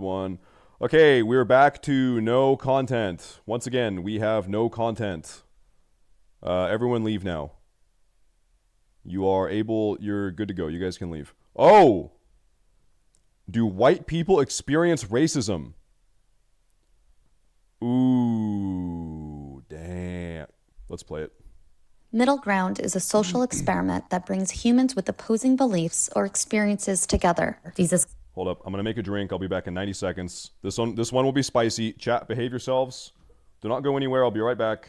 one. Okay, we're back to no content. Once again, we have no content. Everyone leave now. You're good to go. You guys can leave. Oh! Do white people experience racism? Ooh, damn. Let's play it. Middle ground is a social experiment that brings humans with opposing beliefs or experiences together. Hold up. I'm going to make a drink. I'll be back in 90 seconds. This one will be spicy. Chat, behave yourselves. Do not go anywhere. I'll be right back.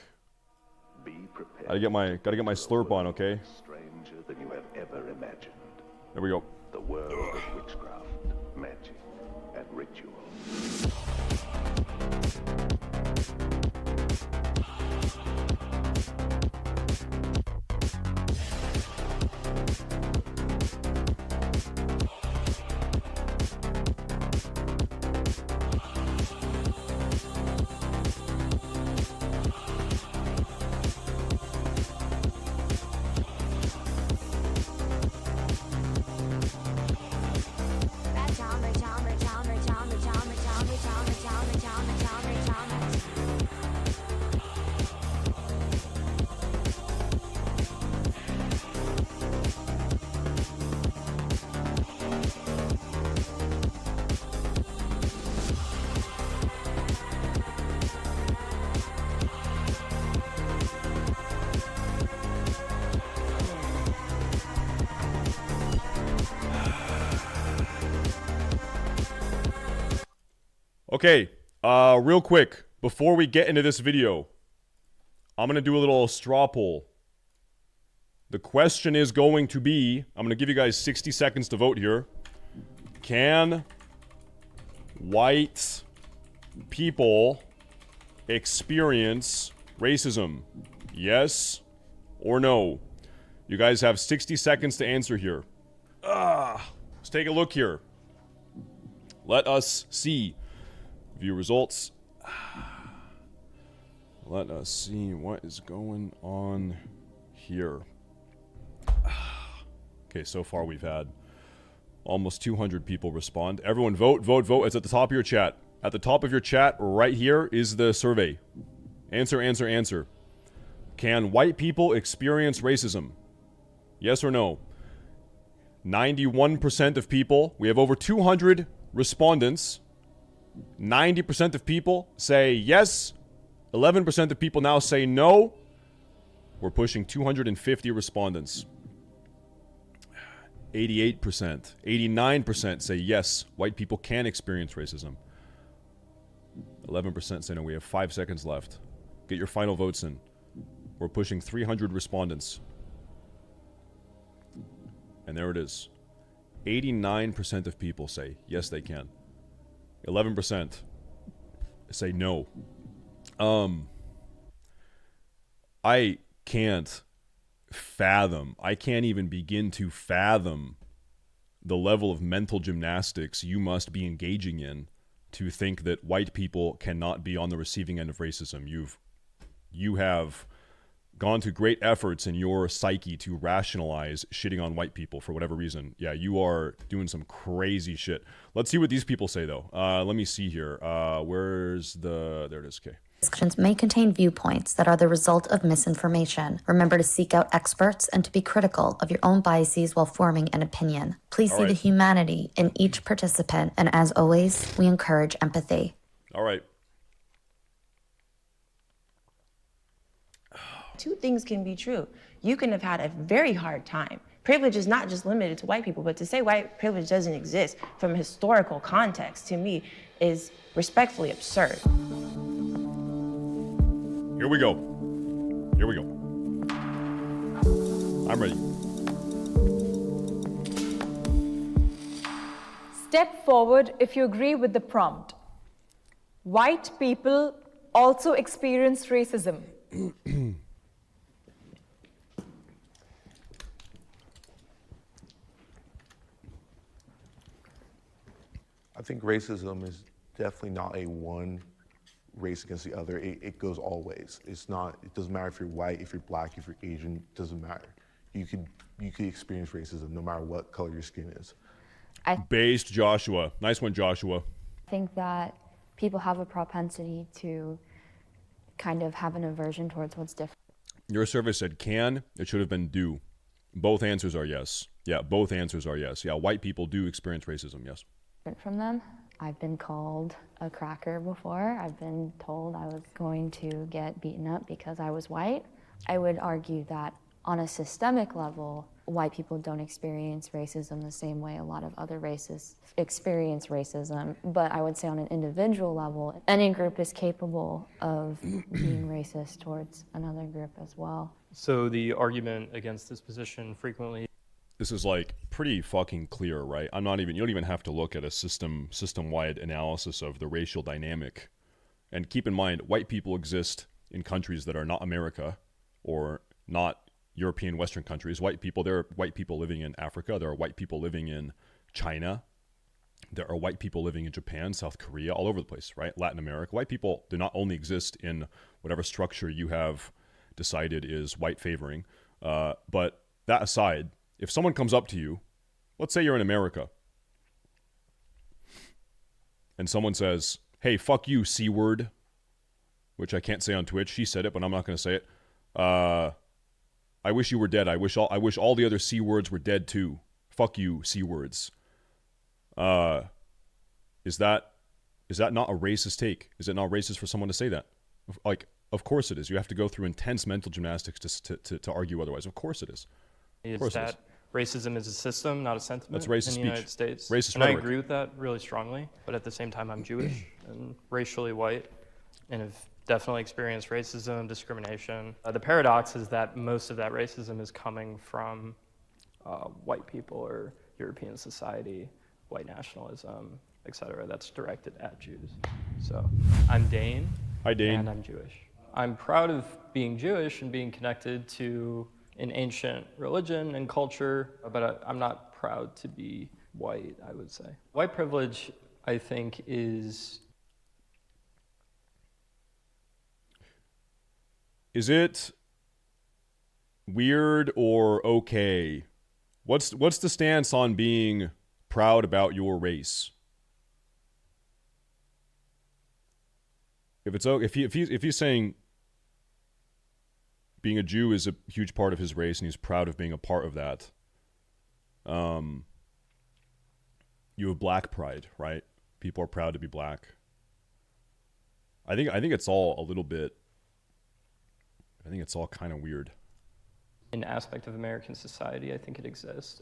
Be prepared. Gotta get my slurp on, okay? Stranger than you have ever imagined. There we go. The world of witchcraft, magic, and ritual. Okay, real quick, before we get into this video, I'm going to do a little straw poll. The question is going to be, I'm going to give you guys 60 seconds to vote here. Can white people experience racism? Yes or no? You guys have 60 seconds to answer here. Let's take a look here. Let us see. View results. Let us see what is going on here. Okay, so far we've had almost 200 people respond. Everyone vote, vote, vote. It's at the top of your chat. At the top of your chat right here is the survey. Answer, answer, answer. Can white people experience racism? Yes or no? 91% of people, we have over 200 respondents. 90% of people say yes. 11% of people now say no. We're pushing 250 respondents. 88%, 89% say yes, white people can experience racism. 11% say no. We have 5 seconds left. Get your final votes in. We're pushing 300 respondents. And there it is. 89% of people say yes, they can. 11% say no. I can't even begin to fathom the level of mental gymnastics you must be engaging in to think that white people cannot be on the receiving end of racism. You have gone to great efforts in your psyche to rationalize shitting on white people for whatever reason. Yeah, you are doing some crazy shit. Let's see what these people say, though. Let me see here. There it is, okay. Discussions may contain viewpoints that are the result of misinformation. Remember to seek out experts and to be critical of your own biases while forming an opinion. Please see the humanity in each participant, and as always, we encourage empathy. All right. Two things can be true. You can have had a very hard time. Privilege is not just limited to white people, but to say white privilege doesn't exist from a historical context, to me, is respectfully absurd. Here we go. Here we go. I'm ready. Step forward if you agree with the prompt. White people also experience racism. I think racism is definitely not a one race against the other. It goes all ways. It doesn't matter if you're white, if you're black, if you're Asian, it doesn't matter. You could experience racism no matter what color your skin is. Based Joshua. Nice one, Joshua. I think that people have a propensity to kind of have an aversion towards what's different. Your survey said can, it should have been do. Both answers are yes. Yeah, both answers are yes. Yeah, white people do experience racism, yes. From them. I've been called a cracker before. I've been told I was going to get beaten up because I was white. I would argue that on a systemic level, white people don't experience racism the same way a lot of other races experience racism. But I would say on an individual level, any group is capable of being racist towards another group as well. So the argument against this position frequently. This is like pretty fucking clear, right? You don't even have to look at a system-wide analysis of the racial dynamic. And keep in mind, white people exist in countries that are not America or not European Western countries. There are white people living in Africa. There are white people living in China. There are white people living in Japan, South Korea, all over the place, right? Latin America. White people do not only exist in whatever structure you have decided is white favoring. But that aside, if someone comes up to you, let's say you're in America, and someone says, hey, fuck you, C-word, which I can't say on Twitch. She said it, but I'm not going to say it. I wish you were dead. I wish all the other C-words were dead too. Fuck you, C-words. Is that not a racist take? Is it not racist for someone to say that? Like, of course it is. You have to go through intense mental gymnastics to argue otherwise. Of course it is. Is that racism is a system, not a sentiment. That's racist in the speech. United States. Racist and rhetoric. I agree with that really strongly. But at the same time, I'm Jewish and racially white, and have definitely experienced racism, discrimination. The paradox is that most of that racism is coming from white people or European society, white nationalism, etc. That's directed at Jews. So I'm Dane. Hi, Dane. And I'm Jewish. I'm proud of being Jewish and being connected to an ancient religion and culture, but I'm not proud to be white, I would say. White privilege, I think, is... Is it weird or okay? What's the stance on being proud about your race? If he's saying being a Jew is a huge part of his race and he's proud of being a part of that, you have black pride, right? People are proud to be black. I think it's all a little bit. I think it's all kind of weird. An aspect of American society, I think it exists.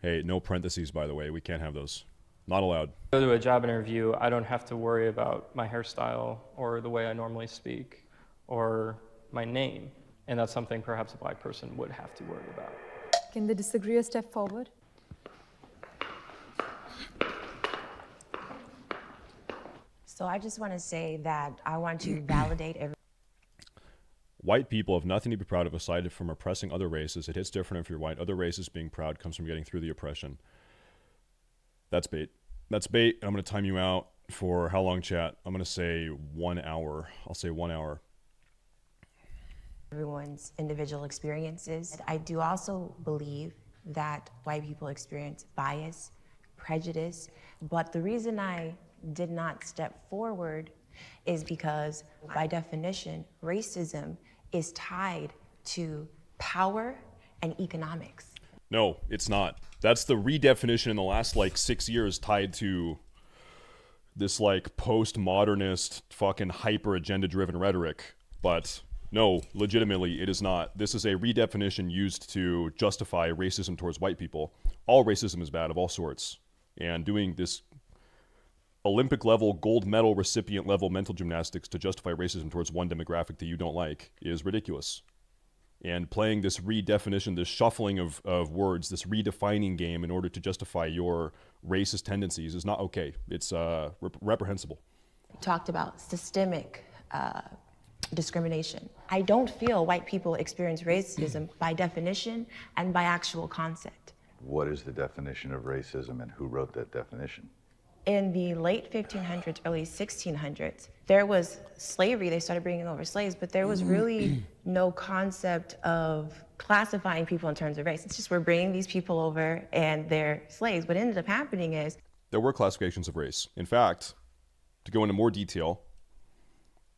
Hey, no parentheses, by the way. We can't have those. Not allowed. Go to a job interview, I don't have to worry about my hairstyle or the way I normally speak or my name. And that's something perhaps a black person would have to worry about. Can they disagree a step forward? So I just want to say that I want to validate every. White people have nothing to be proud of aside from oppressing other races. It hits different if you're white. Other races being proud comes from getting through the oppression. That's bait. That's bait. I'm going to time you out for how long, chat? I'm going to say 1 hour. I'll say 1 hour. Everyone's individual experiences. I do also believe that white people experience bias, prejudice, but the reason I did not step forward is because, by definition, racism is tied to power and economics. No, it's not. That's the redefinition in the last 6 years tied to this postmodernist fucking hyper agenda driven rhetoric. But no, legitimately, it is not. This is a redefinition used to justify racism towards white people. All racism is bad of all sorts. And doing this Olympic level, gold medal recipient level mental gymnastics to justify racism towards one demographic that you don't like is ridiculous. And playing this redefinition, this shuffling of words, this redefining game in order to justify your racist tendencies is not okay. It's reprehensible. Talked about systemic discrimination. I don't feel white people experience racism by definition and by actual concept. What is the definition of racism and who wrote that definition? In the late 1500s, early 1600s, there was slavery. They started bringing over slaves, but there was really no concept of classifying people in terms of race. It's just we're bringing these people over and they're slaves. What ended up happening is there were classifications of race. In fact, to go into more detail,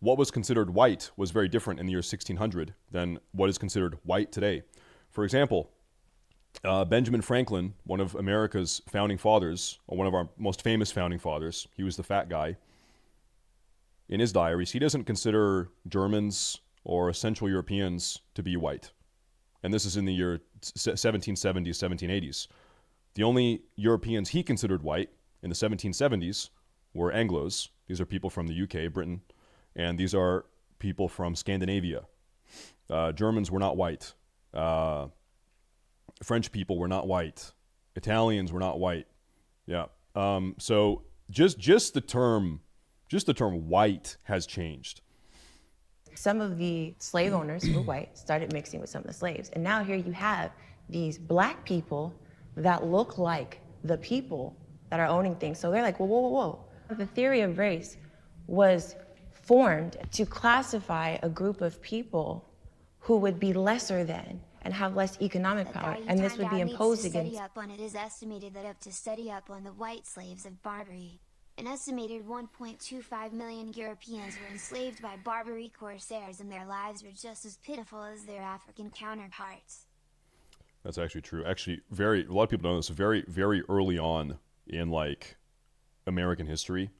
what was considered white was very different in the year 1600 than what is considered white today. For example, Benjamin Franklin, one of America's founding fathers, or one of our most famous founding fathers, he was the fat guy. In his diaries, he doesn't consider Germans or Central Europeans to be white. And this is in the year 1770s, 1780s. The only Europeans he considered white in the 1770s were Anglos. These are people from the UK, Britain, and these are people from Scandinavia. Germans were not white. French people were not white. Italians were not white. Yeah. So just the term white has changed. Some of the slave owners who were white started mixing with some of the slaves. And now here you have these black people that look like the people that are owning things. So they're like, whoa, whoa, whoa, whoa. The theory of race was formed to classify a group of people who would be lesser than and have less economic power, and this would be imposed against. It is estimated that up to study up on the white slaves of Barbary. An estimated 1.25 million Europeans were enslaved by Barbary corsairs, and their lives were just as pitiful as their African counterparts. That's actually true. Actually, a lot of people don't know this. Very, very early on in like American history,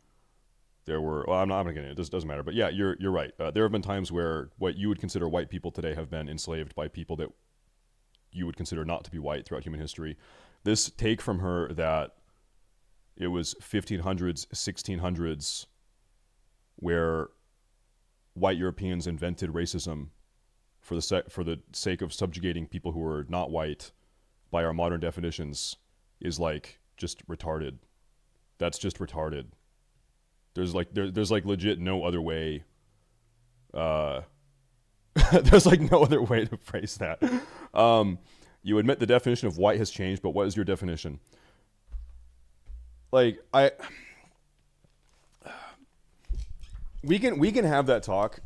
there were. Well, I'm not going to get into it. This doesn't matter. But yeah, you're right. There have been times where what you would consider white people today have been enslaved by people that you would consider not to be white throughout human history. This take from her that it was 1500s, 1600s, where white Europeans invented racism for the sake of subjugating people who were not white by our modern definitions is like just retarded. That's just retarded. There's like legit no other way. There's like no other way to phrase that. You admit the definition of white has changed, but what is your definition? Like we can have that talk.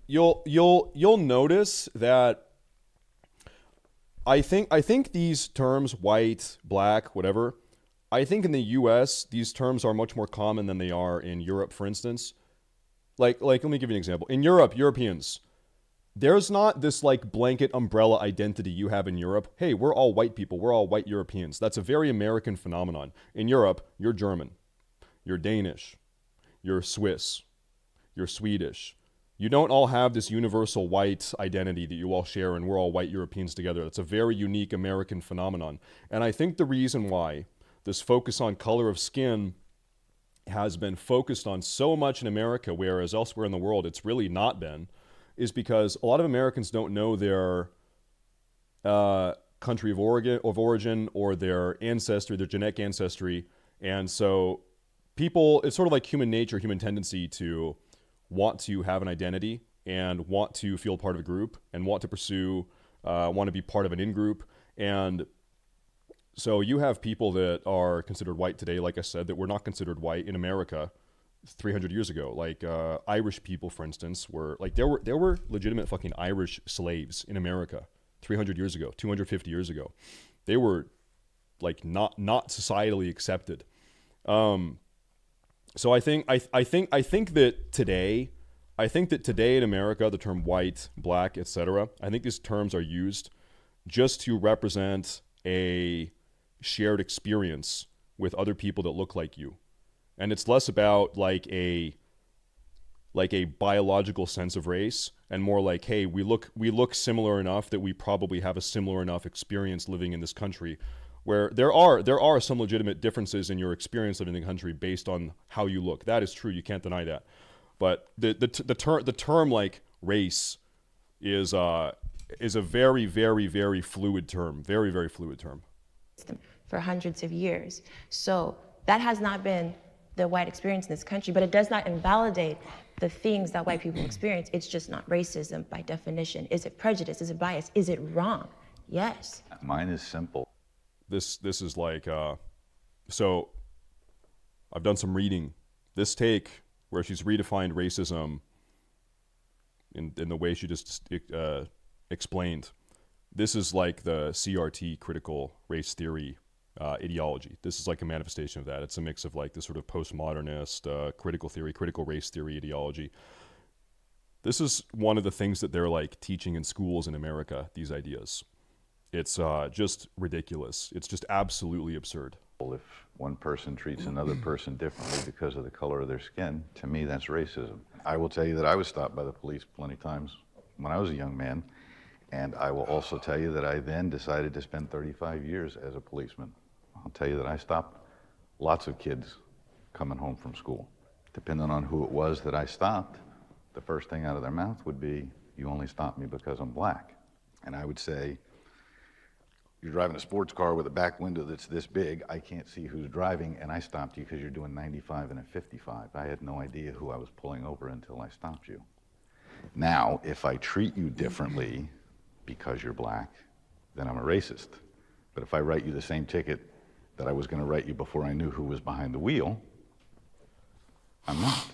You'll notice that I think these terms, white, black, whatever, I think in the US these terms are much more common than they are in Europe, for instance. Like let me give you an example. In Europe, Europeans, there's not this like blanket umbrella identity you have in Europe. Hey, we're all white people. We're all white Europeans. That's a very American phenomenon. In Europe, you're German, you're Danish, you're Swiss, you're Swedish. You don't all have this universal white identity that you all share and we're all white Europeans together. That's a very unique American phenomenon. And I think the reason why this focus on color of skin has been focused on so much in America, whereas elsewhere in the world it's really not been, is because a lot of Americans don't know their country of origin or their ancestry, their genetic ancestry. And so people, it's sort of like human nature, human tendency to want to have an identity and want to feel part of a group and want to pursue, want to be part of an in-group. And so you have people that are considered white today, like I said, that were not considered white in America 300 years ago. Like Irish people, for instance, were like there were legitimate fucking Irish slaves in America 300 years ago, 250 years ago. They were like not societally accepted. So I think that today in America, the term white, black, etc., I think these terms are used just to represent a shared experience with other people that look like you. And it's less about like a biological sense of race and more like, hey, we look similar enough that we probably have a similar enough experience living in this country, where there are some legitimate differences in your experience living in the country based on how you look. That is true. You can't deny that. But the term like race is a very, very, very fluid term. Very, very fluid term. For hundreds of years. So that has not been the white experience in this country, but it does not invalidate the things that white people experience. It's just not racism by definition. Is it prejudice? Is it bias? Is it wrong? Yes. Mine is simple. This is like, so I've done some reading. This take where she's redefined racism in the way she just explained. This is like the CRT, critical race theory ideology. This is like a manifestation of that. It's a mix of like this sort of postmodernist, critical theory, critical race theory ideology. This is one of the things that they're like teaching in schools in America, these ideas. It's just ridiculous. It's just absolutely absurd. If one person treats another person differently because of the color of their skin, to me, that's racism. I will tell you that I was stopped by the police plenty of times when I was a young man. And I will also tell you that I then decided to spend 35 years as a policeman. I'll tell you that I stopped lots of kids coming home from school. Depending on who it was that I stopped, the first thing out of their mouth would be, "You only stopped me because I'm black." And I would say, "You're driving a sports car with a back window that's this big. I can't see who's driving, and I stopped you because you're doing 95 and a 55. I had no idea who I was pulling over until I stopped you. Now, if I treat you differently because you're black, then I'm a racist. But if I write you the same ticket that I was going to write you before I knew who was behind the wheel, I'm not."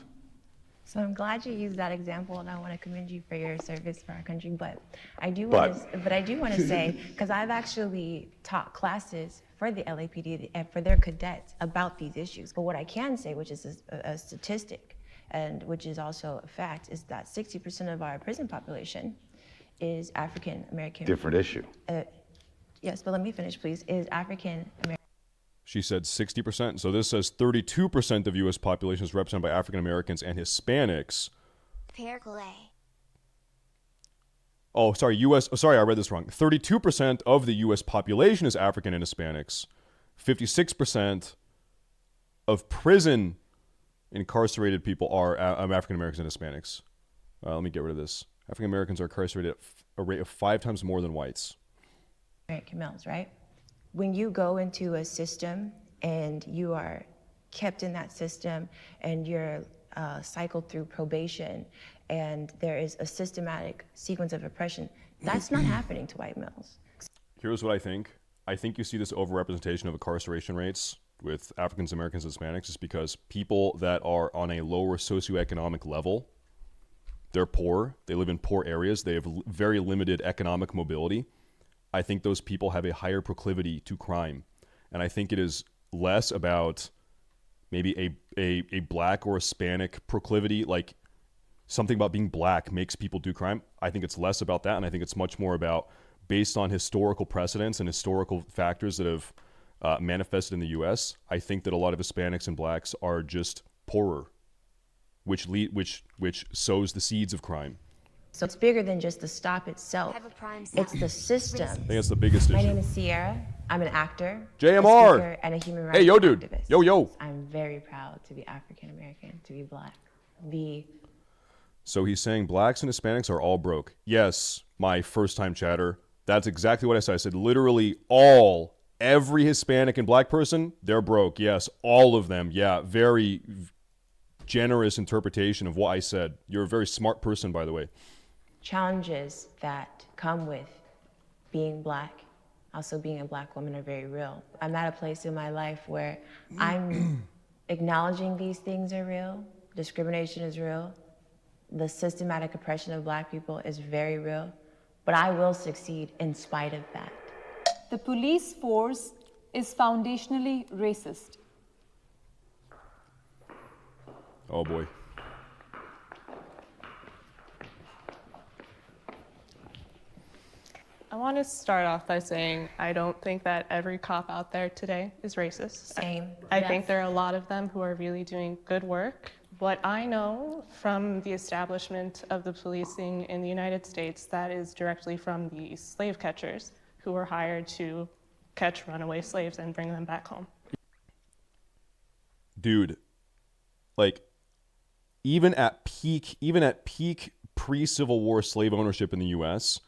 So I'm glad you used that example, and I want to commend you for your service for our country. But I do want to say, because I've actually taught classes for the LAPD and for their cadets about these issues. But what I can say, which is a statistic, and which is also a fact, is that 60% of our prison population is African American. Different issue. Yes, but let me finish, please. Is African American. She said 60%. So this says 32% of U.S. population is represented by African Americans and Hispanics. Oh, sorry, sorry, I read this wrong. 32% of the U.S. population is African and Hispanics. 56% of prison incarcerated people are African Americans and Hispanics. Let me get rid of this. African Americans are incarcerated at a rate of 5 times more than whites. American males, right? When you go into a system and you are kept in that system and you're cycled through probation and there is a systematic sequence of oppression, that's not happening to white males. Here's what I think. I think you see this overrepresentation of incarceration rates with Africans, Americans, and Hispanics is because people that are on a lower socioeconomic level, they're poor, they live in poor areas, they have very limited economic mobility. I think those people have a higher proclivity to crime. And I think it is less about maybe a black or Hispanic proclivity, like something about being black makes people do crime. I think it's less about that, and I think it's much more about based on historical precedents and historical factors that have manifested in the U.S., I think that a lot of Hispanics and blacks are just poorer, which sows the seeds of crime. So it's bigger than just the stop itself. It's the system. I think that's the biggest issue. My name is Sierra. I'm an actor, JMR. a speaker, and a human rights Hey, yo, dude. activist. Yo. I'm very proud to be African American, to be black. So he's saying blacks and Hispanics are all broke. Yes, my first-time chatter. That's exactly what I said. I said literally every Hispanic and black person, they're broke. Yes, all of them. Yeah, very generous interpretation of what I said. You're a very smart person, by the way. Challenges that come with being black, also being a black woman, are very real. I'm at a place in my life where I'm acknowledging these things are real, discrimination is real, the systematic oppression of black people is very real, but I will succeed in spite of that. The police force is foundationally racist. Oh boy. I want to start off by saying I don't think that every cop out there today is racist. Same. I think there are a lot of them who are really doing good work. What I know from the establishment of the policing in the United States, that is directly from the slave catchers who were hired to catch runaway slaves and bring them back home. Dude, like even at peak pre-Civil War slave ownership in the US,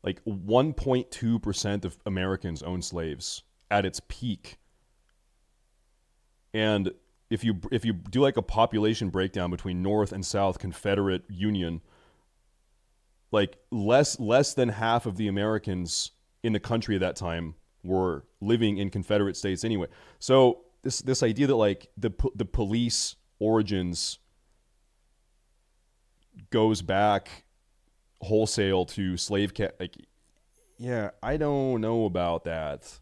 like 1.2% of Americans own slaves at its peak. And if you do like a population breakdown between North and South Confederate Union, like less than half of the Americans in the country at that time were living in Confederate states anyway. So this idea that like the police origins goes back wholesale to slave like, yeah, I don't know about that.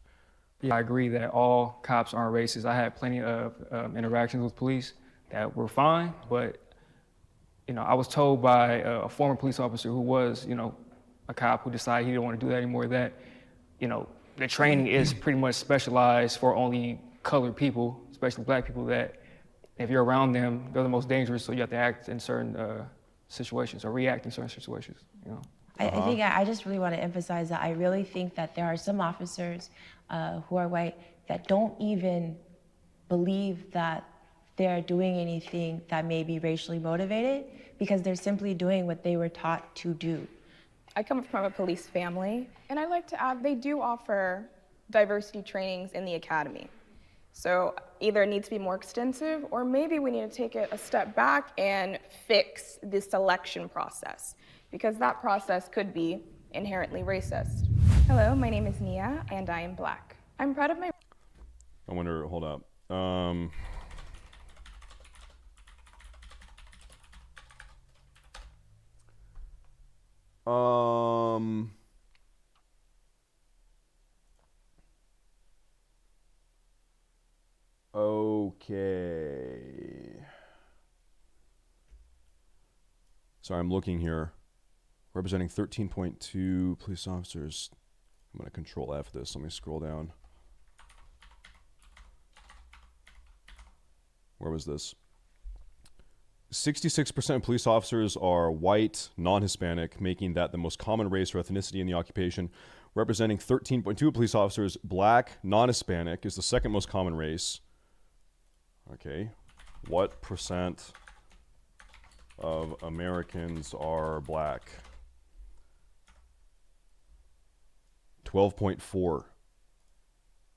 Yeah, I agree that all cops aren't racist. I had plenty of interactions with police that were fine, but I was told by a former police officer who was, a cop who decided he didn't want to do that anymore, that, the training is pretty much specialized for only colored people, especially black people, that if you're around them, they're the most dangerous, so you have to act in certain situations or react in certain situations, I think I just really want to emphasize that I really think that there are some officers who are white that don't even believe that they're doing anything that may be racially motivated because they're simply doing what they were taught to do. I come from a police family, and I like to add they do offer diversity trainings in the academy. So either it needs to be more extensive, or maybe we need to take it a step back and fix the selection process, because that process could be inherently racist. Hello, my name is Nia, and I am black. I'm proud of my... I wonder, hold up. Okay. Sorry, I'm looking here. Representing 13.2 police officers. I'm going to control F this. Let me scroll down. Where was this? 66% of police officers are white, non-Hispanic, making that the most common race or ethnicity in the occupation. Representing 13.2 police officers, black, non-Hispanic is the second most common race. Okay. What percent of Americans are black? 12.4.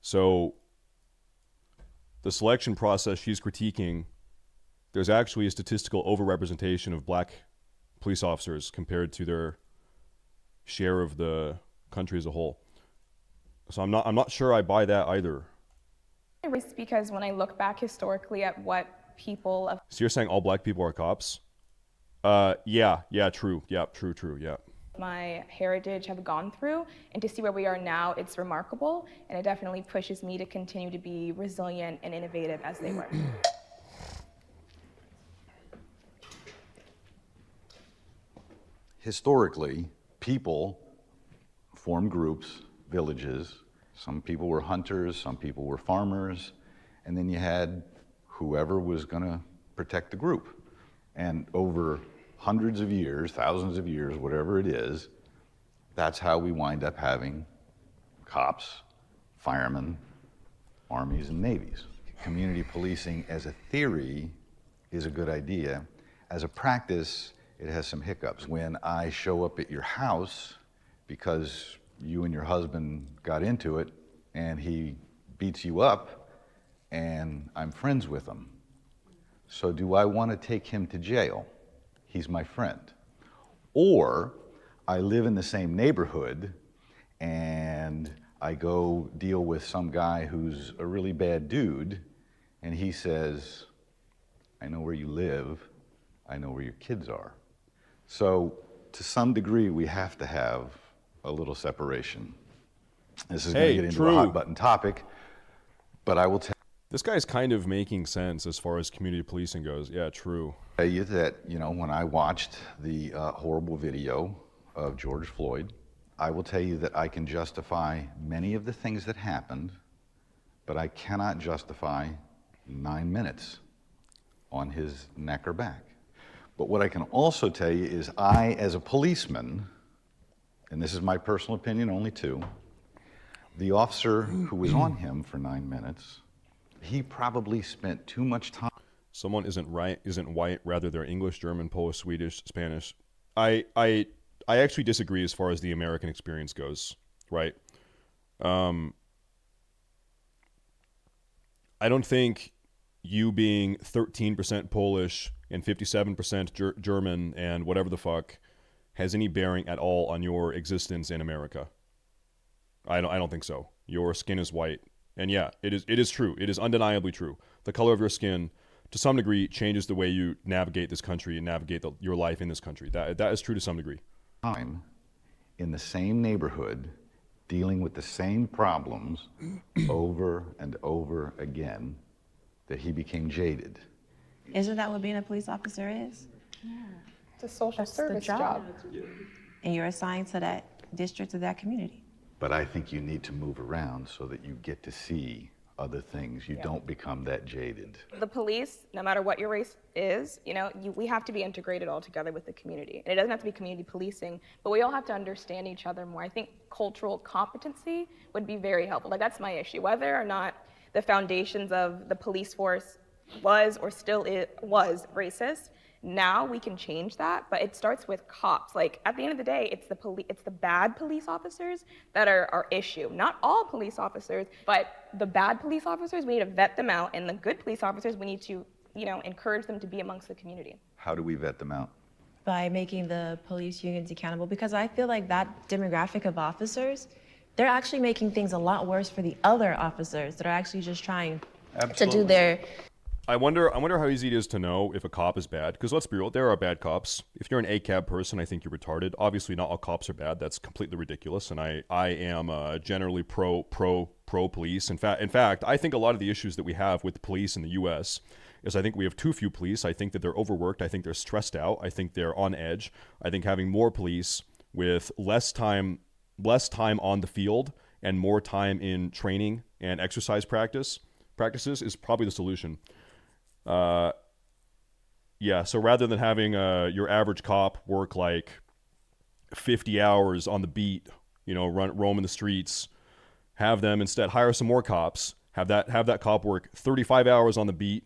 So the selection process she's critiquing, there's actually a statistical overrepresentation of black police officers compared to their share of the country as a whole. So I'm not sure I buy that either. Race, because when I look back historically at what people of... So you're saying all black people are cops? Yeah, true. Yeah, true, yeah. My heritage have gone through, and to see where we are now, it's remarkable, and it definitely pushes me to continue to be resilient and innovative as they were. Historically, people formed groups, villages. Some people were hunters, some people were farmers, and then you had whoever was going to protect the group. And over hundreds of years, thousands of years, whatever it is, that's how we wind up having cops, firemen, armies, and navies. Community policing as a theory is a good idea. As a practice, it has some hiccups. When I show up at your house because you and your husband got into it and he beats you up and I'm friends with him. So do I want to take him to jail? He's my friend. Or I live in the same neighborhood and I go deal with some guy who's a really bad dude and he says, I know where you live, I know where your kids are. So to some degree, we have to have a little separation. This is going to get into a hot button topic, but I will tell this guy's kind of making sense as far as community policing goes. Yeah, true. you that, when I watched the horrible video of George Floyd, I will tell you that I can justify many of the things that happened, but I cannot justify 9 minutes on his neck or back. But what I can also tell you is I, as a policeman, and this is my personal opinion, only two, the officer who was on him for 9 minutes, he probably spent too much time. Someone isn't white, rather they're English, German, Polish, Swedish, Spanish. I actually disagree as far as the American experience goes, right? I don't think you being 13% Polish and 57% German and whatever the fuck has any bearing at all on your existence in America. I don't think so. Your skin is white. And yeah, it is true. It is undeniably true. The color of your skin, to some degree, changes the way you navigate this country and navigate your life in this country. That is true to some degree. Time in the same neighborhood dealing with the same problems over and over again that he became jaded. Isn't that what being a police officer is? It's a social service job. And you're assigned to that district or that community. But I think you need to move around so that you get to see other things. You don't become that jaded. The police, no matter what your race is, we have to be integrated all together with the community. And it doesn't have to be community policing, but we all have to understand each other more. I think cultural competency would be very helpful. Like, that's my issue. Whether or not the foundations of the police force was or still was racist, now we can change that, but it starts with cops. Like, at the end of the day, it's the bad police officers that are our issue. Not all police officers, but the bad police officers, we need to vet them out, and the good police officers, we need to, encourage them to be amongst the community. How do we vet them out? By making the police unions accountable, because I feel like that demographic of officers, they're actually making things a lot worse for the other officers that are actually just trying to do their... I wonder how easy it is to know if a cop is bad, because let's be real, there are bad cops. If you're an ACAB person, I think you're retarded. Obviously, not all cops are bad. That's completely ridiculous, and I am generally pro police. In fact, I think a lot of the issues that we have with the police in the U.S. is I think we have too few police. I think that they're overworked. I think they're stressed out. I think they're on edge. I think having more police with less time on the field and more time in training and exercise practices is probably the solution. So rather than having your average cop work like 50 hours on the beat, roaming the streets, have them instead hire some more cops, have that cop work 35 hours on the beat,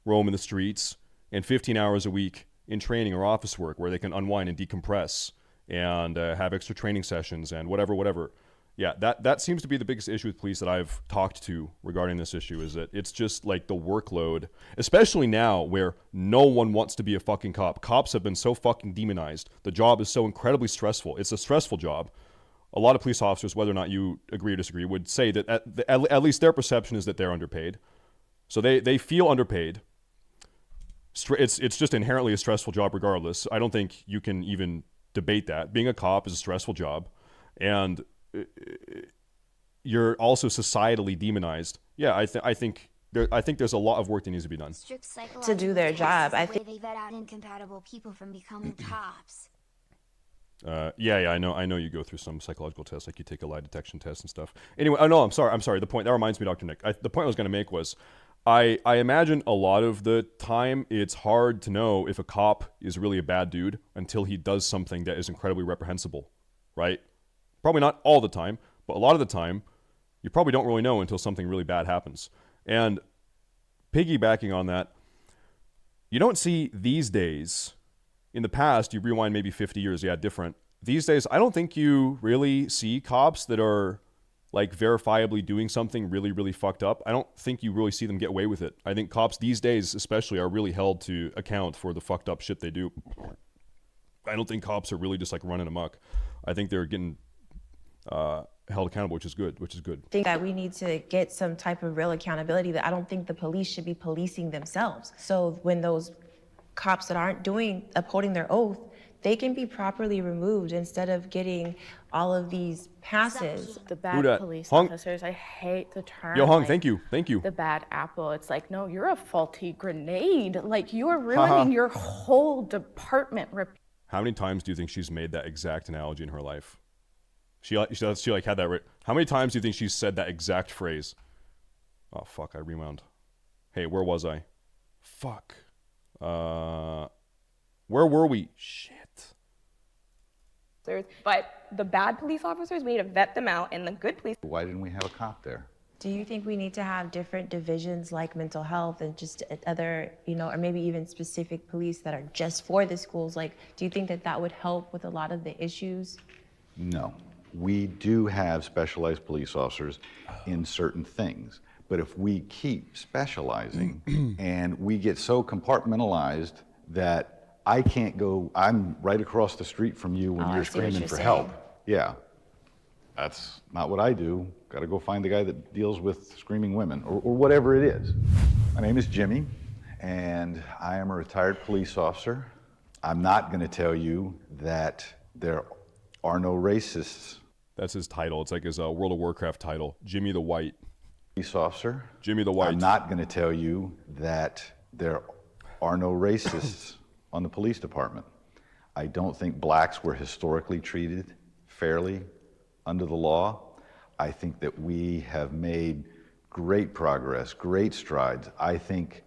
roaming the streets, and 15 hours a week in training or office work where they can unwind and decompress and have extra training sessions and whatever. Yeah, that seems to be the biggest issue with police that I've talked to regarding this issue, is that it's just like the workload, especially now where no one wants to be a fucking cop. Cops have been so fucking demonized. The job is so incredibly stressful. It's a stressful job. A lot of police officers, whether or not you agree or disagree, would say that at least their perception is that they're underpaid. So they feel underpaid. It's just inherently a stressful job regardless. I don't think you can even debate that. Being a cop is a stressful job. And you're also societally demonized. Yeah, I think there's a lot of work that needs to be done to do their job. I think they vet out incompatible people from becoming cops. I know you go through some psychological tests, like you take a lie detection test and stuff. Anyway, I'm sorry. The point that reminds me, Dr. Nick. The point I was going to make was, I imagine a lot of the time it's hard to know if a cop is really a bad dude until he does something that is incredibly reprehensible, right? Probably not all the time, but a lot of the time, you probably don't really know until something really bad happens. And piggybacking on that, you don't see these days, in the past, you rewind maybe 50 years, different. These days, I don't think you really see cops that are like verifiably doing something really, really fucked up. I don't think you really see them get away with it. I think cops these days especially are really held to account for the fucked up shit they do. I don't think cops are really just like running amok. I think they're getting held accountable, which is good. I think that we need to get some type of real accountability, that I don't think the police should be policing themselves. So when those cops that aren't upholding their oath, they can be properly removed instead of getting all of these passes. The bad police officers, I hate the term. Yo, Hung, thank you. The bad apple. It's like, no, you're a faulty grenade. Like, you're ruining your whole department. How many times do you think she's made that exact analogy in her life? She had that right. How many times do you think she's said that exact phrase? Oh, fuck, I rewound. Hey, where was I? Fuck. Where were we? Shit. But the bad police officers, we need to vet them out, and the good police... Why didn't we have a cop there? Do you think we need to have different divisions like mental health and just other, or maybe even specific police that are just for the schools? Like, do you think that would help with a lot of the issues? No. We do have specialized police officers in certain things, but if we keep specializing and we get so compartmentalized that I can't go, I'm right across the street from you when you're screaming for help. Yeah, that's not what I do. Got to go find the guy that deals with screaming women or whatever it is. My name is Jimmy, and I am a retired police officer. I'm not going to tell you that there are no racists. That's his title. It's like his World of Warcraft title. Jimmy the White. Police officer. Jimmy the White. I'm not going to tell you that there are no racists on the police department. I don't think blacks were historically treated fairly under the law. I think that we have made great progress, great strides. I think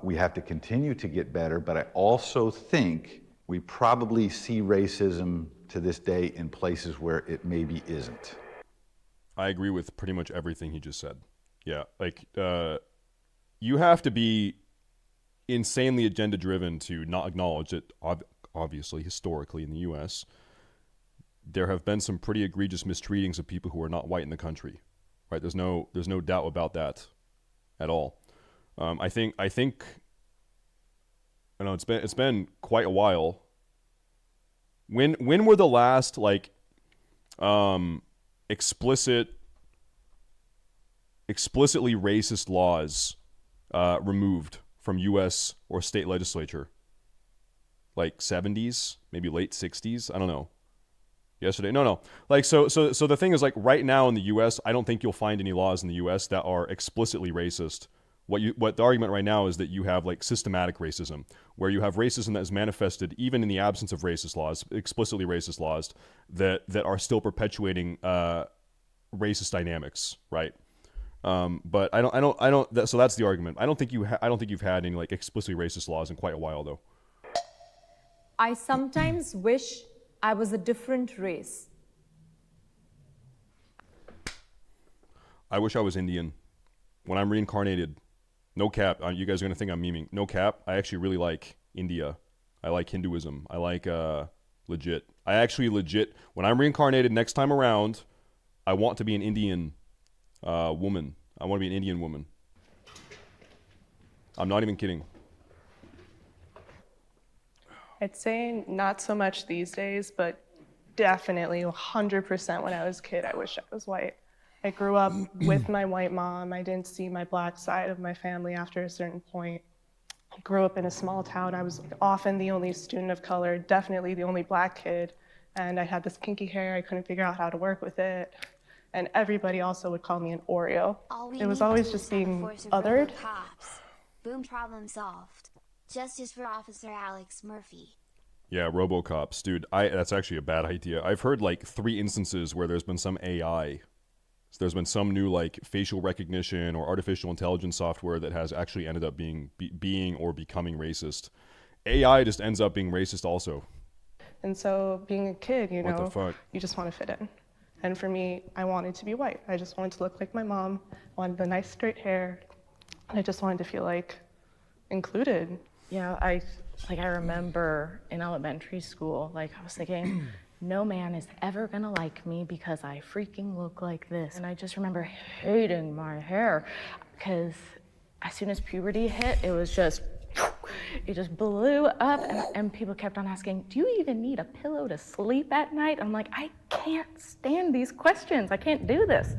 we have to continue to get better, but I also think we probably see racism to this day in places where it maybe isn't. I agree with pretty much everything he just said. Yeah, like, you have to be insanely agenda-driven to not acknowledge that, obviously, historically in the U.S., there have been some pretty egregious mistreatings of people who are not white in the country, right? There's no doubt about that at all. I think, I know it's been quite a while. When were the last, like, explicitly racist laws removed from U.S. or state legislature? Like 70s, maybe late 60s? I don't know. Yesterday? No. Like, so the thing is, like, right now in the U.S., I don't think you'll find any laws in the U.S. that are explicitly racist. What the argument right now is that you have, like, systematic racism, where you have racism that is manifested even in the absence of racist laws, explicitly racist laws, that are still perpetuating racist dynamics, right? But I don't. So that's the argument. I don't think you've had any, like, explicitly racist laws in quite a while, though. I sometimes wish I was a different race. I wish I was Indian. When I'm reincarnated, no cap, you guys are going to think I'm memeing. No cap, I actually really like India. I like Hinduism. I like legit. I actually legit, when I'm reincarnated next time around, I want to be an Indian woman. I want to be an Indian woman. I'm not even kidding. I'd say not so much these days, but definitely 100% when I was a kid, I wish I was white. I grew up with my white mom. I didn't see my black side of my family after a certain point. I grew up in a small town. I was often the only student of color, definitely the only black kid. And I had this kinky hair. I couldn't figure out how to work with it. And everybody also would call me an Oreo. It was always just being othered. Boom, problem solved. Justice for Officer Alex Murphy. Yeah, RoboCops. Dude, that's actually a bad idea. I've heard, like, 3 instances where there's been some AI. So there's been some new, like, facial recognition or artificial intelligence software that has actually ended up being or becoming racist. AI just ends up being racist also. And so being a kid, you What know, the fuck? you just want to fit in. And for me, I wanted to be white. I just wanted to look like my mom, wanted the nice straight hair, and I just wanted to feel, like, included. Yeah, I remember in elementary school, like, I was thinking, no man is ever gonna like me because I freaking look like this. And I just remember hating my hair because as soon as puberty hit, it was just, it just blew up, and people kept on asking, do you even need a pillow to sleep at night? I'm like, I can't stand these questions. I can't do this.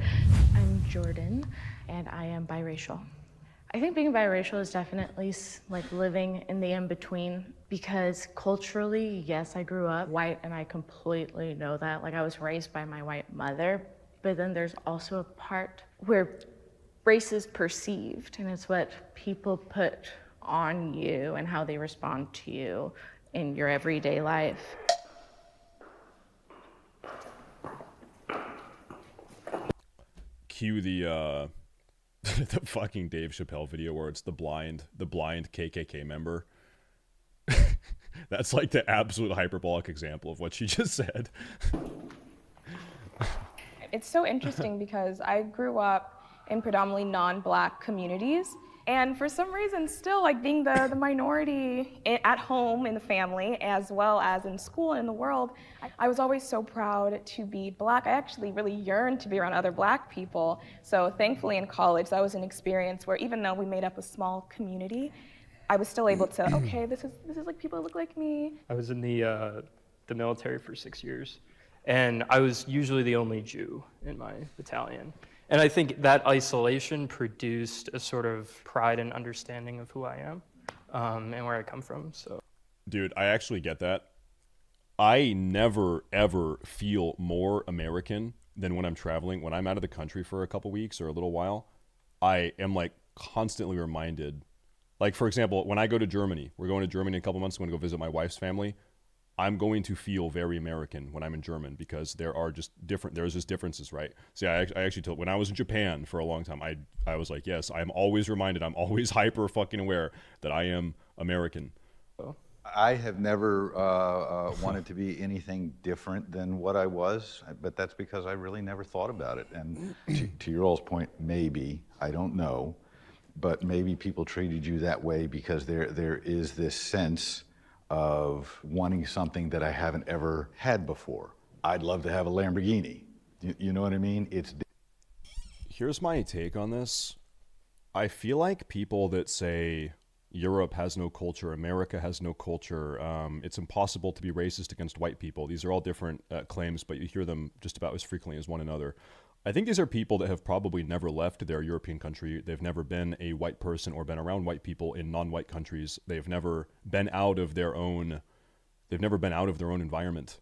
I'm Jordan, and I am biracial. I think being biracial is definitely like living in the in-between, because culturally, yes, I grew up white and I completely know that. Like, I was raised by my white mother, but then there's also a part where race is perceived, and it's what people put on you and how they respond to you in your everyday life. Cue the the fucking Dave Chappelle video where it's the blind KKK member. That's like the absolute hyperbolic example of what she just said. It's so interesting because I grew up in predominantly non-Black communities, and for some reason still, like, being the minority at home in the family as well as in school and in the world, I was always so proud to be Black. I actually really yearned to be around other Black people. So thankfully in college that was an experience where even though we made up a small community, I was still able to, okay, this is like people who look like me. I was in the military for 6 years, and I was usually the only Jew in my battalion. And I think that isolation produced a sort of pride and understanding of who I am and where I come from. So, dude, I actually get that. I never, ever feel more American than when I'm traveling. When I'm out of the country for a couple weeks or a little while, I am like constantly reminded. Like, for example, when I go to Germany, we're going to Germany in a couple months. I'm going to go visit my wife's family. I'm going to feel very American when I'm in German because there's just differences, right? See, I actually told, when I was in Japan for a long time, I was like, yes, I'm always reminded, I'm always hyper fucking aware that I am American. I have never wanted to be anything different than what I was, but that's because I really never thought about it. And to your all's point, maybe, I don't know, but maybe people treated you that way because there is this sense of wanting something that I haven't ever had before. I'd love to have a Lamborghini. You know what I mean? Here's my take on this. I feel like people that say Europe has no culture, America has no culture, it's impossible to be racist against white people. These are all different claims, but you hear them just about as frequently as one another. I think these are people that have probably never left their European country. They've never been a white person or been around white people in non-white countries. They've never been out of their own environment,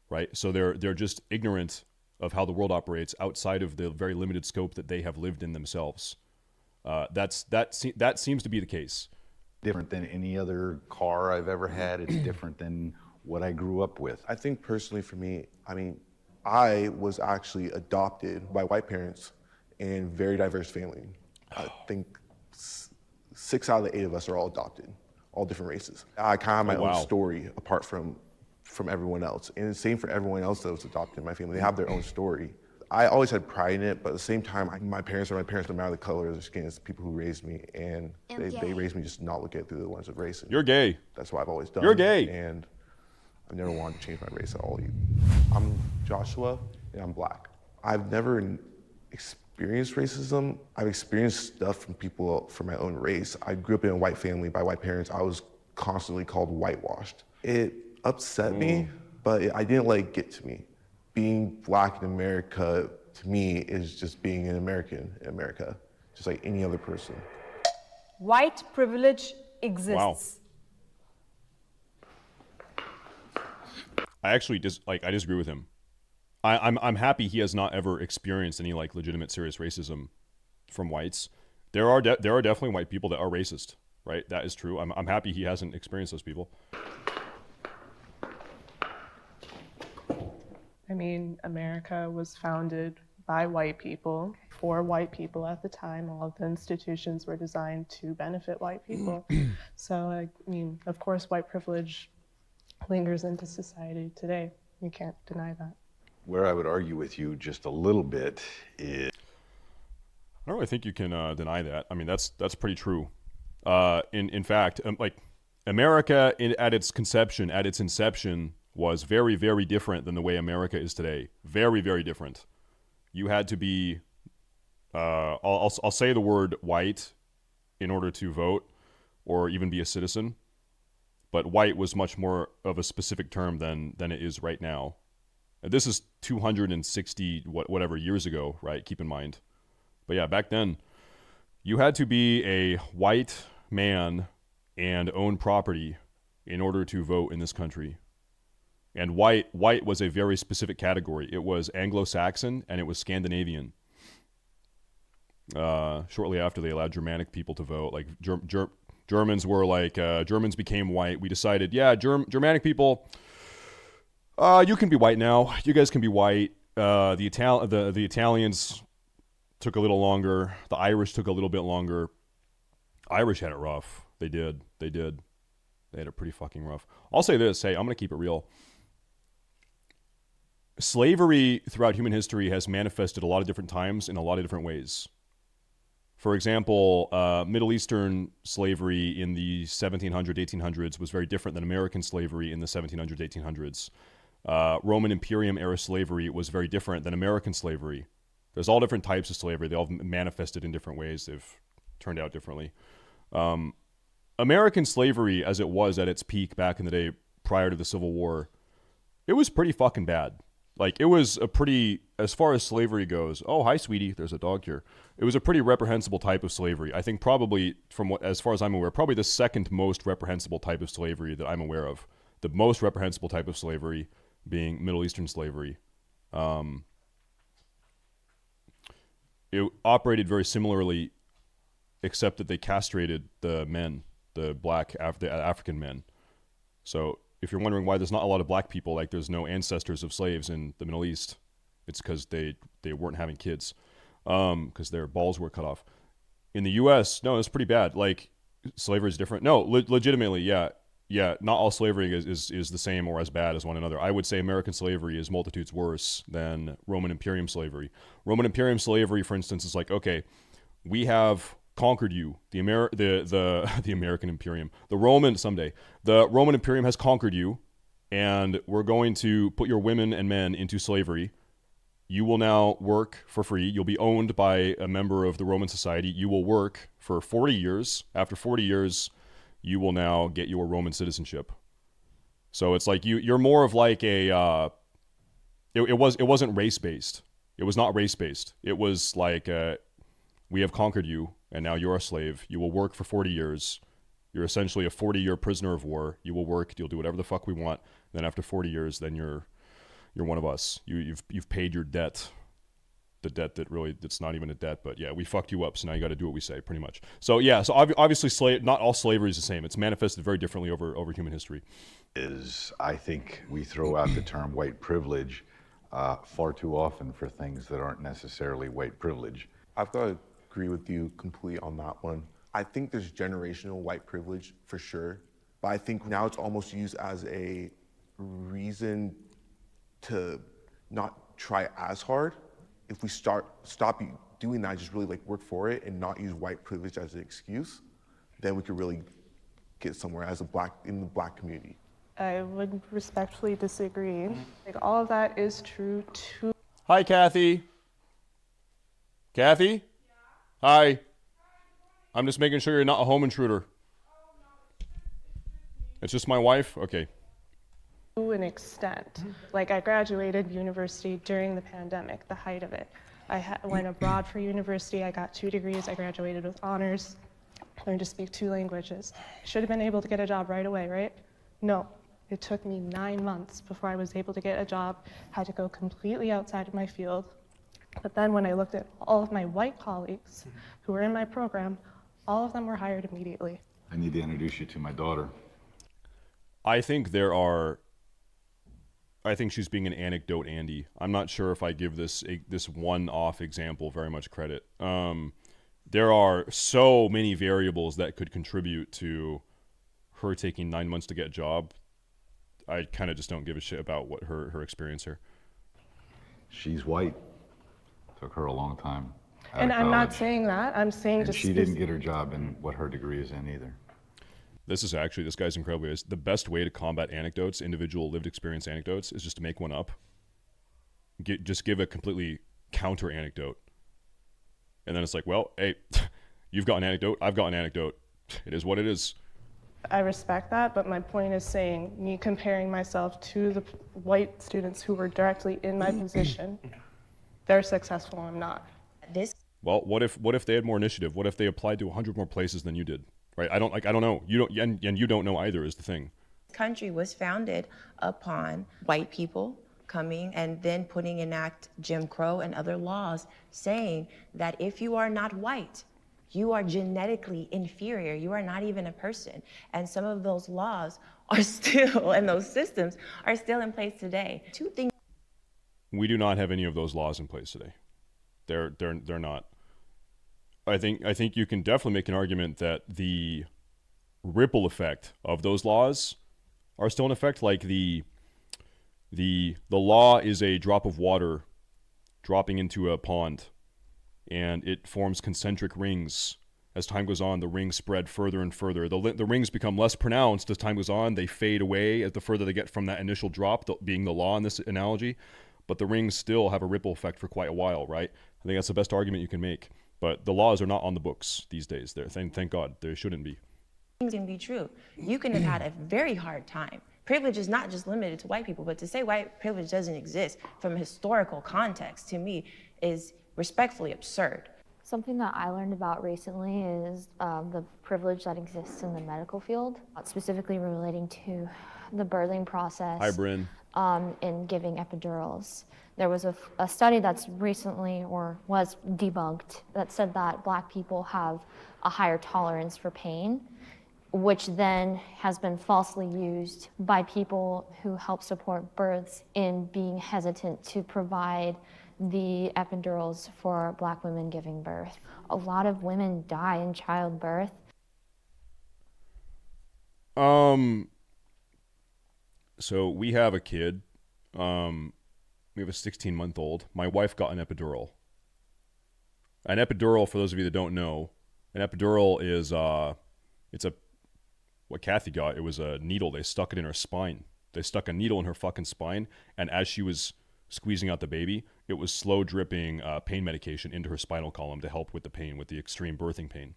right? So they're just ignorant of how the world operates outside of the very limited scope that they have lived in themselves. That seems to be the case. Different than any other car I've ever had. It's different than what I grew up with. I think personally for me, I was actually adopted by white parents and very diverse family. I think 6 out of the 8 of us are all adopted, all different races. I kind of have my own story apart from everyone else. And the same for everyone else that was adopted in my family. They have their own story. I always had pride in it, but at the same time, my parents are my parents no matter the color of their skin. It's the people who raised me, and they raised me just to not look at it through the lens of race. You're gay. That's what I've always done. You're gay. And I've never wanted to change my race at all. I'm Joshua, and I'm black. I've never experienced racism. I've experienced stuff from people from my own race. I grew up in a white family by white parents. I was constantly called whitewashed. It upset me, but I didn't let it get to me. Being black in America, to me, is just being an American in America, just like any other person. White privilege exists. Wow. I disagree with him. I'm happy he has not ever experienced any like legitimate serious racism from whites. There are definitely white people that are racist, right? That is true. I'm happy he hasn't experienced those people. I mean, America was founded by white people, for white people at the time. All of the institutions were designed to benefit white people. So, I mean, of course, white privilege lingers into society today. You can't deny that. Where I would argue with you just a little bit is... I don't really think you can deny that. I mean, that's pretty true. In fact, like America at its inception, was very, very different than the way America is today. Very, very different. You had to be, I'll say the word white in order to vote or even be a citizen. But white was much more of a specific term than it is right now. And this is 260 whatever years ago, right? Keep in mind. But yeah, back then, you had to be a white man and own property in order to vote in this country. And white was a very specific category. It was Anglo-Saxon and it was Scandinavian. Shortly after they allowed Germanic people to vote, like Germans were like, Germans became white. We decided, yeah, Germanic people, you can be white now. You guys can be white. The Italians took a little longer. The Irish took a little bit longer. Irish had it rough. They did. They had it pretty fucking rough. I'll say this. Hey, I'm going to keep it real. Slavery throughout human history has manifested a lot of different times in a lot of different ways. For example, Middle Eastern slavery in the 1700s, 1800s was very different than American slavery in the 1700s, 1800s. Roman Imperium era slavery was very different than American slavery. There's all different types of slavery. They all manifested in different ways. They've turned out differently. American slavery, as it was at its peak back in the day prior to the Civil War, it was pretty fucking bad. Like, it was a pretty, as far as slavery goes, oh, hi, sweetie, there's a dog here. It was a pretty reprehensible type of slavery. I think probably, as far as I'm aware, probably the second most reprehensible type of slavery that I'm aware of. The most reprehensible type of slavery being Middle Eastern slavery. It operated very similarly, except that they castrated the men, the African men. So if you're wondering why there's not a lot of black people, like there's no ancestors of slaves in the Middle East, it's because they weren't having kids, because their balls were cut off. In the U.S., no, it's pretty bad. Like, slavery is different. No, legitimately, yeah. Not all slavery is the same or as bad as one another. I would say American slavery is multitudes worse than Roman Imperium slavery. Roman Imperium slavery, for instance, is like, okay, we have conquered you, the American Imperium, the Roman Imperium has conquered you, and we're going to put your women and men into slavery. You will now work for free. You'll be owned by a member of the Roman society. You will work for 40 years. After 40 years, you will now get your Roman citizenship. So it's like you're more of like a. It wasn't race based. It was not race based. It was like we have conquered you, and now you're a slave. You will work for 40 years. You're essentially a 40-year prisoner of war. You will work. You'll do whatever the fuck we want. Then after 40 years, then you're one of us. You've paid your debt. The debt that's not even a debt, but yeah, we fucked you up, so now you got to do what we say, pretty much. So yeah, so obviously not all slavery is the same. It's manifested very differently over human history. I think we throw out the term white privilege far too often for things that aren't necessarily white privilege. I've got to agree with you completely on that one. I think there's generational white privilege for sure, but I think now it's almost used as a reason to not try as hard. If we stop doing that, just really like work for it and not use white privilege as an excuse, then we could really get somewhere in the black community. I would respectfully disagree. Like, all of that is true too. Hi, Kathy. Kathy? Yeah. Hi. I'm just making sure you're not a home intruder. It's just my wife? Okay. To an extent. Like, I graduated university during the pandemic, the height of it. I went abroad for university. I got 2 degrees. I graduated with honors. Learned to speak 2 languages. Should have been able to get a job right away, right? No. It took me 9 months before I was able to get a job. Had to go completely outside of my field. But then when I looked at all of my white colleagues who were in my program, all of them were hired immediately. I need to introduce you to my daughter. I think she's being an anecdote, Andy. I'm not sure if I give this one-off example very much credit. There are so many variables that could contribute to her taking 9 months to get a job. I kind of just don't give a shit about what her experience here. She's white. Took her a long time. And I'm not saying that. I'm saying and she didn't get her job in what her degree is in either. This guy's incredible. The best way to combat anecdotes, individual lived experience anecdotes, is just to make one up. Just give a completely counter anecdote. And then it's like, well, hey, you've got an anecdote, I've got an anecdote. It is what it is. I respect that, but my point is saying, me comparing myself to the white students who were directly in my position, they're successful, I'm not. Well, what if they had more initiative? What if they applied to 100 more places than you did? Right? I don't know. You don't, and you don't know either is the thing. This country was founded upon white people coming and then putting in act Jim Crow and other laws saying that if you are not white, you are genetically inferior. You are not even a person. And some of those laws are still, and those systems are still in place today. 2 things. We do not have any of those laws in place today. They're not. I think you can definitely make an argument that the ripple effect of those laws are still in effect. Like the law is a drop of water dropping into a pond, and it forms concentric rings. As time goes on, the rings spread further and further. The rings become less pronounced as time goes on. They fade away as the further they get from that initial drop, being the law in this analogy. But the rings still have a ripple effect for quite a while, right? I think that's the best argument you can make. But the laws are not on the books these days. Thank God, they shouldn't be. Things can be true. You can have had a very hard time. Privilege is not just limited to white people, but to say white privilege doesn't exist from a historical context, to me, is respectfully absurd. Something that I learned about recently is the privilege that exists in the medical field, specifically relating to the birthing process. Hi, Bryn. In giving epidurals. There was a study that's recently, or was debunked, that said that Black people have a higher tolerance for pain, which then has been falsely used by people who help support births in being hesitant to provide the epidurals for Black women giving birth. A lot of women die in childbirth. So we have a kid. We have a 16-month-old. My wife got an epidural. An epidural, for those of you that don't know, an epidural is what Kathy got. It was a needle. They stuck it in her spine. They stuck a needle in her fucking spine, and as she was squeezing out the baby, it was slow dripping pain medication into her spinal column to help with the pain, with the extreme birthing pain.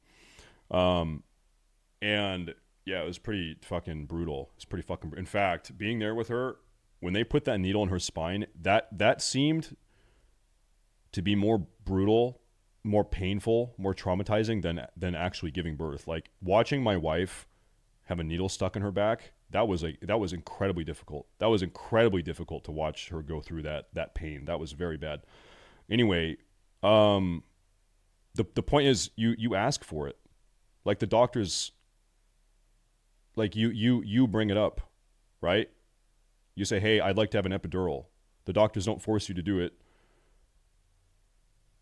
And yeah, it was pretty fucking brutal. It's pretty fucking. In fact, being there with her when they put that needle in her spine, that seemed to be more brutal, more painful, more traumatizing than actually giving birth. Like watching my wife have a needle stuck in her back, that was incredibly difficult. That was incredibly difficult to watch her go through that pain. That was very bad. Anyway, the point is you ask for it. Like the doctors, like you bring it up, right? You say, hey, I'd like to have an epidural. The doctors don't force you to do it.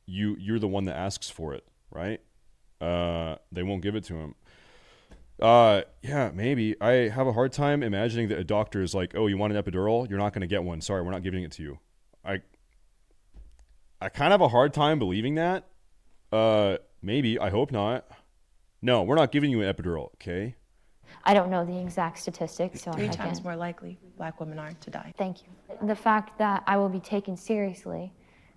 You're the one that asks for it, right? They won't give it to him. Yeah, maybe. I have a hard time imagining that a doctor is like, oh, you want an epidural? You're not going to get one. Sorry, we're not giving it to you. I kind of have a hard time believing that. Maybe. I hope not. No, we're not giving you an epidural, okay? I don't know the exact statistics, so 3 times more likely Black women are to die. Thank you. The fact that I will be taken seriously,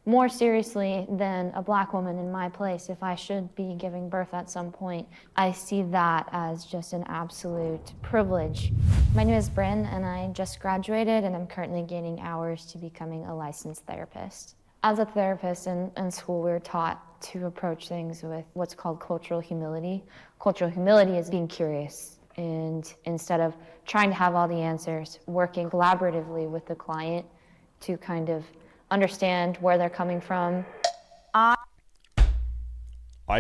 more seriously than a Black woman in my place if I should be giving birth at some point, I see that as just an absolute privilege. My name is Bryn, and I just graduated, and I'm currently gaining hours to becoming a licensed therapist. As a therapist in school, we were taught to approach things with what's called cultural humility. Cultural humility is being curious, and instead of trying to have all the answers, working collaboratively with the client to kind of understand where they're coming from. I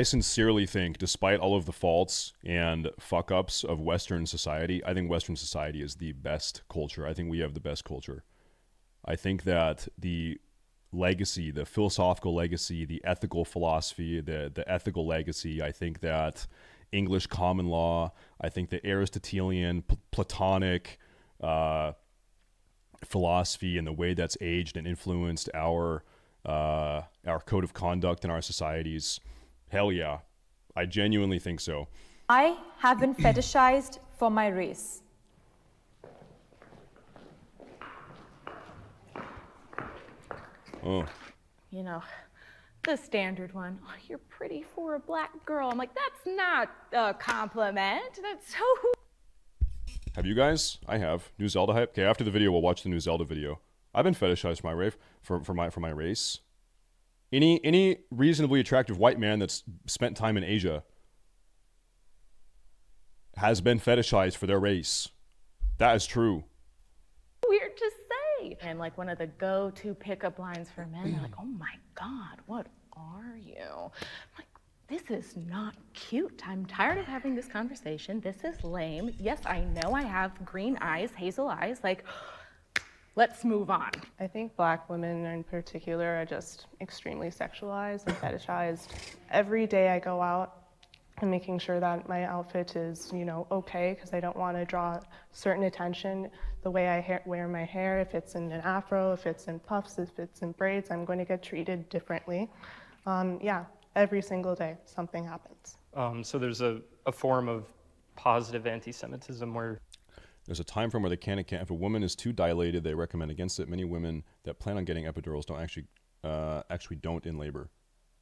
sincerely think, despite all of the faults and fuck-ups of Western society, I think Western society is the best culture. I think we have the best culture. I think that the legacy, the philosophical legacy, the ethical philosophy, the ethical legacy, I think that English common law, I think the Aristotelian, Platonic philosophy and the way that's aged and influenced our code of conduct in our societies. Hell yeah. I genuinely think so. I have been fetishized for my race. Oh. You know, the standard one. Oh, you're pretty for a Black girl. I'm like, that's not a compliment. That's so... Have you guys? I have. New Zelda hype? Okay, after the video, we'll watch the new Zelda video. I've been fetishized for my race. Any reasonably attractive white man that's spent time in Asia has been fetishized for their race. That is true. Weird to say. And like one of the go-to pickup lines for men, they're like, oh my God, what are you? I'm like, this is not cute. I'm tired of having this conversation. This is lame. Yes, I know I have green eyes, hazel eyes. Like, let's move on. I think Black women in particular are just extremely sexualized and fetishized. Every day I go out, I'm making sure that my outfit is, okay, because I don't want to draw certain attention. The way I wear my hair, if it's in an afro, if it's in puffs, if it's in braids, I'm going to get treated differently. Yeah, every single day something happens. So there's a form of positive anti-Semitism where there's a time frame where they can't. If a woman is too dilated, they recommend against it. Many women that plan on getting epidurals don't actually don't in labor.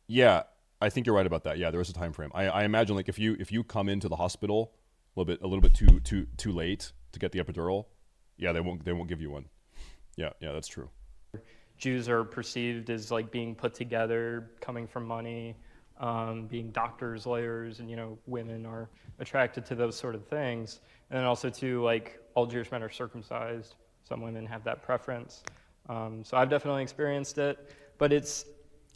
Yeah, I think you're right about that. Yeah, there is a time frame. I imagine like if you come into the hospital a little bit too late to get the epidural, yeah, they won't give you one. Yeah, that's true. Jews are perceived as like being put together, coming from money, being doctors, lawyers, and, you know, women are attracted to those sort of things. And then also too, like, all Jewish men are circumcised. Some women have that preference. So I've definitely experienced it, but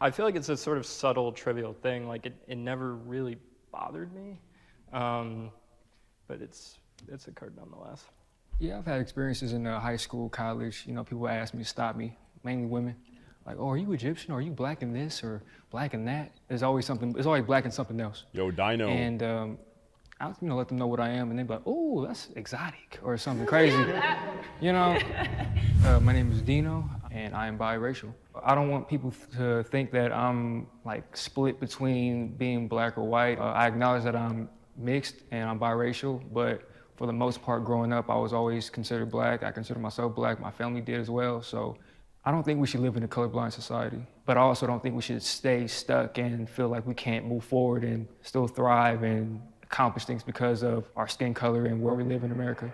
I feel like it's a sort of subtle, trivial thing. Like it never really bothered me, but it's occurred nonetheless. Yeah, I've had experiences in high school, college. You know, people ask me to stop me, mainly women. Like, oh, are you Egyptian? Or are you black in this or black in that? There's always something. It's always black in something else. Yo, Dino. And I'll, you know, let them know what I am, and they'd be like, oh, that's exotic or something crazy. You know, my name is Dino, and I am biracial. I don't want people to think that I'm like split between being black or white. I acknowledge that I'm mixed and I'm biracial, but for the most part, growing up, I was always considered black. I consider myself black. My family did as well. So I don't think we should live in a colorblind society, but I also don't think we should stay stuck and feel like we can't move forward and still thrive and accomplish things because of our skin color and where we live in America.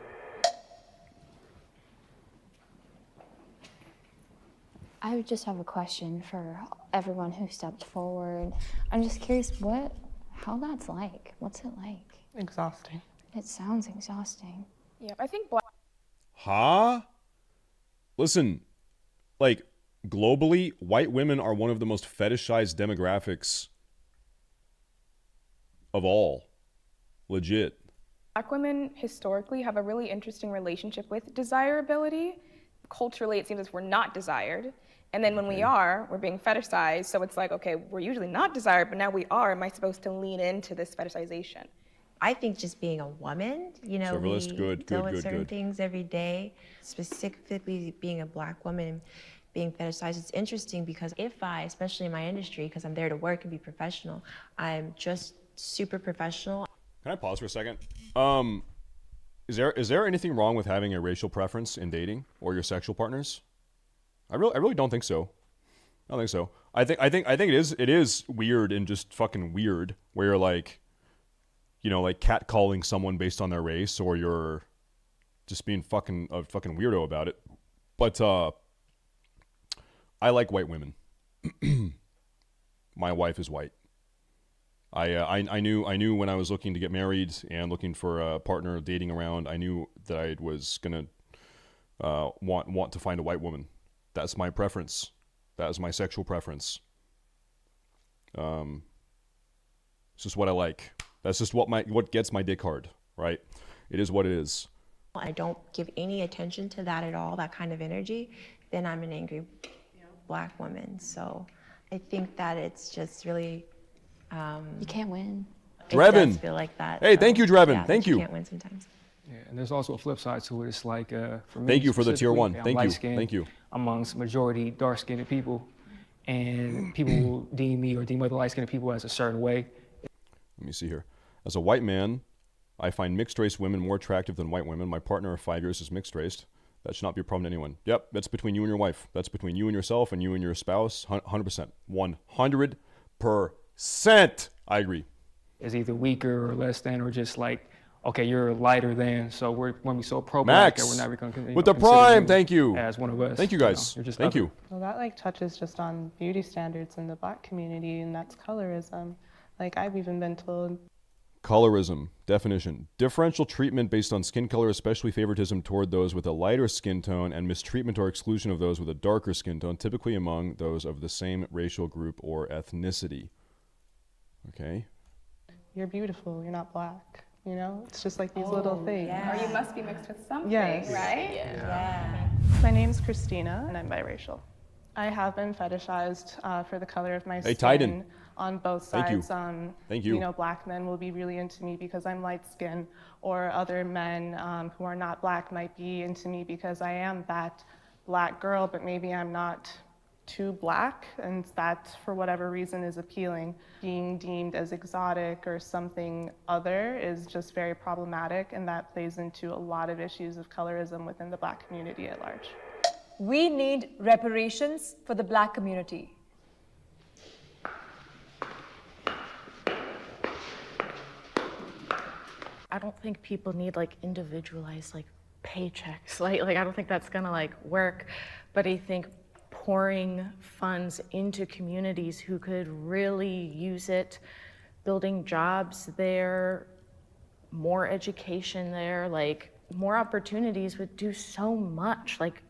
I would just have a question for everyone who stepped forward. I'm just curious how that's like. What's it like? Exhausting. It sounds exhausting. Yeah, I think black. Huh? Listen, like, globally, white women are one of the most fetishized demographics of all. Legit. Black women historically have a really interesting relationship with desirability. Culturally, it seems as we're not desired. And then when we are, we're being fetishized. So it's like, okay, we're usually not desired, but now we are. Am I supposed to lean into this fetishization? I think just being a woman, you know, we deal with certain things every day. Specifically being a black woman, being fetishized, it's interesting because if I, especially in my industry, because I'm there to work and be professional, I'm just super professional. Can I pause for a second? Is there anything wrong with having a racial preference in dating or your sexual partners? I really don't think so. I don't think so. I think it is weird and just fucking weird where you're like, you know, like catcalling someone based on their race, or you're just being a fucking weirdo about it. But I like white women. My wife is white. I knew when I was looking to get married and looking for a partner, dating around, I knew that I was gonna want to find a white woman. That's my preference. That is my sexual preference. It's just what I like. That's just what gets my dick hard, right? It is what it is. I don't give any attention to that at all, that kind of energy, then I'm an angry black woman. So I think that it's just really you can't win. Drevin. It does feel like that. Hey, thank you, Drevin. Yeah, thank you. You can't win sometimes. Yeah, and there's also a flip side to it. It's like, for me, thank you for the tier 1. I'm Thank you. light-skinned Thank you. Amongst majority dark-skinned people, and people will deem me or deem other light-skinned people as a certain way. Let me see here. As a white man, I find mixed-race women more attractive than white women. My partner of 5 years is mixed-raced. That should not be a problem to anyone. Yep, that's between you and your wife. That's between you and yourself and you and your spouse. 100%. 100%. I agree. Is either weaker or less than, or just like, okay, you're lighter than, so when we so pro-black, Max, we're not going to with the prime, thank you. As one of us. Thank you guys. You know, thank you. Well, that like touches just on beauty standards in the black community, and that's colorism. Like I've even been told. Colorism, definition. Differential treatment based on skin color, especially favoritism toward those with a lighter skin tone and mistreatment or exclusion of those with a darker skin tone, typically among those of the same racial group or ethnicity. Okay. You're beautiful, you're not black. You know, it's just like these little things. Yeah. Or you must be mixed with something, yes. right? Yeah. My name's Christina, and I'm biracial. I have been fetishized for the color of my skin. Titan. On both Thank sides. you. Thank you. You know, black men will be really into me because I'm light skinned, or other men who are not black might be into me because I am that black girl, but maybe I'm not too black, and that for whatever reason is appealing. Being deemed as exotic or something other is just very problematic, and that plays into a lot of issues of colorism within the black community at large. We need reparations for the black community. I don't think people need like individualized like paychecks. Like I don't think that's gonna like work. But I think pouring funds into communities who could really use it, building jobs there, more education there, like more opportunities would do so much. Like,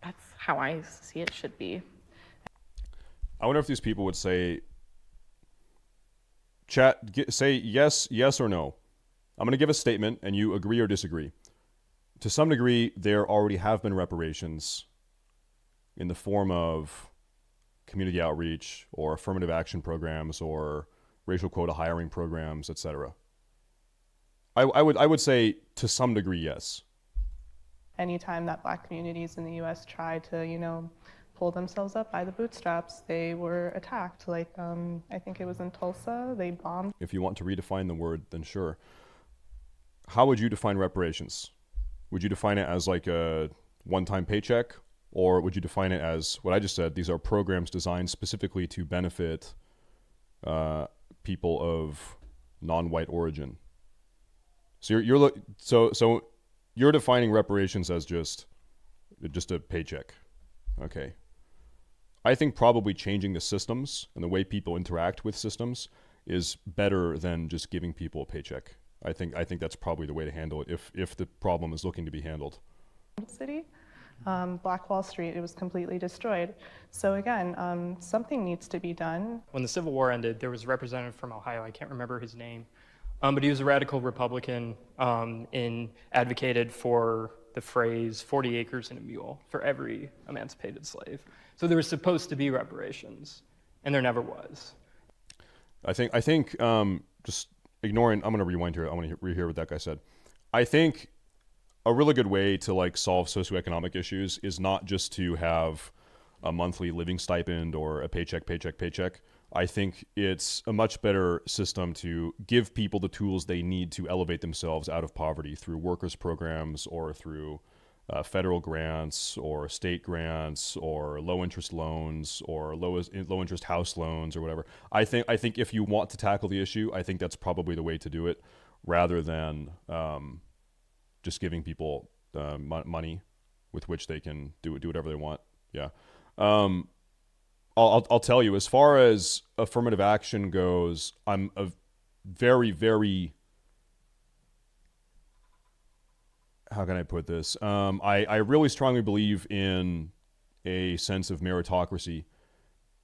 that's how I see it should be. I wonder if these people would say, say yes, yes or no. I'm going to give a statement and you agree or disagree. To some degree, there already have been reparations in the form of community outreach or affirmative action programs or racial quota hiring programs, etc. I would say to some degree, yes. Anytime that Black communities in the U.S. tried to, pull themselves up by the bootstraps, they were attacked. Like, I think it was in Tulsa, they bombed. If you want to redefine the word, then sure. How would you define reparations? Would you define it as like a one-time paycheck? Or would you define it as what I just said? These are programs designed specifically to benefit people of non-white origin. So you're defining reparations as just a paycheck. Okay. I think probably changing the systems and the way people interact with systems is better than just giving people a paycheck. I think that's probably the way to handle it if the problem is looking to be handled. City, Black Wall Street, it was completely destroyed. So again, something needs to be done. When the Civil War ended, there was a representative from Ohio, I can't remember his name, but he was a radical Republican and advocated for the phrase 40 acres and a mule for every emancipated slave. So there was supposed to be reparations, and there never was. I think just ignoring, I'm going to rewind here. I want to rehear what that guy said. I think a really good way to like solve socioeconomic issues is not just to have a monthly living stipend or a paycheck. I think it's a much better system to give people the tools they need to elevate themselves out of poverty through workers programs or through federal grants or state grants or low interest loans or low interest house loans or whatever. I think if you want to tackle the issue, I think that's probably the way to do it, rather than just giving people money with which they can do whatever they want. Yeah. I'll tell you, as far as affirmative action goes, I'm a very, very, how can I put this? I really strongly believe in a sense of meritocracy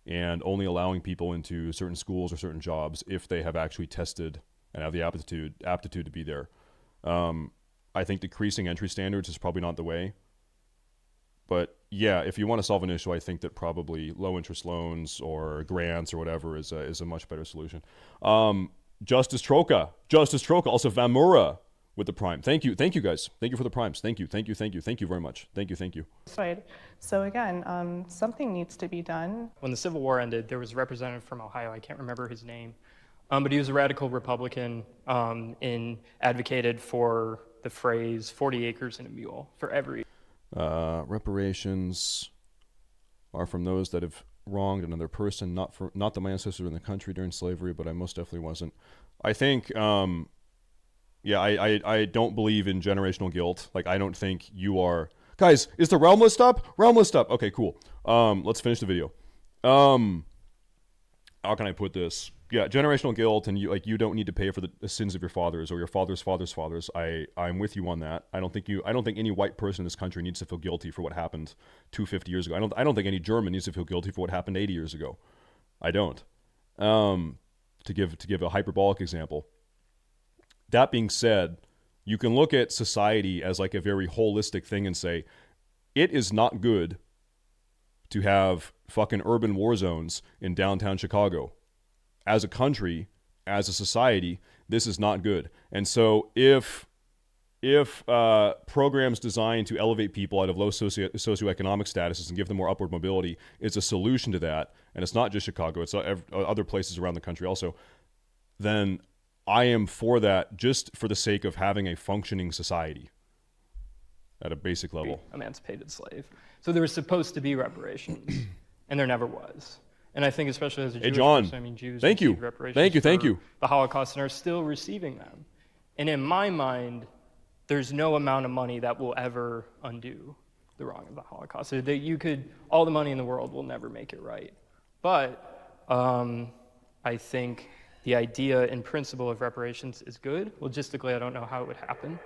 and only allowing people into certain schools or certain jobs if they have actually tested and have the aptitude to be there. I think decreasing entry standards is probably not the way. But yeah, if you want to solve an issue, I think that probably low interest loans or grants or whatever is a much better solution. Justice Troca, also Vamura with the prime. Thank you guys. Thank you for the primes. Thank you very much. Thank you. Right. So again, something needs to be done. When the Civil War ended, there was a representative from Ohio, I can't remember his name, but he was a radical Republican and advocated for the phrase 40 acres and a mule for every. Reparations are from those that have wronged another person, not that my ancestors were in the country during slavery, but I most definitely wasn't. I think, I don't believe in generational guilt. Like, I don't think you are... Guys, is the realm list up? Realm list up. Okay, cool. Let's finish the video. How can I put this? Yeah, generational guilt, and you don't need to pay for the sins of your fathers or your father's fathers' fathers. I'm with you on that. I don't think any white person in this country needs to feel guilty for what happened 250 years ago. I don't think any German needs to feel guilty for what happened 80 years ago. I don't. To give a hyperbolic example. That being said, you can look at society as like a very holistic thing and say, it is not good to have fucking urban war zones in downtown Chicago. As a country, as a society, this is not good. And so if programs designed to elevate people out of low socioeconomic statuses and give them more upward mobility is a solution to that, and it's not just Chicago, it's other places around the country also, then I am for that just for the sake of having a functioning society at a basic level. Emancipated slave. So there was supposed to be reparations, and there never was. And I think especially as a Jewish person, I mean, Jews received reparations for the Holocaust and are still receiving them. And in my mind, there's no amount of money that will ever undo the wrong of the Holocaust. So that you could, all the money in the world will never make it right. But I think the idea in principle of reparations is good. Logistically, I don't know how it would happen.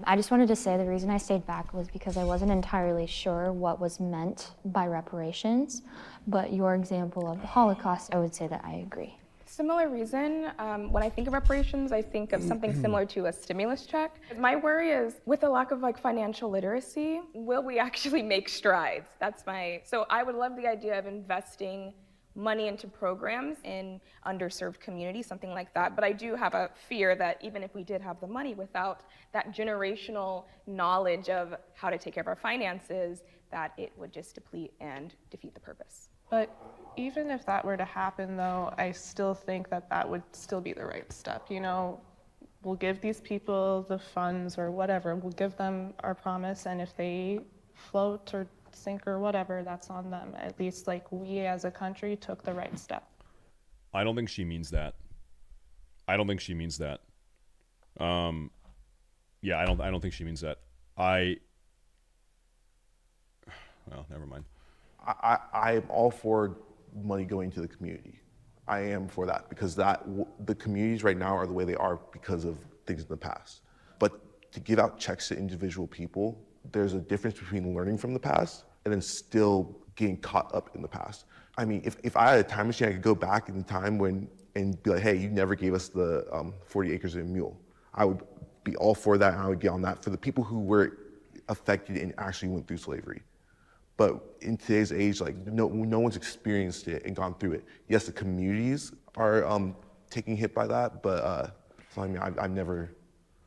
I just wanted to say the reason I stayed back was because I wasn't entirely sure what was meant by reparations, but your example of the Holocaust, I would say that I agree. Similar reason, when I think of reparations, I think of something similar to a stimulus check. My worry is, with the lack of financial literacy, will we actually make strides? So I would love the idea of investing money into programs in underserved communities, something like that. But I do have a fear that even if we did have the money, without that generational knowledge of how to take care of our finances, that it would just deplete and defeat the purpose. But even if that were to happen, though, I still think that that would still be the right step. We'll give these people the funds or whatever, we'll give them our promise, and if they float or sink or whatever, that's on them. At least we as a country took the right step. I don't think she means that. Yeah, I don't think she means that. Well, never mind. I am all for money going to the community. I am for that because the communities right now are the way they are because of things in the past. But to give out checks to individual people, there's a difference between learning from the past and then still getting caught up in the past. I mean, if I had a time machine, I could go back in the time and be like, hey, you never gave us the 40 acres and a mule. I would be all for that, and I would get on that for the people who were affected and actually went through slavery. But in today's age, no one's experienced it and gone through it. Yes, the communities are taking hit by that, but so I mean, I've never.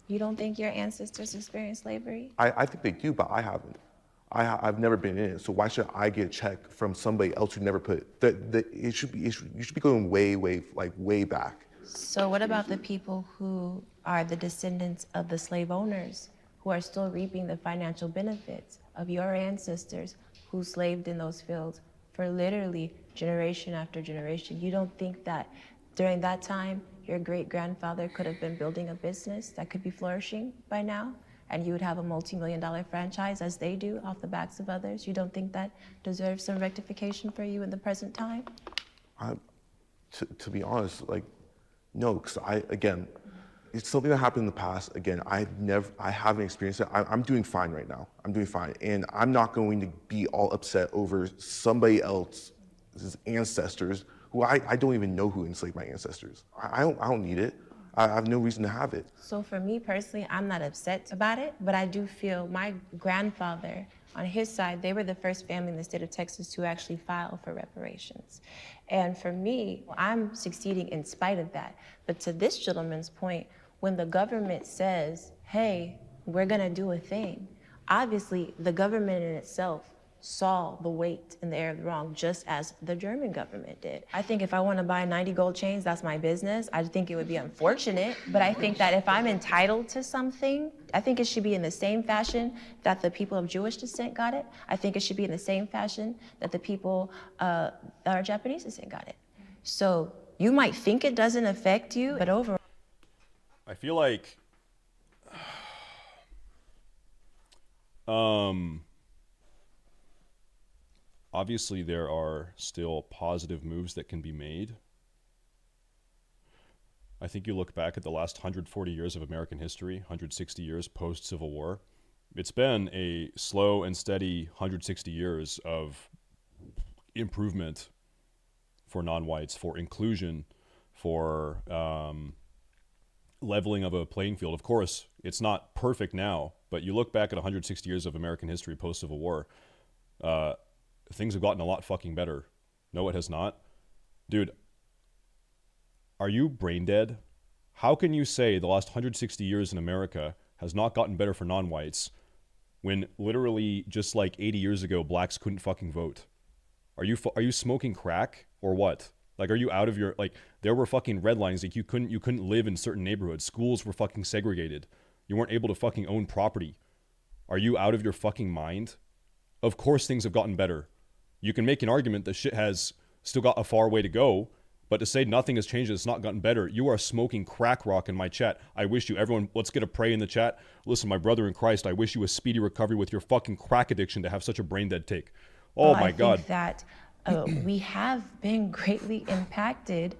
You don't think your ancestors experienced slavery? I think they do, but I haven't. I've never been in it, so why should I get a check from somebody else who never put it? You should be going way back. So what about the people who are the descendants of the slave owners who are still reaping the financial benefits of your ancestors who slaved in those fields for literally generation after generation? You don't think that during that time, your great-grandfather could have been building a business that could be flourishing by now, and you would have a multi-million-dollar franchise as they do off the backs of others? You don't think that deserves some rectification for you in the present time? To be honest, no, because again, it's something that happened in the past. Again, I haven't experienced it. I'm doing fine right now. I'm doing fine. And I'm not going to be all upset over somebody else's ancestors who I don't even know who enslaved my ancestors. I don't need it. I have no reason to have it. So for me personally, I'm not upset about it, but I do feel my grandfather, on his side, they were the first family in the state of Texas to actually file for reparations. And for me, I'm succeeding in spite of that. But to this gentleman's point, when the government says, hey, we're gonna do a thing, obviously the government in itself saw the weight and the air of the wrong, just as the German government did. I think if I want to buy 90 gold chains, that's my business. I think it would be unfortunate, but I think that if I'm entitled to something, I think it should be in the same fashion that the people of Jewish descent got it. I think it should be in the same fashion that the people that are Japanese descent got it. So you might think it doesn't affect you, but overall. I feel like obviously there are still positive moves that can be made. I think you look back at the last 140 years of American history, 160 years post-Civil War. It's been a slow and steady 160 years of improvement for non-whites, for inclusion, for leveling of a playing field. Of course, it's not perfect now, but you look back at 160 years of American history post-Civil War, things have gotten a lot fucking better. No, it has not. Dude, are you brain dead? How can you say the last 160 years in America has not gotten better for non-whites when literally just like 80 years ago, blacks couldn't fucking vote? Are you smoking crack or what? Like, are you out of your, like, there were fucking red lines. Like, you couldn't live in certain neighborhoods. Schools were fucking segregated. You weren't able to fucking own property. Are you out of your fucking mind? Of course things have gotten better. You can make an argument that shit has still got a far way to go, But to say nothing has changed, it's not gotten better. You are smoking crack rock in my chat. I wish you, everyone, let's get a pray in the chat. Listen, my brother in Christ, I wish you a speedy recovery with your fucking crack addiction to have such a brain dead take. Oh my God. I think that we have been greatly impacted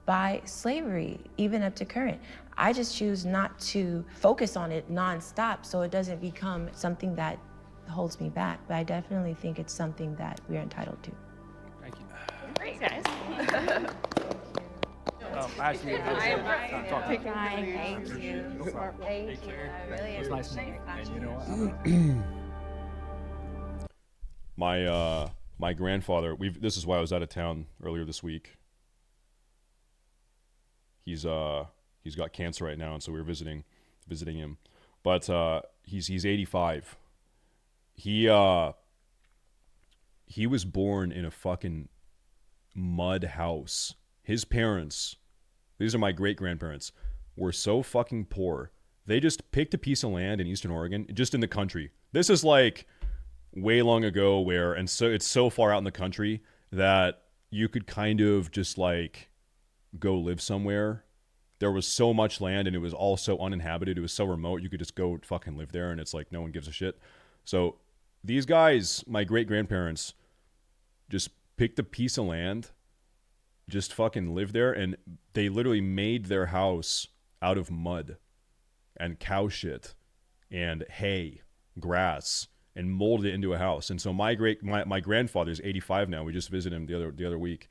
by slavery, even up to current. I just choose not to focus on it nonstop so it doesn't become something that holds me back. But I definitely think it's something that we're entitled to. Thank you. Great, guys. Actually, Thank you. Thank you. I really appreciate your contribution. My grandfather, this is why I was out of town earlier this week. He's got cancer right now, and so we were visiting him. But he's 85. He was born in a fucking mud house. His parents, these are my great-grandparents, were so fucking poor. They just picked a piece of land in Eastern Oregon, just in the country. This is like way long ago and so it's so far out in the country that you could kind of just like go live somewhere. There was so much land and it was all so uninhabited. It was so remote. You could just go fucking live there and it's like no one gives a shit. So these guys, my great-grandparents, just picked a piece of land, just fucking lived there, and they literally made their house out of mud and cow shit and hay, grass, and molded it into a house. And so my grandfather's 85 now. We just visited him the other week.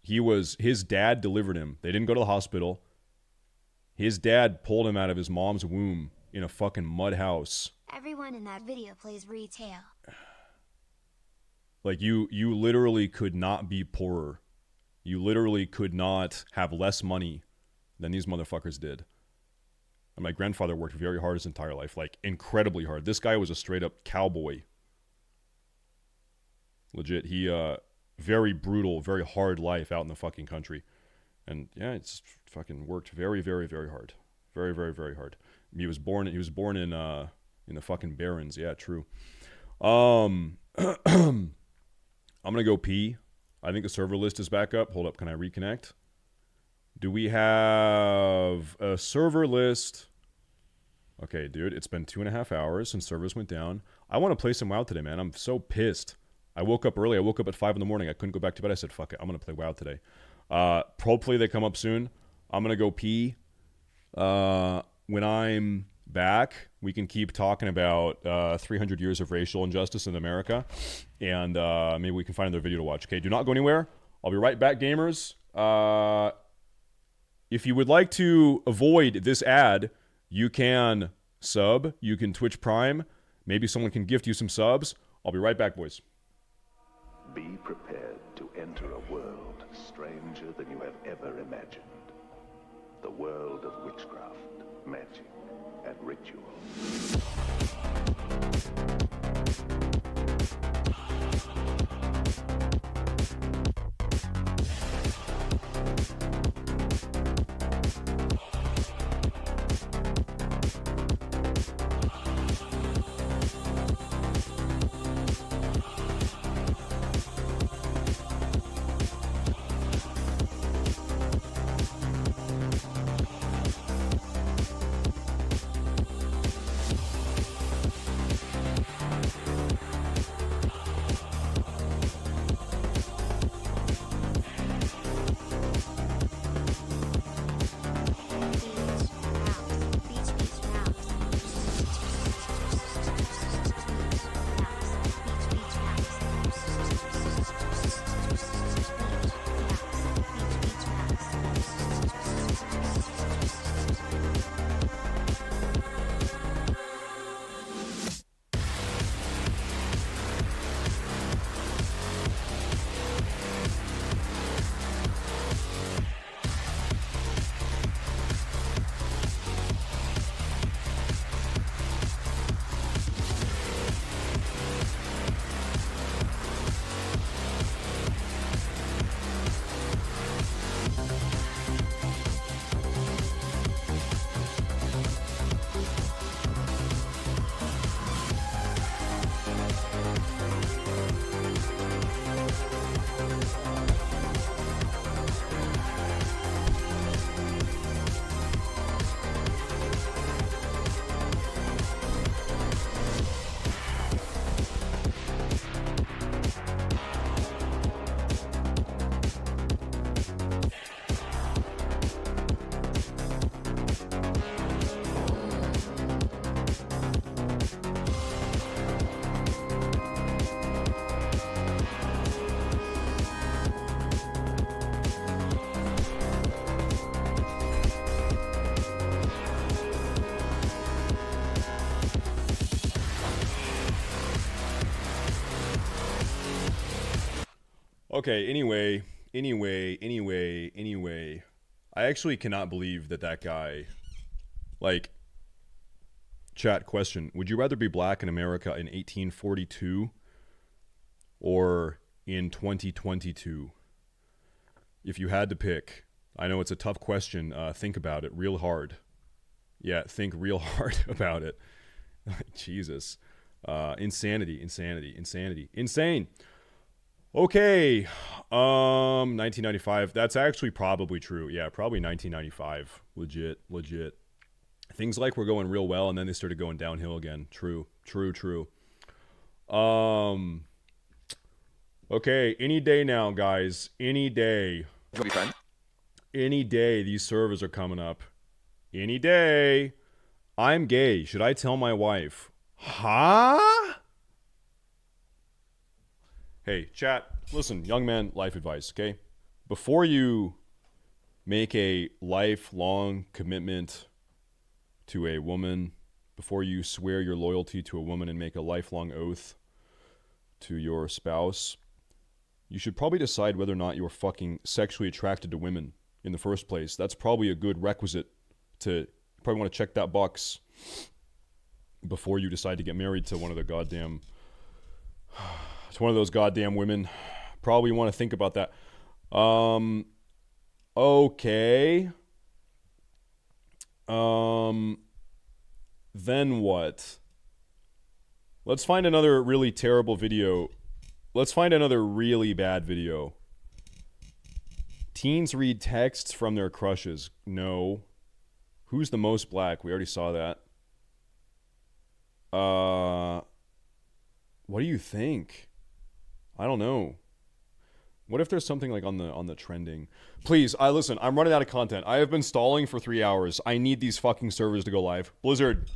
His dad delivered him. They didn't go to the hospital. His dad pulled him out of his mom's womb in a fucking mud house. Everyone in that video plays retail. Like you literally could not be poorer. You literally could not have less money than these motherfuckers did. And my grandfather worked very hard his entire life, like incredibly hard. This guy was a straight up cowboy. Legit. He very brutal, very hard life out in the fucking country. And yeah, it's fucking worked very, very, very hard. Very, very, very hard. He was born in the fucking Barrens. Yeah, true. I'm gonna go pee. I think the server list is back up. Hold up, can I reconnect? Do we have a server list? Okay, dude, it's been 2.5 hours since servers went down. I want to play some WoW today, man. I'm so pissed. I woke up early. I woke up at 5 in the morning. I couldn't go back to bed. I said, fuck it, I'm going to play WoW today. Hopefully they come up soon. I'm going to go pee. When I'm back, we can keep talking about 300 years of racial injustice in America. And maybe we can find another video to watch. Okay, do not go anywhere. I'll be right back, gamers. If you would like to avoid this ad, you can sub. You can Twitch Prime. Maybe someone can gift you some subs. I'll be right back, boys. Be prepared to enter a world stranger than you have ever imagined. The world of witchcraft, magic, and ritual. Okay, anyway. I actually cannot believe that guy, like, chat question. Would you rather be black in America in 1842 or in 2022? If you had to pick. I know it's a tough question. Think about it real hard. Yeah, think real hard about it. Jesus. Insanity. Insane. Okay. 1995. That's actually probably true. Yeah, probably 1995. Legit. Things like were going real well and then they started going downhill again. True. Okay, any day now, guys. Any day. Any day these servers are coming up. Any day. I'm gay. Should I tell my wife? Huh? Hey, chat, listen, young man, life advice, okay? Before you make a lifelong commitment to a woman, before you swear your loyalty to a woman and make a lifelong oath to your spouse, you should probably decide whether or not you're fucking sexually attracted to women in the first place. That's probably a good requisite to, you probably want to check that box before you decide to get married to one of the goddamn... It's one of those goddamn women. Probably want to think about that. Okay. Then what? Let's find another really terrible video. Let's find another really bad video. Teens read texts from their crushes. No. Who's the most black? We already saw that. What do you think? I don't know. What if there's something like on the trending? Please, listen, I'm running out of content. I have been stalling for 3 hours. I need these fucking servers to go live. Blizzard,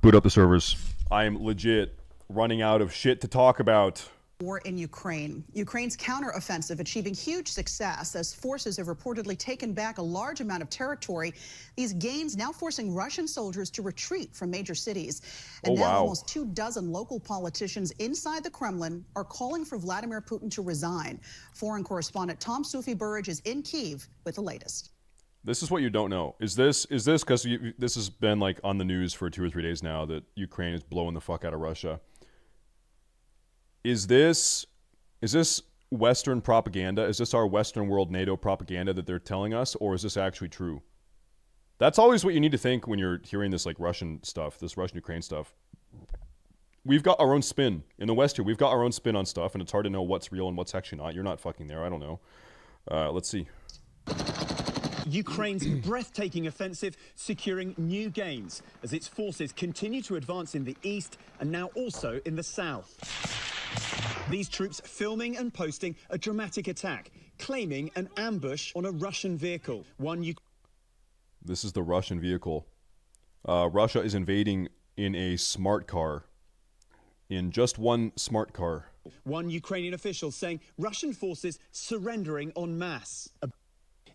boot up the servers. I am legit running out of shit to talk about. War in Ukraine. Ukraine's counteroffensive achieving huge success as forces have reportedly taken back a large amount of territory. These gains now forcing Russian soldiers to retreat from major cities. And now almost 24 local politicians inside the Kremlin are calling for Vladimir Putin to resign. Foreign correspondent Tom Sufi-Burridge is in Kyiv with the latest. This is what you don't know. Is this because this has been like on the news for 2 or 3 days now that Ukraine is blowing the fuck out of Russia? Is this Western propaganda? Is this our Western world NATO propaganda that they're telling us, or is this actually true? That's always what you need to think when you're hearing this like Russian stuff, this Russian-Ukraine stuff. We've got our own spin. In the West here, we've got our own spin on stuff, and it's hard to know what's real and what's actually not. You're not fucking there. I don't know. Let's see. Ukraine's breathtaking offensive securing new gains as its forces continue to advance in the east and now also in the south. These troops filming and posting a dramatic attack, claiming an ambush on a Russian vehicle. This is the Russian vehicle. Russia is invading in a smart car. In just one smart car. One Ukrainian official saying Russian forces surrendering en masse.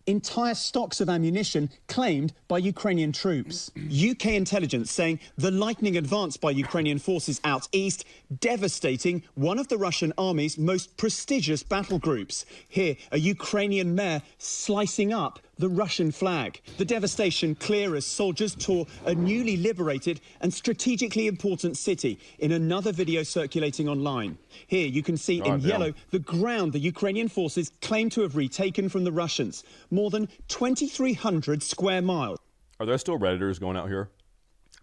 Entire stocks of ammunition claimed by Ukrainian troops. UK intelligence saying the lightning advance by Ukrainian forces out east, devastating one of the Russian army's most prestigious battle groups. Here, a Ukrainian mayor slicing up the Russian flag. The devastation clear as soldiers tour a newly liberated and strategically important city in another video circulating online. Here you can see in yellow the ground the Ukrainian forces claim to have retaken from the Russians. More than 2,300 square miles. Are there still Redditors going out here?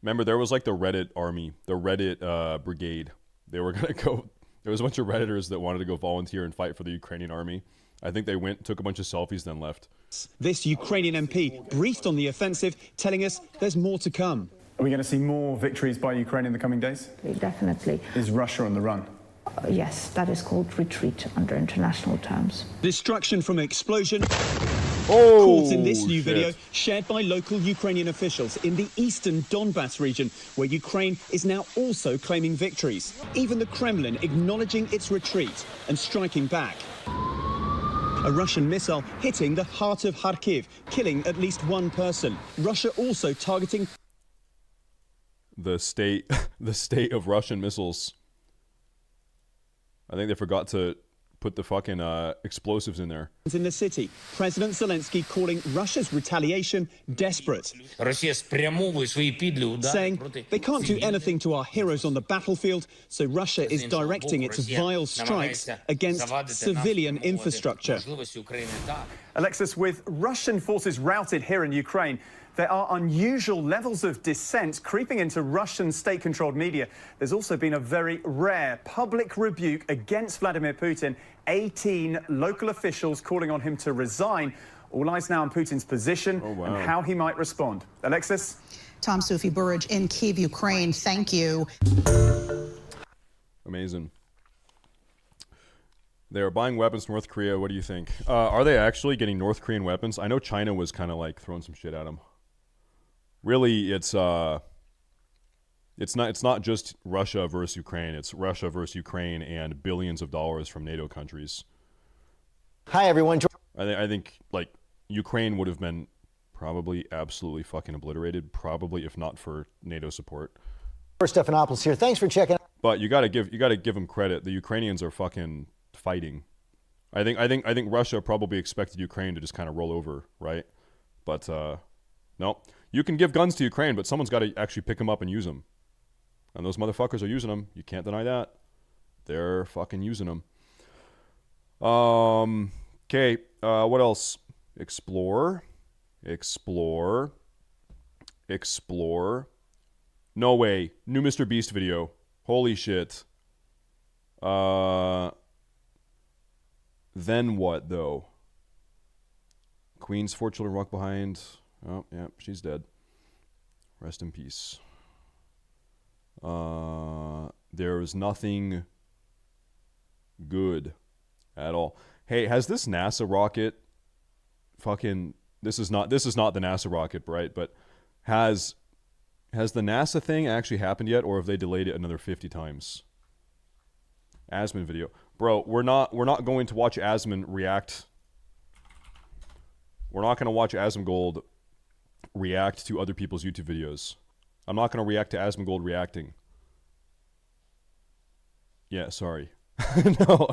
Remember, there was like the Reddit army, the Reddit brigade. They were going to go... There was a bunch of Redditors that wanted to go volunteer and fight for the Ukrainian army. I think they went, took a bunch of selfies, then left. This Ukrainian MP briefed on the offensive, telling us there's more to come. Are we going to see more victories by Ukraine in the coming days? Definitely. Is Russia on the run? Yes, that is called retreat under international terms. Destruction from explosion. Caught in this new video shared by local Ukrainian officials in the eastern Donbass region, where Ukraine is now also claiming victories. Even the Kremlin acknowledging its retreat and striking back. A Russian missile hitting the heart of Kharkiv, killing at least one person. Russia also targeting the state of Russian missiles. I think they forgot to put the fucking explosives in there. In the city, President Zelensky calling Russia's retaliation desperate, saying they can't do anything to our heroes on the battlefield, so Russia is directing its vile strikes against civilian infrastructure. Alexis, with Russian forces routed here in Ukraine, there are unusual levels of dissent creeping into Russian state-controlled media. There's also been a very rare public rebuke against Vladimir Putin. 18 local officials calling on him to resign. All eyes now on Putin's position and how he might respond. Alexis? Tom Sufi Burridge in Kyiv, Ukraine. Thank you. Amazing. They're buying weapons from North Korea. What do you think? Are they actually getting North Korean weapons? I know China was kind of like throwing some shit at them. Really, it's not just Russia versus Ukraine. It's Russia versus Ukraine and billions of dollars from NATO countries. Hi everyone. I think like Ukraine would have been probably absolutely fucking obliterated, probably if not for NATO support. Stephanopoulos here. Thanks for checking. But you gotta give them credit. The Ukrainians are fucking fighting. I think Russia probably expected Ukraine to just kind of roll over, right? But no. You can give guns to Ukraine, but someone's got to actually pick them up and use them. And those motherfuckers are using them. You can't deny that. They're fucking using them. Okay. What else? Explore. No way. New Mr. Beast video. Holy shit. Then what, though? Queen's 4 children walk behind. Oh, yeah, she's dead. Rest in peace. There's nothing good at all. Hey, has this NASA rocket fucking... This is not the NASA rocket, right? But has the NASA thing actually happened yet, or have they delayed it another 50 times? Asman video. Bro, we're not going to watch Asman react. We're not going to watch Asmongold react to other people's YouTube videos. I'm not going to react to Asmongold reacting. Yeah, sorry. No.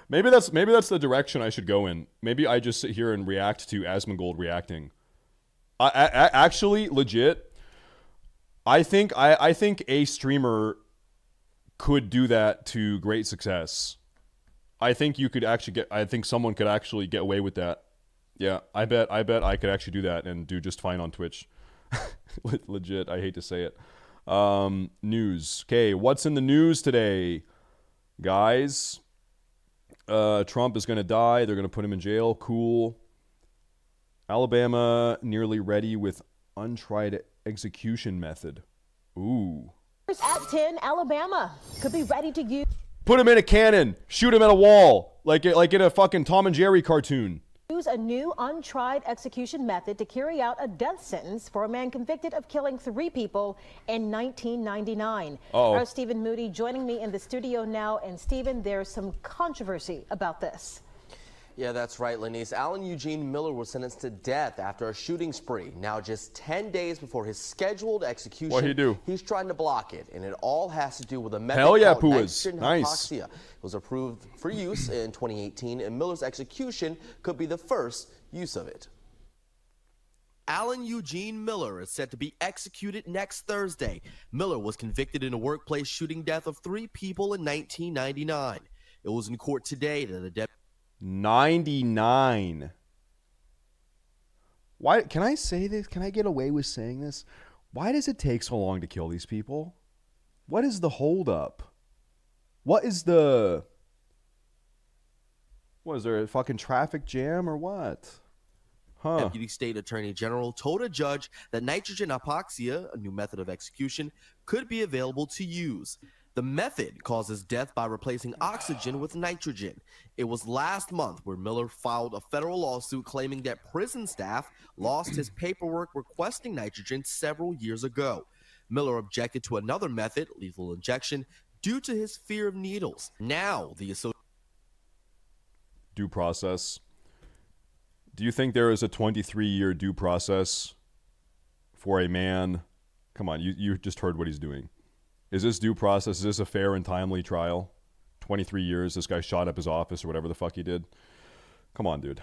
Maybe that's the direction I should go in. Maybe I just sit here and react to Asmongold reacting. I actually, legit, I think a streamer could do that to great success. I think you could actually I think someone could actually get away with that. Yeah, I bet I could actually do that and do just fine on Twitch. Legit, I hate to say it. News. Okay, what's in the news today, guys? Trump is going to die. They're going to put him in jail. Cool. Alabama nearly ready with untried execution method. Ooh. At 10, Alabama could be ready to use. Put him in a cannon. Shoot him at a wall, like in a fucking Tom and Jerry cartoon. Use a new untried execution method to carry out a death sentence for a man convicted of killing 3 people in 1999. Our Stephen Moody joining me in the studio now. And Stephen, there's some controversy about this. Yeah, that's right, Lenise. Alan Eugene Miller was sentenced to death after a shooting spree. Now, just 10 days before his scheduled execution, what'd he do? He's trying to block it, and it all has to do with a method called nitrogen nice. hypoxia. It was approved for use in 2018, and Miller's execution could be the first use of it. Alan Eugene Miller is set to be executed next Thursday. Miller was convicted in a workplace shooting death of 3 people in 1999. It was in court today that the deputy 99. Why can I say this? Can I get away with saying this? Why does it take so long to kill these people? What is the holdup? What is there a fucking traffic jam or what? Huh. Deputy State Attorney General told a judge that nitrogen hypoxia, a new method of execution, could be available to use. The method causes death by replacing oxygen with nitrogen. It was last month where Miller filed a federal lawsuit claiming that prison staff lost his paperwork requesting nitrogen several years ago. Miller objected to another method, lethal injection, due to his fear of needles. Now, the due process. Do you think there is a 23-year due process for a man? Come on, you just heard what he's doing. Is this due process? Is this a fair and timely trial? 23 years. This guy shot up his office or whatever the fuck he did. Come on, dude.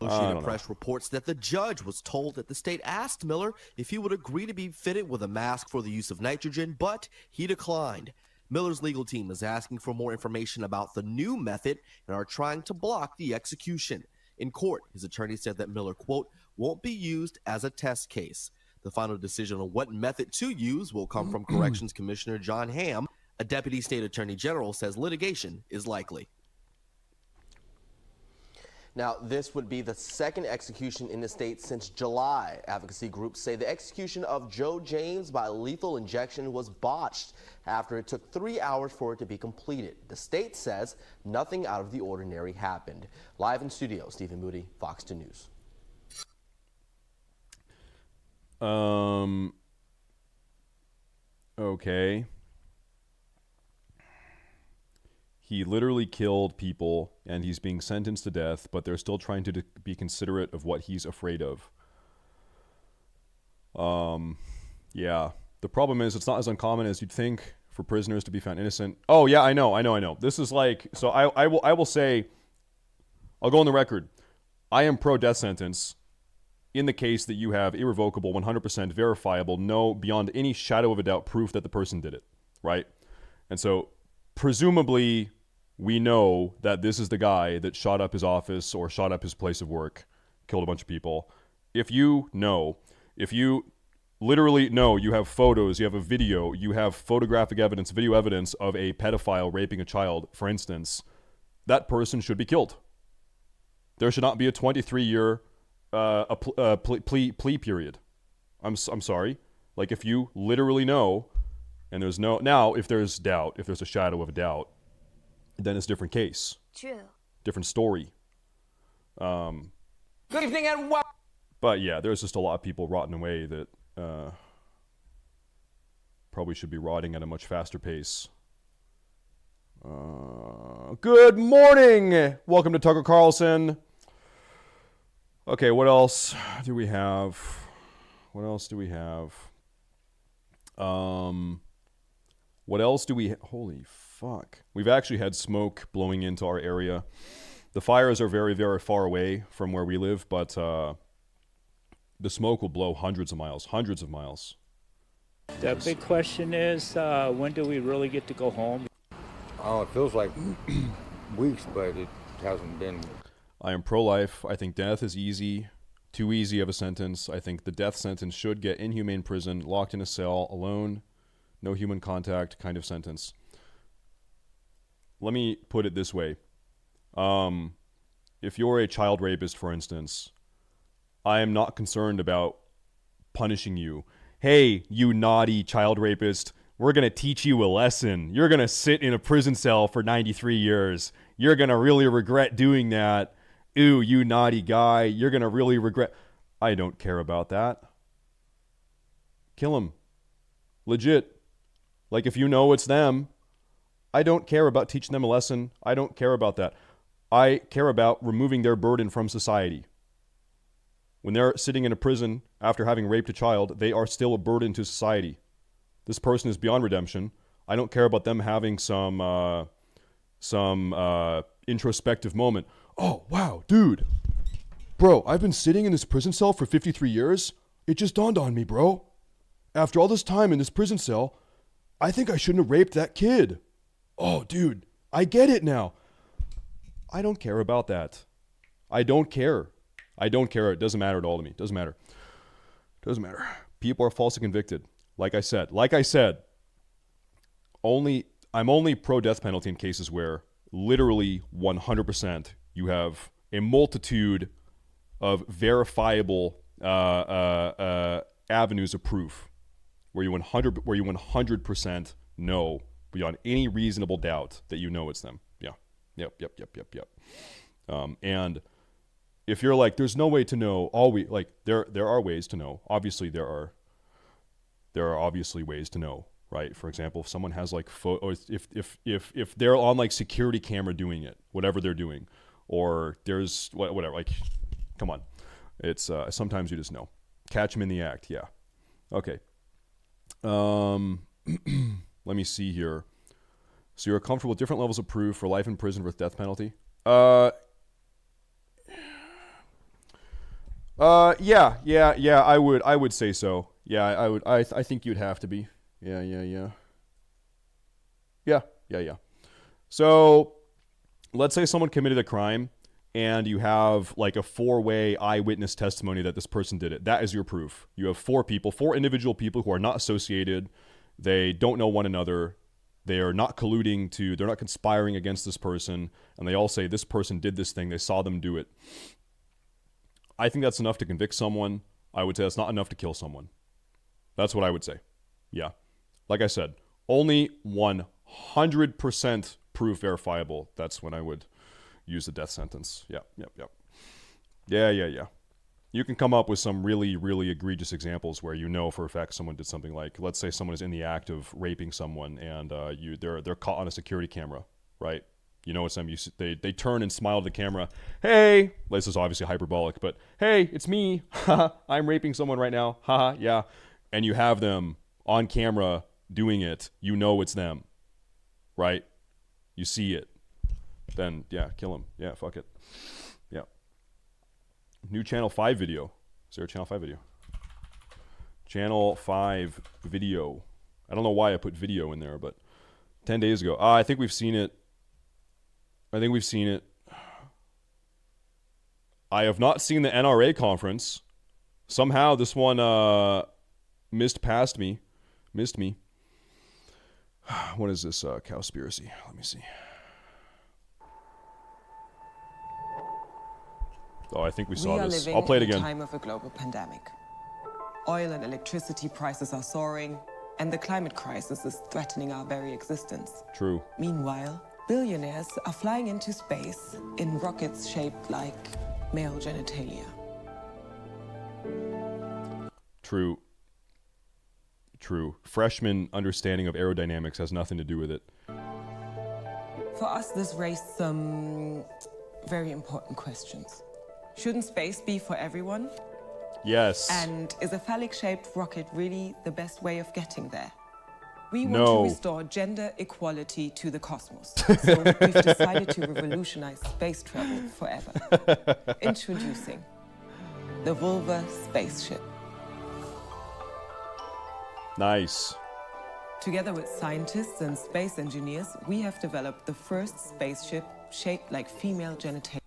Associated Press reports that the judge was told that the state asked Miller if he would agree to be fitted with a mask for the use of nitrogen, but he declined. Miller's legal team is asking for more information about the new method and are trying to block the execution. In court, his attorney said that Miller, quote, won't be used as a test case. The final decision on what method to use will come from Corrections Commissioner John Hamm. A deputy state attorney general says litigation is likely. Now, this would be the second execution in the state since July. Advocacy groups say the execution of Joe James by lethal injection was botched after it took 3 hours for it to be completed. The state says nothing out of the ordinary happened. Live in studio, Stephen Moody, Fox 2 News. Okay. He literally killed people, and he's being sentenced to death, but they're still trying to be considerate of what he's afraid of. Yeah. The problem is, it's not as uncommon as you'd think for prisoners to be found innocent. Oh, yeah, I know. This is like, so I will say, I'll go on the record. I am pro-death sentence in the case that you have irrevocable, 100% verifiable, no, beyond any shadow of a doubt, proof that the person did it, right? And so, presumably, we know that this is the guy that shot up his office or shot up his place of work, killed a bunch of people. If you literally know, you have photos, you have a video, you have photographic evidence, video evidence of a pedophile raping a child, for instance, that person should be killed. There should not be a 23-year plea period. I'm sorry. Like, if you literally know, and there's no... Now, if there's doubt, if there's a shadow of a doubt, then it's a different case. True. Different story. Good evening and welcome. But yeah, there's just a lot of people rotting away that probably should be rotting at a much faster pace. Good morning! Welcome to Tucker Carlson. Okay, what else do we have? What else do we have? Holy fuck. We've actually had smoke blowing into our area. The fires are very, very far away from where we live, but the smoke will blow hundreds of miles. The big question is, when do we really get to go home? Oh, it feels like weeks, but it hasn't been. I am pro-life. I think death is easy. Too easy of a sentence. I think the death sentence should get inhumane prison, locked in a cell, alone, no human contact kind of sentence. Let me put it this way. If you're a child rapist, for instance, I am not concerned about punishing you. Hey, you naughty child rapist, we're going to teach you a lesson. You're going to sit in a prison cell for 93 years. You're going to really regret doing that. Ooh, you naughty guy. You're going to really regret. I don't care about that. Kill him. Legit. Like, if you know it's them, I don't care about teaching them a lesson. I don't care about that. I care about removing their burden from society. When they're sitting in a prison after having raped a child, they are still a burden to society. This person is beyond redemption. I don't care about them having some introspective moment. Oh, wow, dude. Bro, I've been sitting in this prison cell for 53 years. It just dawned on me, bro. After all this time in this prison cell, I think I shouldn't have raped that kid. Oh, dude, I get it now. I don't care about that. I don't care. It doesn't matter at all to me. Doesn't matter. People are falsely convicted. Like I said, I'm only pro-death penalty in cases where literally 100% you have a multitude of verifiable avenues of proof where you 100% know beyond any reasonable doubt that you know it's them. Yeah. Yep. And if you're like, there's no way to know, there are ways to know. Obviously, there are obviously ways to know, right? For example, if someone has like if they're on like security camera doing it, whatever they're doing, or there's whatever, like, come on, it's sometimes you just know. Catch them in the act, yeah. Okay. Let me see here. So you're comfortable with different levels of proof for life in prison versus death penalty? Yeah, I would say so. Yeah, I would. I think you'd have to be. Yeah. So, let's say someone committed a crime, and you have like a 4-way eyewitness testimony that this person did it. That is your proof. You have 4 individual people who are not associated. They don't know one another. They are not colluding they're not conspiring against this person, and they all say this person did this thing. They saw them do it. I think that's enough to convict someone. I would say that's not enough to kill someone. That's what I would say. Yeah. Like I said, only 100% proof verifiable. That's when I would use the death sentence. Yeah. Yeah. You can come up with some really, really egregious examples where you know for a fact someone did something like, let's say someone is in the act of raping someone and they're caught on a security camera, right? You know it's them. They turn and smile to the camera. Hey, this is obviously hyperbolic, but hey, it's me. I'm raping someone right now. Haha, yeah. And you have them on camera doing it. You know it's them, right? You see it. Then, yeah, kill him. Yeah, fuck it. Yeah. New Channel 5 video. Is there a Channel 5 video? Channel 5 video. I don't know why I put video in there, but 10 days ago. I think we've seen it. I have not seen the NRA conference. Somehow this one missed me. What is this cowspiracy? Let me see. Oh, I think we saw this. I'll play it again. We are living in a time of a global pandemic. Oil and electricity prices are soaring, and the climate crisis is threatening our very existence. True. Meanwhile, billionaires are flying into space in rockets shaped like male genitalia. True. Freshman understanding of aerodynamics has nothing to do with it. For us, this raised some very important questions. Shouldn't space be for everyone? Yes. And is a phallic-shaped rocket really the best way of getting there? We want to restore gender equality to the cosmos. So we've decided to revolutionize space travel forever. Introducing the Vulva spaceship. Nice. Together with scientists and space engineers, we have developed the first spaceship shaped like female genitalia.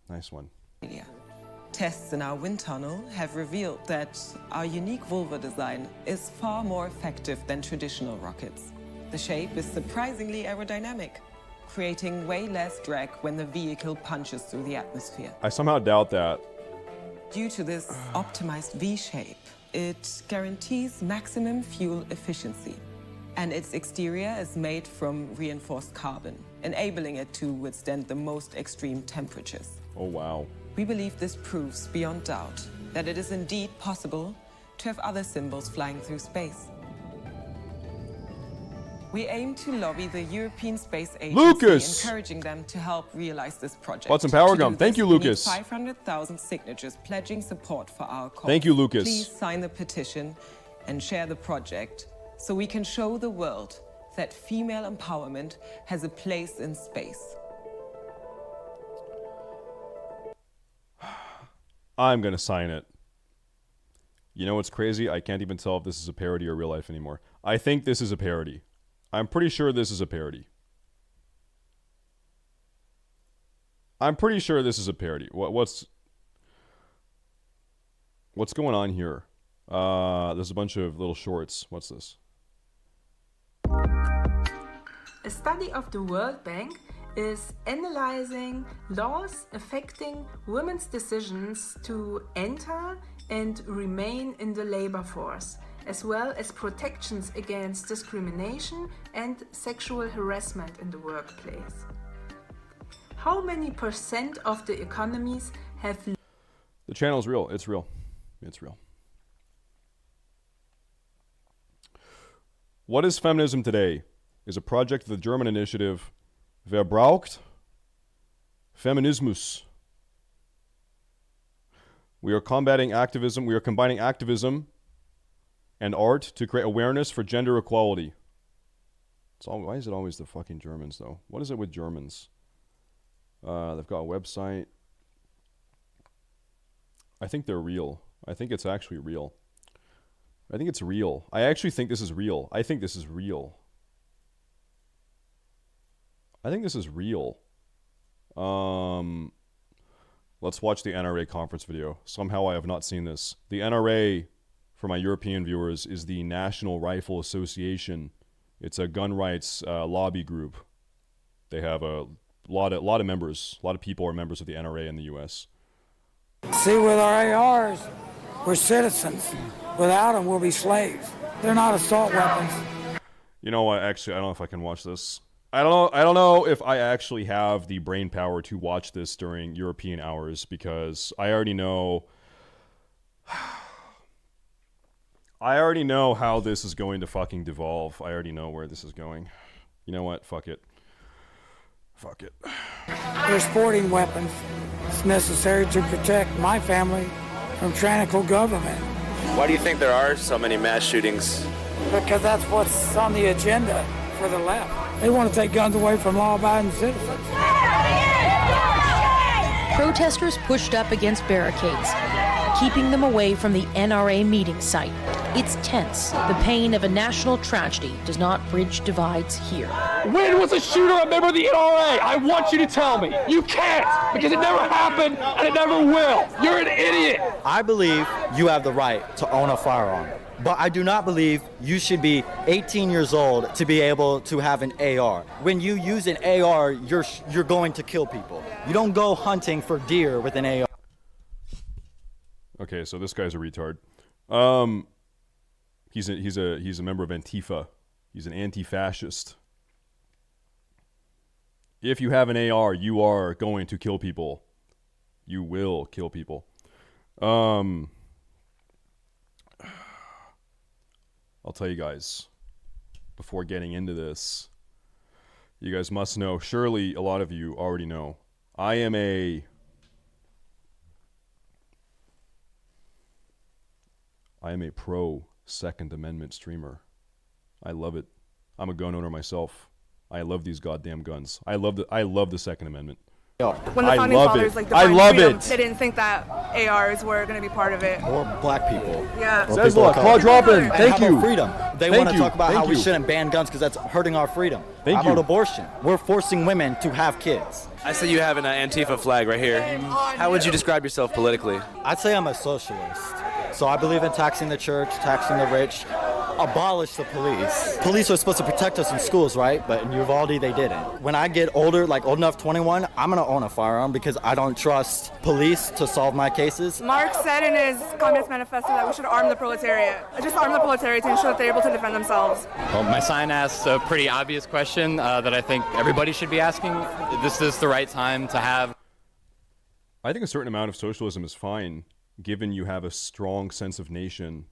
Nice one. Tests in our wind tunnel have revealed that our unique vulva design is far more effective than traditional rockets. The shape is surprisingly aerodynamic, creating way less drag when the vehicle punches through the atmosphere. I somehow doubt that. Due to this optimized V shape, it guarantees maximum fuel efficiency. And its exterior is made from reinforced carbon, enabling it to withstand the most extreme temperatures. Oh, wow. We believe this proves beyond doubt that it is indeed possible to have other symbols flying through space. We aim to lobby the European Space Agency, encouraging them to help realize this project. Bought some power gum. Thank you, Lucas. 500,000 signatures pledging support for our cause. Thank you, Lucas. Please sign the petition and share the project so we can show the world that female empowerment has a place in space. I'm going to sign it. You know what's crazy? I can't even tell if this is a parody or real life anymore. I think this is a parody. I'm pretty sure this is a parody. What's going on here? There's a bunch of little shorts. What's this? A study of the World Bank is analyzing laws affecting women's decisions to enter and remain in the labor force, as well as protections against discrimination and sexual harassment in the workplace. How many % of the economies have... The channel's real. It's real. What is Feminism Today? Is a project of the German initiative Wer braucht Feminismus? We are combating activism. We are combining activism and art to create awareness for gender equality. Why is it always the fucking Germans, though? What is it with Germans? They've got a website. I think they're real. I think it's actually real. I think it's real. I actually think this is real. I think this is real. I think this is real. Let's watch the NRA conference video. Somehow I have not seen this. The NRA, for my European viewers, is the National Rifle Association. It's a gun rights lobby group. They have a lot of members. A lot of people are members of the NRA in the U.S. See, with our ARs, we're citizens. Without them, we'll be slaves. They're not assault weapons. You know what? Actually, I don't know if I can watch this. I don't know if I actually have the brain power to watch this during European hours, because I already know how this is going to fucking devolve. I already know where this is going. You know what? Fuck it. Fuck it. They're sporting weapons. It's necessary to protect my family from tyrannical government. Why do you think there are so many mass shootings? Because that's what's on the agenda for the left. They want to take guns away from law-abiding citizens. Protesters pushed up against barricades, keeping them away from the NRA meeting site. It's tense. The pain of a national tragedy does not bridge divides here. When was a shooter a member of the NRA? I want you to tell me. You can't, because it never happened and it never will. You're an idiot. I believe you have the right to own a firearm, but I do not believe you should be 18 years old to be able to have an AR. When you use an AR, you're going to kill people. You don't go hunting for deer with an AR. Okay, so this guy's a retard. He's a member of Antifa. He's an anti-fascist. If you have an AR, you are going to kill people. You will kill people. I'll tell you guys, before getting into this, you guys must know, surely a lot of you already know, I am a pro Second Amendment streamer. I love it. I'm a gun owner myself. I love these goddamn guns. I love the Second Amendment. When the founding fathers defined freedom, they didn't think that ARs were going to be part of it. Or black people. Yeah. Or Says what? Claude Robin. Thank you. Freedom. They want to talk about how we shouldn't ban guns because that's hurting our freedom. How about abortion? We're forcing women to have kids. I see you have an Antifa flag right here. How would you describe yourself politically? I'd say I'm a socialist. So I believe in taxing the church, taxing the rich, abolish the police. Police are supposed to protect us in schools, right? But in Uvalde, they didn't. When I get older, like old enough, 21, I'm going to own a firearm because I don't trust police to solve my cases. Marx said in his Communist Manifesto that we should arm the proletariat. Just arm the proletariat to ensure that they're able to defend themselves. Well, my sign asks a pretty obvious question that I think everybody should be asking. This is the right time to have. I think a certain amount of socialism is fine, given you have a strong sense of nation,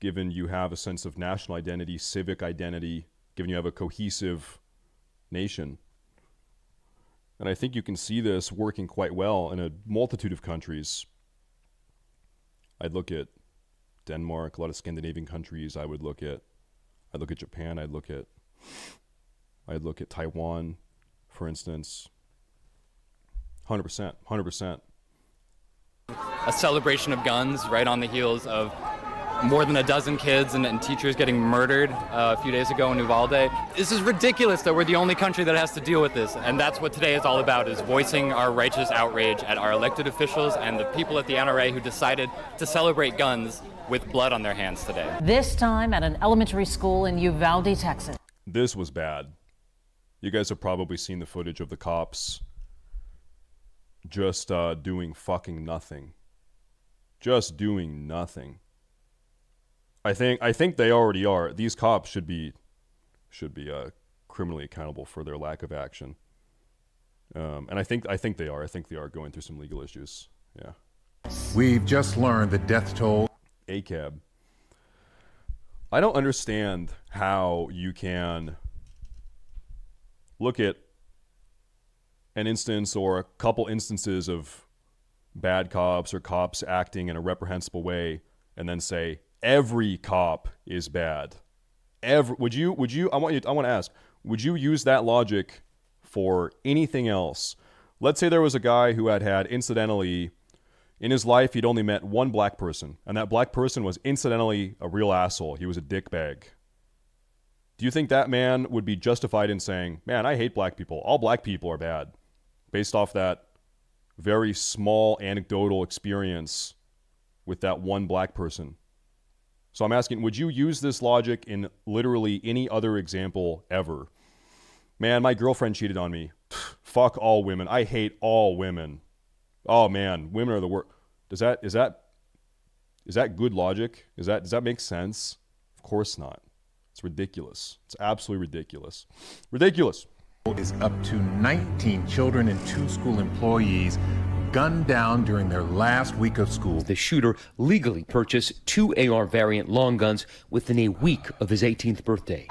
given you have a sense of national identity, civic identity, given you have a cohesive nation. And I think you can see this working quite well in a multitude of countries. I'd look at Denmark, a lot of Scandinavian countries. I'd look at Japan. I'd look at Taiwan, for instance. 100%. A celebration of guns right on the heels of more than a dozen kids and teachers getting murdered a few days ago in Uvalde. This is ridiculous that we're the only country that has to deal with this, and that's what today is all about, is voicing our righteous outrage at our elected officials and the people at the NRA who decided to celebrate guns with blood on their hands today. This time at an elementary school in Uvalde, Texas. This was bad. You guys have probably seen the footage of the cops just doing fucking nothing. Just doing nothing. I think they already are. These cops should be criminally accountable for their lack of action. And I think they are. I think they are going through some legal issues. Yeah. We've just learned the death toll. ACAB. I don't understand how you can look at an instance or a couple instances of bad cops or cops acting in a reprehensible way and then say, every cop is bad. Would you I want to ask, would you use that logic for anything else? Let's say there was a guy who had incidentally in his life he'd only met one black person, and that black person was incidentally a real asshole. He was a dickbag. Do you think that man would be justified in saying, "Man, I hate black people. All black people are bad," based off that very small anecdotal experience with that one black person? So I'm asking, would you use this logic in literally any other example ever? Man, my girlfriend cheated on me. Fuck all women. I hate all women. Oh man, women are the worst. Is that good logic? Does that make sense? Of course not. It's ridiculous. It's absolutely ridiculous. Ridiculous. Is up to 19 children and 2 school employees gunned down during their last week of school. The shooter legally purchased 2 AR variant long guns within a week of his 18th birthday.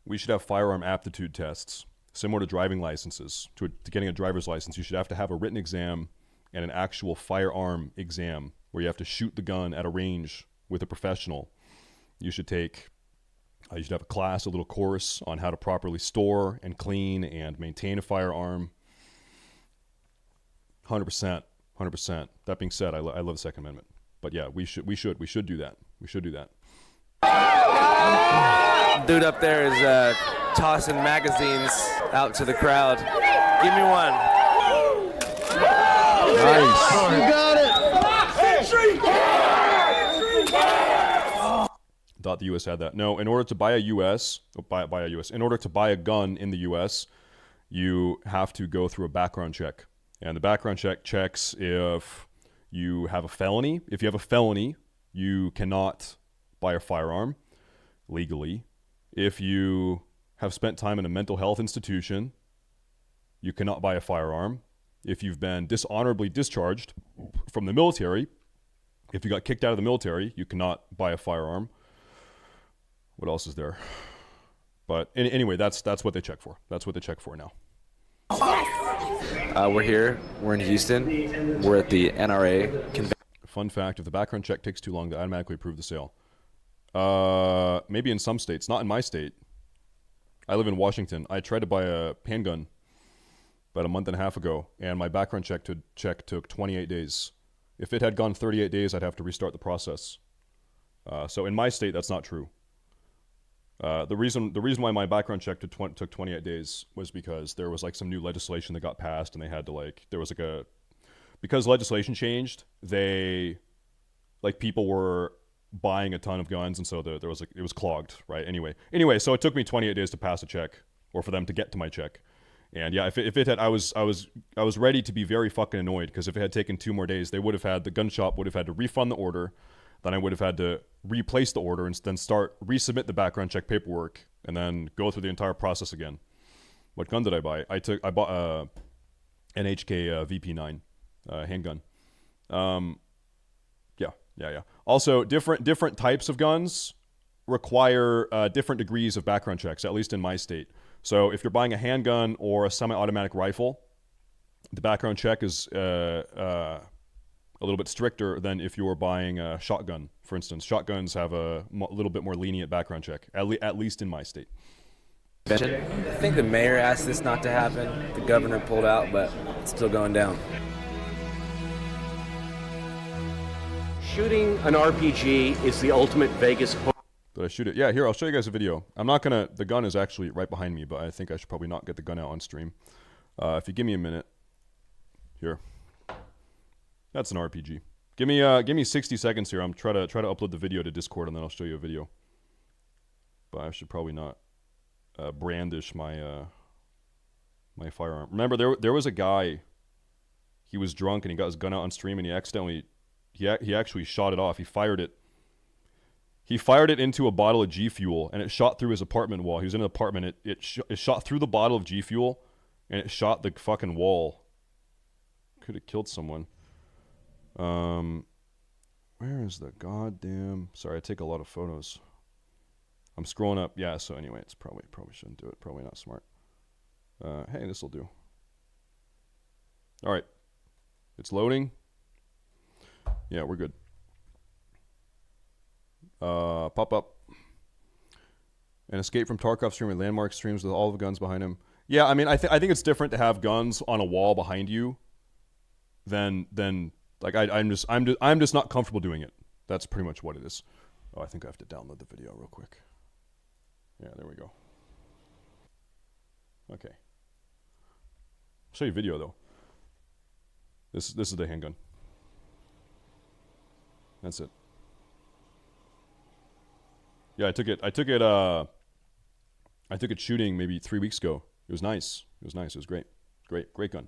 We should have firearm aptitude tests, similar to driving licenses. To getting a driver's license, you should have to have a written exam and an actual firearm exam where you have to shoot the gun at a range with a professional. You should have a class, a little course on how to properly store and clean and maintain a firearm. 100%. That being said, I love the Second Amendment. But yeah, we should do that. We should do that. Dude up there is tossing magazines out to the crowd. Give me one. Nice. You got it. Thought the U.S. had that. No, in order to buy in order to buy a gun in the U.S., you have to go through a background check. And the background check checks if you have a felony. If you have a felony, you cannot buy a firearm legally. If you have spent time in a mental health institution, you cannot buy a firearm. If you've been dishonorably discharged from the military, if you got kicked out of the military, you cannot buy a firearm. What else is there? But anyway, that's what they check for. That's what they check for now. We're here. We're in Houston. We're at the NRA convention. Fun fact, if the background check takes too long, they automatically approve the sale. Maybe in some states. Not in my state. I live in Washington. I tried to buy a handgun about a month and a half ago, and my background check took 28 days. If it had gone 38 days, I'd have to restart the process. So in my state, that's not true. The reason why my background check took 28 days was because there was like some new legislation that got passed, and they had to because legislation changed, people were buying a ton of guns, and so it was clogged, right? Anyway, so it took me 28 days to pass a check, or for them to get to my check. And yeah, if it had, I was ready to be very fucking annoyed, because if it had taken 2 more days, the gun shop would have had to refund the order. Then I would have had to replace the order and then resubmit the background check paperwork, and then go through the entire process again. What gun did I buy? I bought an HK VP9 handgun. Yeah. Also, different types of guns require different degrees of background checks, at least in my state. So if you're buying a handgun or a semi-automatic rifle, the background check is a little bit stricter than if you were buying a shotgun, for instance. Shotguns have a little bit more lenient background check, at least in my state. I think the mayor asked this not to happen. The governor pulled out, but it's still going down. Shooting an RPG is the ultimate Vegas hook. Did I shoot it? Yeah, here, I'll show you guys a video. The gun is actually right behind me, but I think I should probably not get the gun out on stream. If you give me a minute. Here. That's an RPG. Give me 60 seconds here. I'm try to upload the video to Discord, and then I'll show you a video. But I should probably not brandish my my firearm. Remember, there was a guy. He was drunk and he got his gun out on stream, and he actually shot it off. He fired it into a bottle of G Fuel, and it shot through his apartment wall. He was in an apartment. It shot through the bottle of G Fuel, and it shot the fucking wall. Could have killed someone. Where is the goddamn... Sorry, I take a lot of photos. I'm scrolling up. Yeah, so anyway, it's probably shouldn't do it. Probably not smart. Hey, this'll do. All right. It's loading. Yeah, we're good. Pop up. An escape from Tarkov stream and landmark streams with all the guns behind him. Yeah, I mean, I think it's different to have guns on a wall behind you than like I'm just not comfortable doing it. That's pretty much what it is. Oh, I think I have to download the video real quick. Yeah, there we go. Okay. I'll show you video though. This is the handgun. That's it. Yeah, I took it shooting maybe 3 weeks ago. It was nice. It was great. Great gun.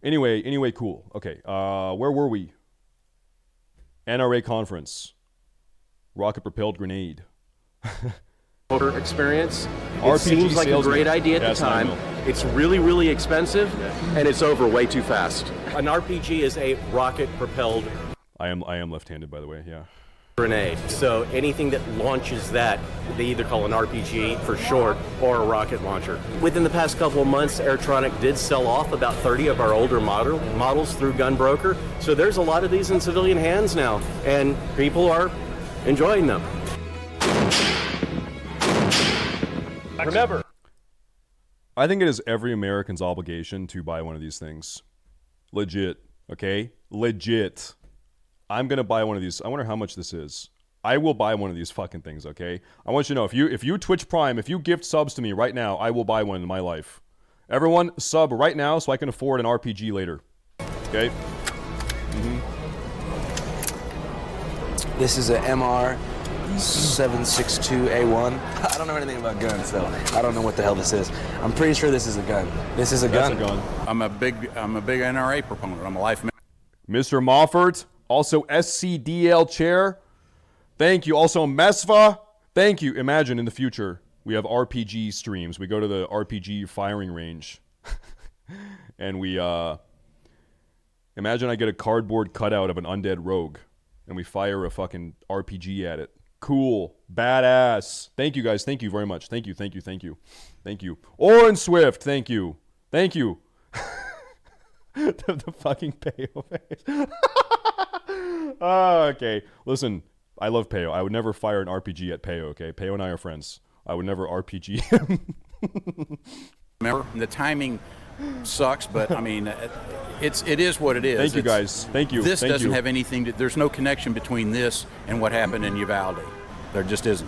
Anyway, cool. Okay, where were we? NRA conference. Rocket propelled grenade. Experience. It RPG seems like a salesman. great idea at Yeah, the it's time. 9 mil. It's really expensive, and it's over way too fast. An RPG is a rocket-propelled I am left-handed, by the way. Yeah. grenade. So anything that launches that, they either call an RPG for short or a rocket launcher. Within the past couple of months, Airtronic did sell off about 30 of our older models through Gunbroker. So there's a lot of these in civilian hands now, and people are enjoying them. Remember, I think it is every American's obligation to buy one of these things. Legit, okay? Legit. I'm gonna buy one of these. I wonder how much this is. I will buy one of these fucking things, okay? I want you to know, if you Twitch Prime, if you gift subs to me right now, I will buy one in my life. Everyone, sub right now so I can afford an RPG later. Okay? This is a MR 762A1. I don't know anything about guns, so I don't know what the hell this is. I'm pretty sure this is a gun. This is a gun. That's a gun. I'm a big NRA proponent. I'm a life member. Mr. Moffert, also SCDL chair. Thank you. Also Mesva. Thank you. Imagine in the future we have RPG streams. We go to the RPG firing range. And we imagine I get a cardboard cutout of an undead rogue and we fire a fucking RPG at it. Cool. Badass. Thank you guys. Thank you very much. Thank you. Oren Swift. Thank you. the fucking Peo face. Okay. Listen, I love Peo. I would never fire an RPG at Peo, okay? Peo and I are friends. I would never RPG him. Remember, the timing sucks, but I mean, it is what it is. Thank you guys. Thank you. This Thank doesn't you. have anything to, there's no connection between this and what happened in Uvalde. There just isn't.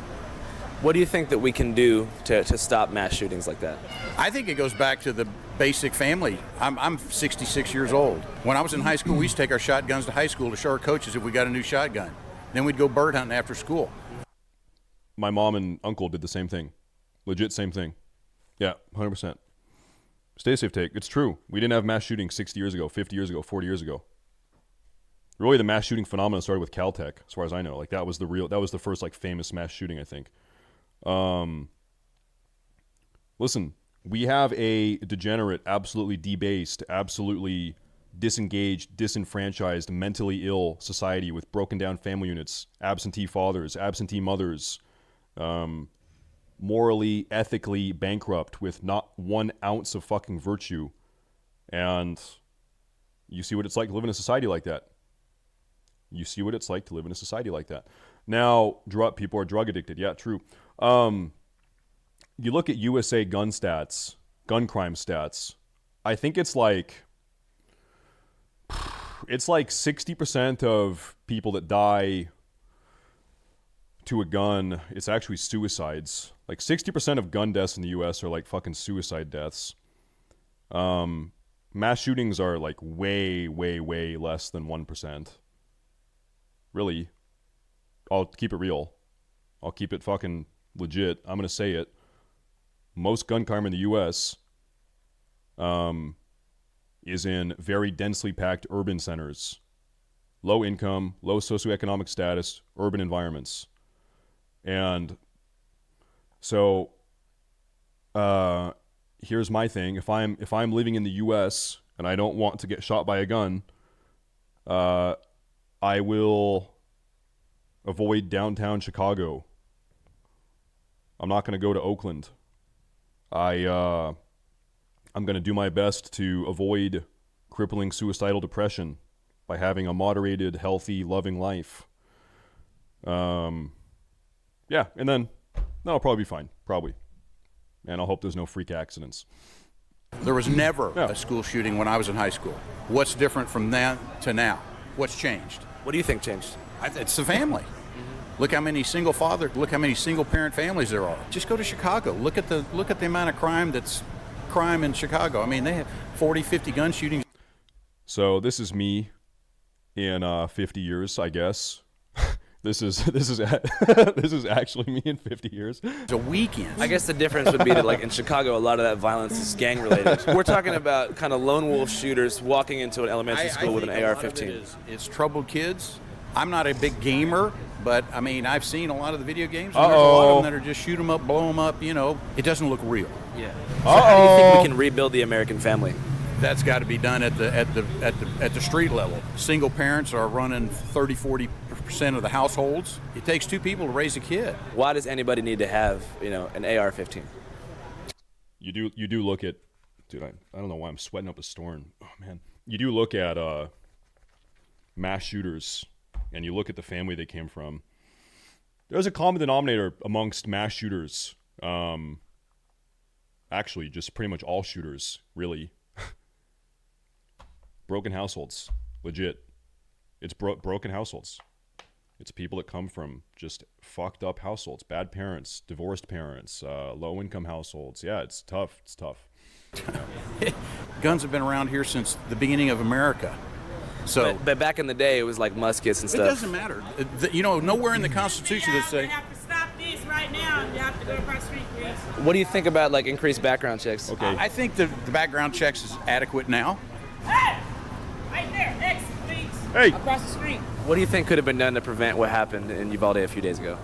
What do you think that we can do to stop mass shootings like that? I think it goes back to the basic family. I'm 66 years old. When I was in high school, we used to take our shotguns to high school to show our coaches if we got a new shotgun. Then we'd go bird hunting after school. My mom and uncle did the same thing. Legit same thing. Yeah, 100%. Stay safe, take. It's true. We didn't have mass shootings 60 years ago, 50 years ago, 40 years ago. Really, the mass shooting phenomenon started with Caltech, as far as I know. Like that was the first like famous mass shooting, I think. Listen, we have a degenerate, absolutely debased, absolutely disengaged, disenfranchised, mentally ill society with broken down family units, absentee fathers, absentee mothers, morally, ethically bankrupt with not 1 ounce of fucking virtue. And you see what it's like to live in a society like that. Now, people are drug addicted. Yeah, true. You look at USA gun stats, gun crime stats. I think it's like 60% of people that die to a gun, it's actually suicides. Like 60% of gun deaths in the US are like fucking suicide deaths. Mass shootings are like way less than 1%. Really. I'll keep it real. I'll keep it fucking legit. I'm going to say it. Most gun crime in the US is in very densely packed urban centers. Low income, low socioeconomic status, urban environments. And so here's my thing. If I'm living in the US and I don't want to get shot by a gun, I will avoid downtown Chicago. I'm not going to go to Oakland. I'm going to do my best to avoid crippling suicidal depression by having a moderated, healthy, loving life. Yeah, and then that'll probably be fine, probably. And I'll hope there's no freak accidents. There was never a school shooting when I was in high school. What's different from then to now? What's changed? What do you think changed? It's the family. Look how many single parent families there are. Just go to Chicago. Look at the amount of crime in Chicago. I mean, they have 40, 50 gun shootings. So this is me in 50 years, I guess. This is actually me in 50 years. It's a weekend. I guess the difference would be that, like, in Chicago, a lot of that violence is gang related. We're talking about kind of lone wolf shooters walking into an elementary school with an AR-15. It's troubled kids. I'm not a big gamer, but I mean, I've seen a lot of the video games. And there's a lot of them that are just shoot them up, blow them up. You know, it doesn't look real. Yeah. So how do you think we can rebuild the American family? That's got to be done at the street level. Single parents are running 30-40% of the households. It takes two people to raise a kid. Why does anybody need to have, an AR-15? You do look at, dude. I don't know why I'm sweating up a storm. Oh man, you do look at mass shooters, and you look at the family they came from. There's a common denominator amongst mass shooters. Actually, just pretty much all shooters, really. Broken households, legit. It's broken households. It's people that come from just fucked up households, bad parents, divorced parents, low-income households. Yeah, it's tough. It's tough. Guns have been around here since the beginning of America. So, but back in the day, it was like muskets and stuff. It doesn't matter. Nowhere in the Constitution does say. You have to stop this right now. You have to go across the street, please. What do you think about increased background checks? Okay. I think the background checks is adequate now. Hey, right there, exit, please. Hey. Across the street. What do you think could have been done to prevent what happened in Uvalde a few days ago?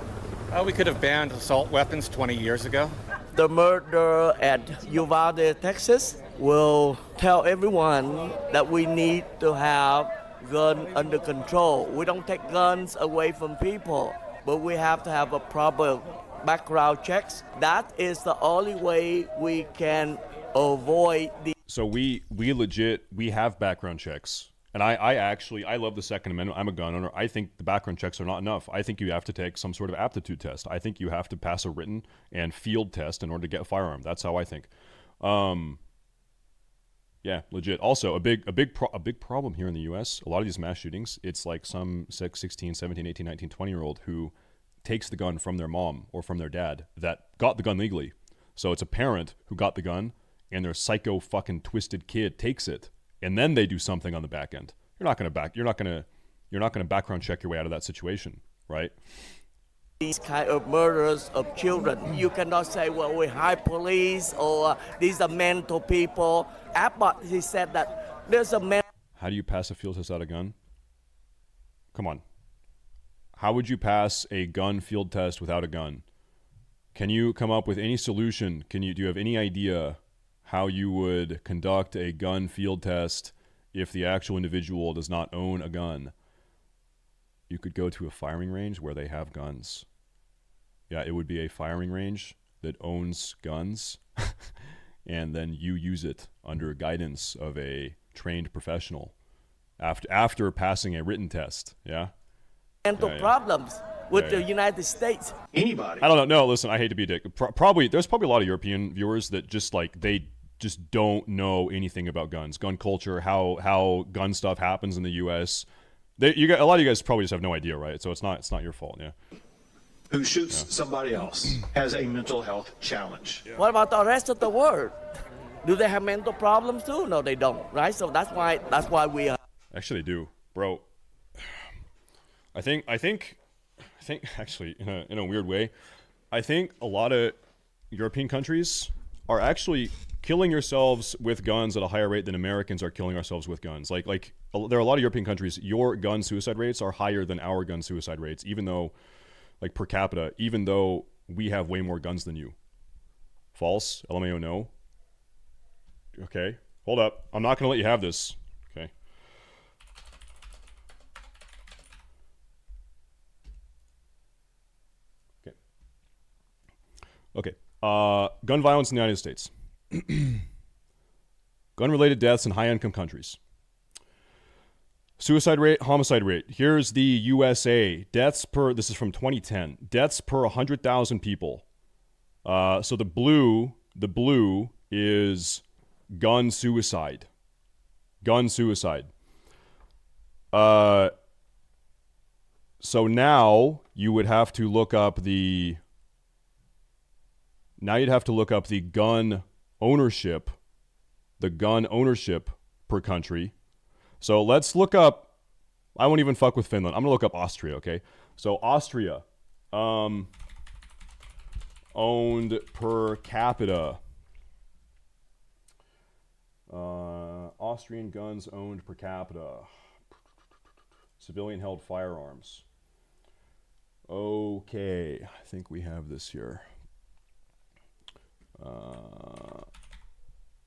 We could have banned assault weapons 20 years ago. The murder at Uvalde, Texas will tell everyone that we need to have gun under control. We don't take guns away from people, but we have to have a proper background checks. That is the only way we can avoid the... So we have background checks. And I love the Second Amendment. I'm a gun owner. I think the background checks are not enough. I think you have to take some sort of aptitude test. I think you have to pass a written and field test in order to get a firearm. That's how I think. Yeah, legit. Also, a big problem here in the U.S., a lot of these mass shootings, it's like some 16, 17, 18, 19, 20-year-old who takes the gun from their mom or from their dad that got the gun legally. So it's a parent who got the gun, and their psycho fucking twisted kid takes it, and then they do something on the back end. You're not gonna background check your way out of that situation, right? These kind of murders of children, you cannot say, well, we hire police or these are mental people. Abbott, he said that there's a man. How do you pass a field test out of gun? Come on. How would you pass a gun field test without a gun? Can you come up with any solution? Do you have any idea how you would conduct a gun field test if the actual individual does not own a gun? You could go to a firing range where they have guns. Yeah, it would be a firing range that owns guns, and then you use it under guidance of a trained professional after passing a written test. Yeah. Mental problems with the United States. Anybody? I don't know. No, listen, I hate to be a dick. There's probably a lot of European viewers that they just don't know anything about guns, gun culture, how gun stuff happens in the U.S. A lot of you guys probably just have no idea, right? So it's not your fault, yeah. Who shoots somebody else has a mental health challenge. Yeah. What about the rest of the world? Do they have mental problems too? No, they don't, right? So that's why we Actually, they do, bro. I think actually in a weird way, I think a lot of European countries are actually killing yourselves with guns at a higher rate than Americans are killing ourselves with guns. Like there are a lot of European countries, your gun suicide rates are higher than our gun suicide rates, even though, like per capita, even though we have way more guns than you. False? LMAO no? Okay, hold up. I'm not gonna let you have this. Okay. Okay. Gun violence in the United States. Gun-related deaths in high-income countries. Suicide rate, homicide rate. Here's the USA. Deaths per, this is from 2010. Deaths per 100,000 people. So the blue is gun suicide. Gun suicide. So now you would have to look up the, gun ownership, per country. So let's look up, I won't even fuck with Finland. I'm going to look up Austria, okay? So Austria, owned per capita. Austrian guns owned per capita. Civilian held firearms. Okay, I think we have this here.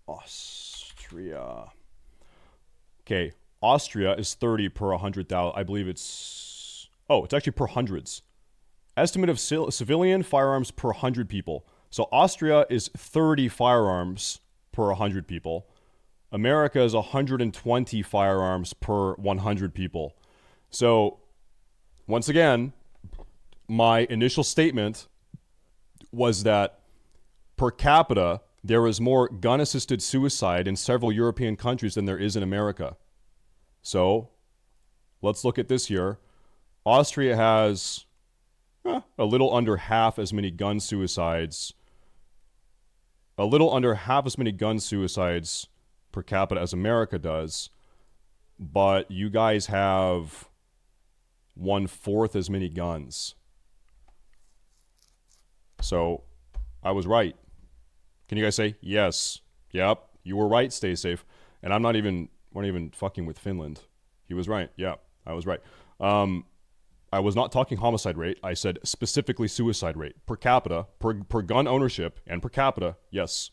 Austria. Okay, Austria is 30 per 100,000. I believe it's actually per hundreds. Estimate of civilian firearms per 100 people. So Austria is 30 firearms per 100 people. America is 120 firearms per 100 people. So, once again, my initial statement was that per capita, there is more gun-assisted suicide in several European countries than there is in America. So, let's look at this here. Austria has a little under half as many gun suicides. A little under half as many gun suicides per capita as America does. But you guys have 1/4 as many guns. So, I was right. Can you guys say, yes, yep, you were right, stay safe. And we're not even fucking with Finland. He was right, yeah, I was right. I was not talking homicide rate. I said specifically suicide rate. Per capita, per gun ownership, and per capita, yes.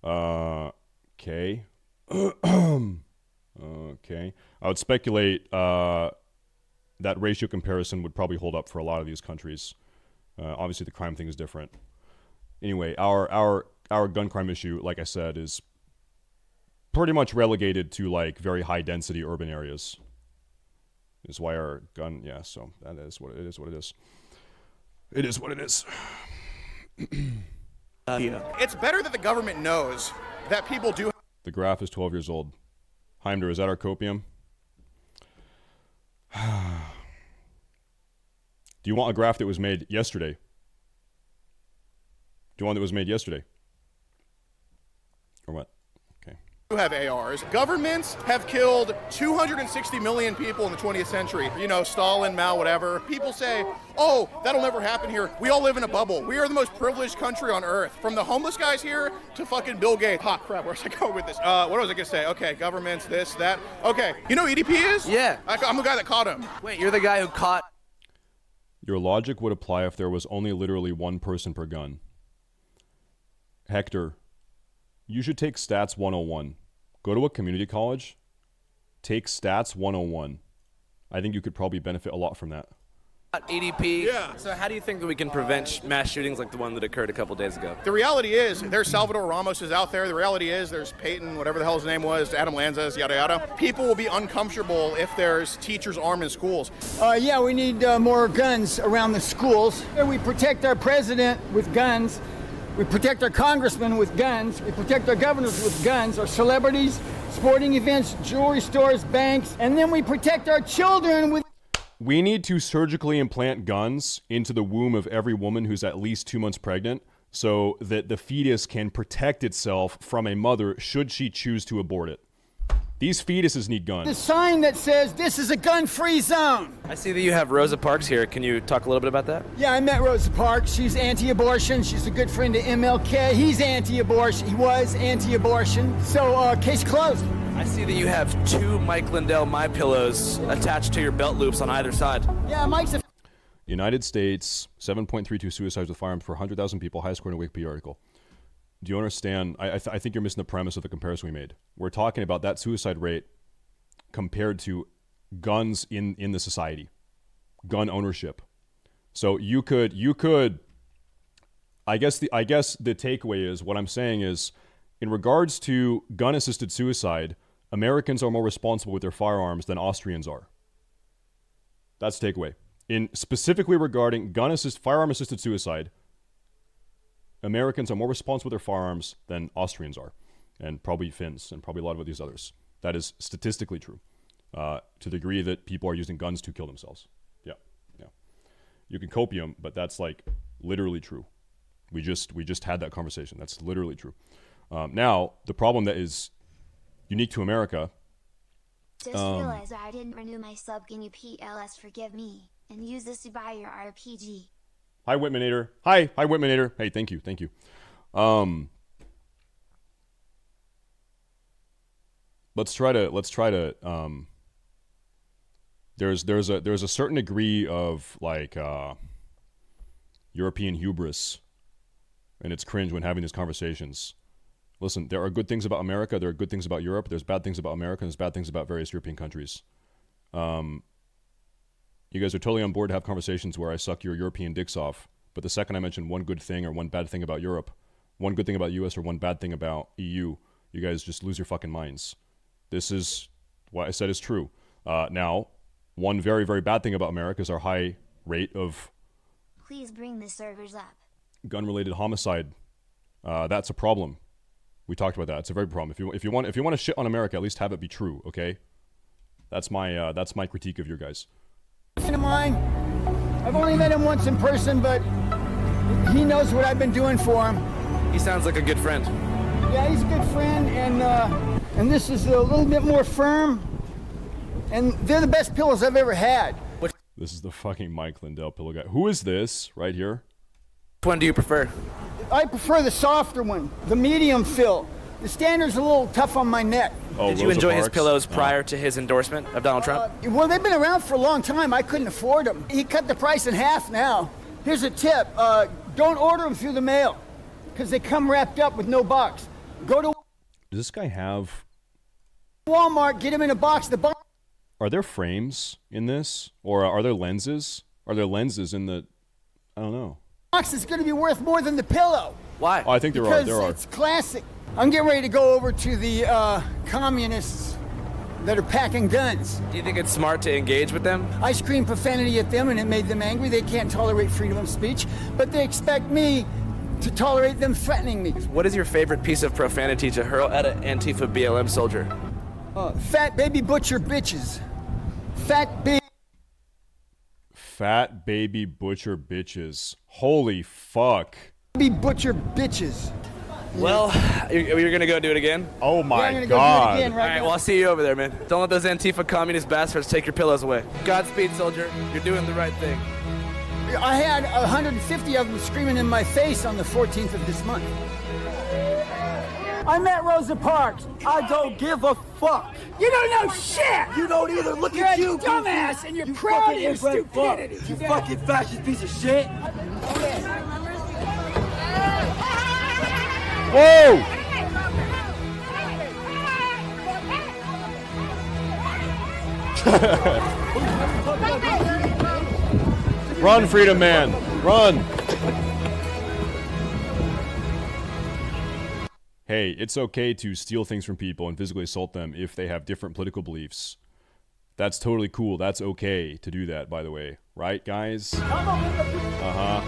Okay. Okay. I would speculate that ratio comparison would probably hold up for a lot of these countries. Obviously, the crime thing is different. Anyway, our gun crime issue, like I said, is pretty much relegated to like very high density urban areas. Is why our gun, yeah. So that is what it is. What it is. It is what it is. It's better that the government knows that people do. The graph is 12 years old. Heimder, is that our copium? Do you want a graph that was made yesterday? Do you want that was made yesterday? Or what? Okay. You have ARs. Governments have killed 260 million people in the 20th century. You know, Stalin, Mao, whatever. People say, oh, that'll never happen here. We all live in a bubble. We are the most privileged country on earth. From the homeless guys here to fucking Bill Gates. Ha, crap, where's I going with this? What was I going to say? Okay, governments, this, that. Okay, you know who EDP is? Yeah. I'm the guy that caught him. Wait, you're the guy who caught... Your logic would apply if there was only literally one person per gun. Hector, you should take Stats 101. Go to a community college, take Stats 101. I think you could probably benefit a lot from that. EDP. Yeah. So how do you think that we can prevent mass shootings like the one that occurred a couple days ago? The reality is, there's Salvador Ramos is out there. The reality is, there's Peyton, whatever the hell his name was, Adam Lanzas, yada yada. People will be uncomfortable if there's teachers armed in schools. Yeah, we need more guns around the schools. We protect our president with guns. We protect our congressmen with guns. We protect our governors with guns, our celebrities, sporting events, jewelry stores, banks, and then we protect our children with... We need to surgically implant guns into the womb of every woman who's at least 2 months pregnant so that the fetus can protect itself from a mother should she choose to abort it. These fetuses need guns. The sign that says this is a gun-free zone. I see that you have Rosa Parks here. Can you talk a little bit about that? Yeah, I met Rosa Parks. She's anti-abortion. She's a good friend of MLK. He's anti-abortion. He was anti-abortion. So, case closed. I see that you have 2 Mike Lindell MyPillows attached to your belt loops on either side. Yeah, Mike's a... United States, 7.32 suicides with firearms per 100,000 people, highest score in a Wikipedia article. Do you understand? I think you're missing the premise of the comparison we made. We're talking about that suicide rate compared to guns in the society, gun ownership. So you could. I guess the takeaway is what I'm saying is, in regards to gun-assisted suicide, Americans are more responsible with their firearms than Austrians are. That's the takeaway. In specifically regarding firearm assisted suicide, Americans are more responsible with their firearms than Austrians are, and probably Finns, and probably a lot of these others. That is statistically true, to the degree that people are using guns to kill themselves. Yeah. You can copium, but that's like literally true. We just had that conversation. That's literally true. Now, the problem that is unique to America. Just realized I didn't renew my sub. Can you PLS forgive me and use this to buy your RPG? Hi, Whitmanator. Hi, Whitmanator. Hey, thank you. Let's try to. There's a certain degree of like European hubris, and it's cringe when having these conversations. Listen, there are good things about America. There are good things about Europe. There's bad things about America. And there's bad things about various European countries. You guys are totally on board to have conversations where I suck your European dicks off. But the second I mention one good thing or one bad thing about Europe, one good thing about US or one bad thing about EU, you guys just lose your fucking minds. This is what I said is true. Now, one very, very bad thing about America is our high rate of... Please bring the servers up. Gun-related homicide. That's a problem. We talked about that. It's a very problem. If you want to shit on America, at least have it be true, okay? That's my critique of your guys. A friend of mine. I've only met him once in person, but he knows what I've been doing for him. He sounds like a good friend. Yeah, he's a good friend, and this is a little bit more firm, and they're the best pillows I've ever had. This is the fucking Mike Lindell pillow guy. Who is this right here? Which one do you prefer? I prefer the softer one, the medium fill. The standard's a little tough on my neck. Oh, did you Rosa enjoy Parks? his pillows prior to his endorsement of Donald Trump? Well, they've been around for a long time. I couldn't afford them. He cut the price in half now. Here's a tip. Don't order them through the mail because they come wrapped up with no box. Go to Does this guy have... Walmart, get them in a box. The box... Are there frames in this? Or are there lenses? Are there lenses in the... I don't know. Box is going to be worth more than the pillow. Why? Oh, I think there because are. It's classic. I'm getting ready to go over to the communists that are packing guns. Do you think it's smart to engage with them? I screamed profanity at them and it made them angry. They can't tolerate freedom of speech, but they expect me to tolerate them threatening me. What is your favorite piece of profanity to hurl at an Antifa BLM soldier? Fat baby butcher bitches. Fat baby butcher bitches. Holy fuck. Baby butcher bitches. Well, you're gonna go do it again? Oh my yeah, god. Go do it again All right, well, I'll see you over there, man. Don't let those Antifa communist bastards take your pillows away. Godspeed, soldier. You're doing the right thing. I had 150 of them screaming in my face on the 14th of this month. I met Rosa Parks. I don't give a fuck. You don't know shit! You don't either. Look You're at a you, dumbass, goofy. and you're You proud of fucking your stupidity. You fucking fascist piece of shit. Whoa! Run, Freedom Man! Run! Hey, it's okay to steal things from people and physically assault them if they have different political beliefs. That's totally cool. That's okay to do that, by the way. Right, guys? Uh-huh.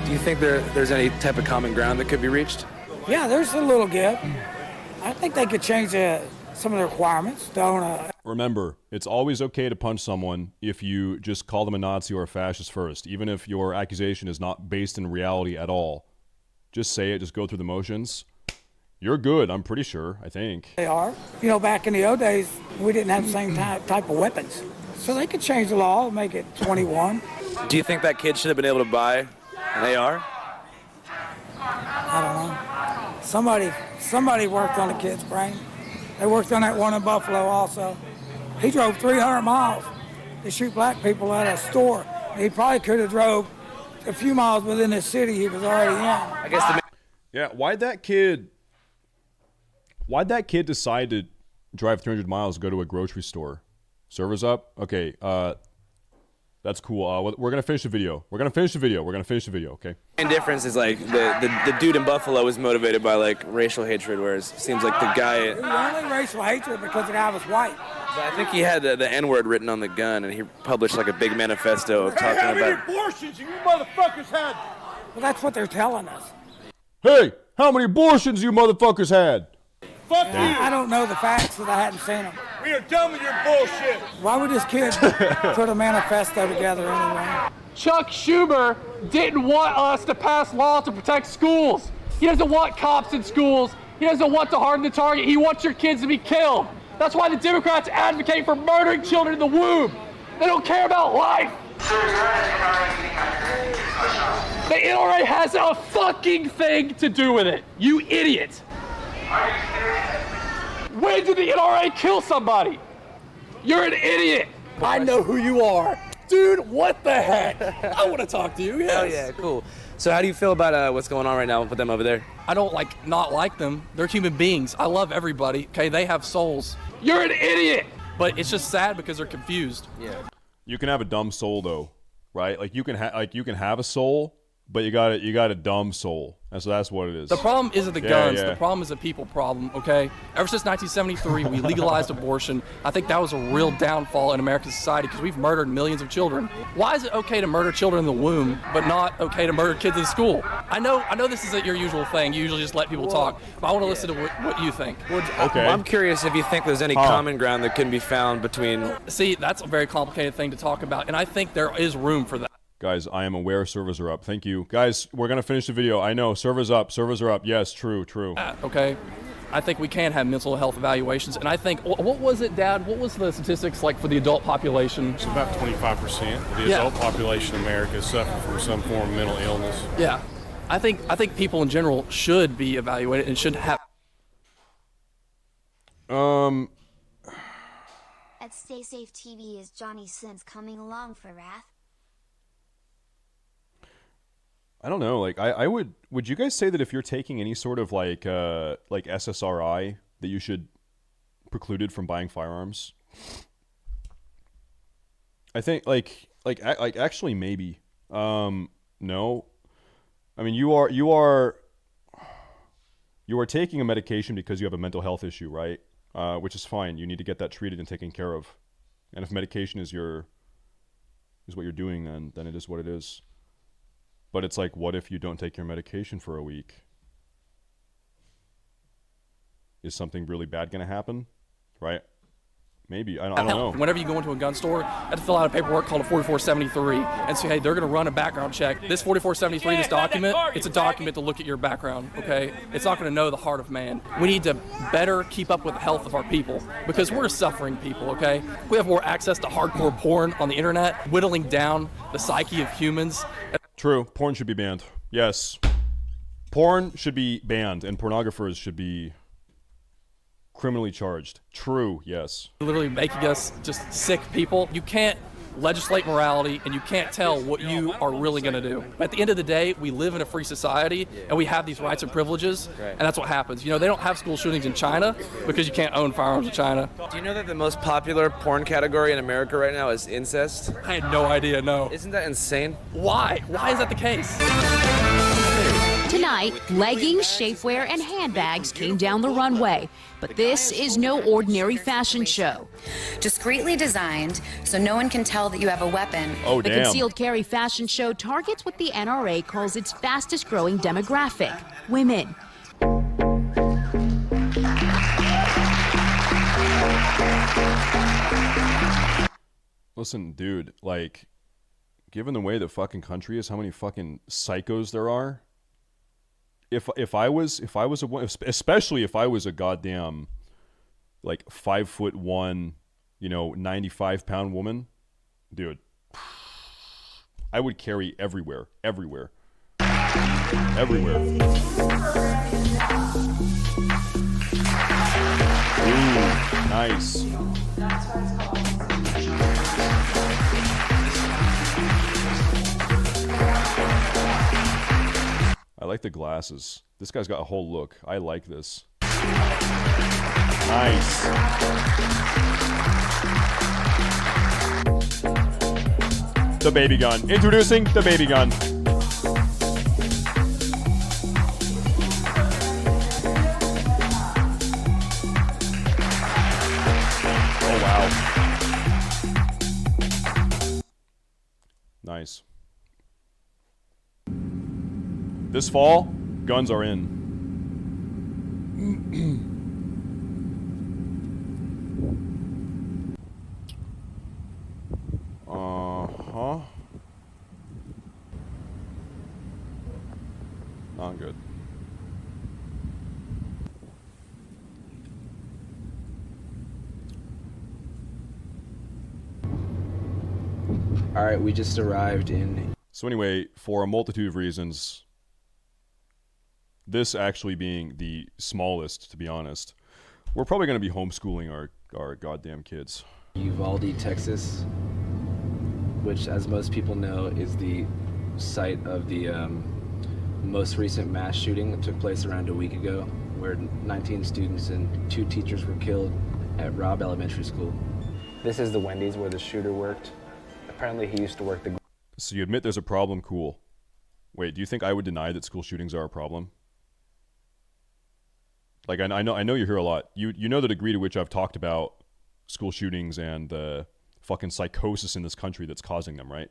Do you think there's any type of common ground that could be reached? Yeah, there's a little gap. I think they could change some of the requirements. Remember, it's always okay to punch someone if you just call them a Nazi or a fascist first, even if your accusation is not based in reality at all. Just say it, just go through the motions. You're good, I'm pretty sure, I think. They are. You know, back in the old days, we didn't have the same type of weapons. So they could change the law, make it 21. Do you think that kid should have been able to buy an AR? I don't know. Somebody worked on the kid's brain. They worked on that one in Buffalo also. He drove 300 miles to shoot black people at a store. He probably could have drove a few miles within the city he was already in. I guess yeah, why'd that kid decide to drive 300 miles to go to a grocery store? Servers up? Okay, That's cool. We're gonna finish the video. We're gonna finish the video. Okay. And difference is like the dude in Buffalo was motivated by like racial hatred, whereas it seems like the guy. It was only racial hatred because the guy was white. But I think he had the N-word written on the gun, and he published like a big manifesto talking How many about. abortions you motherfuckers had? Well, that's what they're telling us. Hey, how many abortions you motherfuckers had? Fuck you. I don't know the facts because I hadn't seen them. We are done with your bullshit. Why would this kid put a manifesto together anyway? Chuck Schumer didn't want us to pass laws to protect schools. He doesn't want cops in schools. He doesn't want to harden the target. He wants your kids to be killed. That's why the Democrats advocate for murdering children in the womb. They don't care about life. The NRA has a fucking thing to do with it. You idiot. When did the NRA kill somebody? You're an idiot. I know who you are. Dude, what the heck? I want to talk to you, yes. Hell yeah, cool. So how do you feel about what's going on right now with them over there? I don't not like them. They're human beings. I love everybody. Okay, they have souls. You're an idiot. But it's just sad because they're confused. Yeah. You can have a dumb soul though, right? Like you can have a soul, but you got a dumb soul. And so that's what it is. The problem isn't the guns. The problem is a people problem, okay? Ever since 1973, we legalized abortion. I think that was a real downfall in American society because we've murdered millions of children. Why is it okay to murder children in the womb, but not okay to murder kids in school? I know this isn't your usual thing. You usually just let people talk, but I want to listen to what you think. Okay. I'm curious if you think there's any common ground that can be found between... See, that's a very complicated thing to talk about, and I think there is room for that. Guys, I am aware servers are up. Thank you. Guys, we're going to finish the video. I know, servers up. Servers are up. Yes, true. Okay. I think we can have mental health evaluations. And I think, what was it, Dad? What was the statistics like for the adult population? It's about 25% of the adult population in America suffer from some form of mental illness. Yeah. I think people in general should be evaluated and should have... At StaySafeTV is Johnny Sins coming along for Wrath? I don't know. Like, would you guys say that if you're taking any sort of like SSRI that you should precluded from buying firearms? I think like actually maybe. No. I mean, you are taking a medication because you have a mental health issue, right? Which is fine. You need to get that treated and taken care of. And if medication is what you're doing, then it is what it is. But it's like, what if you don't take your medication for a week? Is something really bad going to happen? Right? Maybe. I don't know. Whenever you go into a gun store, you have to fill out a paperwork called a 4473 and say, hey, they're going to run a background check. This 4473, this document, it's a document to look at your background, okay? It's not going to know the heart of man. We need to better keep up with the health of our people because we're suffering people, okay? We have more access to hardcore porn on the internet, whittling down the psyche of humans. True. Porn should be banned. Yes. Porn should be banned, and pornographers should be criminally charged. True. Yes. Literally making us just sick people. You can't legislate morality, and you can't tell what you are really going to do. But at the end of the day, we live in a free society, and we have these rights and privileges, and that's what happens. You know, they don't have school shootings in China because you can't own firearms in China. Do you know that the most popular porn category in America right now is incest? I had no idea, no. Isn't that insane? Why? Why is that the case? Tonight, leggings, shapewear, and handbags came down the runway. But this is no ordinary fashion show. Discreetly designed so no one can tell that you have a weapon. Oh, the damn. concealed carry fashion show targets what the NRA calls its fastest growing demographic, women. Listen, dude, like, given the way the fucking country is, how many fucking psychos there are, if I was especially if I was a goddamn like 5'1", 95-pound woman, dude, I would carry everywhere. Ooh, nice. I like the glasses. This guy's got a whole look. I like this. Nice. the baby gun. Introducing the baby gun. Oh, wow. Nice. This fall, guns are in. Uh-huh. Not good. All right, we just arrived in... So anyway, for a multitude of reasons, this actually being the smallest, to be honest, we're probably going to be homeschooling our goddamn kids. Uvalde, Texas, which, as most people know, is the site of the most recent mass shooting that took place around a week ago, where 19 students and 2 teachers were killed at Robb Elementary School. This is the Wendy's where the shooter worked. Apparently he used to work the... So you admit there's a problem, cool. Wait, do you think I would deny that school shootings are a problem? Like, I know you hear a lot. You know the degree to which I've talked about school shootings and the fucking psychosis in this country that's causing them, right?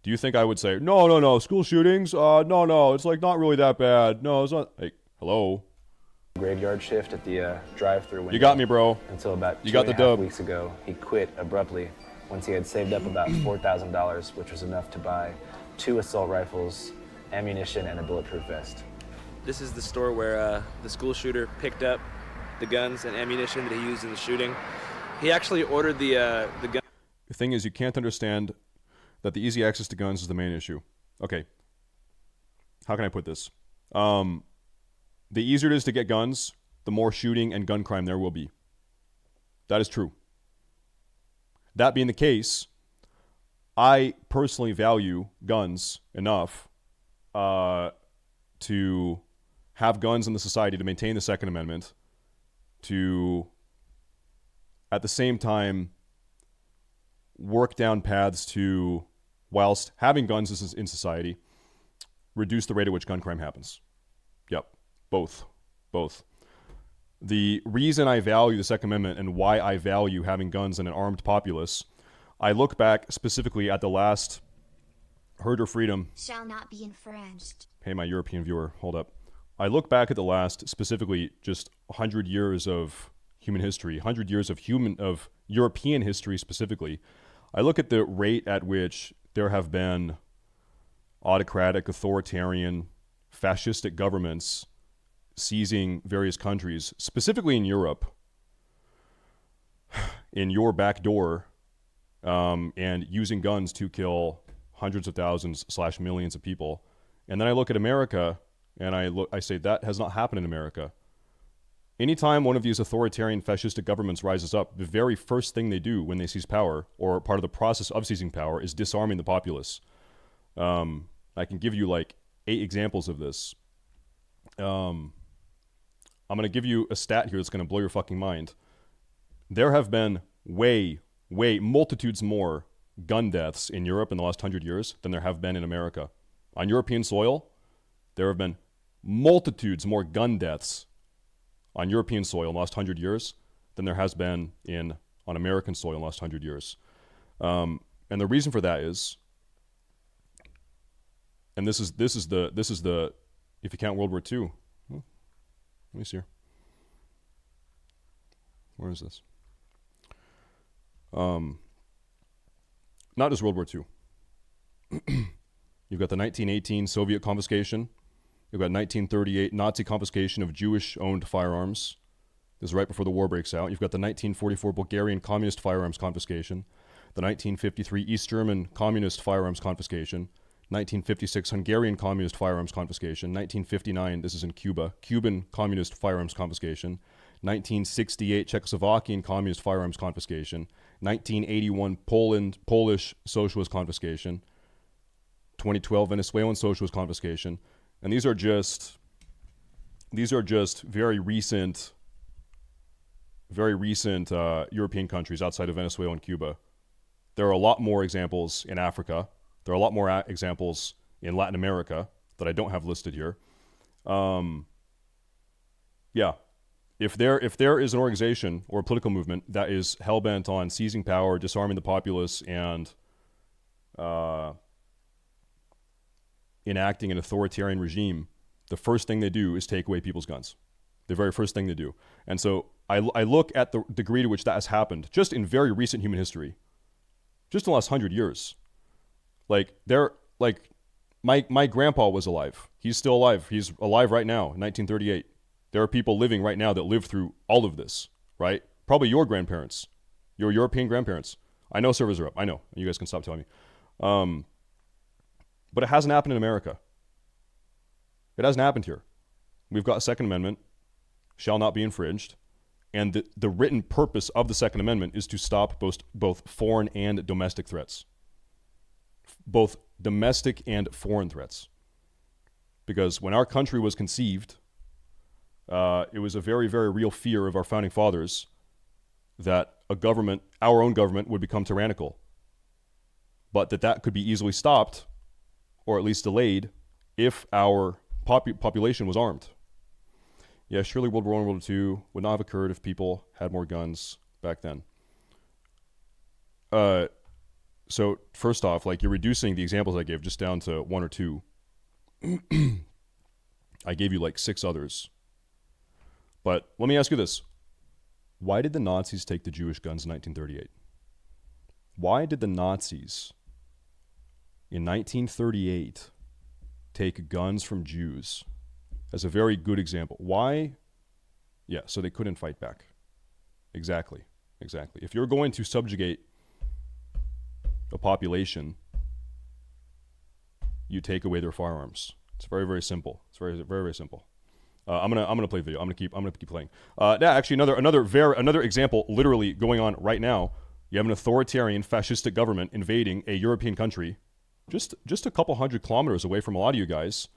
Do you think I would say, no, school shootings? No, it's like not really that bad. No, it's not. Like, hello? Graveyard shift at the drive-thru window. You got me, bro. Until about you got the 2.5 dub. weeks ago, he quit abruptly once he had saved up about $4,000, which was enough to buy 2 assault rifles, ammunition, and a bulletproof vest. This is the store where the school shooter picked up the guns and ammunition that he used in the shooting. He actually ordered the gun. The thing is, you can't understand that the easy access to guns is the main issue. Okay. How can I put this? The easier it is to get guns, the more shooting and gun crime there will be. That is true. That being the case, I personally value guns enough to have guns in the society to maintain the Second Amendment, to, at the same time, work down paths to, whilst having guns in society, reduce the rate at which gun crime happens. Yep, both. The reason I value the Second Amendment and why I value having guns and an armed populace, I look back specifically at the last Herder Freedom. Shall not be infringed. Hey, my European viewer, hold up. I look back at the last, specifically, just 100 years of human history, 100 years of European history specifically. I look at the rate at which there have been autocratic, authoritarian, fascistic governments seizing various countries, specifically in Europe, in your back door, and using guns to kill hundreds of thousands / millions of people. And then I look at America, and I say that has not happened in America. Anytime one of these authoritarian fascistic governments rises up, the very first thing they do when they seize power, or part of the process of seizing power, is disarming the populace. I can give you like 8 examples of this. I'm going to give you a stat here that's going to blow your fucking mind. There have been multitudes more gun deaths in Europe in the last 100 years than there have been in America. On European soil, there have been multitudes more gun deaths on European soil in the last 100 years than there has been on American soil in the last 100 years. And the reason for that is, and this is the if you count World War II. Let me see here. Where is this? Not just World War II. You've got the 1918 Soviet confiscation. You've got 1938 Nazi confiscation of Jewish-owned firearms. This is right before the war breaks out. You've got the 1944 Bulgarian communist firearms confiscation. The 1953 East German communist firearms confiscation. 1956 Hungarian communist firearms confiscation. 1959, this is in Cuba, Cuban communist firearms confiscation. 1968 Czechoslovakian communist firearms confiscation. 1981 Polish socialist confiscation. 2012 Venezuelan socialist confiscation. And these are just very recent European countries outside of Venezuela and Cuba. There are a lot more examples in Africa, There are a lot more examples in Latin America that I don't have listed here. Yeah, if there is an organization or a political movement that is hell-bent on seizing power, disarming the populace, and enacting an authoritarian regime, the first thing they do is take away people's guns. The very first thing they do. And so I look at the degree to which that has happened just in very recent human history, just in the last 100 years. My grandpa was alive. He's still alive. He's alive right now in 1938. There are people living right now that lived through all of this, right? Probably your grandparents, your European grandparents. I know servers are up. I know. You guys can stop telling me. But it hasn't happened in America. It hasn't happened here. We've got a Second Amendment, shall not be infringed. And the written purpose of the Second Amendment is to stop both foreign and domestic threats. Both domestic and foreign threats. Because when our country was conceived, it was a very, very real fear of our founding fathers that a government, our own government, would become tyrannical. But that could be easily stopped, or at least delayed, if our population was armed. Yeah, surely World War I and World War II would not have occurred if people had more guns back then. So first off, you're reducing the examples I gave just down to one or two. I gave you 6 others. But let me ask you this. Why did the Nazis take the Jewish guns in 1938? Why did the Nazis in 1938 take guns from Jews as a very good example? Why? Yeah, so they couldn't fight back. Exactly. If you're going to subjugate a population, you take away their firearms. It's very, very simple. It's very, very, very simple. I'm gonna play the video. I'm gonna keep playing. Actually, another example, literally going on right now. You have an authoritarian, fascistic government invading a European country, just a couple hundred kilometers away from a lot of you guys.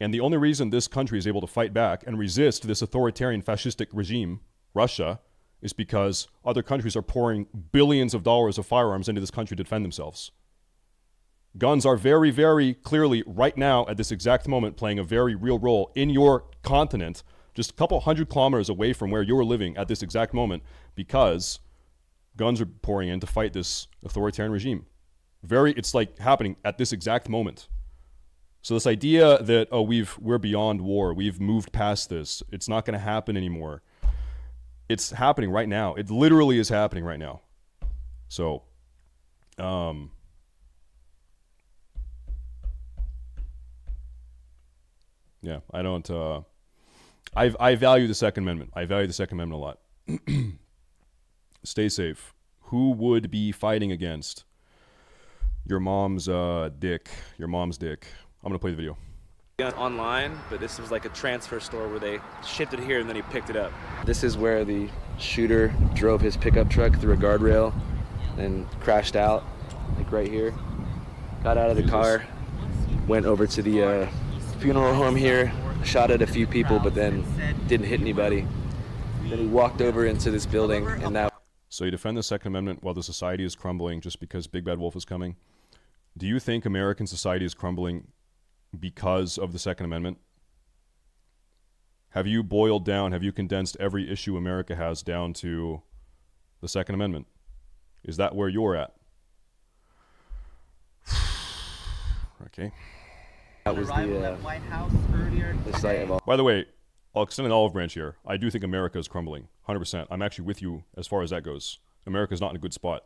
And the only reason this country is able to fight back and resist this authoritarian, fascistic regime, Russia, is because other countries are pouring billions of dollars of firearms into this country to defend themselves. Guns are very, very clearly right now at this exact moment playing a very real role in your continent, just a couple hundred kilometers away from where you're living at this exact moment, because guns are pouring in to fight this authoritarian regime. It's happening at this exact moment. So this idea that, we're beyond war, we've moved past this, it's not going to happen anymore. It's happening right now. It literally is happening right now. So, yeah, I don't, I value the Second Amendment. I value the Second Amendment a lot. Stay safe. Who would be fighting against your mom's dick? Your mom's dick. I'm going to play the video. Online, but this was like a transfer store where they shipped it here and then he picked it up. This is where the shooter drove his pickup truck through a guardrail and crashed out, right here. Got out of the car, went over to the funeral home here, shot at a few people, but then didn't hit anybody. Then he walked over into this building, and now... So you defend the Second Amendment while the society is crumbling just because Big Bad Wolf is coming. Do you think American society is crumbling because of the Second Amendment? Have you boiled down, have you condensed every issue America has down to the Second Amendment? Is that where you're at? Okay. That was the site of all. By the way, I'll extend an olive branch here. I do think America is crumbling, 100%. I'm actually with you as far as that goes. America's not in a good spot.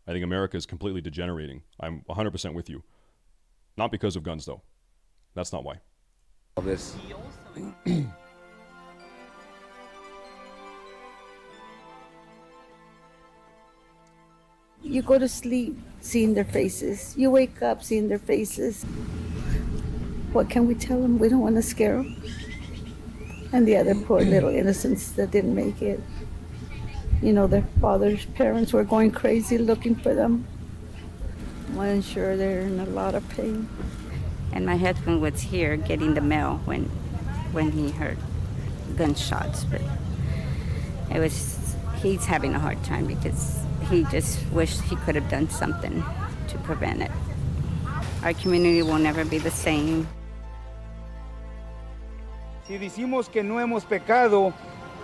I think America is completely degenerating. I'm 100% with you. Not because of guns, though. That's not why. All this. You go to sleep seeing their faces. You wake up seeing their faces. What can we tell them? We don't want to scare them. And the other poor little innocents that didn't make it. Their parents were going crazy looking for them. I'm sure they're in a lot of pain. And my husband was here getting the mail when he heard gunshots, but he's having a hard time because he just wished he could have done something to prevent it. our community will never be the same. Si decimos que no hemos pecado,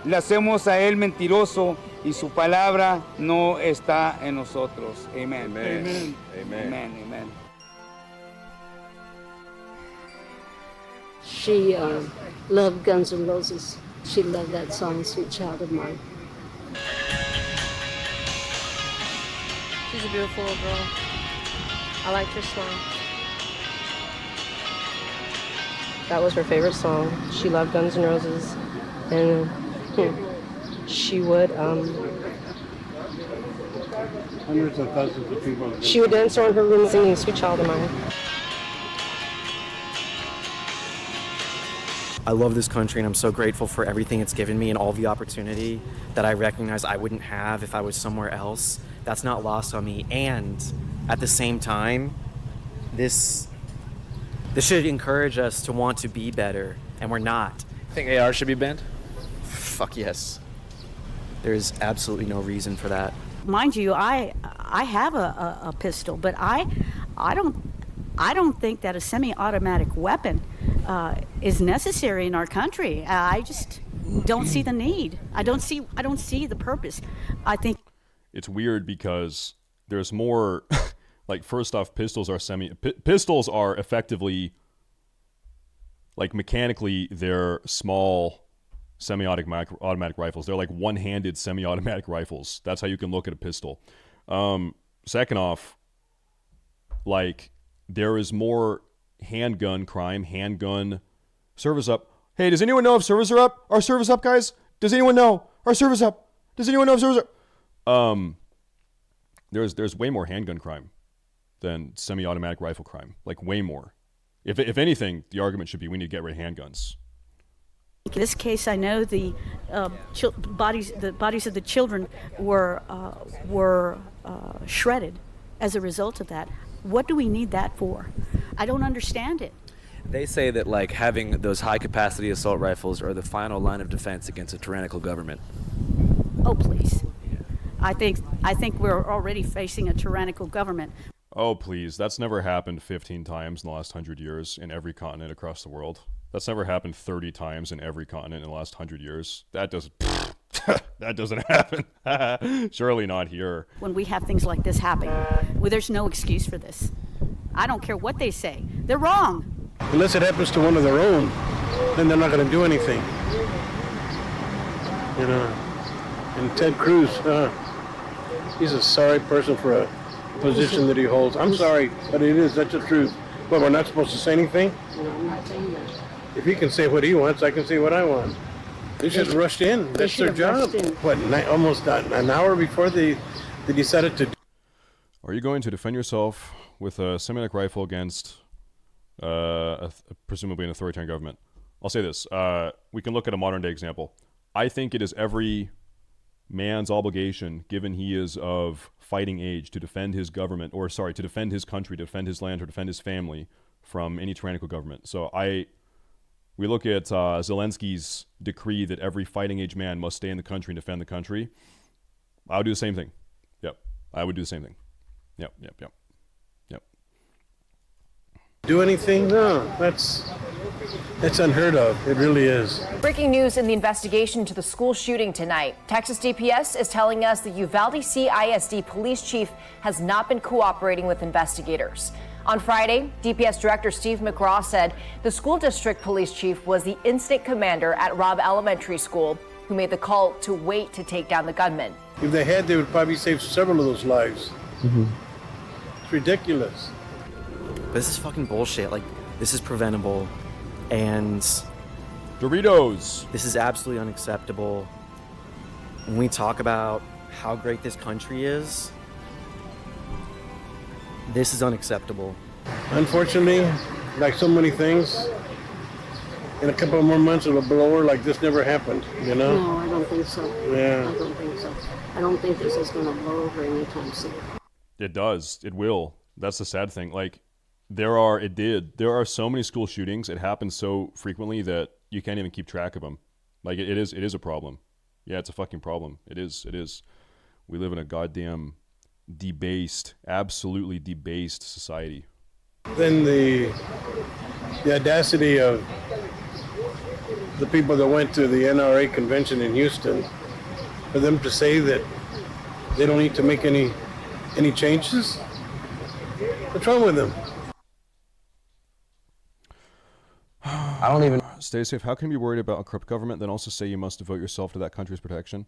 le hacemos a él mentiroso y su palabra no está en nosotros. Amen. Amen. Amen. Amen. Amen. Amen. She loved Guns N' Roses. She loved that song, Sweet Child of Mine. She's a beautiful little girl. I liked her song. That was her favorite song. She loved Guns N' Roses. And she would Hundreds of thousands of people. she would dance around her room singing Sweet Child of Mine. I love this country and I'm so grateful for everything it's given me and all the opportunity that I recognize I wouldn't have if I was somewhere else. That's not lost on me. And at the same time, this should encourage us to want to be better, and we're not. Think AR should be banned? Fuck yes. There's absolutely no reason for that. Mind you, I have a pistol, but I don't think that a semi-automatic weapon is necessary in our country. I just don't see the need. I don't see the purpose. I think it's weird because there's more. Like, first off, pistols are effectively, like, mechanically, they're small semi-automatic rifles. They're like one-handed semi-automatic rifles. That's how you can look at a pistol. Second off, like, there is more handgun crime, handgun service up. Hey, does anyone know if servers are up? Are servers up, guys? Does anyone know? Are servers up? Does anyone know if servers are... There's way more handgun crime than semi-automatic rifle crime. Like, way more. If anything, the argument should be we need to get rid of handguns. in this case, I know the bodies of the children were shredded as a result of that. What do we need that for? I don't understand it. They say that like having those high capacity assault rifles are the final line of defense against a tyrannical government. Oh, please. I think we're already facing a tyrannical government. Oh, please. That's never happened 15 times in the last 100 years in every continent across the world. That's never happened 30 times in every continent in the last 100 years. That doesn't that doesn't happen. Surely not here. When we have things like this happen, well, there's no excuse for this. I don't care what they say. They're wrong. Unless it happens to one of their own, then they're not going to do anything. You know, and Ted Cruz, he's a sorry person for a position that he holds. I'm sorry, but it is. That's the truth. But we're not supposed to say anything? No, I'm not saying that. If he can say what he wants, I can say what I want. They should have rushed in. That's their job. What, almost an hour before they decided to... Are you going to defend yourself with a semi-automatic rifle against presumably an authoritarian government? I'll say this. We can look at a modern-day example. I think it is every man's obligation, given he is of fighting age, to defend his government, or sorry, to defend his country, to defend his land, or defend his family from any tyrannical government. So we look at Zelensky's decree that every fighting age man must stay in the country and defend the country. I would do the same thing. Yep. I would do the same thing. Yep. Do anything? No, that's unheard of. It really is. Breaking news in the investigation to the school shooting tonight. Texas DPS is telling us the Uvalde CISD police chief has not been cooperating with investigators. On Friday, DPS Director Steve McGraw said the school district police chief was the incident commander at Robb Elementary School who made the call to wait to take down the gunman. If they had, they would probably save several of those lives. Mm-hmm. It's ridiculous. But this is fucking bullshit. Like, this is preventable. And Doritos. This is absolutely unacceptable. When we talk about how great this country is, this is unacceptable. Unfortunately, like so many things, in a couple more months it'll blow over like this never happened, you know? No, I don't think so. Yeah. I don't think so. I don't think this is going to blow over anytime soon. It does. It will. That's the sad thing. Like, there are so many school shootings. It happens so frequently that you can't even keep track of them. Like, it is a problem. Yeah, it's a fucking problem. It is. We live in a goddamn debased, absolutely debased society. Then the audacity of the people that went to the NRA convention in Houston, for them to say that they don't need to make any changes. What's wrong with them? I don't even... Stay safe. How can you be worried about a corrupt government, then also say you must devote yourself to that country's protection?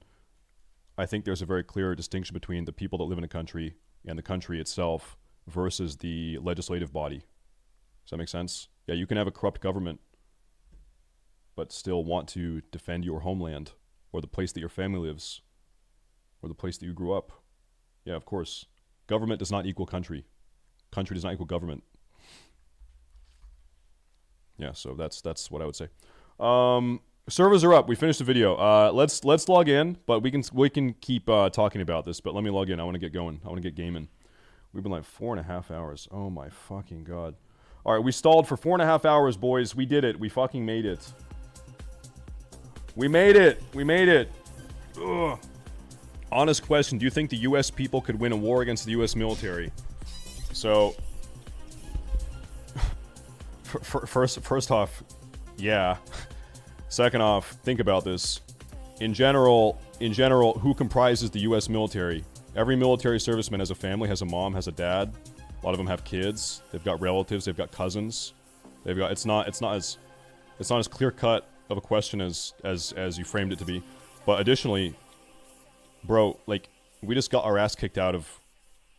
I think there's a very clear distinction between the people that live in a country and the country itself versus the legislative body. Does that make sense? Yeah, you can have a corrupt government, but still want to defend your homeland, or the place that your family lives, or the place that you grew up. Yeah, of course. Government does not equal country. Country does not equal government. Yeah, so that's what I would say. Servers are up. We finished the video. Let's log in, but we can keep talking about this. But let me log in. I want to get going. I want to get gaming. We've been like 4.5 hours. Oh my fucking god. All right, we stalled for 4.5 hours, boys. We did it. We fucking made it. We made it. We made it. Ugh. Honest question. Do you think the U.S. people could win a war against the U.S. military? So, first off, yeah. Second off, think about this. In general, who comprises the U.S. military? Every military serviceman has a family, has a mom, has a dad. A lot of them have kids. They've got relatives. They've got cousins. They've got. It's not as clear cut of a question as you framed it to be. But additionally, bro, like, we just got our ass kicked out of.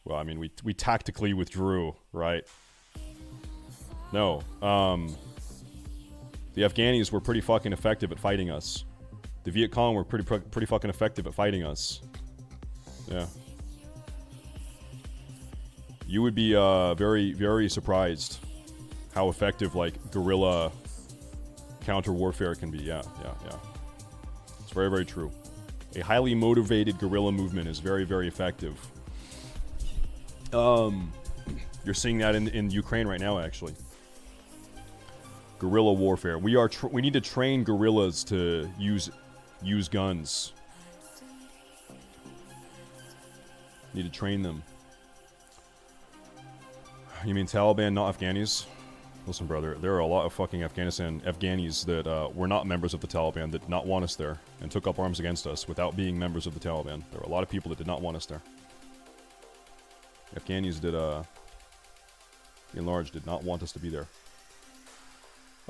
Well, I mean, we tactically withdrew, right? No. The Afghanis were pretty fucking effective at fighting us. The Viet Cong were pretty fucking effective at fighting us. Yeah. You would be very, very surprised how effective, like, guerrilla counter warfare can be. Yeah. It's very, very true. A highly motivated guerrilla movement is very, very effective. You're seeing that in Ukraine right now, actually. Guerrilla warfare. We need to train guerrillas to use guns. Need to train them. You mean Taliban, not Afghanis? Listen, brother, there are a lot of fucking Afghanis that were not members of the Taliban, that did not want us there, and took up arms against us without being members of the Taliban. There were a lot of people that did not want us there. Afghanis did, in large, did not want us to be there.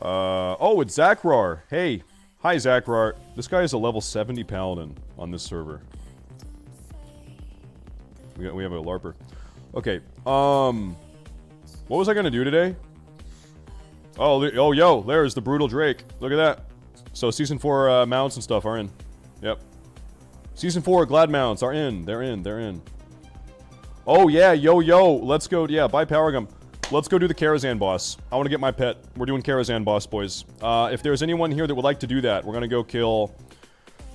Oh, it's Zakrar. Hey. Hi, Zakrar. This guy is a level 70 paladin on this server. We have a LARPer. Okay, what was I gonna do today? Oh, yo, there's the Brutal Drake. Look at that. So, Season 4 mounts and stuff are in. Yep. Season 4 Glad mounts are in. They're in. Oh, yeah, yo, let's go. Yeah, buy Power Gum. Let's go do the Karazhan boss. I want to get my pet. We're doing Karazhan boss, boys. If there's anyone here that would like to do that, we're going to go kill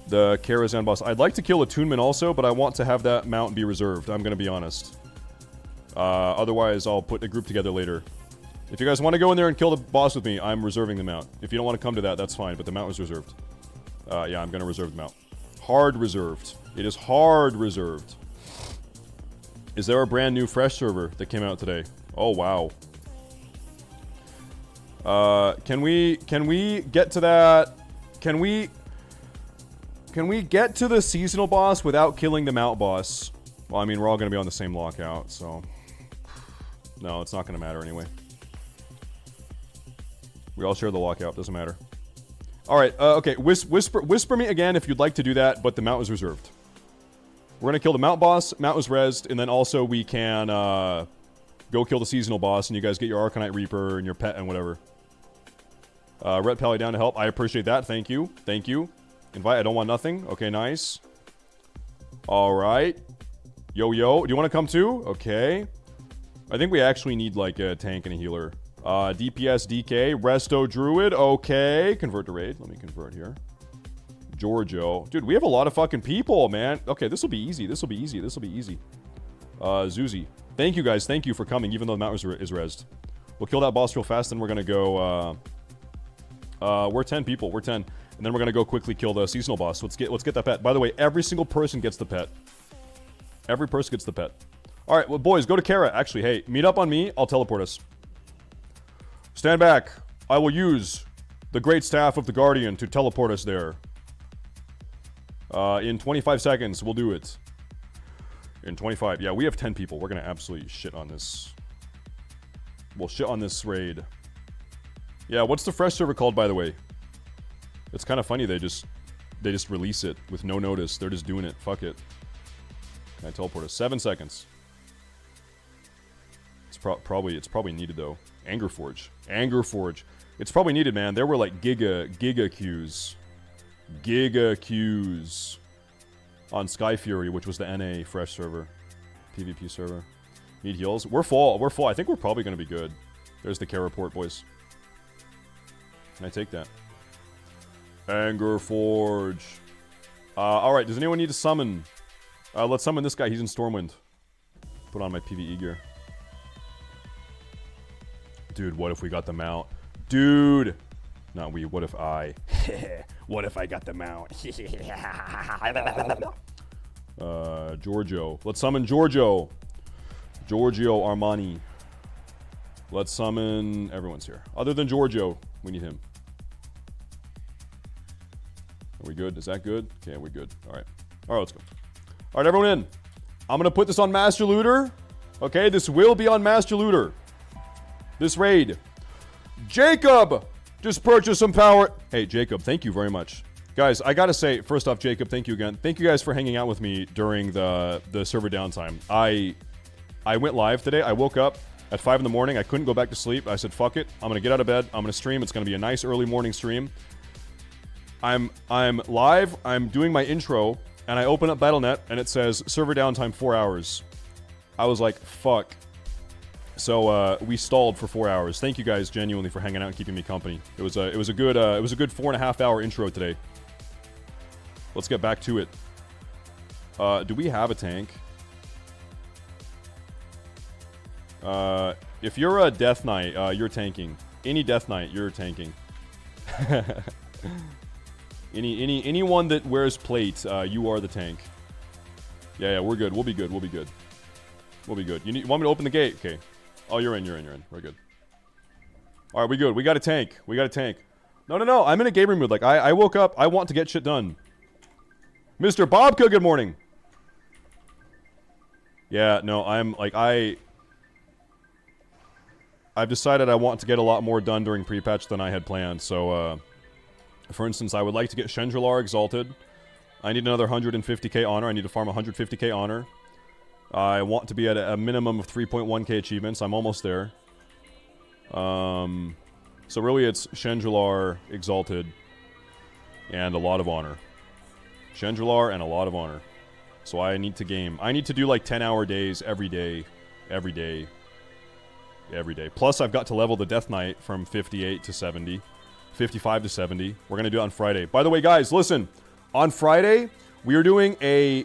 the Karazhan boss. I'd like to kill Attunement also, but I want to have that mount be reserved. I'm going to be honest. Otherwise, I'll put a group together later. If you guys want to go in there and kill the boss with me, I'm reserving the mount. If you don't want to come to that, that's fine, but the mount was reserved. Yeah, I'm going to reserve the mount. Hard reserved. It is hard reserved. Is there a brand new fresh server that came out today? Oh, wow. Can we get to that? Can we get to the seasonal boss without killing the mount boss? Well, I mean, we're all going to be on the same lockout, so... No, it's not going to matter anyway. We all share the lockout, doesn't matter. Alright, okay, whisper me again if you'd like to do that, but the mount is reserved. We're going to kill the mount boss, mount was rezzed, and then also we can, go kill the seasonal boss, and you guys get your Arcanite Reaper and your pet and whatever. Ret Pally down to help. I appreciate that. Thank you. Thank you. Invite. I don't want nothing. Okay, nice. Alright. Yo. Do you want to come too? Okay. I think we actually need, like, a tank and a healer. DPS, DK. Resto Druid. Okay. Convert to raid. Let me convert here. Giorgio. Dude, we have a lot of fucking people, man. Okay, this will be easy. This will be easy. Zuzi. Thank you, guys. Thank you for coming, even though the mount is rezzed. We'll kill that boss real fast, then we're gonna go, we're 10 people. We're 10. And then we're gonna go quickly kill the seasonal boss. Let's get that pet. By the way, every single person gets the pet. Every person gets the pet. Alright, well, boys, go to Kara. Actually, hey, meet up on me. I'll teleport us. Stand back. I will use the great staff of the Guardian to teleport us there. In 25 seconds, we'll do it. In 25. Yeah, we have 10 people. We're going to absolutely shit on this. We'll shit on this raid. Yeah, what's the fresh server called, by the way? It's kind of funny. They just release it with no notice. They're just doing it. Fuck it. Can I teleport us? 7 seconds. It's probably needed though. Angerforge. It's probably needed, man. There were like giga queues. Giga queues on Sky Fury, which was the NA fresh server. PvP server. Need heals. We're full. I think we're probably going to be good. There's the care report, boys. Can I take that? Angerforge. Alright, does anyone need to summon? Let's summon this guy. He's in Stormwind. Put on my PvE gear. Dude, what if we got the mount? Dude! Not we, what if I? What if I got the mount? Giorgio. Let's summon Giorgio. Giorgio Armani. Let's summon... Everyone's here. Other than Giorgio, we need him. Are we good? Is that good? Okay, we're good. Alright. Alright, let's go. Alright, everyone in. I'm gonna put this on Master Looter. Okay, this will be on Master Looter. This raid. Jacob just purchased some power. Hey, Jacob, thank you very much. Guys, I gotta say, first off, Jacob, thank you again. Thank you guys for hanging out with me during the server downtime. I went live today. I woke up at 5 in the morning. I couldn't go back to sleep. I said, fuck it. I'm gonna get out of bed. I'm gonna stream. It's gonna be a nice early morning stream. I'm live. I'm doing my intro, and I open up Battle.net, and it says server downtime 4 hours. I was like, fuck. So we stalled for 4 hours. Thank you guys genuinely for hanging out and keeping me company. It was a good 4.5 hour intro today. Let's get back to it. Do we have a tank? If you're a Death Knight, you're tanking. Any Death Knight, you're tanking. Anyone that wears plate, you are the tank. Yeah, we're good. We'll be good. We'll be good. We'll be good. You want me to open the gate? Okay. Oh, you're in. We're good. All right, we good. We got a tank. No. I'm in a gaming mood. Like, I woke up. I want to get shit done. Mr. Bobka, good morning. Yeah, no, I've decided I want to get a lot more done during pre-patch than I had planned. So, for instance, I would like to get Shendralar exalted. I need another 150k honor. I need to farm 150k honor. I want to be at a minimum of 3.1k achievements. I'm almost there. So really it's Shendralar exalted and a lot of honor. Shendralar and a lot of honor. So I need to game. I need to do like 10-hour days every day. Plus I've got to level the Death Knight from 58 to 70. 55 to 70. We're going to do it on Friday. By the way, guys, listen. On Friday, we are doing a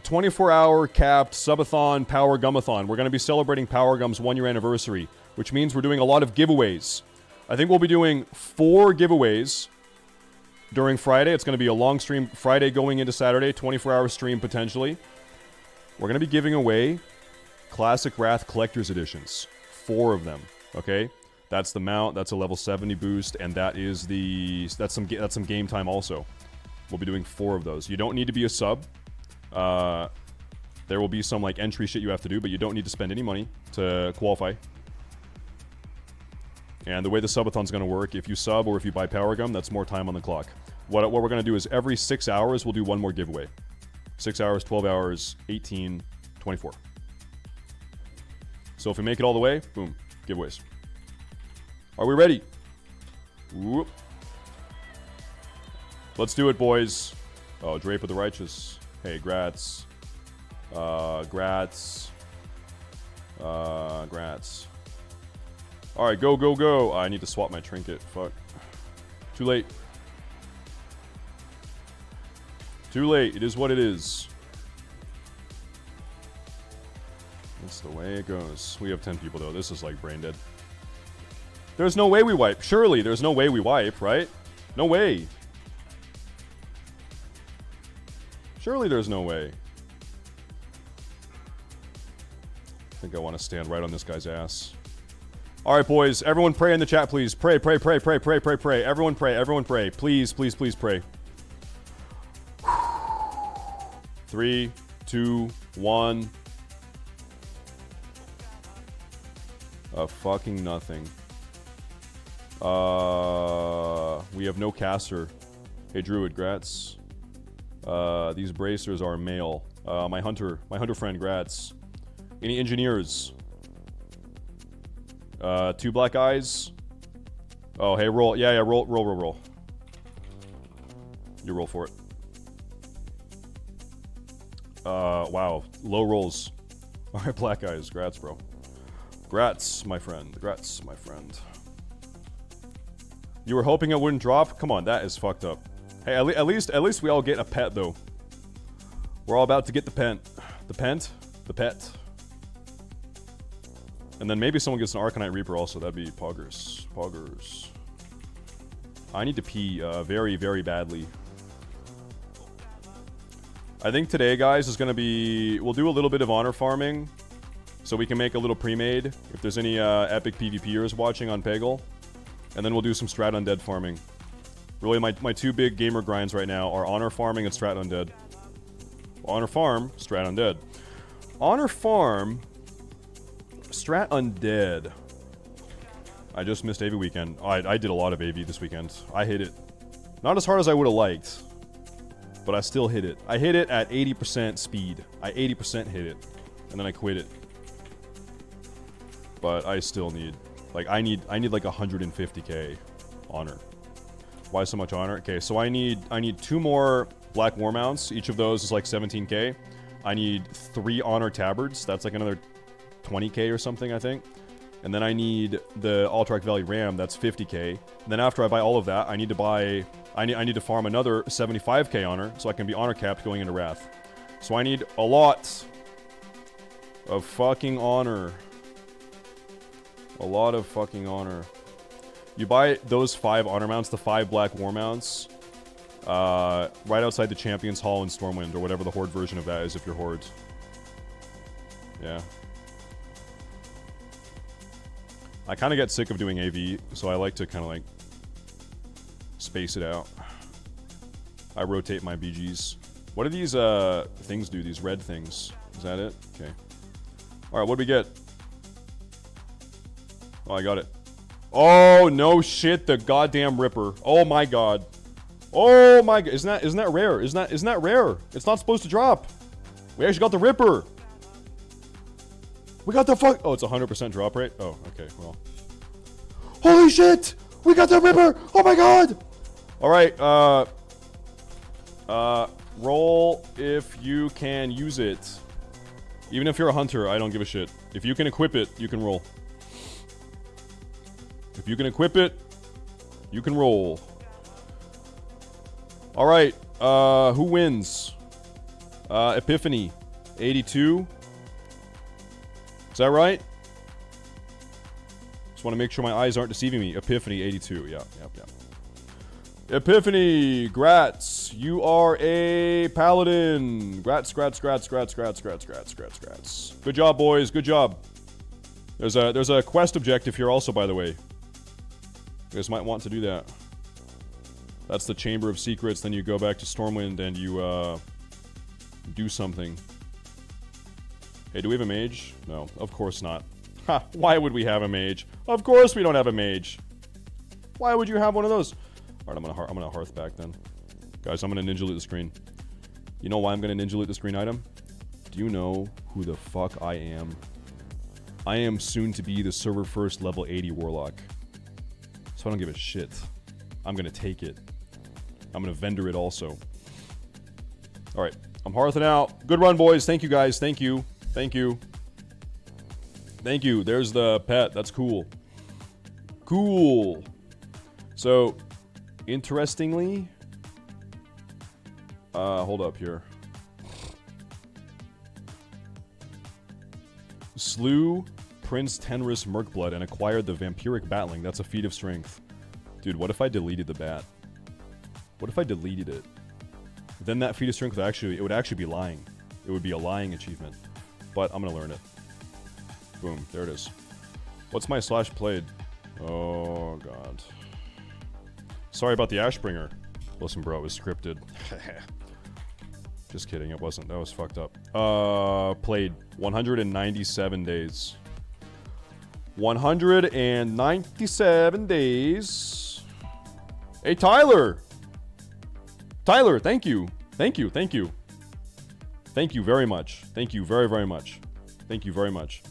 24-hour capped subathon Power Gumathon. We're going to be celebrating Power Gum's 1-year anniversary, which means we're doing a lot of giveaways. I think we'll be doing 4 giveaways during Friday. It's going to be a long stream Friday going into Saturday, 24-hour stream potentially. We're going to be giving away Classic Wrath Collector's Editions. 4 of them, okay? That's the mount, that's a level 70 boost, and that's some game time also. We'll be doing 4 of those. You don't need to be a sub. There will be some like entry shit you have to do, but you don't need to spend any money to qualify. And the way the subathon's going to work, if you sub or if you buy Power Gum, that's more time on the clock. What we're going to do is every 6 hours, we'll do 1 more giveaway. 6 hours, 12 hours, 18, 24. So if we make it all the way, boom, giveaways. Are we ready? Whoop. Let's do it, boys. Oh, Drape of the Righteous. Hey, grats. Grats. Alright, go. Oh, I need to swap my trinket. Fuck. Too late. It is what it is. That's the way it goes. We have 10 people, though. This is like brain dead. There's no way we wipe. Surely there's no way we wipe, right? No way. Surely there's no way. I think I want to stand right on this guy's ass. All right, boys. Everyone pray in the chat, please. Pray, pray, pray, pray, pray, pray, pray. Everyone pray. Everyone pray. Please, please, please pray. 3, 2, 1. Fucking nothing. We have no caster. Hey, Druid, grats. These bracers are male. My hunter friend, grats. Any engineers? 2 black eyes. Oh, hey, roll. Yeah, roll. You roll for it. Wow. Low rolls. Alright, black eyes. Grats, bro. Grats, my friend. Grats, my friend. You were hoping it wouldn't drop? Come on, that is fucked up. Hey, at least we all get a pet, though. We're all about to get the pet. The pet. And then maybe someone gets an Arcanite Reaper also. That'd be poggers. Poggers. I need to pee very, very badly. I think today, guys, is going to be... We'll do a little bit of honor farming. So we can make a little pre-made. If there's any epic PvPers watching on Peggle. And then we'll do some Strat Undead farming. Really, my 2 big gamer grinds right now are honor farming and Strat Undead. Honor farm, Strat Undead. Honor farm... Strat Undead. I just missed AV weekend. I did a lot of AV this weekend. I hit it. Not as hard as I would have liked. But I still hit it. I hit it at 80% speed. I 80% hit it. And then I quit it. But I still need... Like, I need like 150k honor. Why so much honor? Okay, so I need 2 more black war mounts. Each of those is like 17k. I need 3 honor tabards. That's like another 20k or something, I think. And then I need the Alterac Valley Ram. That's 50k. And then after I buy all of that, I need to buy... I need to farm another 75k honor so I can be honor capped going into Wrath. So I need a lot of fucking honor. A lot of fucking honor. You buy those 5 honor mounts, the 5 black war mounts, right outside the Champions Hall in Stormwind, or whatever the Horde version of that is if you're Horde. Yeah. I kind of get sick of doing AV, so I like to kind of like space it out. I rotate my BGs. What do these things do? These red things. Is that it? Okay. Alright, what do we get? Oh, I got it. Oh, no shit, the goddamn Ripper. Oh my god. Oh my god. Isn't that rare? Isn't that rare? It's not supposed to drop. We actually got the Ripper. We got the fuck... Oh, it's 100% drop rate? Oh, okay, well. Holy shit! We got the Ripper! Oh my god! Alright, roll if you can use it. Even if you're a hunter, I don't give a shit. If you can equip it, you can roll. If you can equip it, you can roll. Alright, who wins? Epiphany, 82. Is that right? Just want to make sure my eyes aren't deceiving me. Epiphany, 82. Yeah. Epiphany, grats. You are a paladin. Grats. Good job, boys. Good job. There's a quest objective here also, by the way. You guys might want to do that. That's the Chamber of Secrets. Then you go back to Stormwind and you do something. Hey, do we have a mage? No, of course not. Ha! Why would we have a mage? Of course we don't have a mage. Why would you have one of those? All right, I'm gonna hearth back then, guys. I'm gonna ninja loot the screen. You know why I'm gonna ninja loot the screen item? Do you know who the fuck I am? I am soon to be the server first level 80 warlock. So I don't give a shit. I'm gonna take it. I'm gonna vendor it also. All right, I'm hearthing out. Good run, boys. Thank you, guys. Thank you. Thank you. Thank you. There's the pet. That's cool. Cool. So, interestingly... hold up here. Slew Prince Tenris Merkblood and acquired the Vampiric Battling. That's a feat of strength. Dude, what if I deleted the bat? What if I deleted it? Then that feat of strength would actually be lying. It would be a lying achievement. But I'm gonna learn it. Boom, there it is. What's my slash played? Oh, God. Sorry about the Ashbringer. Listen, bro, it was scripted. Just kidding, it wasn't. That was fucked up. Played 197 days. 197 days. Hey, Tyler! Tyler, thank you. Thank you, thank you. Thank you very much. Thank you very, very much. Thank you very much.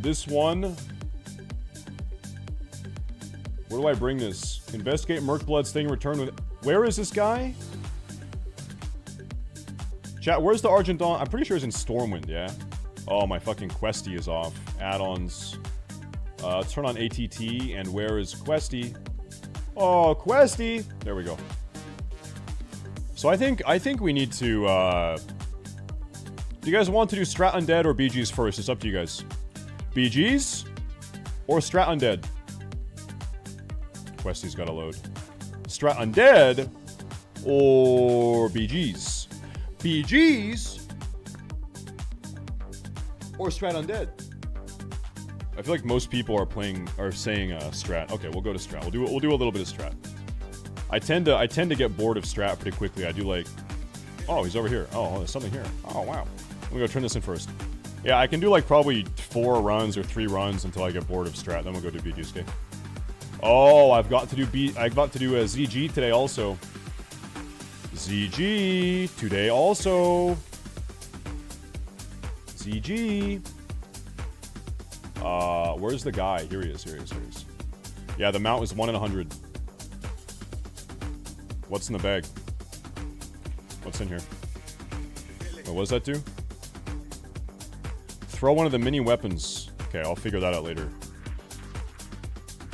This one. Where do I bring this? Investigate Merkblood's thing. Return with. Where is this guy? Chat. Where's the Argent Dawn? I'm pretty sure it's in Stormwind. Yeah. Oh, my fucking Questy is off. Add-ons. Turn on ATT. And where is Questy? Oh, Questy. There we go. So I think we need to. Do you guys want to do Strat Undead or BGs first? It's up to you guys. BGs or Strat Undead? Questy's gotta load. Strat Undead or BGs? BGs or Strat Undead? I feel like most people are saying Strat. Okay, we'll go to Strat. We'll do a little bit of Strat. I tend to get bored of Strat pretty quickly. I do like. Oh, he's over here. Oh, there's something here. Oh wow. Let me go turn this in first. Yeah, I can do like probably 4 runs or 3 runs until I get bored of Strat. Then we'll go do BGs. Okay. Oh, I've got to do a ZG today also. ZG today also. ZG. Where's the guy? Here he is. Yeah, the mount was 1 in 100. What's in the bag? What's in here? What does that do? Throw one of the mini weapons. Okay, I'll figure that out later.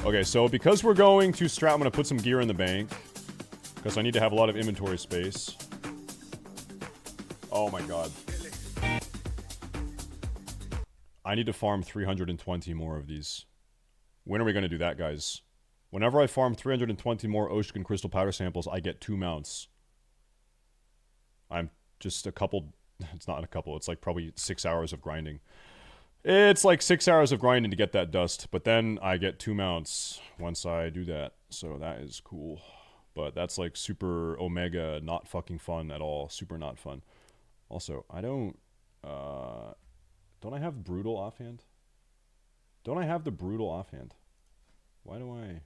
Okay, so because we're going to Strat, I'm going to put some gear in the bank. Because I need to have a lot of inventory space. Oh my god. I need to farm 320 more of these. When are we going to do that, guys? Whenever I farm 320 more Oshkin Crystal Powder samples, I get 2 mounts. I'm just a couple... It's not a couple. It's like probably 6 hours of grinding. It's like 6 hours of grinding to get that dust. But then I get 2 mounts once I do that. So that is cool. But that's like super omega, not fucking fun at all. Super not fun. Also, I don't... don't I have Brutal offhand? Don't I have the Brutal offhand? Why do I...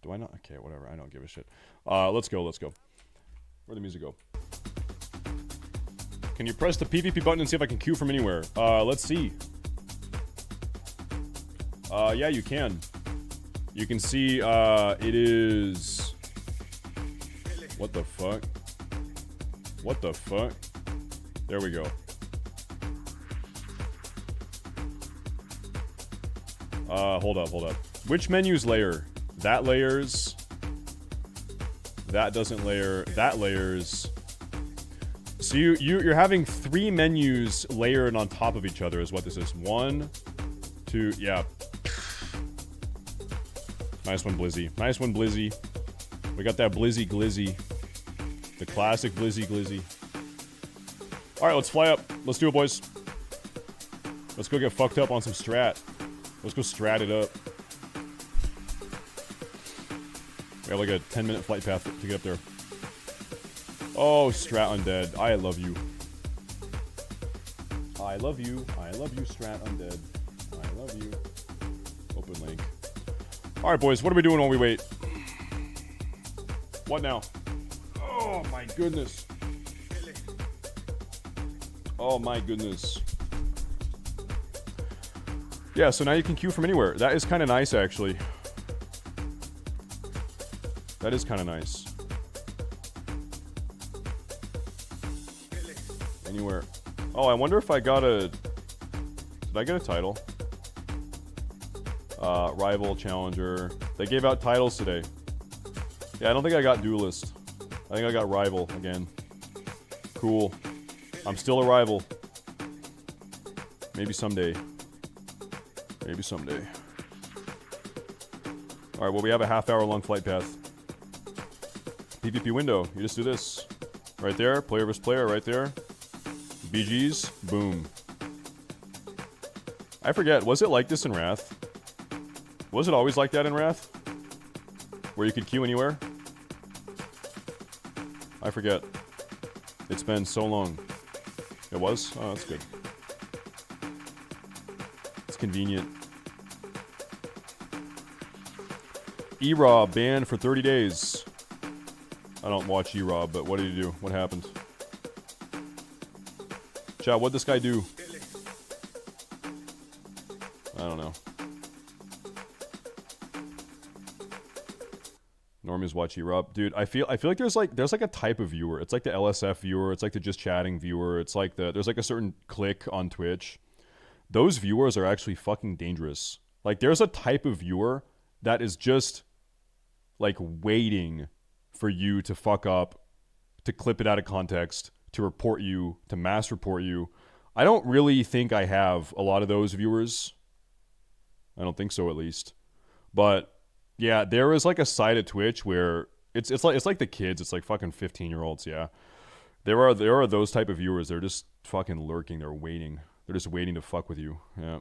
Do I not? Okay, whatever. I don't give a shit. Let's go. Where'd the music go? Can you press the PvP button and see if I can queue from anywhere? Let's see. Yeah, you can. You can see, it is... What the fuck? What the fuck? There we go. Hold up. Which menu's layer? That layers. That doesn't layer. That layers. So you're having 3 menus layered on top of each other is what this is. 1, 2, yeah. Nice one, Blizzy. Nice one, Blizzy. We got that Blizzy Glizzy. The classic Blizzy Glizzy. Alright, let's fly up. Let's do it, boys. Let's go get fucked up on some strat. Let's go strat it up. We have like a 10-minute flight path to get up there. Oh, Strat Undead. I love you. I love you. I love you, Strat Undead. I love you. Open link. Alright, boys. What are we doing while we wait? What now? Oh, my goodness. Oh, my goodness. Yeah, so now you can queue from anywhere. That is kind of nice, actually. That is kind of nice. Anywhere. Oh, I wonder if I got a... Did I get a title? Rival, Challenger. They gave out titles today. Yeah, I don't think I got Duelist. I think I got Rival again. Cool. I'm still a Rival. Maybe someday. Maybe someday. Alright, well, we have a half-hour-long flight path. PvP window. You just do this. Right there. Player versus player. Right there. BGs. Boom. I forget. Was it like this in Wrath? Was it always like that in Wrath? Where you could queue anywhere? I forget. It's been so long. It was? Oh, that's good. It's convenient. E-Rob banned for 30 days. I don't watch E-Rob, but what did he do? What happened? Chat, what'd this guy do? I don't know. Normies watch Erupt. Dude, I feel like there's like a type of viewer. It's like the LSF viewer, it's like the just chatting viewer, it's like there's like a certain click on Twitch. Those viewers are actually fucking dangerous. Like there's a type of viewer that is just like waiting for you to fuck up, to clip it out of context, to report you, to mass report you. I don't really think I have a lot of those viewers. I don't think so, at least. But yeah, there is like a side of Twitch where it's like the kids. It's like fucking 15-year-olds. Yeah, there are those type of viewers. They're just fucking lurking. They're waiting. They're just waiting to fuck with you. Yeah.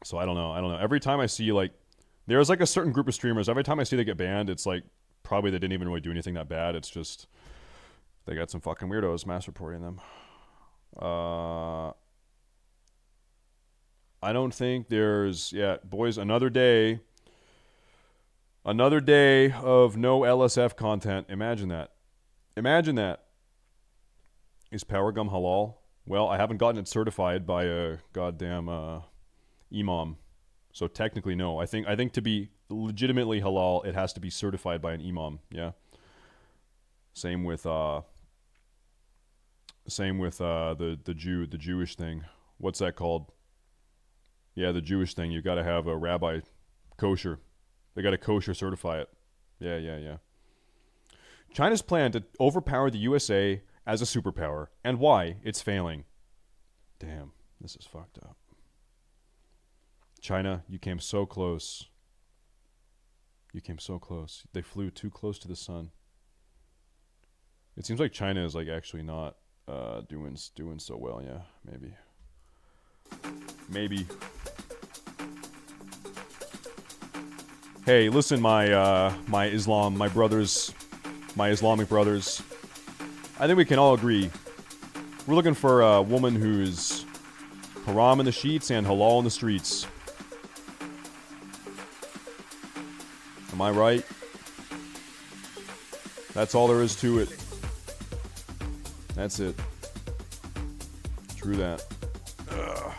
So I don't know. Every time I see like, there's like a certain group of streamers. Every time I see they get banned, it's like probably they didn't even really do anything that bad. It's just they got some fucking weirdos mass reporting them. I don't think there's... Yeah, boys, another day of no LSF content. Imagine that. Imagine that. Is Power Gum halal? Well, I haven't gotten it certified by a goddamn imam. So technically, no. I think to be legitimately halal, it has to be certified by an imam. Yeah. Same with the Jewish thing. What's that called? Yeah, the Jewish thing. You got to have a rabbi kosher. They got to kosher certify it. Yeah. China's plan to overpower the USA as a superpower, and why it's failing. Damn, this is fucked up. China, you came so close. You came so close. They flew too close to the sun. It seems like China is like actually not doing so well. Yeah, maybe. Hey, listen, my Islamic brothers. I think we can all agree. We're looking for a woman who's haram in the sheets and halal in the streets. Am I right? That's all there is to it. That's it. True that. Ugh.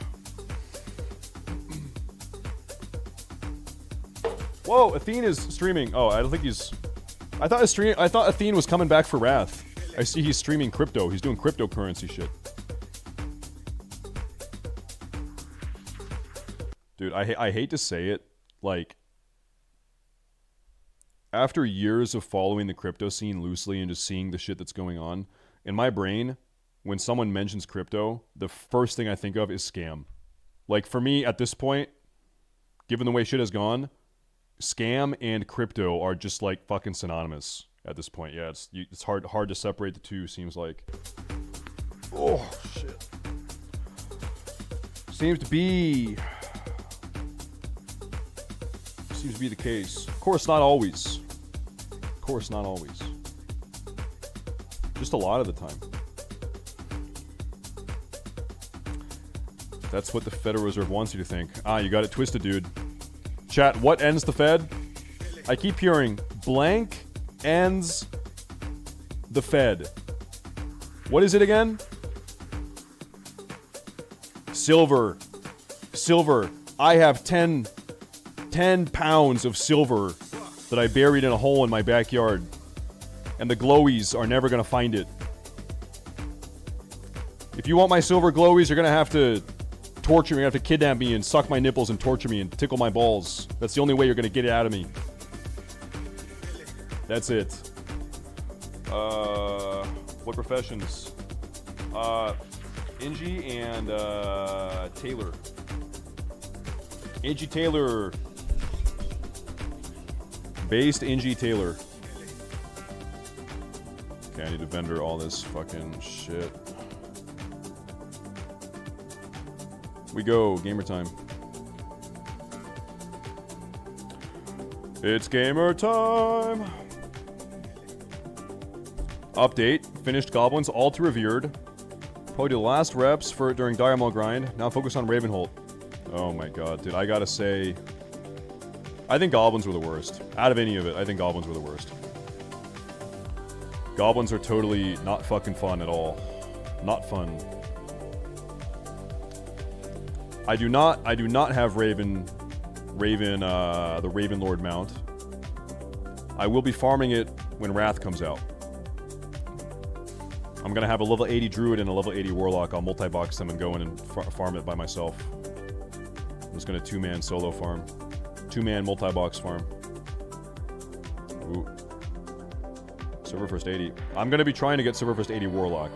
Whoa, Athene is streaming. Oh, I don't think he's... I thought Athene was coming back for Wrath. I see he's streaming crypto. He's doing cryptocurrency shit. Dude, I hate to say it, like... After years of following the crypto scene loosely and just seeing the shit that's going on, in my brain, when someone mentions crypto, the first thing I think of is scam. Like, for me, at this point, given the way shit has gone... Scam and crypto are just like fucking synonymous at this point. Yeah, it's hard to separate the two. Seems like. Oh shit. Seems to be the case. Of course, not always. Just a lot of the time. That's what the Federal Reserve wants you to think. Ah, you got it twisted, dude. Chat, what ends the Fed? I keep hearing blank ends the Fed. What is it again? Silver. I have 10 pounds of silver that I buried in a hole in my backyard. And the glowies are never going to find it. If you want my silver glowies, you're going to have to torture me. You have to kidnap me and suck my nipples and torture me and tickle my balls. That's the only way you're gonna get it out of me. That's it. What professions? Ingie and Taylor. Ingie Taylor. Based Ingie Taylor. Okay, I need to vendor all this fucking shit. We go, gamer time. It's gamer time. Update, finished goblins, all to revered. Probably the last reps for during Dire Maul grind. Now focus on Ravenholt. Oh my god, dude, I gotta say, I think goblins were the worst. Out of any of it, I think goblins were the worst. Goblins are totally not fucking fun at all. Not fun. I do not have the Raven Lord mount. I will be farming it when Wrath comes out. I'm gonna have a level 80 Druid and a level 80 Warlock. I'll multi-box them and go in and farm it by myself. I'm just gonna 2-man solo farm. 2-man multi-box farm. Ooh. Server first 80. I'm gonna be trying to get server first 80 Warlock.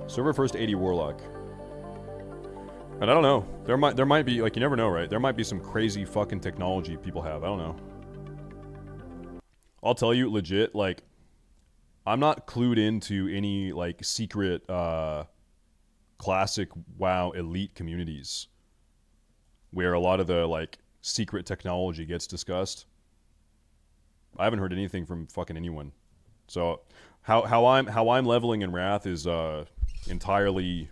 Server first 80 Warlock. And I don't know. There might be, like, you never know, right? There might be some crazy fucking technology people have. I don't know. I'll tell you, legit, like, I'm not clued into any, like, secret, classic WoW elite communities where a lot of the, like, secret technology gets discussed. I haven't heard anything from fucking anyone. So, how I'm leveling in Wrath is, entirely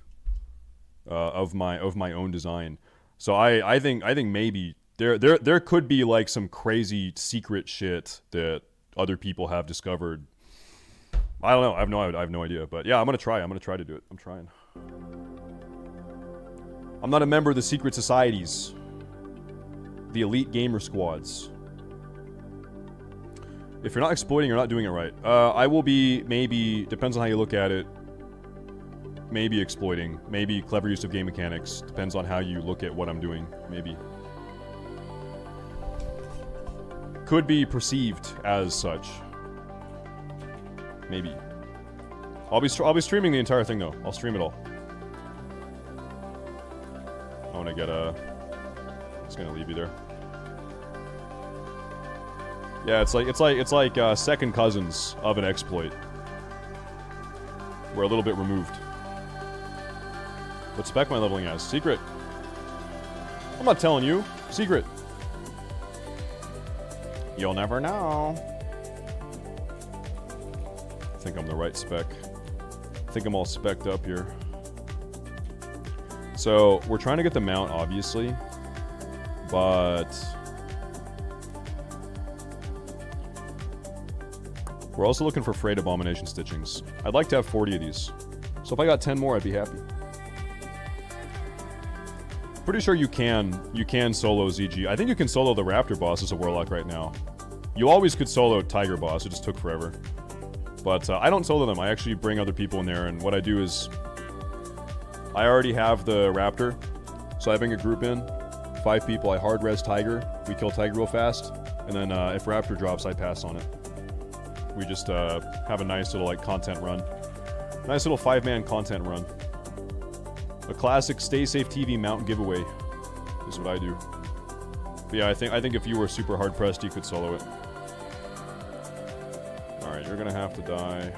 of my own design. So I think maybe there could be like some crazy secret shit that other people have discovered. I don't know. I have no idea. But yeah, I'm gonna try to do it. I'm trying. I'm not a member of the secret societies, the elite gamer squads. If you're not exploiting, you're not doing it right. I will be, maybe, depends on how you look at it, maybe exploiting, maybe clever use of game mechanics. Depends on how you look at what I'm doing, maybe. Could be perceived as such. Maybe. I'll be streaming the entire thing though. I'll stream it all. I want to get a... It's gonna leave you there. Yeah, it's like second cousins of an exploit. We're a little bit removed. What spec am I leveling as? Secret. I'm not telling you. Secret. You'll never know. I think I'm the right spec. I think I'm all specced up here. So, we're trying to get the mount, obviously. But... we're also looking for Freight Abomination Stitchings. I'd like to have 40 of these. So if I got 10 more, I'd be happy. Pretty sure you can solo ZG. I think you can solo the Raptor boss as a Warlock right now. You always could solo Tiger boss, it just took forever. But I don't solo them, I actually bring other people in there, and what I do is... I already have the Raptor, so I bring a group in. 5 people, I hard res Tiger, we kill Tiger real fast, and then if Raptor drops, I pass on it. We just have a nice little like content run. Nice little 5-man content run. A classic StaySafeTV mount giveaway is what I do. But yeah, I think if you were super hard pressed, you could solo it. All right, you're gonna have to die.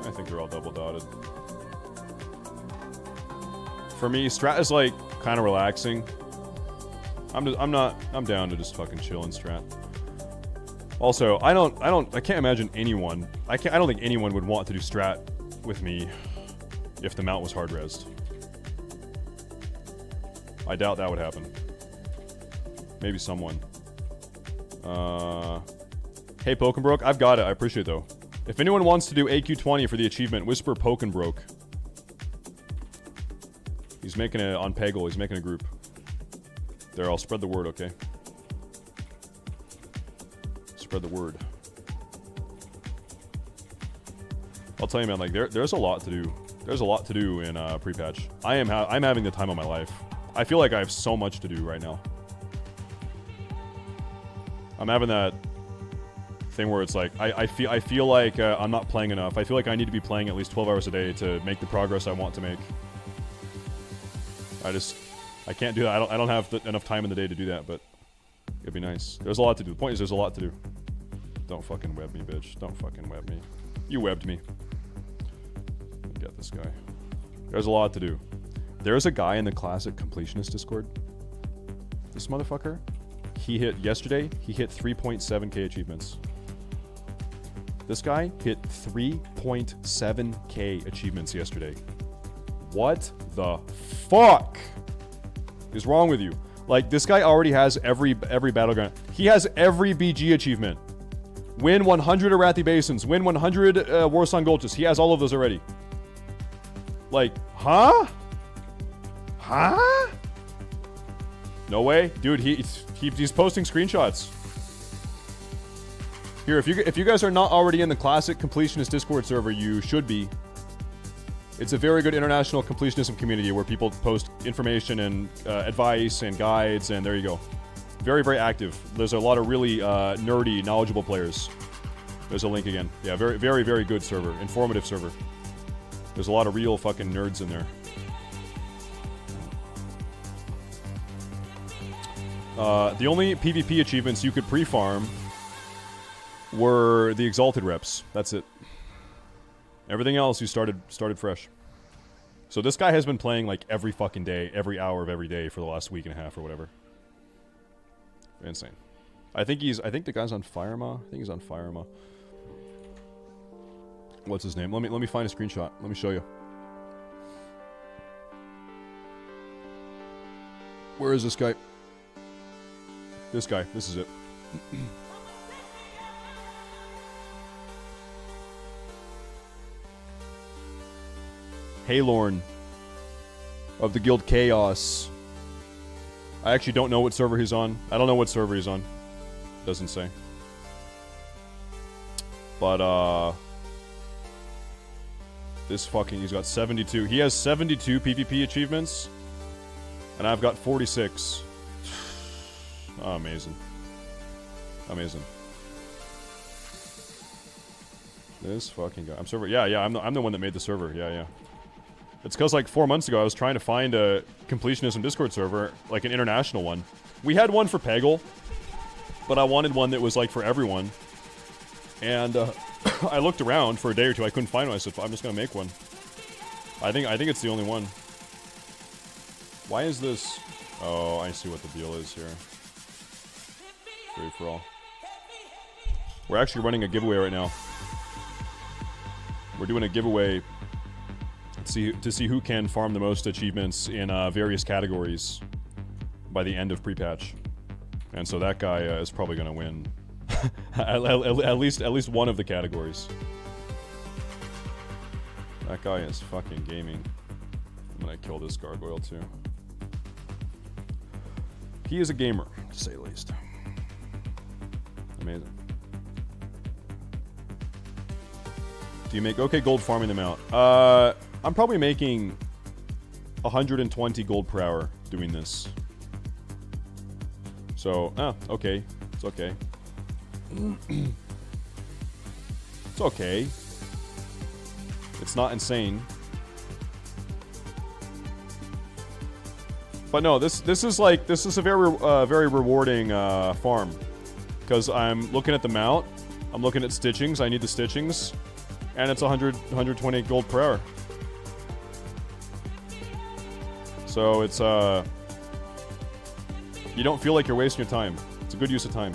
I think they're all double dotted. For me, strat is like kind of relaxing. I'm down to just fucking chill and strat. Also, I can't imagine anyone, I don't think anyone would want to do strat with me if the mount was hard resed. I doubt that would happen. Maybe someone. Hey, Pokenbroke, I've got it, I appreciate it though. If anyone wants to do AQ20 for the achievement, whisper Pokenbroke. He's making it on Peggle, he's making a group. There, I'll spread the word, okay? Spread the word. I'll tell you, man, like, there's a lot to do. There's a lot to do in pre-patch. I'm having the time of my life. I feel like I have so much to do right now. I'm having that thing where it's like, I feel like I'm not playing enough. I feel like I need to be playing at least 12 hours a day to make the progress I want to make. I can't do that. I don't have enough time in the day to do that, but it'd be nice. There's a lot to do. The point is there's a lot to do. Don't fucking web me, bitch. Don't fucking web me. You webbed me. Get this guy. There's a lot to do. There's a guy in the Classic Completionist Discord. This motherfucker, yesterday, he hit 3.7k achievements. This guy hit 3.7k achievements yesterday. What the fuck is wrong with you? Like, this guy already has every battleground. He has every BG achievement. Win 100 Arathi Basins. Win 100 Warsong Gulches. He has all of those already. Like, huh? Huh? No way, dude. He's posting screenshots. Here, if you guys are not already in the Classic Completionist Discord server, you should be. It's a very good international completionism community where people post information and advice and guides, and there you go. Very, very active. There's a lot of really nerdy, knowledgeable players. There's a link again. Yeah, very, very, very good server. Informative server. There's a lot of real fucking nerds in there. The only PvP achievements you could pre-farm were the Exalted reps. That's it. Everything else you started fresh. So this guy has been playing like every fucking day, every hour of every day for the last week and a half or whatever. Insane. I think the guy's on Firema. I think he's on Firema. What's his name? Let me find a screenshot. Let me show you. Where is this guy? This guy. This is it. Haylorn of the Guild Chaos. I actually don't know what server he's on. I don't know what server he's on. Doesn't say. But, this fucking... He's got 72. He has 72 PvP achievements. And I've got 46. Oh, amazing. Amazing. This fucking guy. I'm server... Yeah, I'm the one that made the server. Yeah. It's because, like, 4 months ago, I was trying to find a Completionism Discord server, like an international one. We had one for Peggle, but I wanted one that was, like, for everyone. And, I looked around for a day or two, I couldn't find one, I said, I'm just gonna make one. I think it's the only one. Why is this... Oh, I see what the deal is here. Free for all. We're actually running a giveaway right now. We're doing a giveaway... to see who can farm the most achievements in various categories by the end of pre-patch, and so that guy is probably going to win at least one of the categories. That guy is fucking gaming. I'm gonna kill this gargoyle too. He is a gamer, to say the least. Amazing. Do you make okay gold farming them out? I'm probably making 120 gold per hour doing this. So, okay. It's okay. It's okay. It's not insane. But no, this is a very rewarding farm. Because I'm looking at the mount, I'm looking at stitchings, I need the stitchings, and it's 120 gold per hour. So it's, you don't feel like you're wasting your time. It's a good use of time.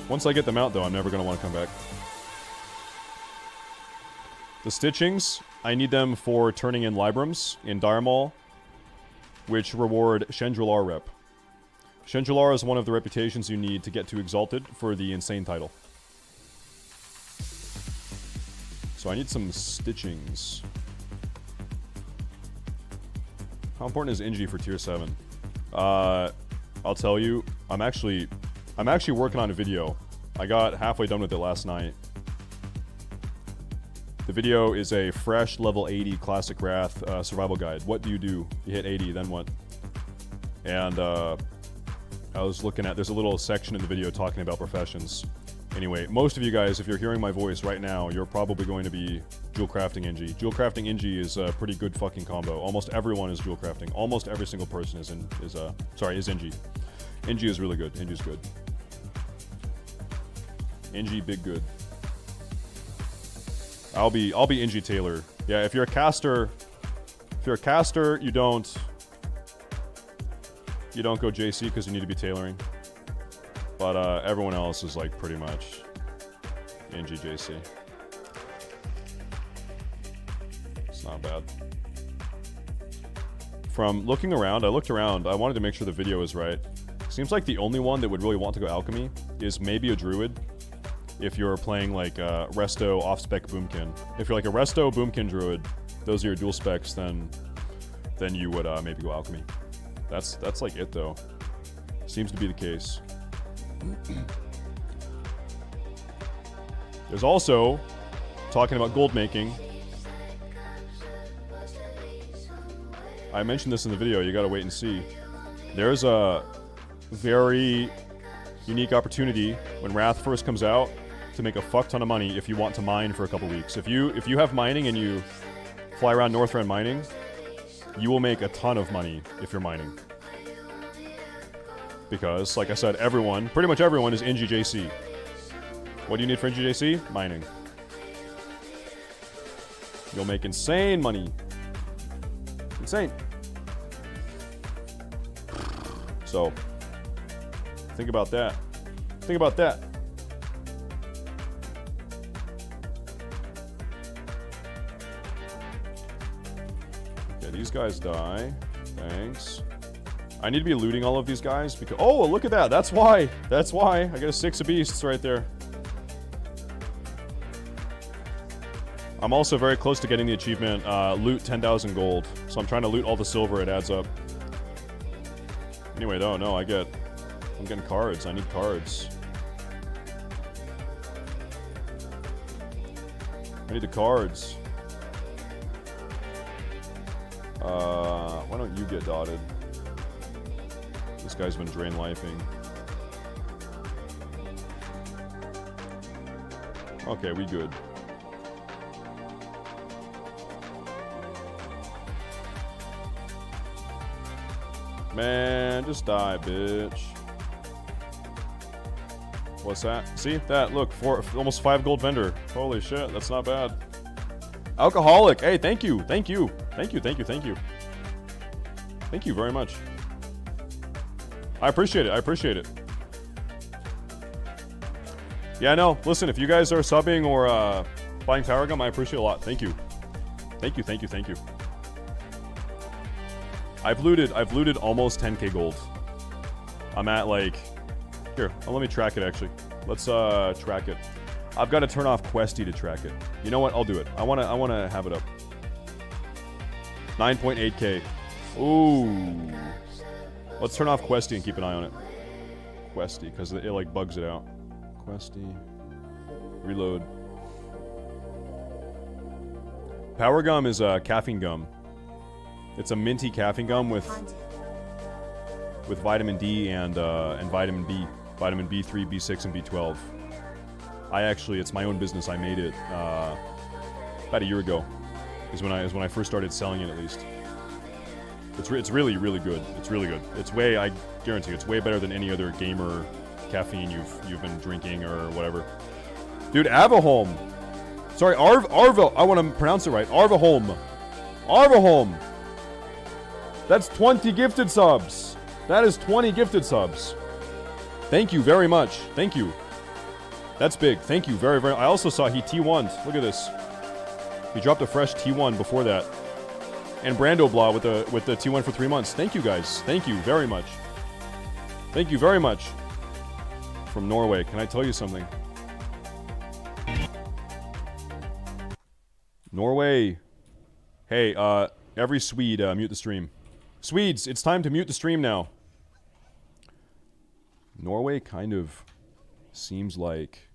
Once I get them out, though, I'm never going to want to come back. The stitchings, I need them for turning in Librams in Dire Maul, which reward Chandrilar rep. Chandrilar is one of the reputations you need to get to Exalted for the Insane title. So I need some stitchings. How important is Inji for tier 7? I'll tell you, I'm actually working on a video. I got halfway done with it last night. The video is a fresh level 80 Classic Wrath survival guide. What do? You hit 80, then what? And I was looking at, there's a little section in the video talking about professions. Anyway, most of you guys, if you're hearing my voice right now, you're probably going to be dual crafting Inji. Dual crafting Inji is a pretty good fucking combo. Almost everyone is dual crafting. Almost every single person is Inji. Inji is really good. Inji's good. Inji big good. I'll be Inji Taylor. Yeah, if you're a caster, you don't go JC because you need to be tailoring. But everyone else is like pretty much Inji JC. It's not bad. From looking around, I looked around, I wanted to make sure the video is right. Seems like the only one that would really want to go alchemy is maybe a druid. if you're playing like Resto off-spec Boomkin. If you're like a Resto Boomkin Druid, those are your dual specs, then you would maybe go Alchemy. That's like it though. Seems to be the case. There's also, talking about gold making, I mentioned this in the video, you gotta wait and see. There's a very unique opportunity when Wrath first comes out to make a fuck ton of money if you want to mine for a couple weeks. If you have mining and you fly around Northrend mining, you will make a ton of money if you're mining. Because, like I said, pretty much everyone is in GJC. What do you need for NGJC? Mining. You'll make insane money. Insane. So, think about that. Think about that. Okay, these guys die. Thanks. I need to be looting all of these guys because... Oh, look at that. That's why. That's why. I got a 6 of beasts right there. I'm also very close to getting the achievement, loot 10,000 gold. So I'm trying to loot all the silver, it adds up. Anyway, though, no, I'm getting cards. I need cards. I need the cards. Why don't you get dotted? This guy's been drain lifing. Okay, we good. Man, just die, bitch. What's that? See? That, look, almost 5 gold vendor. Holy shit, that's not bad. Alcoholic, hey, thank you, thank you. Thank you, thank you, thank you. Thank you very much. I appreciate it, I appreciate it. Yeah, no, listen, if you guys are subbing or buying Power Gum, I appreciate it a lot. Thank you. Thank you, thank you, thank you. I've looted almost 10k gold. I'm at like, here, let me track it actually. Let's track it. I've got to turn off Questy to track it. You know what? I'll do it. I wanna have it up. 9.8k. Ooh. Let's turn off Questy and keep an eye on it. Questy, because it like bugs it out. Questy. Reload. Power Gum is caffeine gum. It's a minty caffeine gum with vitamin D and vitamin B, vitamin B3, B6, and B12. It's my own business. I made it about a year ago. Is when I first started selling it, at least. It's really, really good. It's really good. I guarantee it's way better than any other gamer caffeine you've been drinking or whatever. Dude, Avaholm. Sorry, Arva. I want to pronounce it right. Arvaholm. Arvaholm. That's 20 gifted subs. That is 20 gifted subs. Thank you very much. Thank you. That's big. Thank you very, very. I also saw he T1'd. Look at this. He dropped a fresh T1 before that. And Brando Blah with the T1 for 3 months. Thank you guys. Thank you very much. Thank you very much. From Norway. Can I tell you something? Norway. Hey, every Swede, mute the stream. Swedes, it's time to mute the stream now. Norway kind of seems like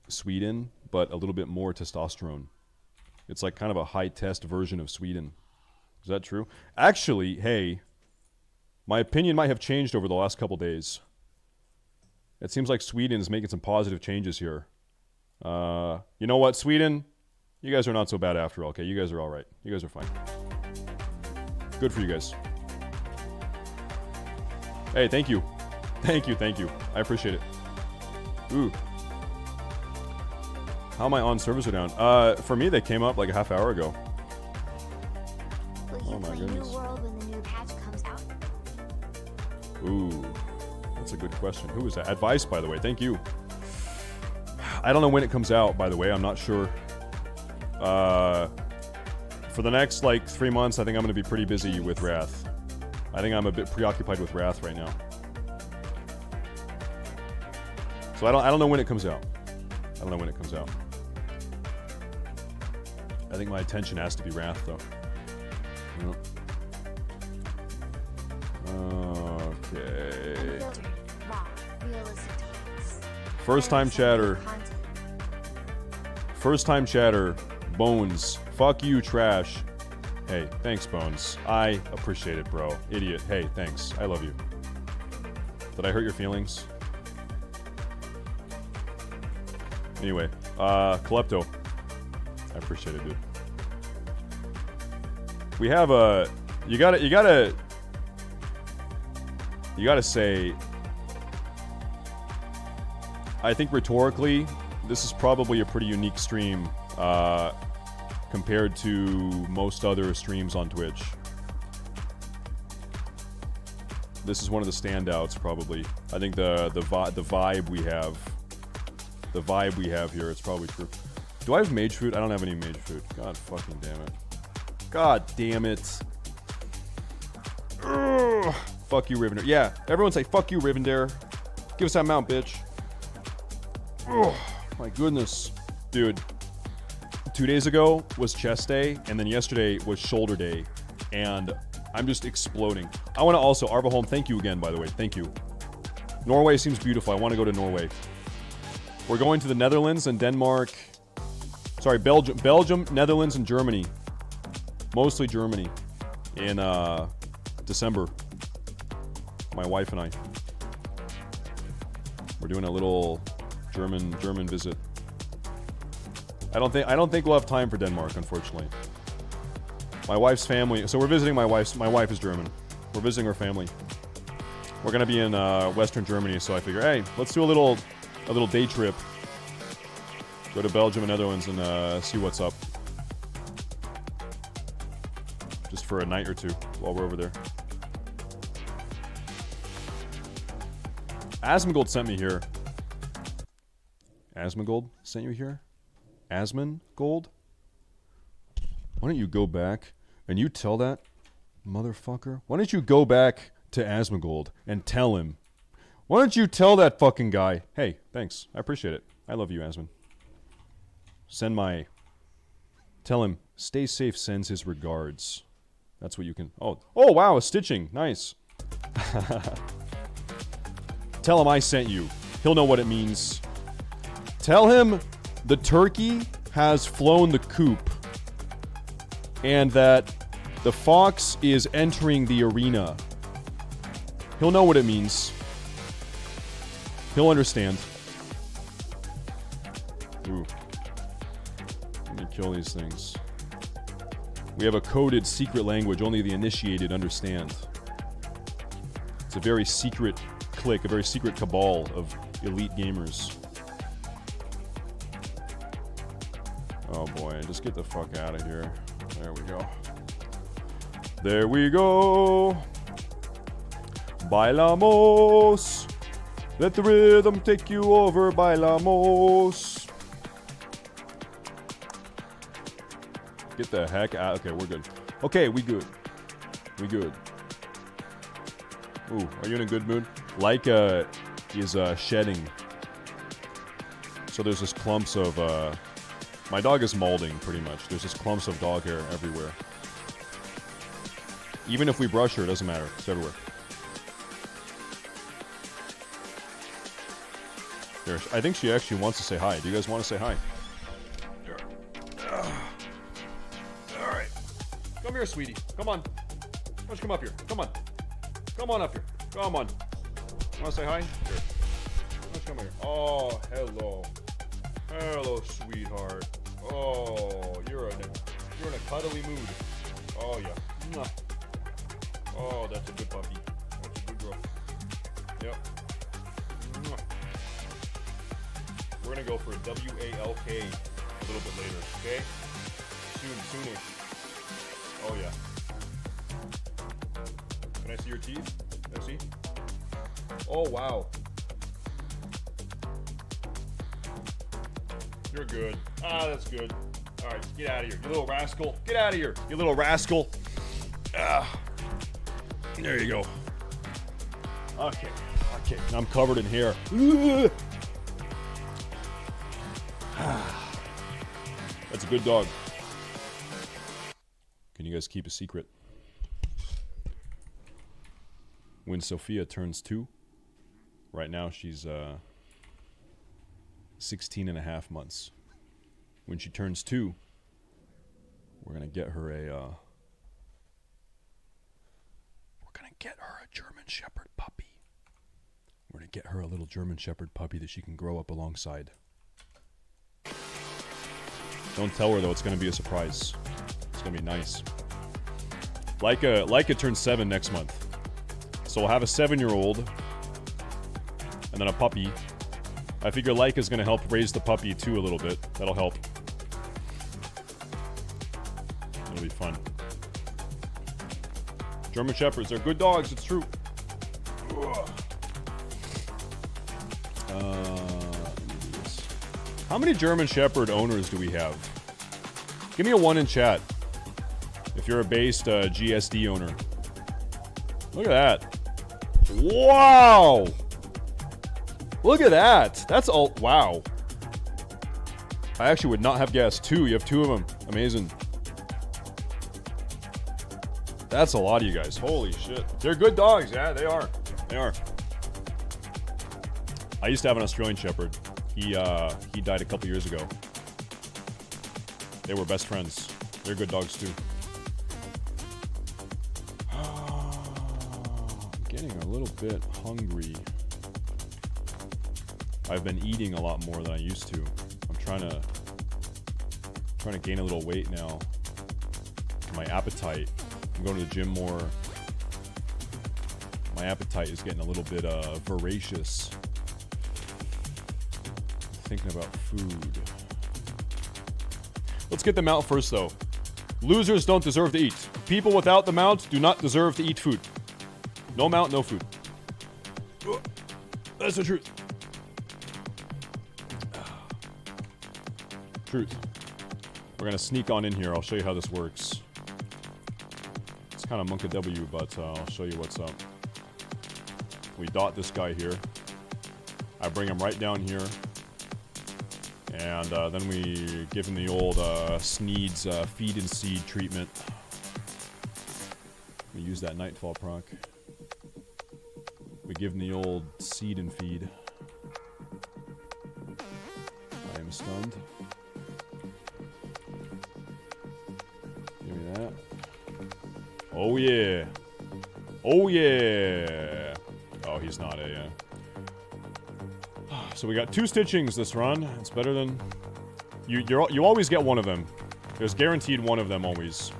Sweden, but a little bit more testosterone. It's like kind of a high-test version of Sweden. Is that true? Actually, hey, my opinion might have changed over the last couple days. It seems like Sweden is making some positive changes here. You know what, Sweden? You guys are not so bad after all, okay? You guys are alright. You guys are fine. Good for you guys. Hey, thank you. Thank you, thank you. I appreciate it. Ooh. How am I on? Servers are down. For me, they came up like a half hour ago. Oh my goodness. Ooh. That's a good question. Who is that? Advice, by the way. Thank you. I don't know when it comes out, by the way. I'm not sure. For the next, like, 3 months, I think I'm going to be pretty busy with Wrath. I think I'm a bit preoccupied with Wrath right now. So I don't know when it comes out. don't know when it comes out. I think my attention has to be Wrath, though. Okay. Unfiltered, raw, realistic takes. First time chatter. First time chatter. Bones. Fuck you, trash. Hey, thanks, Bones. I appreciate it, bro. Idiot. Hey, thanks. I love you. Did I hurt your feelings? Anyway, Klepto. I appreciate it, dude. We have a... You gotta say... I think rhetorically, this is probably a pretty unique stream, compared to most other streams on Twitch. This is one of the standouts, probably. I think the vibe we have... The vibe we have here, it's probably true. Do I have mage food? I don't have any mage food. God fucking damn it. God damn it. Ugh. Fuck you, Rivendare. Yeah, everyone say fuck you, Rivendare. Give us that mount, bitch. Oh my goodness. Dude. 2 days ago was chest day, and then yesterday was shoulder day. And I'm just exploding. I want to also, Arvaholm, thank you again, by the way. Thank you. Norway seems beautiful. I want to go to Norway. We're going to the Netherlands and Denmark. Sorry, Belgium, Netherlands, and Germany. Mostly Germany. In December. My wife and I. We're doing a little German visit. I don't think we'll have time for Denmark, unfortunately. My wife's family. So we're visiting my wife is German. We're visiting her family. We're gonna be in Western Germany, so I figure, hey, let's do a little day trip. Go to Belgium and Netherlands and see what's up. Just for a night or two while we're over there. Asmongold sent me here. Asmongold sent you here? Asmongold? Why don't you go back and you tell that motherfucker? Why don't you go back to Asmongold and tell him? Why don't you tell that fucking guy? Hey, thanks. I appreciate it. I love you, Asmon. Tell him, Stay Safe sends his regards. That's what you can... Oh, wow, a stitching. Nice. Tell him I sent you. He'll know what it means. Tell him the turkey has flown the coop. And that the fox is entering the arena. He'll know what it means. He'll understand. Ooh. Let me kill these things. We have a coded secret language only the initiated understand. It's a very secret clique, a very secret cabal of elite gamers. Oh boy, just get the fuck out of here. There we go. There we go. Bailamos. Let the rhythm take you over, bailamos. Get the heck out. Okay, we're good. Okay, we good. We good. Ooh, are you in a good mood? Laika is shedding. So there's just clumps of... my dog is molding, pretty much. There's just clumps of dog hair everywhere. Even if we brush her, it doesn't matter. It's everywhere. Here, I think she actually wants to say hi. Do you guys want to say hi? Here. Alright. Come here, sweetie. Come on. Why don't you come up here? Come on. Come on up here. Come on. You want to say hi? Here. Why don't you come here? Oh, hello. Hello, sweetheart. Oh, you're in a cuddly mood. Oh, yeah. Mwah. Oh, that's a good puppy. That's a good girl. Yep. Mwah. We're gonna go for a WALK a little bit later, okay? Soonish. Oh yeah. Can I see your teeth? Can I see? Oh wow. You're good. Ah, that's good. Alright, get out of here, you little rascal. Get out of here, you little rascal. Ah. There you go. Okay. I'm covered in hair. good dog. Can you guys keep a secret? When Sophia turns 2, right now she's 16 and a half months. When she turns 2, we're gonna get her a German Shepherd puppy. We're gonna get her a little German Shepherd puppy that she can grow up alongside. Don't tell her though, it's gonna be a surprise. It's gonna be nice. Leica turns 7 next month. So we'll have a 7-year-old and then a puppy. I figure Leica's gonna help raise the puppy too a little bit. That'll help. It'll be fun. German Shepherds, they're good dogs, it's true. How many German Shepherd owners do we have? Give me a 1 in chat if you're a based GSD owner. Look at that. Wow! Look at that. That's all. Wow. I actually would not have guessed. 2. You have 2 of them. Amazing. That's a lot of you guys. Holy shit. They're good dogs. Yeah, they are. They are. I used to have an Australian Shepherd. He died a couple years ago. They were best friends. They're good dogs too. I'm getting a little bit hungry. I've been eating a lot more than I used to. I'm trying to gain a little weight now. My appetite. I'm going to the gym more. My appetite is getting a little bit voracious. Thinking about food. Let's get the mount first though. Losers don't deserve to eat. People without the mount do not deserve to eat food. No mount, no food. That's the truth. Truth. We're gonna sneak on in here. I'll show you how this works. It's kind of Monka W, but I'll show you what's up. We dot this guy here. I bring him right down here. And then we give him the old Sneed's feed and seed treatment. We use that Nightfall proc. We give him the old seed and feed. I am stunned. Give me that. Oh yeah. Oh yeah. Oh, he's not a... So we got 2 stitchings this run. It's better than... You always get one of them. There's guaranteed one of them always.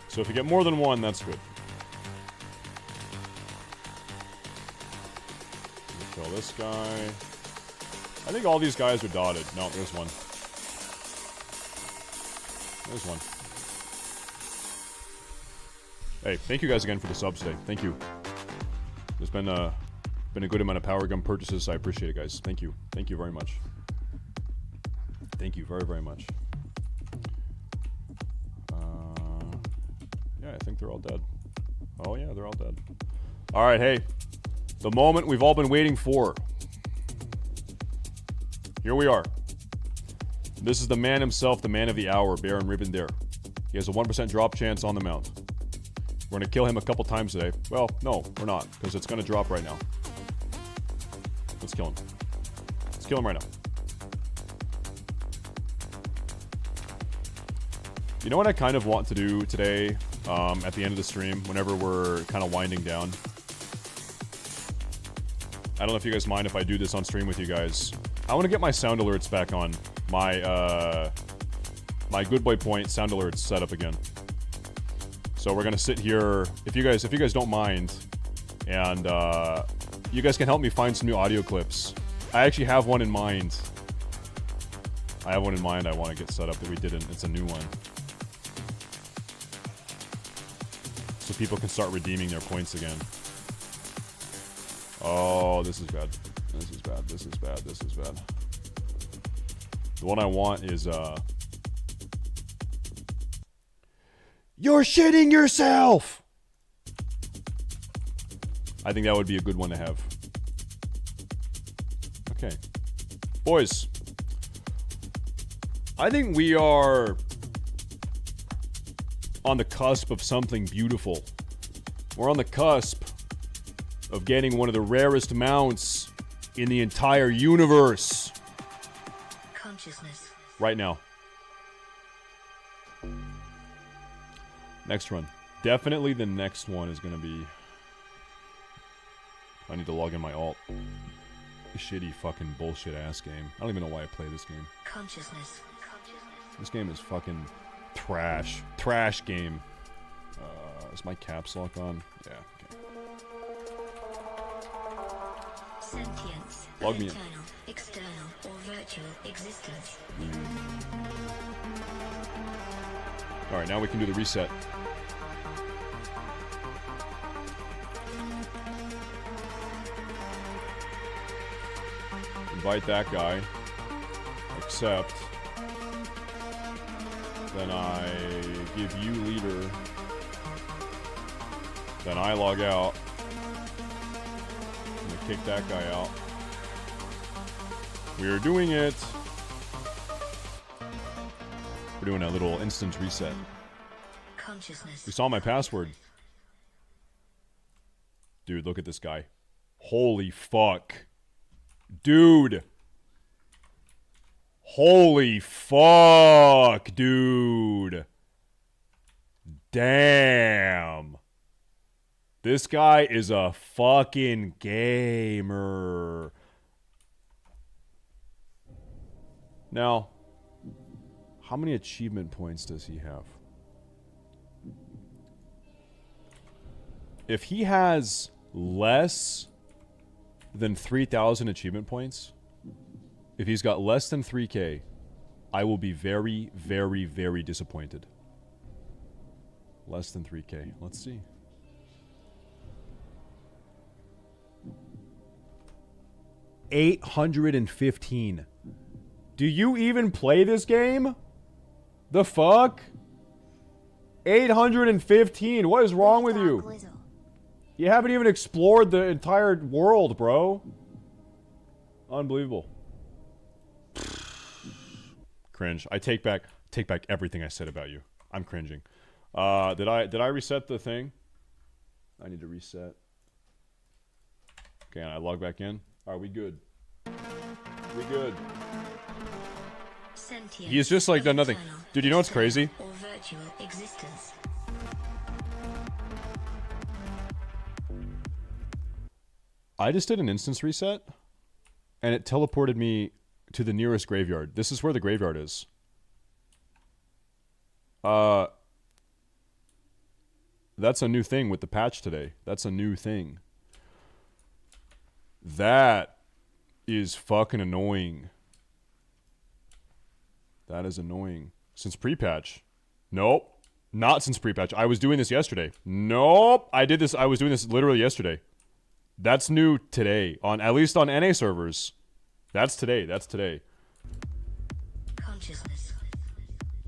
So if you get more than one, that's good. Kill this guy. I think all these guys are dotted. No, there's one. There's one. Hey, thank you guys again for the subs today. Thank you. There's been a good amount of power gun purchases. So I appreciate it, guys. Thank you. Thank you very much. Thank you very, very much. Yeah, I think they're all dead. Oh yeah, they're all dead. All right, hey. The moment we've all been waiting for. Here we are. This is the man himself, the man of the hour, Baron Rivendare. He has a 1% drop chance on the mount. We're going to kill him a couple times today. Well, no, we're not, because it's going to drop right now. Let's kill him. Let's kill him right now. You know what I kind of want to do today, at the end of the stream, whenever we're kind of winding down? I don't know if you guys mind if I do this on stream with you guys. I want to get my sound alerts back on. My, my Good Boy Point sound alerts set up again. So we're gonna sit here, if you guys don't mind, and you guys can help me find some new audio clips. I actually have one in mind. I have one in mind I want to get set up that we didn't. It's a new one. So people can start redeeming their points again. Oh, this is bad. This is bad. This is bad. This is bad. The one I want is, you're shitting yourself! I think that would be a good one to have. Okay. Boys, I think we are on the cusp of something beautiful. We're on the cusp of getting one of the rarest mounts in the entire universe. Consciousness. Right now. Next run. Definitely the next one is going to be... I need to log in my alt. Shitty fucking bullshit ass game. I don't even know why I play this game. Consciousness. This game is fucking trash. Trash game. Is my caps lock on? Yeah, okay. Sentience. Log me in. Internal, external, or virtual existence. Alright, now we can do the reset. Invite that guy. Accept. Then I give you leader. Then I log out. I'm gonna kick that guy out. We're doing it. We're doing a little instant reset. Consciousness. You saw my password. Dude, look at this guy. Holy fuck. Dude. Holy fuck, dude. Damn. This guy is a fucking gamer. Now, how many achievement points does he have? If he has less than 3,000 achievement points, if he's got less than 3K, I will be very, very, very disappointed. Less than 3K. Let's see. $815. Do you even play this game? The fuck? 815. What is wrong with you? You haven't even explored the entire world, bro. Unbelievable. Cringe. I take back everything I said about you. I'm cringing. Did I reset the thing? I need to reset. Okay, and I log back in. Are we good? We good. He's just like done nothing. Dude, you know what's crazy? Or virtual existence. I just did an instance reset, and it teleported me to the nearest graveyard. This is where the graveyard is. That's a new thing with the patch today. That's a new thing. That is fucking annoying. That is annoying. Since pre-patch. Nope. Not since pre-patch. I was doing this yesterday. Nope. I was doing this literally yesterday. That's new today. At least on NA servers. That's today. That's today. Consciousness.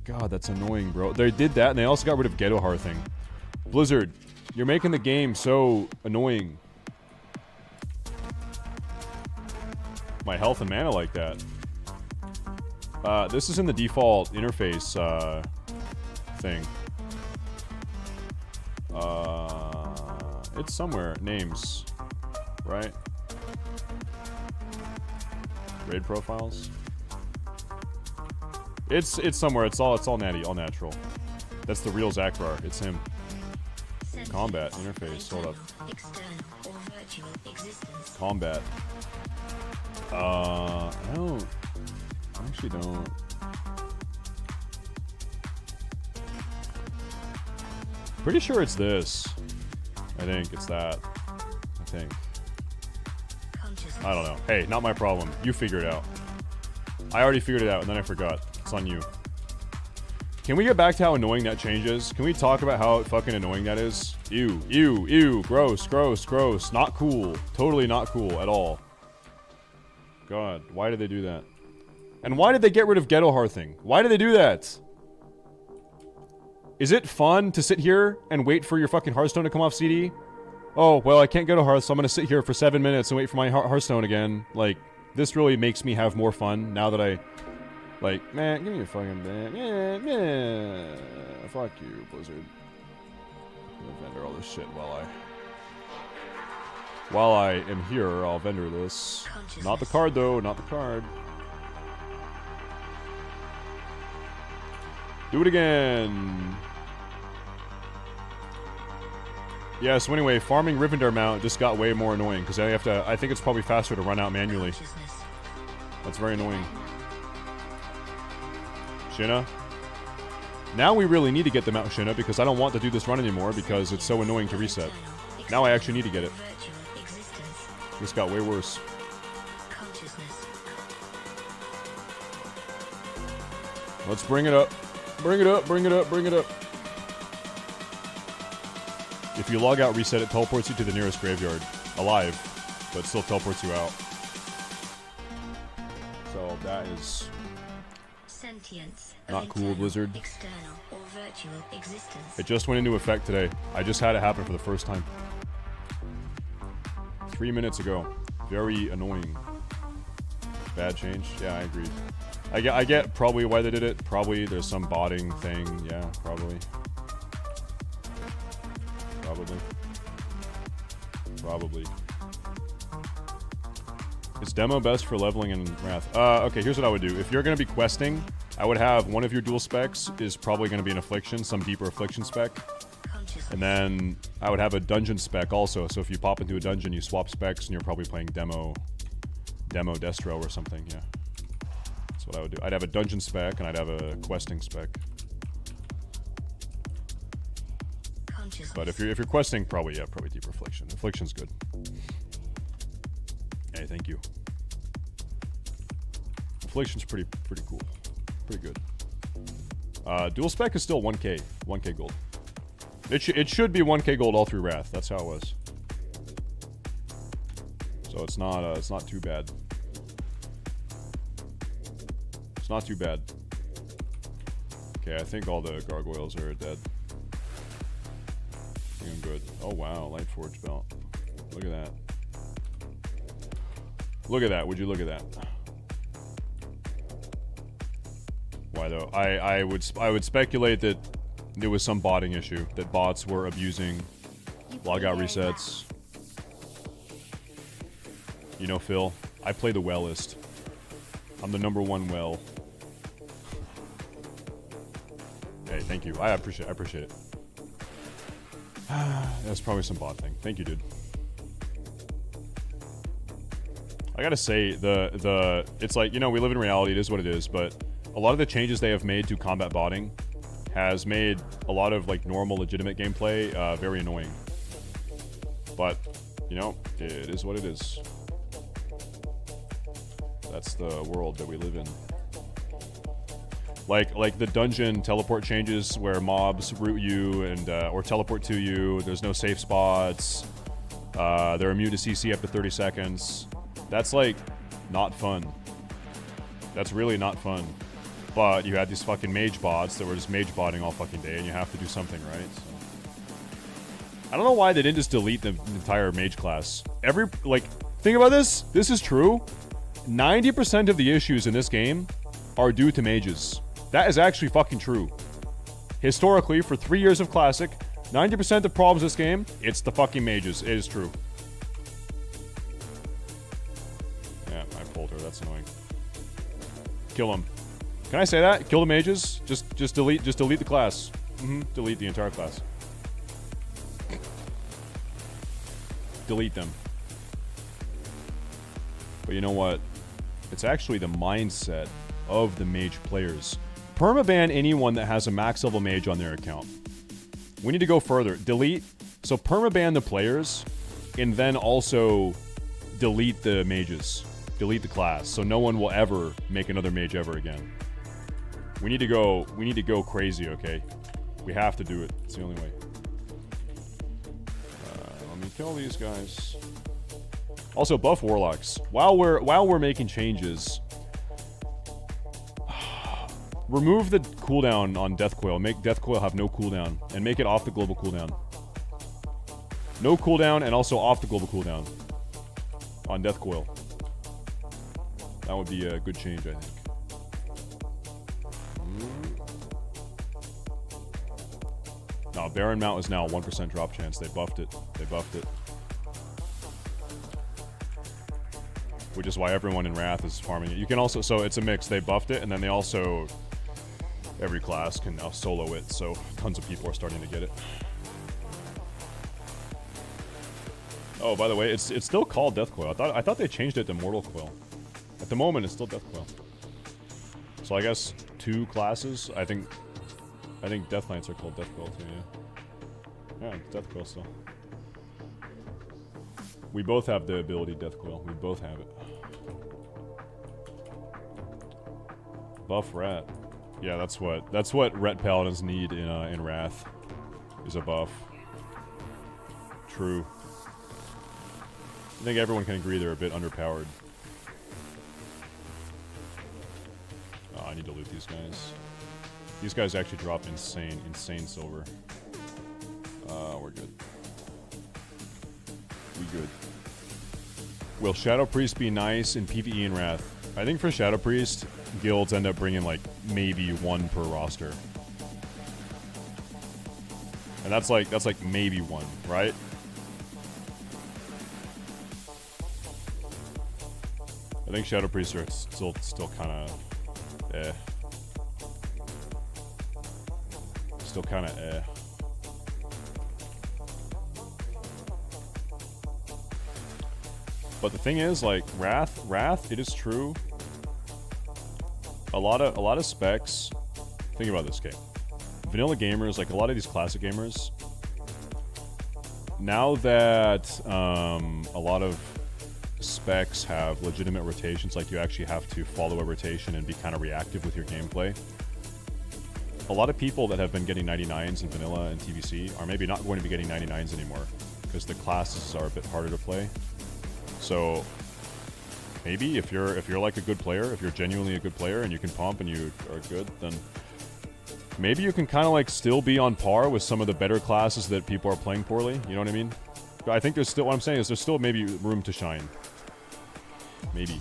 God, that's annoying, bro. They did that, and they also got rid of Ghetto Har thing. Blizzard, you're making the game so annoying. My health and mana like that. This is in the default interface thing. It's somewhere. Names, right? Raid profiles. It's somewhere. It's all natty, all natural. That's the real Zakrar. It's him. Combat interface. Hold up. Combat. I actually don't. Pretty sure it's this. I think it's that. I think. I don't know. Hey, not my problem. You figure it out. I already figured it out, and then I forgot. It's on you. Can we get back to how annoying that change is? Can we talk about how fucking annoying that is? Ew, ew, ew. Gross, gross, gross. Not cool. Totally not cool at all. God, why did they do that? And why did they get rid of Ghetto Har thing? Why did they do that? Is it fun to sit here and wait for your fucking Hearthstone to come off CD? Oh, well, I can't go to Hearth, so I'm gonna sit here for 7 minutes and wait for my Hearthstone again. Like, this really makes me have more fun now that Like, man, give me a fucking ban. Yeah. Fuck you, Blizzard. I'm gonna vendor all this shit while I am here. I'll vendor this. Not the card though. Not the card. Do it again. Yeah, so anyway, farming Rivendell Mount just got way more annoying because I have to. I think it's probably faster to run out manually. That's very annoying. Shinna. Now we really need to get them out, Shinna, because I don't want to do this run anymore because it's so annoying to reset. Now I actually need to get it. This got way worse. Let's bring it up. Bring it up, bring it up, bring it up. If you log out, reset, it teleports you to the nearest graveyard. Alive, but still teleports you out. So that is not cool, Blizzard. It just went into effect today. I just had it happen for the first time. 3 minutes ago. Very annoying. Bad change? Yeah, I agree. I get probably why they did it. Probably there's some botting thing. Yeah, probably. Probably. Is demo best for leveling in Wrath? Okay, here's what I would do. If you're going to be questing, I would have one of your dual specs is probably going to be an affliction, some deeper affliction spec. And then I would have a dungeon spec also. So if you pop into a dungeon, you swap specs and you're probably playing demo Destro or something, yeah. That's what I would do. I'd have a dungeon spec and I'd have a questing spec. But if you're questing, probably deeper affliction. Affliction's good. Hey, thank you. Affliction's pretty cool. Pretty good. Dual spec is still 1k gold. It should be 1k gold all through Wrath. That's how it was. So it's not too bad. It's not too bad. Okay, I think all the gargoyles are dead. Doing good. Oh wow, Lightforge belt. Look at that. Look at that. Would you look at that? Why though? I would speculate that there was some botting issue, that bots were abusing logout resets. You know, Phil, I play the wellist. I'm the #1 well. Hey, thank you. I appreciate it. That's probably some bot thing. Thank you, dude. I gotta say, it's like, you know, we live in reality, it is what it is, but a lot of the changes they have made to combat botting has made a lot of, like, normal, legitimate gameplay very annoying. But, you know, it is what it is. That's the world that we live in. Like the dungeon teleport changes where mobs root you and or teleport to you. There's no safe spots. They're immune to CC up to 30 seconds. That's like not fun. That's really not fun. But you had these fucking mage bots that were just mage botting all fucking day, and you have to do something, right? So. I don't know why they didn't just delete the entire mage class. Think about this. This is true. 90% of the issues in this game are due to mages. That is actually fucking true. Historically, for 3 years of Classic, 90% of problems in this game, it's the fucking mages. It is true. Yeah, I pulled her. That's annoying. Kill them. Can I say that? Kill the mages? Just delete the class. Delete the entire class. Delete them. But you know what? It's actually the mindset of the mage players. Permaban anyone that has a max level mage on their account. We need to go further. Delete. So permaban the players, and then also delete the mages. Delete the class, so no one will ever make another mage ever again. We need to go crazy, okay? We have to do it. It's the only way. Let me kill these guys. Also, buff warlocks. While we're making changes, remove the cooldown on Death Coil. Make Death Coil have no cooldown, and make it off the global cooldown. No cooldown, and also off the global cooldown on Death Coil. That would be a good change, I think. No, Baron Mount is now a 1% drop chance. They buffed it. They buffed it. Which is why everyone in Wrath is farming it. You can also, so it's a mix. They buffed it, and then they also, every class can now solo it, so tons of people are starting to get it. Oh, by the way, it's still called Death Coil. I thought they changed it to Mortal Coil. At the moment, it's still Death Coil. So I guess 2 classes. I think Death Knights are called Death Coil too. Yeah, yeah, Death Coil still. We both have the ability Death Coil. We both have it. Buff Rat. Yeah, that's what Ret Paladins need in Wrath. Is a buff. True. I think everyone can agree they're a bit underpowered. Oh, I need to loot these guys. These guys actually drop insane silver. We're good. We good. Will Shadow Priest be nice in PvE and Wrath? I think for Shadow Priest, guilds end up bringing like maybe 1 per roster. And that's like maybe 1, right? I think Shadow Priests are still kind of eh. Still kind of eh. But the thing is, like Wrath, it is true. A lot of specs. Think about this, okay? Vanilla gamers, like a lot of these classic gamers, now that a lot of specs have legitimate rotations, like you actually have to follow a rotation and be kind of reactive with your gameplay. A lot of people that have been getting 99s in vanilla and TVC are maybe not going to be getting 99s anymore because the classes are a bit harder to play. So maybe if you're like a good player, if you're genuinely a good player and you can pump and you are good, then maybe you can kind of like still be on par with some of the better classes that people are playing poorly. You know what I mean? But I think there's still, what I'm saying is there's still maybe room to shine. Maybe.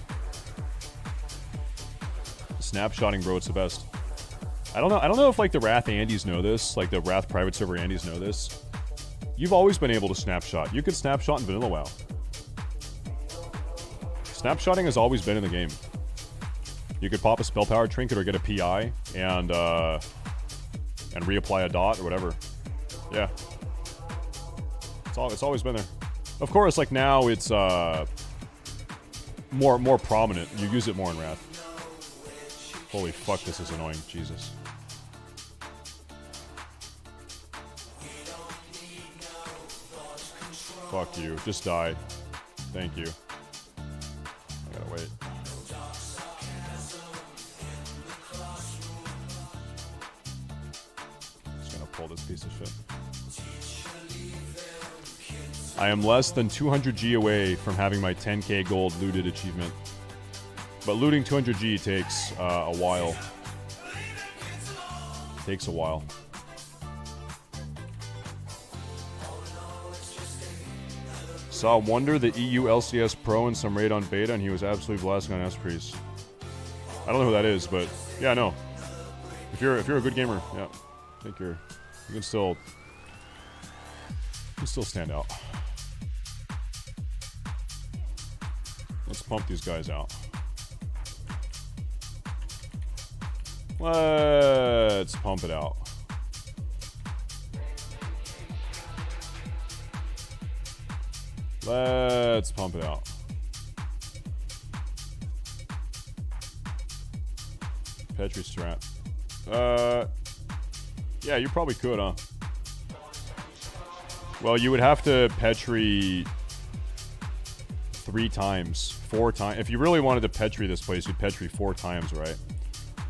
Snapshotting, bro, it's the best. I don't know if like the Wrath Andes know this, like the Wrath private server Andes know this. You've always been able to snapshot. You could snapshot in vanilla WoW. Snapshotting has always been in the game. You could pop a spell power trinket or get a PI and reapply a dot or whatever. Yeah. It's always been there. Of course, like now it's more prominent. You use it more in Wrath. Holy fuck, this is annoying. Jesus. Fuck you. Just die. Thank you. I gotta wait. Just gonna pull this piece of shit. I am less than 200G away from having my 10k gold looted achievement. But looting 200G takes a while. Takes a while. Saw Wonder, the EU LCS Pro in some raid on beta, and he was absolutely blasting on S-Priest. I don't know who that is, but yeah, no. If you're a good gamer, yeah, I think you can still stand out. Let's pump these guys out. Let's pump it out. Let's pump it out. Petri strat. Yeah, you probably could, huh? Well, you would have to Petri 3 times, 4 times. If you really wanted to Petri this place, you'd Petri 4 times, right?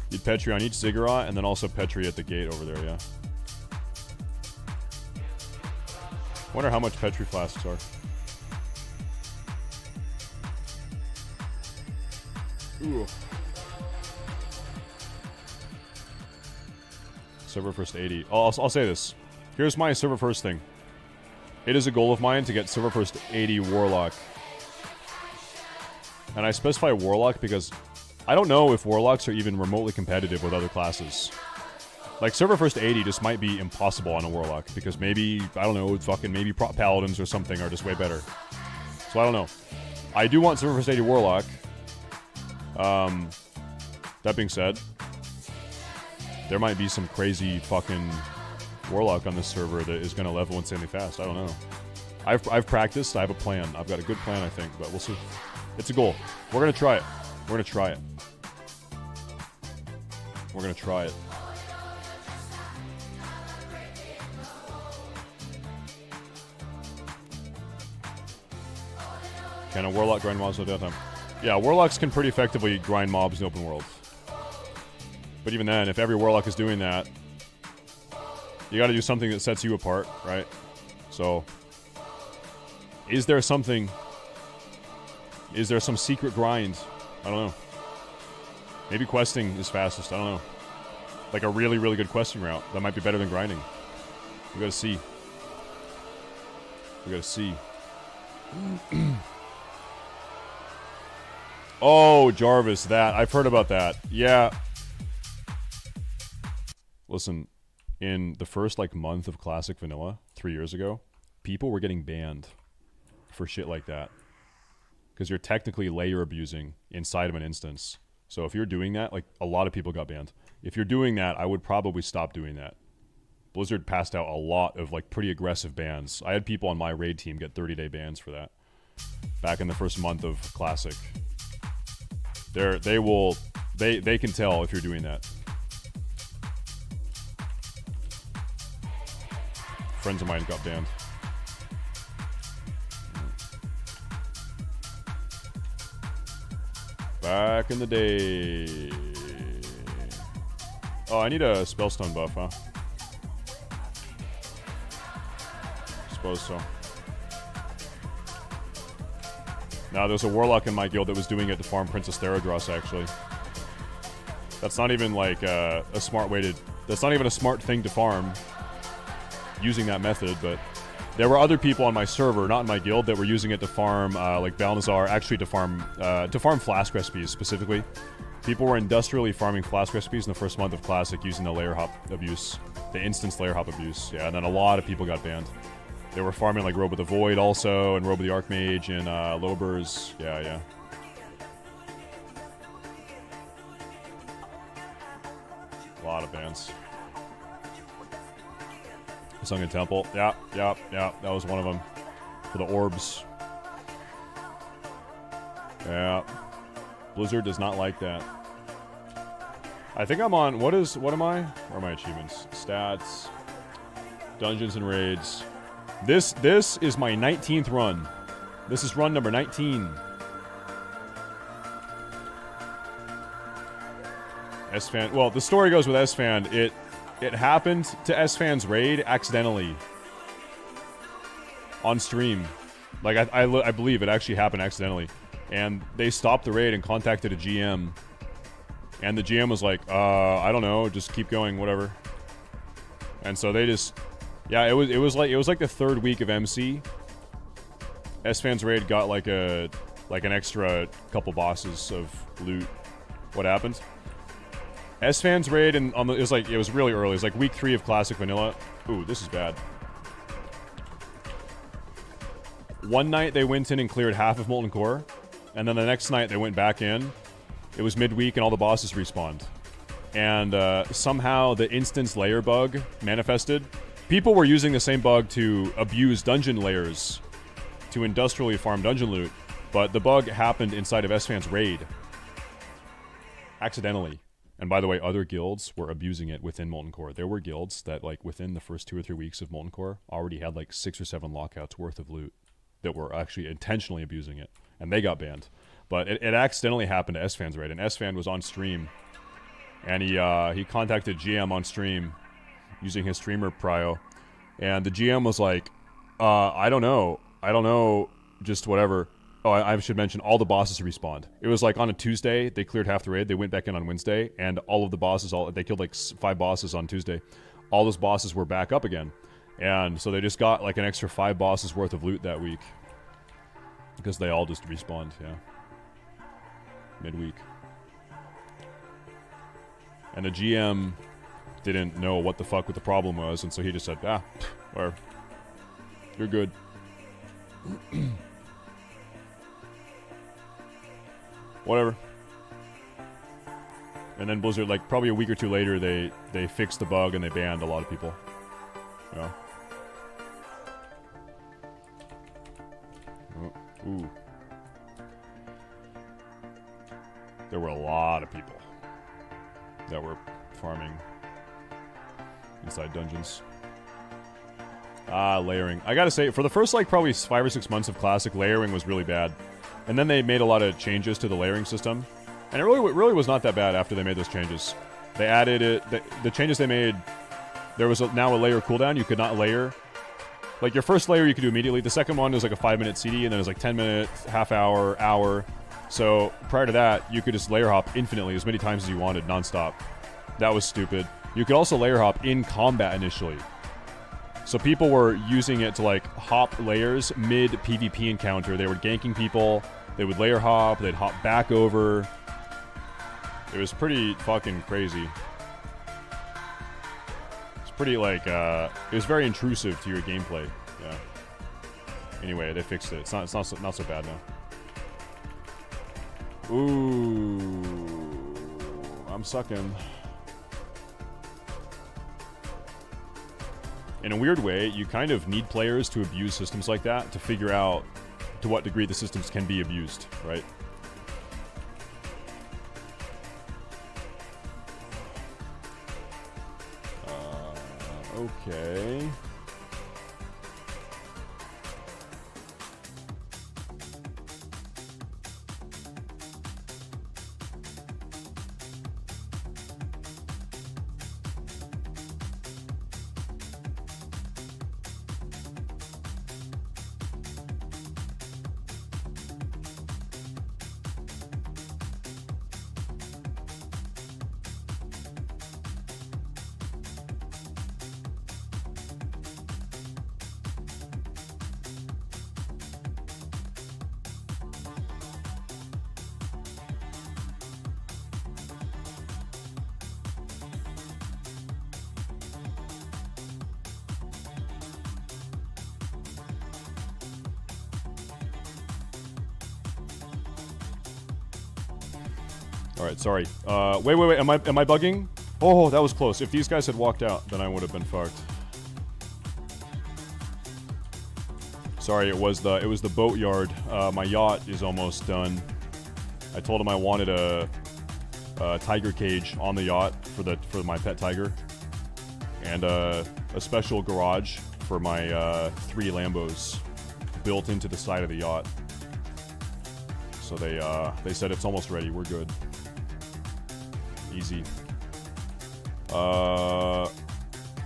You'd Petri on each ziggurat and then also Petri at the gate over there, yeah. Wonder how much Petri flasks are. Ooh. Server first 80. I'll say this. Here's my server first thing. It is a goal of mine to get server first 80 Warlock. And I specify Warlock because I don't know if Warlocks are even remotely competitive with other classes. Like, server first 80 just might be impossible on a Warlock, because maybe, I don't know, fucking maybe Paladins or something are just way better. So I don't know. I do want server first 80 Warlock. That being said, there might be some crazy fucking Warlock on this server that is going to level insanely fast. I don't know. I've practiced. I have a plan. I've got a good plan, I think, but we'll see. It's a goal. We're going to try it. We're going to try it. We're going to try it. Can a Warlock grind mobs no downtime? Yeah, Warlocks can pretty effectively grind mobs in open world. But even then, if every Warlock is doing that, you gotta do something that sets you apart, right? So, is there something... Is there some secret grind? I don't know. Maybe questing is fastest, I don't know. Like a really, really good questing route. That might be better than grinding. We gotta see. We gotta see. Oh, Jarvis, that. I've heard about that. Yeah. Listen, in the first, like, month of Classic Vanilla, 3 years ago, people were getting banned for shit like that. Because you're technically layer abusing inside of an instance. So if you're doing that, like, a lot of people got banned. If you're doing that, I would probably stop doing that. Blizzard passed out a lot of, like, pretty aggressive bans. I had people on my raid team get 30-day bans for that. Back in the first month of Classic. They can tell if you're doing that. Friends of mine got banned. Back in the day. Oh, I need a Spellstone buff, huh? Suppose so. Now, there's a Warlock in my guild that was doing it to farm Princess Therodros, actually. That's not even, like, a smart way to... That's not even a smart thing to farm, using that method, but... There were other people on my server, not in my guild, that were using it to farm, like, Balnazar, actually to farm flask recipes, specifically. People were industrially farming flask recipes in the first month of Classic using the layer hop abuse. The instance layer hop abuse, yeah, and then a lot of people got banned. They were farming like Robe of the Void also, and Robe of the Archmage, and Lobers. Yeah. A lot of bans. Sunken Temple. Yeah. That was one of them. For the orbs. Yeah. Blizzard does not like that. I think I'm on... What am I? Where are my achievements? Stats. Dungeons and Raids. This is my 19th run. This is run number 19. S-Fan. Well, the story goes with S-Fan. It happened to S-Fan's raid accidentally. On stream. Like, I believe it actually happened accidentally. And they stopped the raid and contacted a GM. And the GM was like, I don't know, just keep going, whatever. And so they just... Yeah, it was like the third week of MC. S-Fan's raid got like an extra couple bosses of loot. What happened? S-Fan's raid and it was really early. It was like week 3 of Classic Vanilla. Ooh, this is bad. One night they went in and cleared half of Molten Core, and then the next night they went back in. It was midweek and all the bosses respawned. And somehow the instance layer bug manifested. People were using the same bug to abuse dungeon layers to industrially farm dungeon loot, but the bug happened inside of S-Fan's raid. Accidentally. And by the way, other guilds were abusing it within Molten Core. There were guilds that, like, within the first 2 or 3 weeks of Molten Core already had, like, 6 or 7 lockouts worth of loot that were actually intentionally abusing it. And they got banned. But it accidentally happened to S-Fan's raid, and S-Fan was on stream. And he contacted GM on stream using his streamer prio. And the GM was like, I don't know, just whatever. Oh, I should mention, all the bosses respawned. It was like on a Tuesday, they cleared half the raid, they went back in on Wednesday, and all of the bosses, they killed like 5 bosses on Tuesday. All those bosses were back up again. And so they just got like an extra 5 bosses worth of loot that week. Because they all just respawned, yeah. Midweek. And the GM didn't know what the fuck the problem was, and so he just said, ah, or you're good. Whatever. And then Blizzard, like, probably a week or two later, they fixed the bug and they banned a lot of people. Yeah. Oh, ooh. There were a lot of people that were farming inside dungeons. Layering. I gotta say, for the first, like, probably 5 or 6 months of Classic, layering was really bad. And then they made a lot of changes to the layering system. And it really was not that bad after they made those changes. They added it... The changes they made... There was now a layer cooldown. You could not layer. Like, your first layer you could do immediately. The second one was like a 5-minute CD, and then it was like 10 minutes, half hour, hour. So, prior to that, you could just layer hop infinitely, as many times as you wanted, nonstop. That was stupid. You could also layer hop in combat initially. So people were using it to, like, hop layers mid-PvP encounter. They were ganking people. They would layer hop. They'd hop back over. It was pretty fucking crazy. It's pretty, like, it was very intrusive to your gameplay. Yeah. Anyway, they fixed it. It's not so bad now. Ooh. I'm sucking. In a weird way, you kind of need players to abuse systems like that to figure out to what degree the systems can be abused, right? Okay. Alright, sorry. Wait. Am I bugging? Oh, that was close. If these guys had walked out, then I would have been fucked. Sorry, it was the boatyard. My yacht is almost done. I told him I wanted a tiger cage on the yacht for my pet tiger. And a special garage for my 3 Lambos built into the side of the yacht. So they said it's almost ready. We're good. Easy.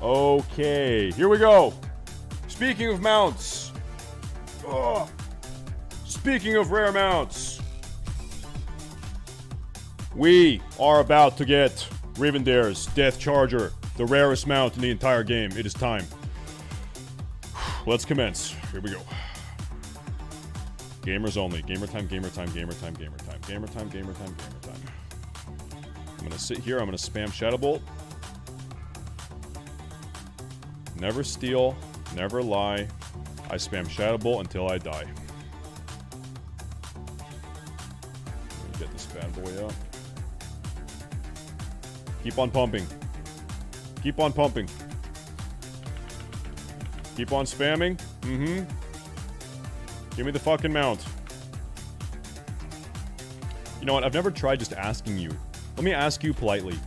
Okay. Here we go. Speaking of mounts. Speaking of rare mounts. We are about to get Rivendare's Death Charger, the rarest mount in the entire game. It is time. Let's commence. Here we go. Gamers only. Gamer time, gamer time, gamer time, gamer time. Gamer time, gamer time, gamer time. I'm gonna sit here, I'm gonna spam Shadow Bolt. Never steal, never lie. I spam Shadow Bolt until I die. Let me get this bad boy up. Keep on pumping. Keep on pumping. Keep on spamming. Mm-hmm. Give me the fucking mount. You know what? I've never tried just asking you. Let me ask you politely.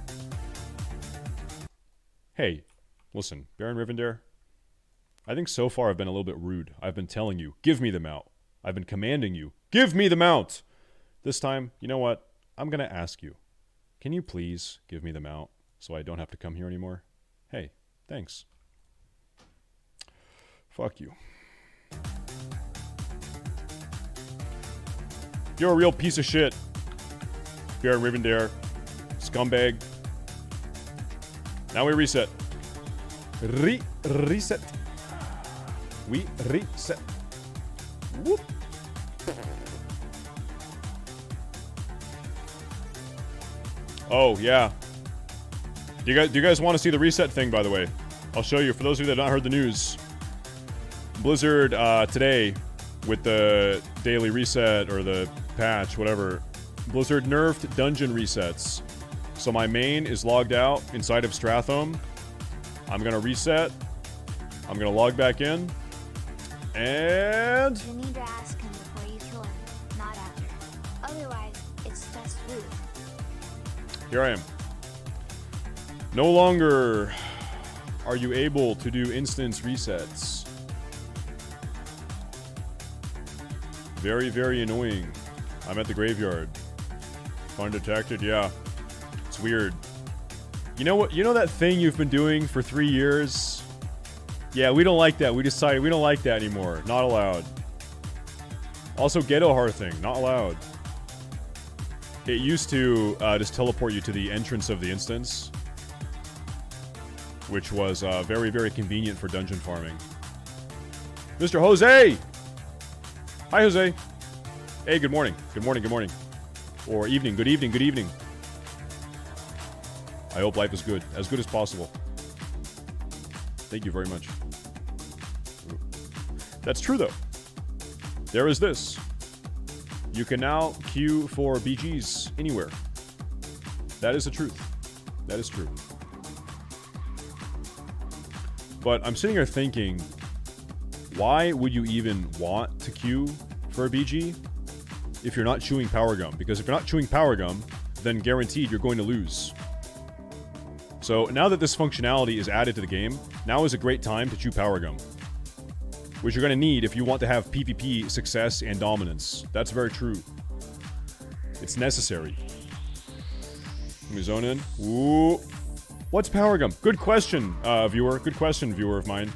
Hey, listen, Baron Rivendare. I think so far I've been a little bit rude. I've been telling you, give me the mount. I've been commanding you, give me the mount. This time, you know what? I'm gonna ask you. Can you please give me the mount so I don't have to come here anymore? Hey, thanks. Fuck you. You're a real piece of shit. Baron Rivendare. Scumbag. Now we reset. Reset. We reset. Whoop. Oh, yeah. Do you guys want to see the reset thing, by the way? I'll show you. For those of you that have not heard the news, Blizzard today, with the daily reset or the patch, whatever, Blizzard nerfed dungeon resets. So my main is logged out inside of Strathome. I'm going to reset. I'm going to log back in. And... You need to ask him before you kill him, not after. Otherwise, it's just rude. here I am. No longer are you able to do instance resets. Very, very annoying. I'm at the graveyard. Undetected, yeah. It's weird. You know what? You know that thing you've been doing for 3 years? Yeah, we don't like that. We decided we don't like that anymore. Not allowed. Also, ghetto hearthing. Not allowed. It used to just teleport you to the entrance of the instance, which was very, very convenient for dungeon farming. Mr. Jose! Hi, Jose. Hey, good morning. Good morning, good morning. Or evening, good evening, good evening. I hope life is good. As good as possible. Thank you very much. That's true, though. There is this. You can now queue for BGs anywhere. That is the truth. That is true. But I'm sitting here thinking, why would you even want to queue for a BG if you're not chewing power gum? Because if you're not chewing power gum, then guaranteed you're going to lose. So now that this functionality is added to the game, now is a great time to chew power gum, which you're going to need if you want to have PvP success and dominance. That's very true. It's necessary. Let me zone in. Ooh. What's power gum? Good question, viewer. Good question, viewer of mine.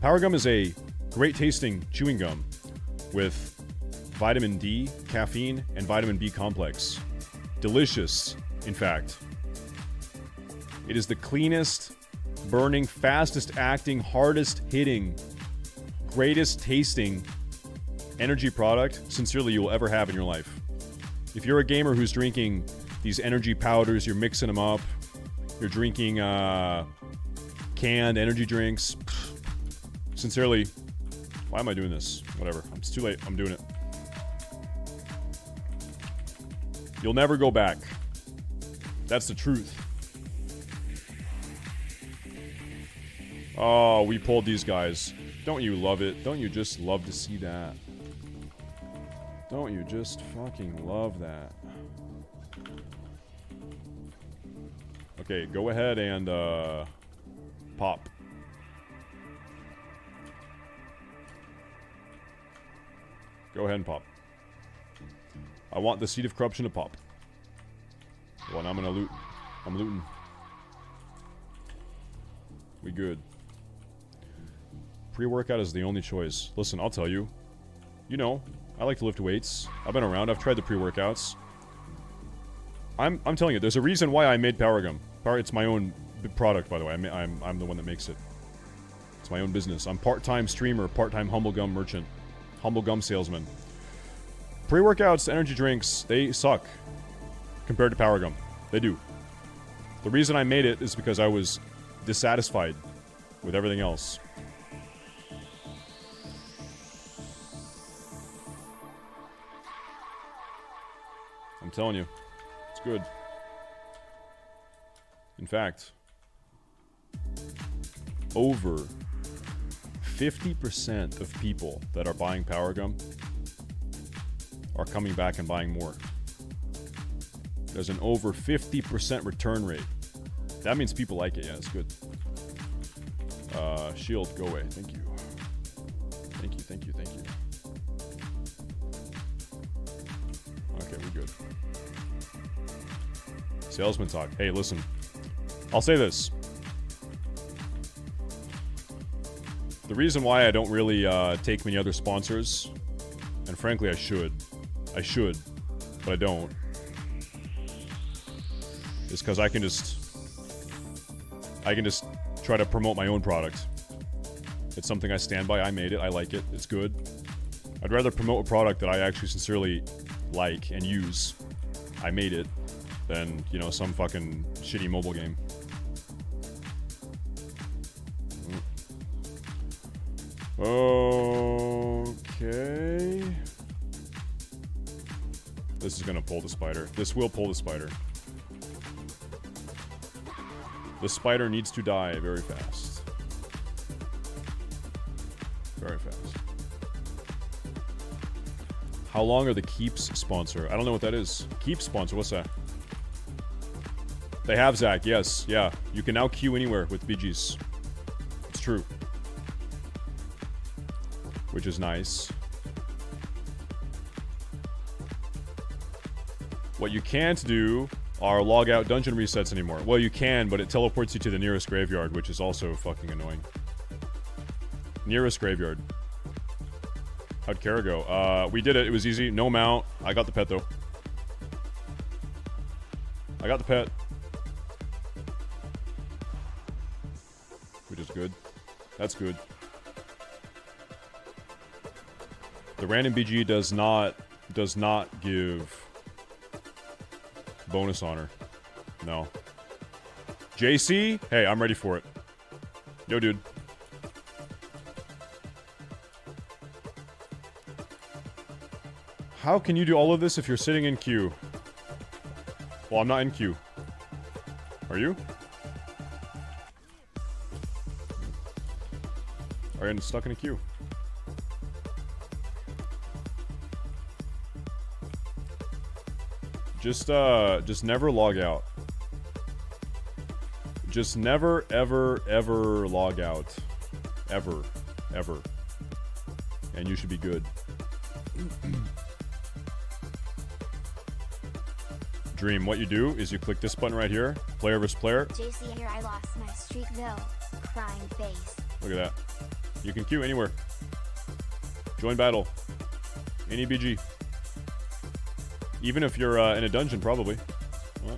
Power gum is a great tasting chewing gum with vitamin D, caffeine, and vitamin B complex. Delicious, in fact. It is the cleanest, burning, fastest acting, hardest hitting, greatest tasting energy product, sincerely, you will ever have in your life. If you're a gamer who's drinking these energy powders, you're mixing them up, you're drinking canned energy drinks, sincerely, why am I doing this? Whatever. It's too late. I'm doing it. You'll never go back. That's the truth. Oh, we pulled these guys. Don't you love it? Don't you just love to see that? Don't you just fucking love that? Okay, go ahead and pop. Go ahead and pop. I want the Seed of Corruption to pop. Well, and I'm gonna loot. I'm looting. We good. Pre-workout is the only choice. Listen, I'll tell you. You know, I like to lift weights. I've been around. I've tried the pre-workouts. I'm telling you, there's a reason why I made Power Gum. It's my own product, by the way. I'm the one that makes it. It's my own business. I'm part-time streamer, part-time Humble Gum merchant, Humble Gum salesman. Pre-workouts, energy drinks, they suck compared to Power Gum. They do. The reason I made it is because I was dissatisfied with everything else. I'm telling you, it's good. In fact, over 50% of people that are buying Power Gum are coming back and buying more. There's an over 50% return rate. That means people like it. Yeah, it's good. Shield, go away. Thank you. Thank you, thank you, thank you. Okay, we're good. Salesman talk. Hey, listen. I'll say this. The reason why I don't really take many other sponsors, and frankly I should, but I don't, is because I can just try to promote my own product. It's something I stand by. I made it. I like it. It's good. I'd rather promote a product that I actually sincerely like and use. I made it. Than, you know, some fucking shitty mobile game. Okay. This is gonna pull the spider. This will pull the spider. The spider needs to die very fast. Very fast. How long are the Keeps sponsor? I don't know what that is. Keeps sponsor, what's that? They have, Zach, yes, yeah. You can now queue anywhere with BGs. It's true. Which is nice. What you can't do are log out dungeon resets anymore. Well, you can, but it teleports you to the nearest graveyard, which is also fucking annoying. Nearest graveyard. How'd Kara go? We did it. It was easy. No mount. I got the pet, though. I got the pet. Which is good. That's good. The random BG does not give bonus honor. No. JC? Hey, I'm ready for it. Yo, dude. How can you do all of this if you're sitting in queue? Well, I'm not in queue. Are you? Are you stuck in a queue? Just never log out. Just never, ever, ever log out. Ever. Ever. And you should be good. Dream, what you do is you click this button right here. Player versus player. JC, here I lost my streak though. Crying face. Look at that. You can queue anywhere. Join battle. Any BG. Even if you're in a dungeon, probably. Well,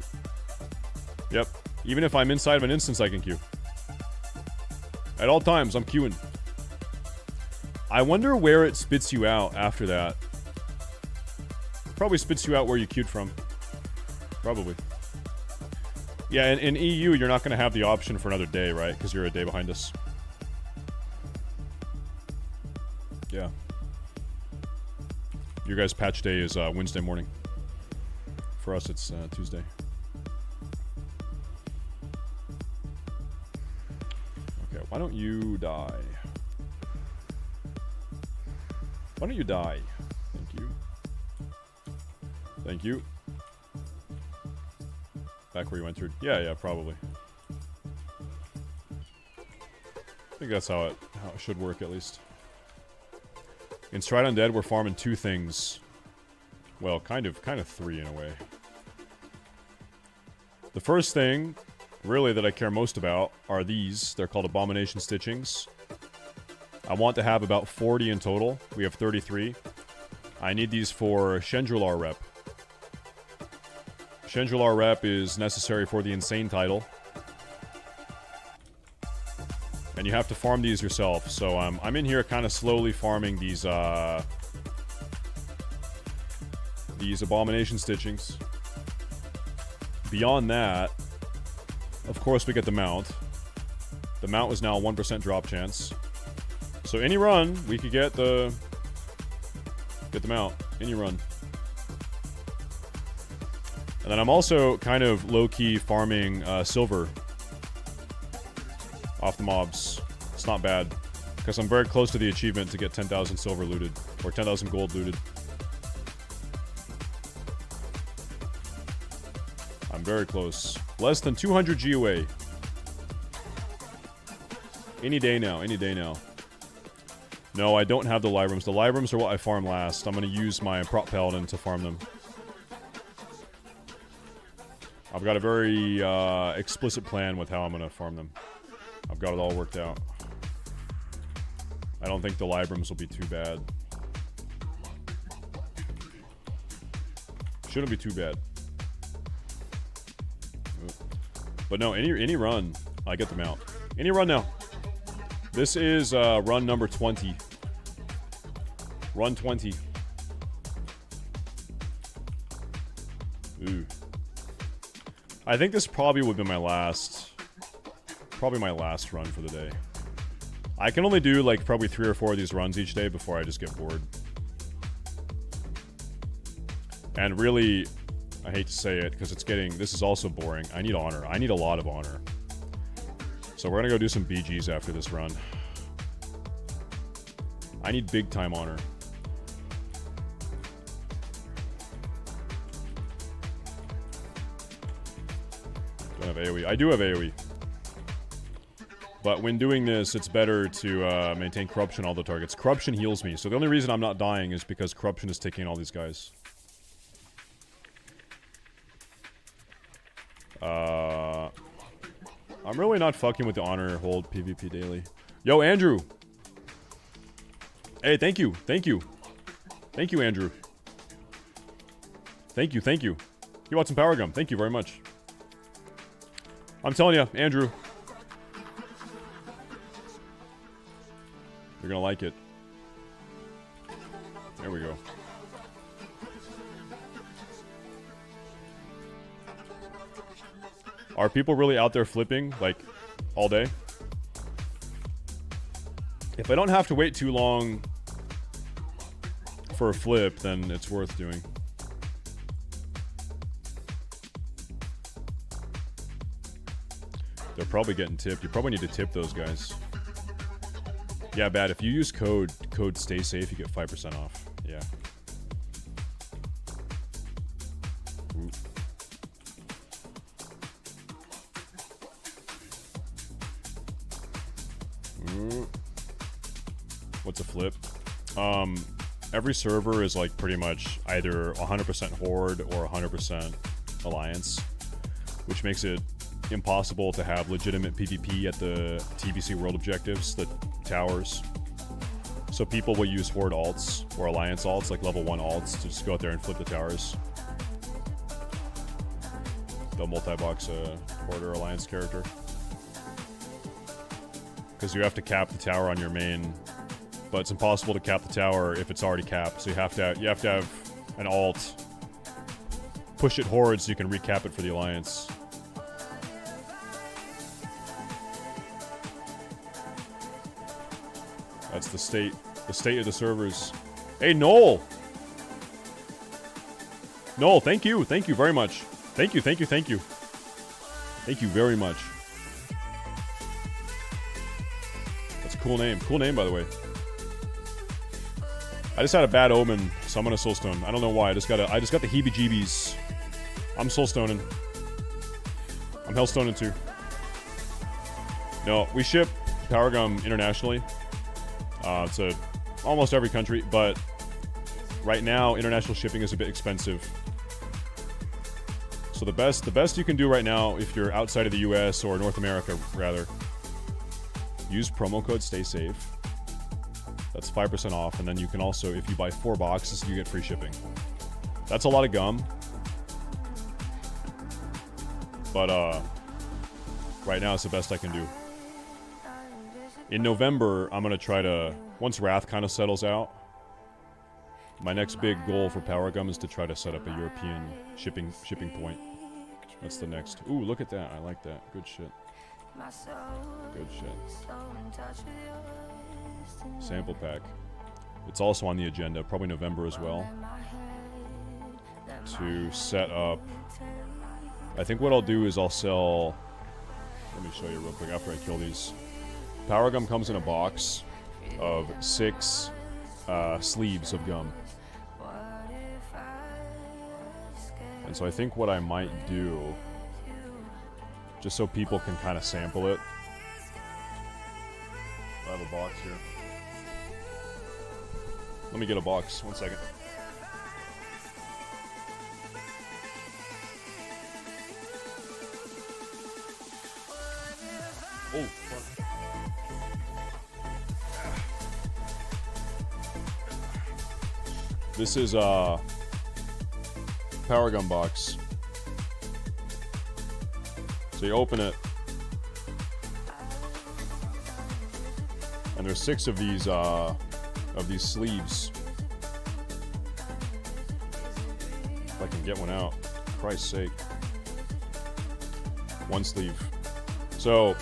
yep. Even if I'm inside of an instance, I can queue. At all times, I'm queuing. I wonder where it spits you out after that. Probably spits you out where you queued from. Probably. Yeah, in EU, you're not going to have the option for another day, right? Because you're a day behind us. Yeah. Your guys' patch day is Wednesday morning. For us, it's Tuesday. Okay, why don't you die? Why don't you die? Thank you. Thank you. Back where you entered. Yeah, probably. I think that's how it should work, at least. In Stride Undead, we're farming two things. Well, kind of three in a way. The first thing, really, that I care most about are these. They're called Abomination Stitchings. I want to have about 40 in total. We have 33. I need these for Shendralar rep. Shendralar rep is necessary for the Insane title. And you have to farm these yourself. So I'm in here kind of slowly farming these Abomination Stitchings. Beyond that, of course we get the mount. The mount is now a 1% drop chance. So any run, we could get the mount. Any run. And then I'm also kind of low-key farming silver off the mobs. It's not bad, because I'm very close to the achievement to get 10,000 silver looted, or 10,000 gold looted. I'm very close. Less than 200 G away. Any day now, any day now. No, I don't have the Librams. The Librams are what I farm last. I'm going to use my Prop Paladin to farm them. I've got a very explicit plan with how I'm going to farm them. I've got it all worked out. I don't think the Librams will be too bad. Shouldn't be too bad. But no, any run, I get them out. Any run now. This is run number 20. Run 20. Ooh. I think this probably would be my last... Probably my last run for the day. I can only do like probably 3 or 4 of these runs each day before I just get bored. And really, I hate to say it because this is also boring. I need honor. I need a lot of honor. So we're gonna go do some BGs after this run. I need big time honor. Don't have AoE. I do have AoE. But when doing this, it's better to maintain corruption on all the targets. Corruption heals me, so the only reason I'm not dying is because corruption is taking all these guys. I'm really not fucking with the honor hold PvP daily. Yo, Andrew! Hey, thank you, thank you. Thank you, Andrew. Thank you, thank you. You want some power gum? Thank you very much. I'm telling you, Andrew. You're gonna like it. There we go. Are people really out there flipping, like, all day? If I don't have to wait too long for a flip, then it's worth doing. They're probably getting tipped. You probably need to tip those guys. Yeah, bad. If you use code StaySafe, you get 5% off. Yeah. Ooh. Ooh. What's a flip? Every server is like pretty much either 100% Horde or 100% Alliance, which makes it impossible to have legitimate PvP at the TBC world objectives, the towers. So people will use Horde alts or Alliance alts, like level 1 alts, to just go out there and flip the towers. They'll multi-box a Horde or Alliance character. Because you have to cap the tower on your main, but it's impossible to cap the tower if it's already capped. So you have to have an alt, push it Horde so you can recap it for the Alliance. That's the state of the servers. Hey, Noel! Noel, thank you very much. Thank you. Thank you very much. That's a cool name. Cool name, by the way. I just had a bad omen, so I'm gonna soulstone. I don't know why. I just got the heebie-jeebies. I'm soulstoning. I'm hellstoning too. No, we ship Power Gum internationally. To almost every country, but right now international shipping is a bit expensive. So the best you can do right now, if you're outside of the US or North America rather, use promo code StaySafe. That's 5% off, and then you can also, if you buy 4 boxes, you get free shipping. That's a lot of gum. But right now it's the best I can do. In November, I'm gonna try to, once Wrath kind of settles out, my next big goal for Power Gum is to try to set up a European shipping point. That's the next. Ooh, look at that. I like that. Good shit. Good shit. Sample pack. It's also on the agenda, probably November as well, to set up. I think what I'll do is I'll sell, let me show you real quick after I kill these. Power Gum comes in a box of 6 sleeves of gum. And so I think what I might do, just so people can kind of sample it. I have a box here. Let me get a box, 1 second. Oh, fuck. This is a Power Gum box. So you open it, and there's 6 of these sleeves. If I can get one out, for Christ's sake. 1 sleeve. So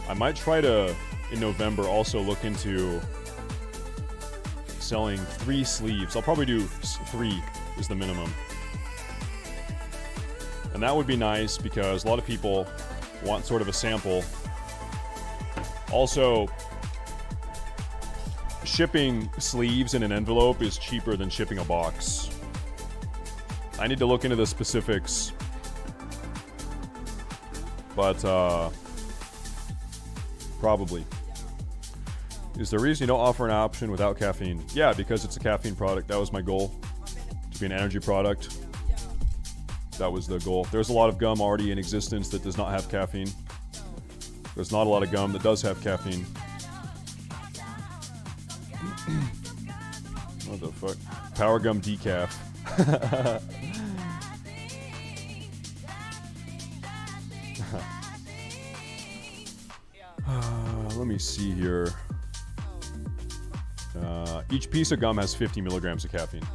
I might try to, in November, also look into selling 3 sleeves. I'll probably do 3 is the minimum. And that would be nice because a lot of people want sort of a sample. Also, shipping sleeves in an envelope is cheaper than shipping a box. I need to look into the specifics. But, probably. Is there a reason you don't offer an option without caffeine? Yeah, because it's a caffeine product. That was my goal. To be an energy product. That was the goal. There's a lot of gum already in existence that does not have caffeine. There's not a lot of gum that does have caffeine. What the fuck? Power gum decaf. Let me see here. Each piece of gum has 50 milligrams of caffeine.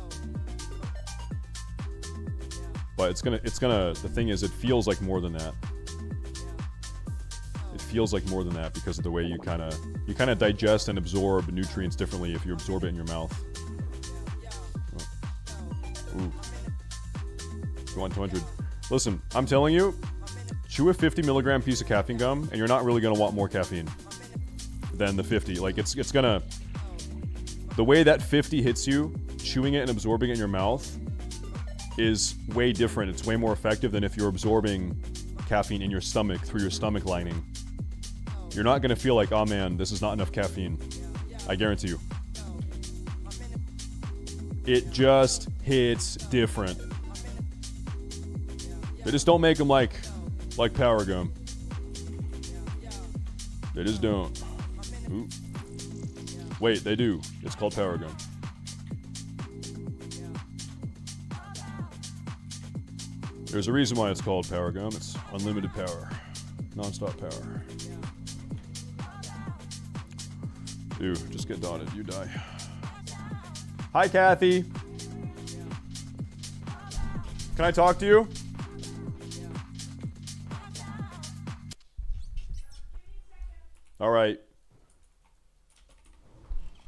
But the thing is, it feels like more than that. It feels like more than that because of the way you kind of digest and absorb nutrients differently if you absorb it in your mouth. Oh. Ooh. 200. Listen, I'm telling you, chew a 50 milligram piece of caffeine gum, and you're not really gonna want more caffeine than the 50. Like it's gonna, the way that 50 hits you, chewing it and absorbing it in your mouth is way different. It's way more effective than if you're absorbing caffeine in your stomach through your stomach lining. You're not gonna feel like, oh man, this is not enough caffeine. I guarantee you. It just hits different. They just don't make them like Power Gum. They just don't. Ooh. Wait, they do. It's called Power Gum. There's a reason why it's called Power Gum. It's unlimited power. Non-stop power. Dude, just get dotted. You die. Hi, Kathy. Can I talk to you? All right.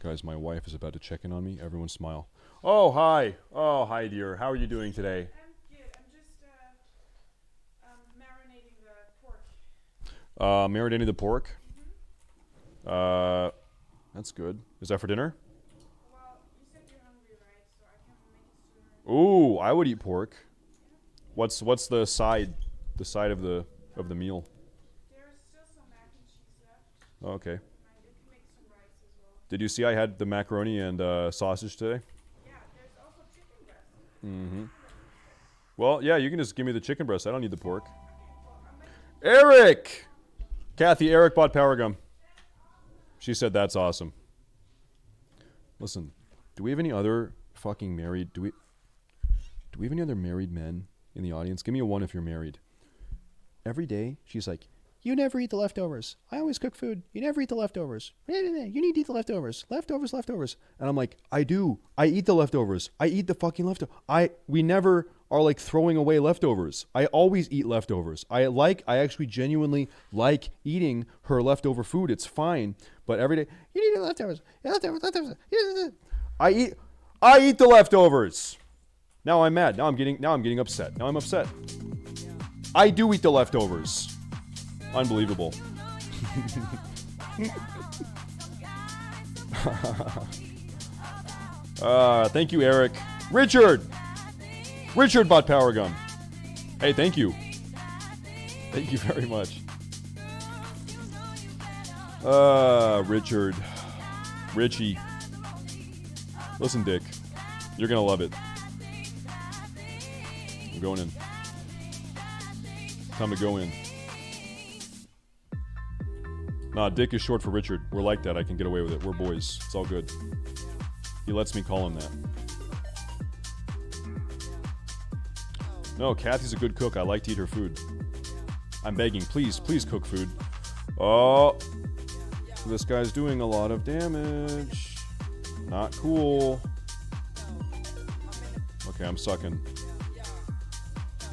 Guys, my wife is about to check in on me. Everyone smile. Oh, hi. Oh, hi, dear. How are you doing today? I'm good. I'm just marinating the pork. Marinating the pork? Mm-hmm. That's good. Is that for dinner? Well, you said you're hungry, right? So I can make it sooner. Ooh, I would eat pork. What's the side of the meal? There's still some mac and cheese left. Oh, okay. And I did make some rice as well. Did you see I had the macaroni and sausage today? Yeah, there's also chicken breast. Mm-hmm. Well, yeah, you can just give me the chicken breast. I don't need the pork. Eric! Kathy, Eric bought Power Gum. She said that's awesome. Listen, do we have any other fucking married... Do we have any other married men in the audience? Give me a 1 if you're married. Every day, she's like, you never eat the leftovers. I always cook food. You never eat the leftovers. You need to eat the leftovers. Leftovers. And I'm like, I do. I eat the leftovers. I eat the fucking leftovers. We never are like throwing away leftovers. I always eat leftovers. I actually genuinely like eating her leftover food. It's fine. But every day, you need the leftovers. Leftovers. I eat the leftovers. Now I'm mad. Now I'm getting upset. Now I'm upset. I do eat the leftovers. Unbelievable. Thank you, Eric. Richard bought Power Gum. Hey, thank you. Thank you very much. Richie. Listen, Dick. You're gonna love it. I'm going in. Time to go in. Nah, Dick is short for Richard. We're like that. I can get away with it. We're boys. It's all good. He lets me call him that. No, Kathy's a good cook. I like to eat her food. I'm begging. Please cook food. Oh, this guy's doing a lot of damage. Not cool. Okay, I'm sucking.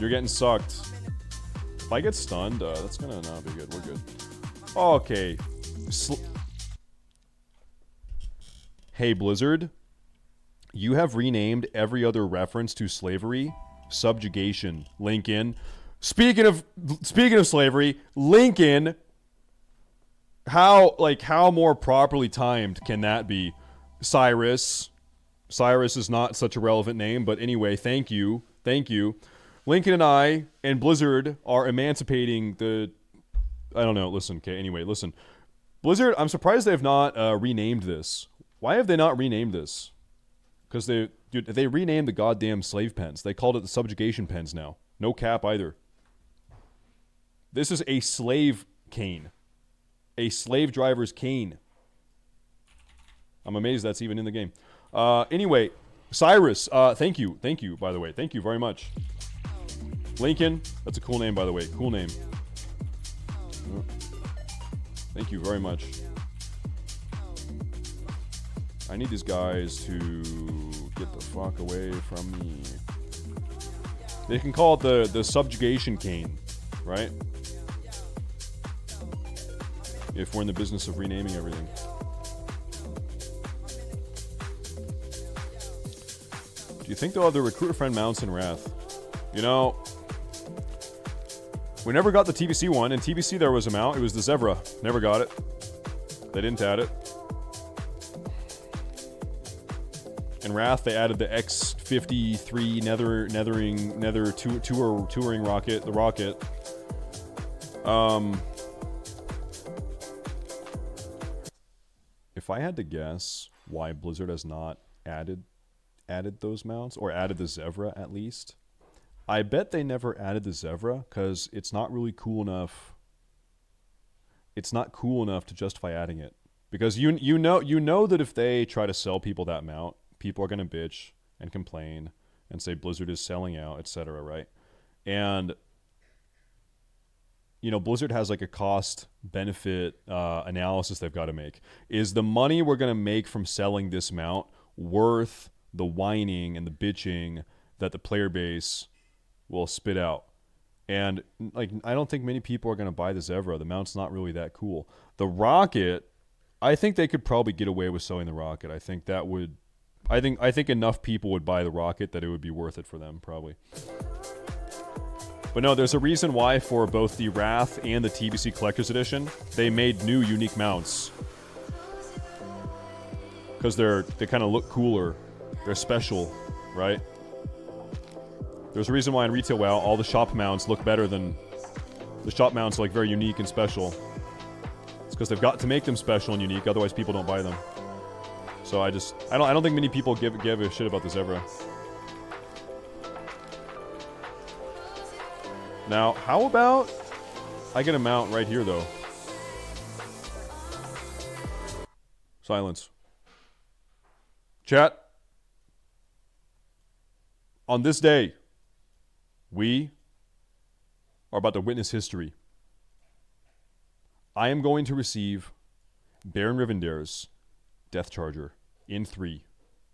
You're getting sucked. If I get stunned, that's gonna not be good. We're good. Okay. Hey, Blizzard. You have renamed every other reference to slavery subjugation. Lincoln. Speaking of slavery, Lincoln. How more properly timed can that be? Cyrus. Cyrus is not such a relevant name, but anyway, thank you. Thank you. Lincoln and I and Blizzard are emancipating the... I don't know. Listen, okay, anyway, listen. Blizzard, I'm surprised they have not renamed this. Why have they not renamed this? Because they renamed the goddamn slave pens. They called it the subjugation pens now. No cap either. This is a slave cane. A slave driver's cane. I'm amazed that's even in the game. Anyway, Cyrus, thank you. Thank you, by the way. Thank you very much. Lincoln, that's a cool name, by the way. Cool name. Thank you very much. I need these guys to get the fuck away from me. They can call it the subjugation cane, right? If we're in the business of renaming everything. Do you think they'll have the recruiter friend mounts in Wrath? You know, we never got the TBC one. In TBC there was a mount. It was the Zebra. Never got it. They didn't add it. In Wrath they added the X-53 Nether touring rocket. The rocket. If I had to guess why Blizzard has not added those mounts, or added the Zevra at least, I bet they never added the Zevra because it's not really cool enough. It's not cool enough to justify adding it, because you know that if they try to sell people that mount, people are gonna bitch and complain and say Blizzard is selling out, etc. Right? And you know, Blizzard has like a cost benefit analysis they've got to make. Is the money we're gonna make from selling this mount worth the whining and the bitching that the player base will spit out? And like, I don't think many people are going to buy the Zevra. The mount's not really that cool. The rocket, I think they could probably get away with selling the rocket. I think that would, I think enough people would buy the rocket that it would be worth it for them, probably. But no, there's a reason why for both the Wrath and the TBC Collector's Edition, they made new unique mounts. Because they kind of look cooler. They're special, right? There's a reason why in Retail WoW, all the shop mounts look better than... The shop mounts are like very unique and special. It's because they've got to make them special and unique, otherwise people don't buy them. So I don't think many people give a shit about the Zevra. Now, how about I get a mount right here, though? Silence. Chat. On this day, we are about to witness history. I am going to receive Baron Rivendare's Death Charger in 3,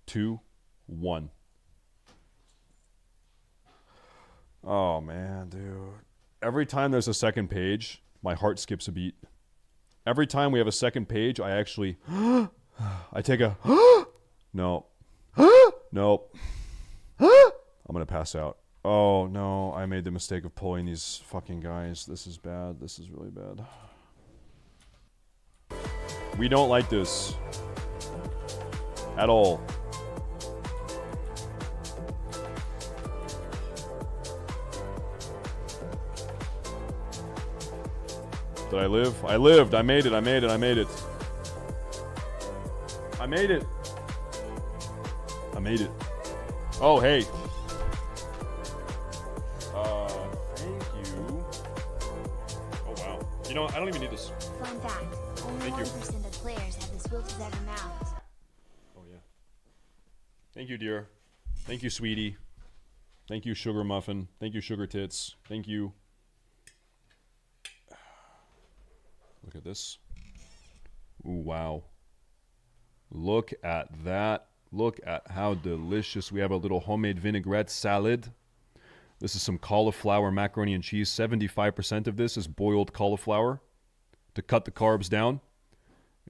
2, 1. Oh, man, dude. Every time there's a second page, my heart skips a beat. Every time we have a second page, I actually... I take a... No. Nope. I'm gonna pass out. Oh, no. I made the mistake of pulling these fucking guys. This is bad. This is really bad. We don't like this. At all. Did I live? I lived. I made it. I made it. I made it. I made it. I made it. Oh, hey. Thank you. Oh, wow. You know what? I don't even need this. Fun fact, only 1% of players have the Swift Zevra mount. Oh, yeah. Thank you, dear. Thank you, sweetie. Thank you, Sugar Muffin. Thank you, Sugar Tits. Thank you. Look at this. Ooh, wow. Look at that. Look at how delicious. We have a little homemade vinaigrette salad. This is some cauliflower macaroni and cheese. 75% of this is boiled cauliflower. to cut the carbs down.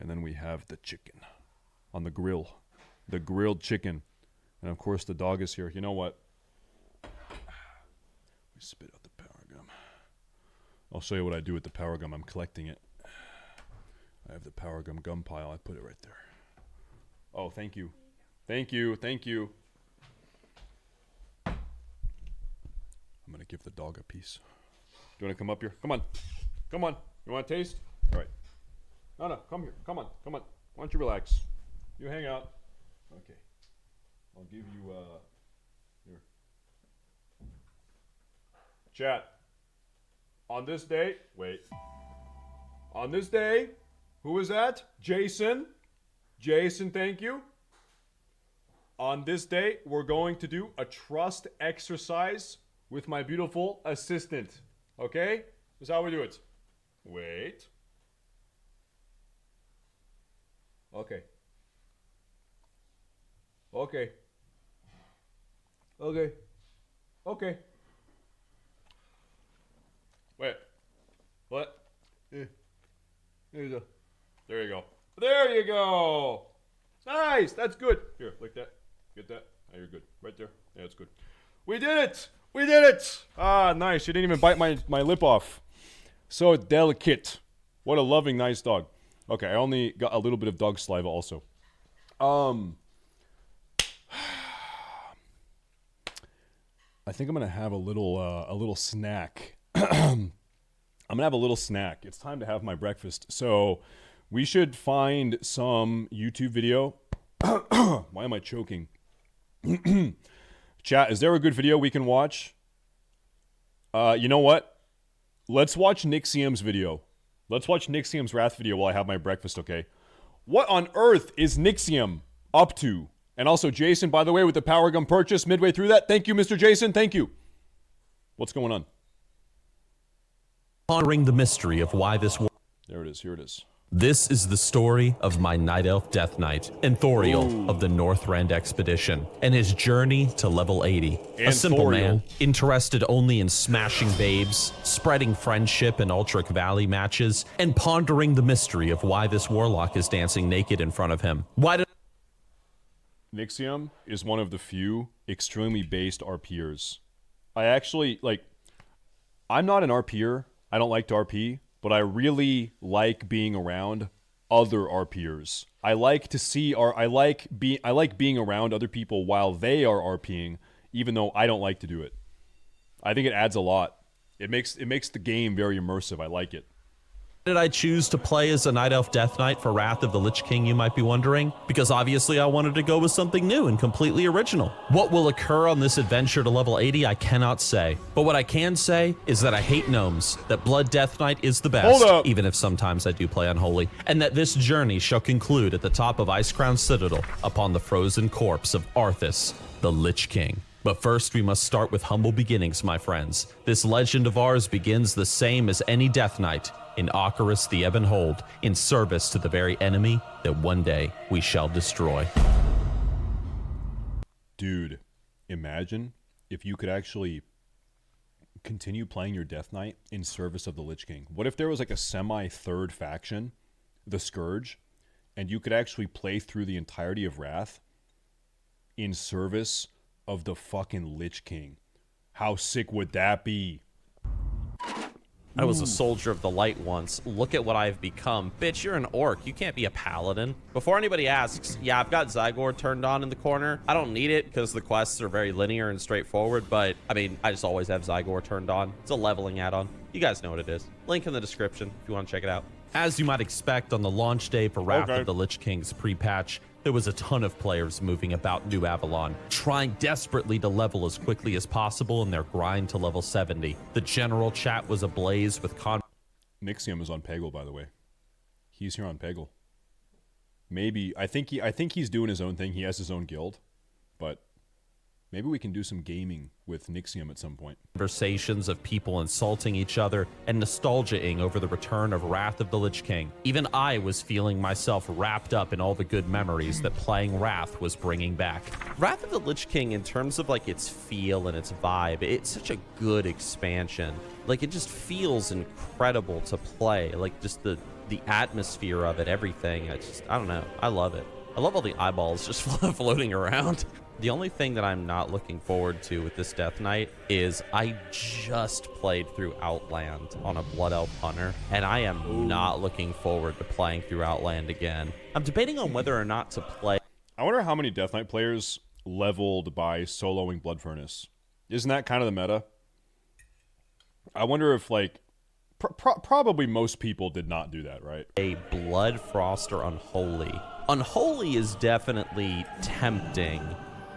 And then we have the chicken on the grill. The grilled chicken. And of course the dog is here. You know what? We spit out the power gum. I'll show you what I do with the power gum. I'm collecting it. I have the power gum pile. I put it right there. Oh, thank you. Thank you. Thank you. I'm going to give the dog a piece. Do you want to come up here? Come on. Come on. You want to taste? All right. No, come here. Come on. Come on. Why don't you relax? You hang out. Okay. I'll give you, here. Chat. On this day, wait. On this day, who is that? Jason. Jason, thank you. On this day, we're going to do a trust exercise with my beautiful assistant. Okay? This is how we do it. Wait. Okay. Okay. Okay. Okay. Wait. What? There you go. There you go. There you go. Nice. That's good. Here, like that. Get that. Oh, you're good. Right there. Yeah, that's good. We did it. We did it. Ah, nice. You didn't even bite my lip off. So delicate. What a loving, nice dog. Okay, I only got a little bit of dog saliva also. I think I'm gonna have a little snack. I'm gonna have a little snack. It's time to have my breakfast. So we should find some YouTube video. Why am I choking? Chat, is there a good video we can watch? You know what? Let's watch Nixium's video. Let's watch Nixium's Wrath video while I have my breakfast, okay? What on earth is Nixium up to? And also, Jason, by the way, with the Power Gum purchase midway through that. Thank you, Mr. Jason. Thank you. What's going on? Pondering the mystery of why this war. There it is. Here it is. This is the story of my Night Elf Death Knight, Anthoriel of the Northrend Expedition, and his journey to level 80. A simple man, interested only in smashing babes, spreading friendship in Ultric Valley matches, and pondering the mystery of why this warlock is dancing naked in front of him. Why did Nixium is one of the few extremely based RPers. I actually, I'm not an RPer. I don't like to RP. But I really like being around other RPers. I like to see, I like being around other people while they are RPing, even though I don't like to do it. I think it adds a lot. It makes the game very immersive. I like it. Did I choose to play as a Night Elf Death Knight for Wrath of the Lich King, you might be wondering? Because obviously I wanted to go with something new and completely original. What will occur on this adventure to level 80, I cannot say. But what I can say is that I hate gnomes, that Blood Death Knight is the best, even if sometimes I do play unholy, and that this journey shall conclude at the top of Icecrown Citadel upon the frozen corpse of Arthas, the Lich King. But first, we must start with humble beginnings, my friends. This legend of ours begins the same as any Death Knight, in Ocarus the Ebonhold, in service to the very enemy that one day we shall destroy. Dude, imagine if you could actually continue playing your Death Knight in service of the Lich King. What if there was like a semi-third faction, the Scourge, and you could actually play through the entirety of Wrath in service of the fucking Lich King? How sick would that be? I was a soldier of the light once. Look at what I've become. Bitch, you're an orc. You can't be a paladin. Before anybody asks, yeah, I've got Zygor turned on in the corner. I don't need it because the quests are very linear and straightforward, but I mean, I just always have Zygor turned on. It's a leveling add-on. You guys know what it is. Link in the description if you want to check it out. As you might expect, on the launch day for Wrath of the Lich King's pre-patch, there was a ton of players moving about New Avalon, trying desperately to level as quickly as possible in their grind to level 70. The general chat was ablaze with Nixium is on Peggle, by the way. He's here on Peggle. Maybe I think he's doing his own thing. He has his own guild, but maybe we can do some gaming with Nixium at some point. Conversations of people insulting each other and nostalgia-ing over the return of Wrath of the Lich King. Even I was feeling myself wrapped up in all the good memories that playing Wrath was bringing back. Wrath of the Lich King, in terms of like its feel and its vibe, it's such a good expansion. Like, it just feels incredible to play. Like, just the the atmosphere of it, everything. I don't know. I love it. I love all the eyeballs just floating around. The only thing that I'm not looking forward to with this Death Knight is I just played through Outland on a Blood Elf Hunter, and I am not looking forward to playing through Outland again. I'm debating on whether or not to play. I wonder how many Death Knight players leveled by soloing Blood Furnace. Isn't that kind of the meta? I wonder if, like, probably most people did not do that, right? A Blood Frost or Unholy. Unholy is definitely tempting,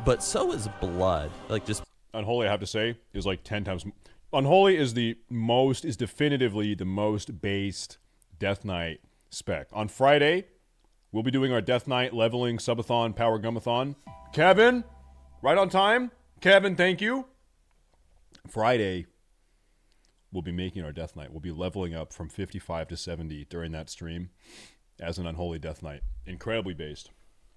but so is Blood. Like, just Unholy, I have to say, is like 10 times. Unholy is definitively the most based Death Knight spec. On Friday, we'll be doing our Death Knight leveling subathon, power gumathon. Kevin, right on time. Kevin, thank you. Friday, we'll be making our Death Knight. We'll be leveling up from 55 to 70 during that stream as an Unholy Death Knight. Incredibly based.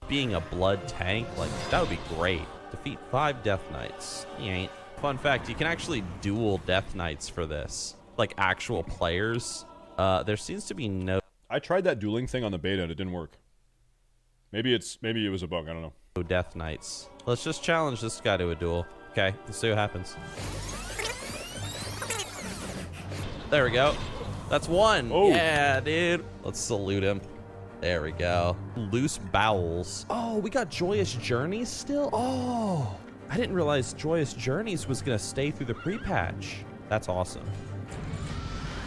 Being a Blood tank, like, that would be great. Defeat 5 Death Knights. You ain't. Fun fact, you can actually duel Death Knights for this. Like, actual players. There seems to be no... I tried that dueling thing on the beta and it didn't work. Maybe it was a bug, I don't know. No Death Knights. Let's just challenge this guy to a duel. Okay, let's see what happens. There we go. That's one. Oh. Yeah, dude. Let's salute him. There we go. Loose Bowels. Oh, we got Joyous Journeys still? Oh, I didn't realize Joyous Journeys was going to stay through the pre-patch. That's awesome.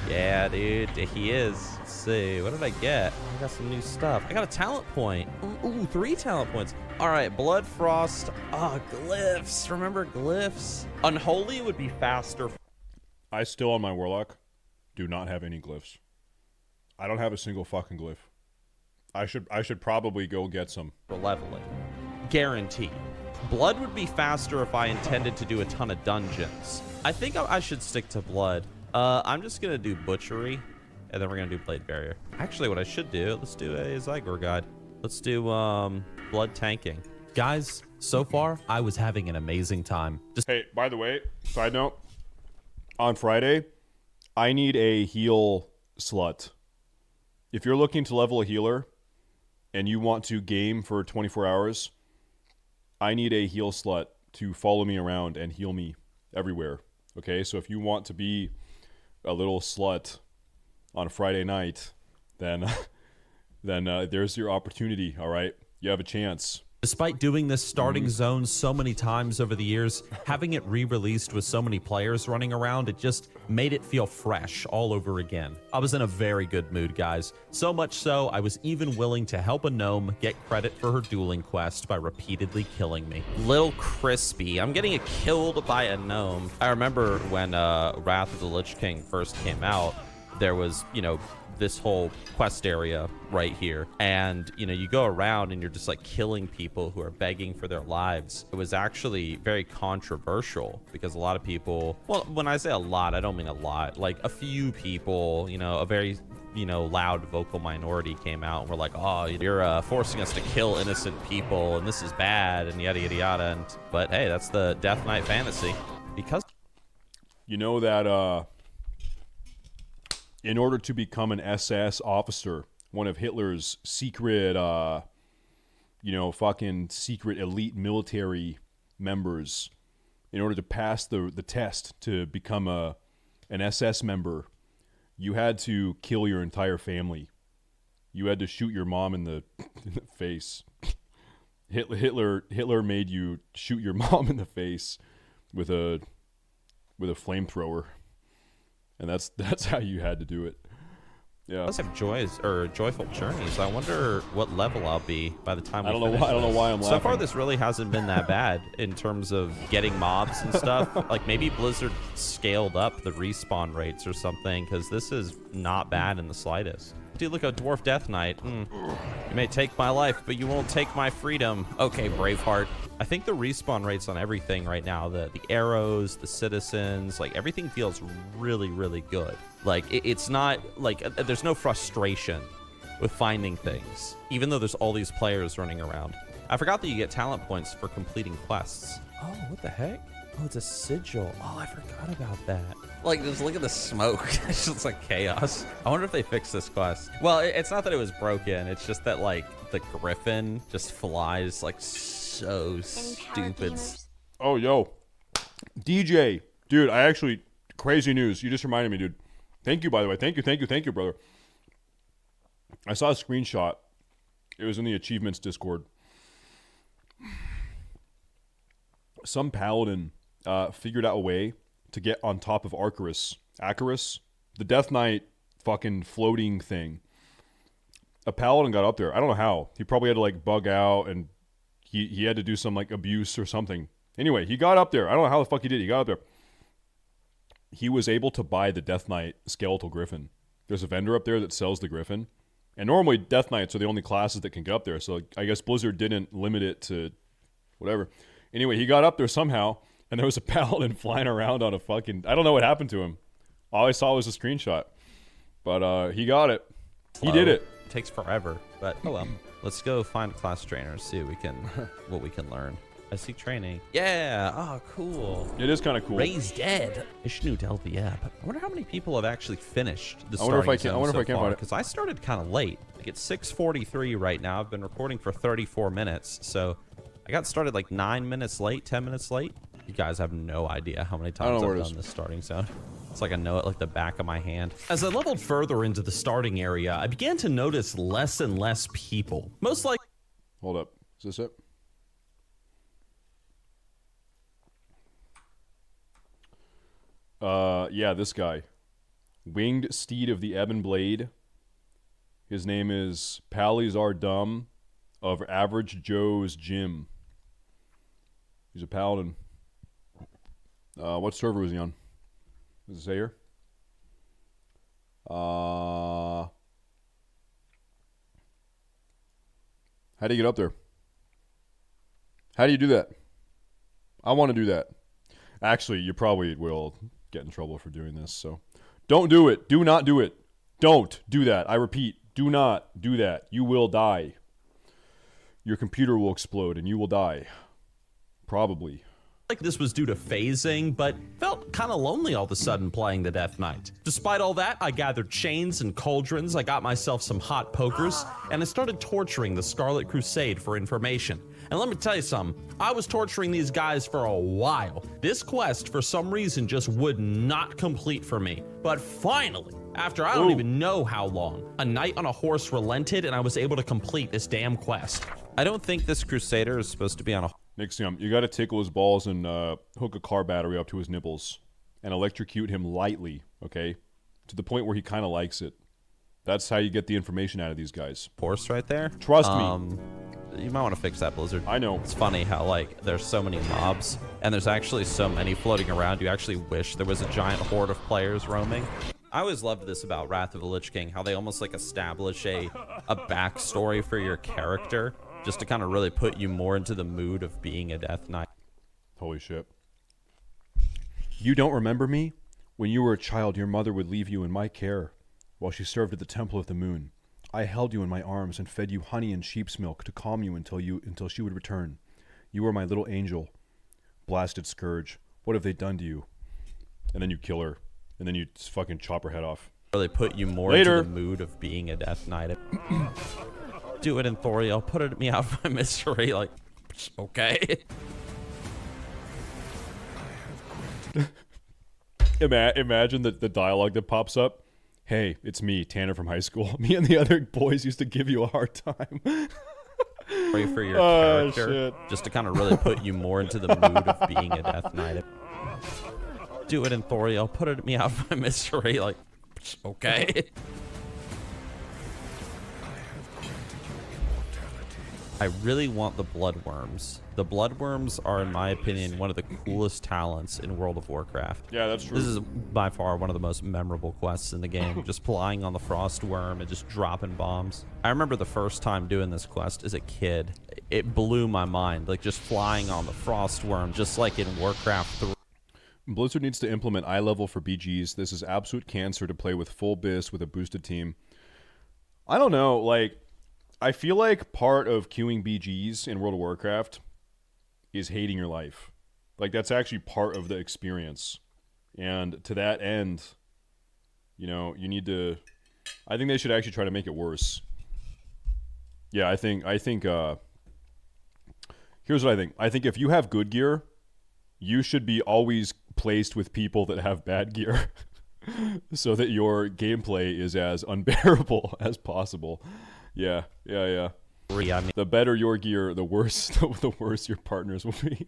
Yeah, dude, he is. Let's see. What did I get? I got some new stuff. I got a talent point. Ooh, 3 talent points. All right, Blood Frost. Glyphs. Remember Glyphs? Unholy would be faster. I still, on my Warlock, do not have any glyphs. I don't have a single fucking glyph. I should probably go get some. For leveling. Guaranteed. Blood would be faster if I intended to do a ton of dungeons. I think I should stick to Blood. I'm just going to do Butchery, and then we're going to do Blade Barrier. Actually, what I should do, let's do a Zygor guide. Let's do Blood Tanking. Guys, so far, I was having an amazing time. Hey, by the way, side note, on Friday, I need a heal slut. If you're looking to level a healer and you want to game for 24 hours, I need a heal slut to follow me around and heal me everywhere. Okay, so if you want to be a little slut on a Friday night, then there's your opportunity, all right? You have a chance. Despite doing this starting zone so many times over the years, having it re-released with so many players running around, it just made it feel fresh all over again. I was in a very good mood, guys. So much so, I was even willing to help a gnome get credit for her dueling quest by repeatedly killing me. Little Crispy. I'm getting killed by a gnome. I remember when Wrath of the Lich King first came out, there was, this whole quest area right here, and you go around and you're just like killing people who are begging for their lives. It was actually very controversial because a lot of people, well, when I say a lot, I don't mean a lot, like a few people, a very loud vocal minority came out and were like, oh, you're forcing us to kill innocent people and this is bad and yada yada yada. But hey, that's the Death Knight fantasy. Because that in order to become an SS officer, one of Hitler's secret, fucking secret elite military members, in order to pass the test to become an SS member, you had to kill your entire family. You had to shoot your mom in the face. Hitler made you shoot your mom in the face with a flamethrower. And that's how you had to do it. Yeah. Let's have joyful journeys. I wonder what level I'll be by the time I don't know why I'm laughing. So far, this really hasn't been that bad in terms of getting mobs and stuff. Like maybe Blizzard scaled up the respawn rates or something, because this is not bad in the slightest. Dude, look, a Dwarf Death Knight. You may take my life, but you won't take my freedom. Okay, Braveheart. I think the respawn rates on everything right now, the arrows, the citizens, like everything feels really, really good. Like it's not like there's no frustration with finding things, even though there's all these players running around. I forgot that you get talent points for completing quests. Oh, what the heck? Oh, it's a sigil. Oh, I forgot about that. Like, just look at the smoke. It's just like chaos. I wonder if they fixed this quest. Well, it's not that it was broken. It's just that, like, the griffin just flies, like, so stupid. Oh, yo. DJ. Dude, I actually... Crazy news. You just reminded me, dude. Thank you, by the way. Thank you, brother. I saw a screenshot. It was in the Achievements Discord. Some paladin figured out a way to get on top of Icarus, the Death Knight fucking floating thing. A paladin got up there. I don't know how. He probably had to like bug out, and he had to do some like abuse or something. Anyway, he got up there. I don't know how the fuck he did. He got up there. He was able to buy the Death Knight skeletal griffin. There's a vendor up there that sells the griffin. And normally Death Knights are the only classes that can get up there. So I guess Blizzard didn't limit it to whatever. Anyway, he got up there somehow, and there was a paladin flying around on a fucking... I don't know what happened to him. All I saw was a screenshot. But he got it. He did it. Takes forever, but oh well. Let's go find a class trainer, see what we can learn. I see training. Yeah. Oh, cool. It is kind of cool. Raised Dead. Ishnu Del the app. I wonder how many people have actually finished the I wonder if I starting can find it. Because I started kind of late. Like it's 6:43 right now. I've been recording for 34 minutes, so I got started like 9 minutes late, 10 minutes late. You guys have no idea how many times I've done this starting zone. It's like I know it like the back of my hand. As I leveled further into the starting area, I began to notice less and less people. Most like... Hold up. Is this it? Yeah, this guy. Winged Steed of the Ebon Blade. His name is Palizar Dumb of Average Joe's Gym. He's a paladin. What server was he on? Does it say here? How do you get up there? How do you do that? I want to do that. Actually, you probably will get in trouble for doing this, so don't do it. Do not do it. Don't do that. I repeat, do not do that. You will die. Your computer will explode and you will die. Probably. Like this was due to phasing, but felt kind of lonely all of a sudden playing the Death Knight. Despite all that, I gathered chains and cauldrons, I got myself some hot pokers, and I started torturing the Scarlet Crusade for information. And let me tell you something, I was torturing these guys for a while. This quest, for some reason, just would not complete for me. But finally, after I don't even know how long, a knight on a horse relented and I was able to complete this damn quest. I don't think this Crusader is supposed to be on a... Nixium, you gotta tickle his balls and hook a car battery up to his nipples and electrocute him lightly, okay? To the point where he kind of likes it. That's how you get the information out of these guys. Horse right there? Trust me. You might want to fix that, Blizzard. I know. It's funny how, like, there's so many mobs, and there's actually so many floating around, you actually wish there was a giant horde of players roaming. I always loved this about Wrath of the Lich King, how they almost, like, establish a backstory for your character, just to kind of really put you more into the mood of being a Death Knight. Holy shit. You don't remember me? When you were a child, your mother would leave you in my care while she served at the Temple of the Moon. I held you in my arms and fed you honey and sheep's milk to calm you until she would return. You were my little angel. Blasted scourge. What have they done to you? And then you kill her. And then you fucking chop her head off. Really put you more into the mood of being a Death Knight. Do it in Thoriel. Put it me out of my misery. Like, okay. Imagine the dialogue that pops up. Hey, it's me, Tanner from high school. Me and the other boys used to give you a hard time. Pray for your character, just to kind of really put you more into the mood of being a Death Knight. Do it in Thoriel. Put it me out of my misery. Like, okay. I really want the Bloodworms. The Bloodworms are, in my opinion, one of the coolest talents in World of Warcraft. Yeah, that's true. This is by far one of the most memorable quests in the game. Just flying on the Frost Worm and just dropping bombs. I remember the first time doing this quest as a kid. It blew my mind. Like, just flying on the Frost Worm, just like in Warcraft 3. Blizzard needs to implement eye level for BGs. This is absolute cancer to play with full BIS with a boosted team. I don't know, like... I feel like part of queuing BGs in World of Warcraft is hating your life. Like, that's actually part of the experience. And to that end, you know, you need to... I think they should actually try to make it worse. Yeah, I think, here's what I think. I think if you have good gear, you should be always placed with people that have bad gear so that your gameplay is as unbearable as possible. Yeah. The better your gear, the worse the worse your partners will be.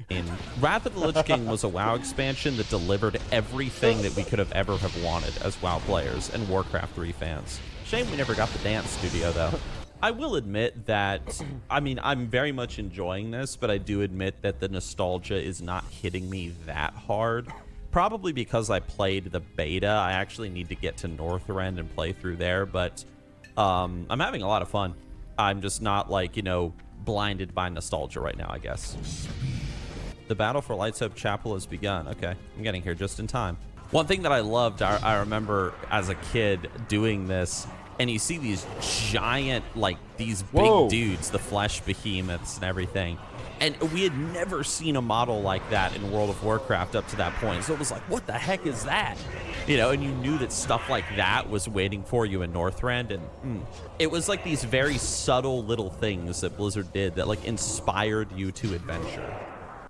Wrath of the Lich King was a WoW expansion that delivered everything that we could have ever have wanted as WoW players and Warcraft 3 fans. Shame we never got the dance studio, though. I will admit that, I mean, I'm very much enjoying this, but I do admit that the nostalgia is not hitting me that hard. Probably because I played the beta. I actually need to get to Northrend and play through there, but I'm having a lot of fun. I'm just not, like, you know, blinded by nostalgia right now, I guess. The battle for Lightsoap Chapel has begun. Okay, I'm getting here just in time. One thing that I loved, I remember as a kid doing this, and you see these giant, like, these big dudes, the flesh behemoths and everything. And we had never seen a model like that in World of Warcraft up to that point. So it was like, what the heck is that? You know, and you knew that stuff like that was waiting for you in Northrend. And it was like these very subtle little things that Blizzard did that, like, inspired you to adventure.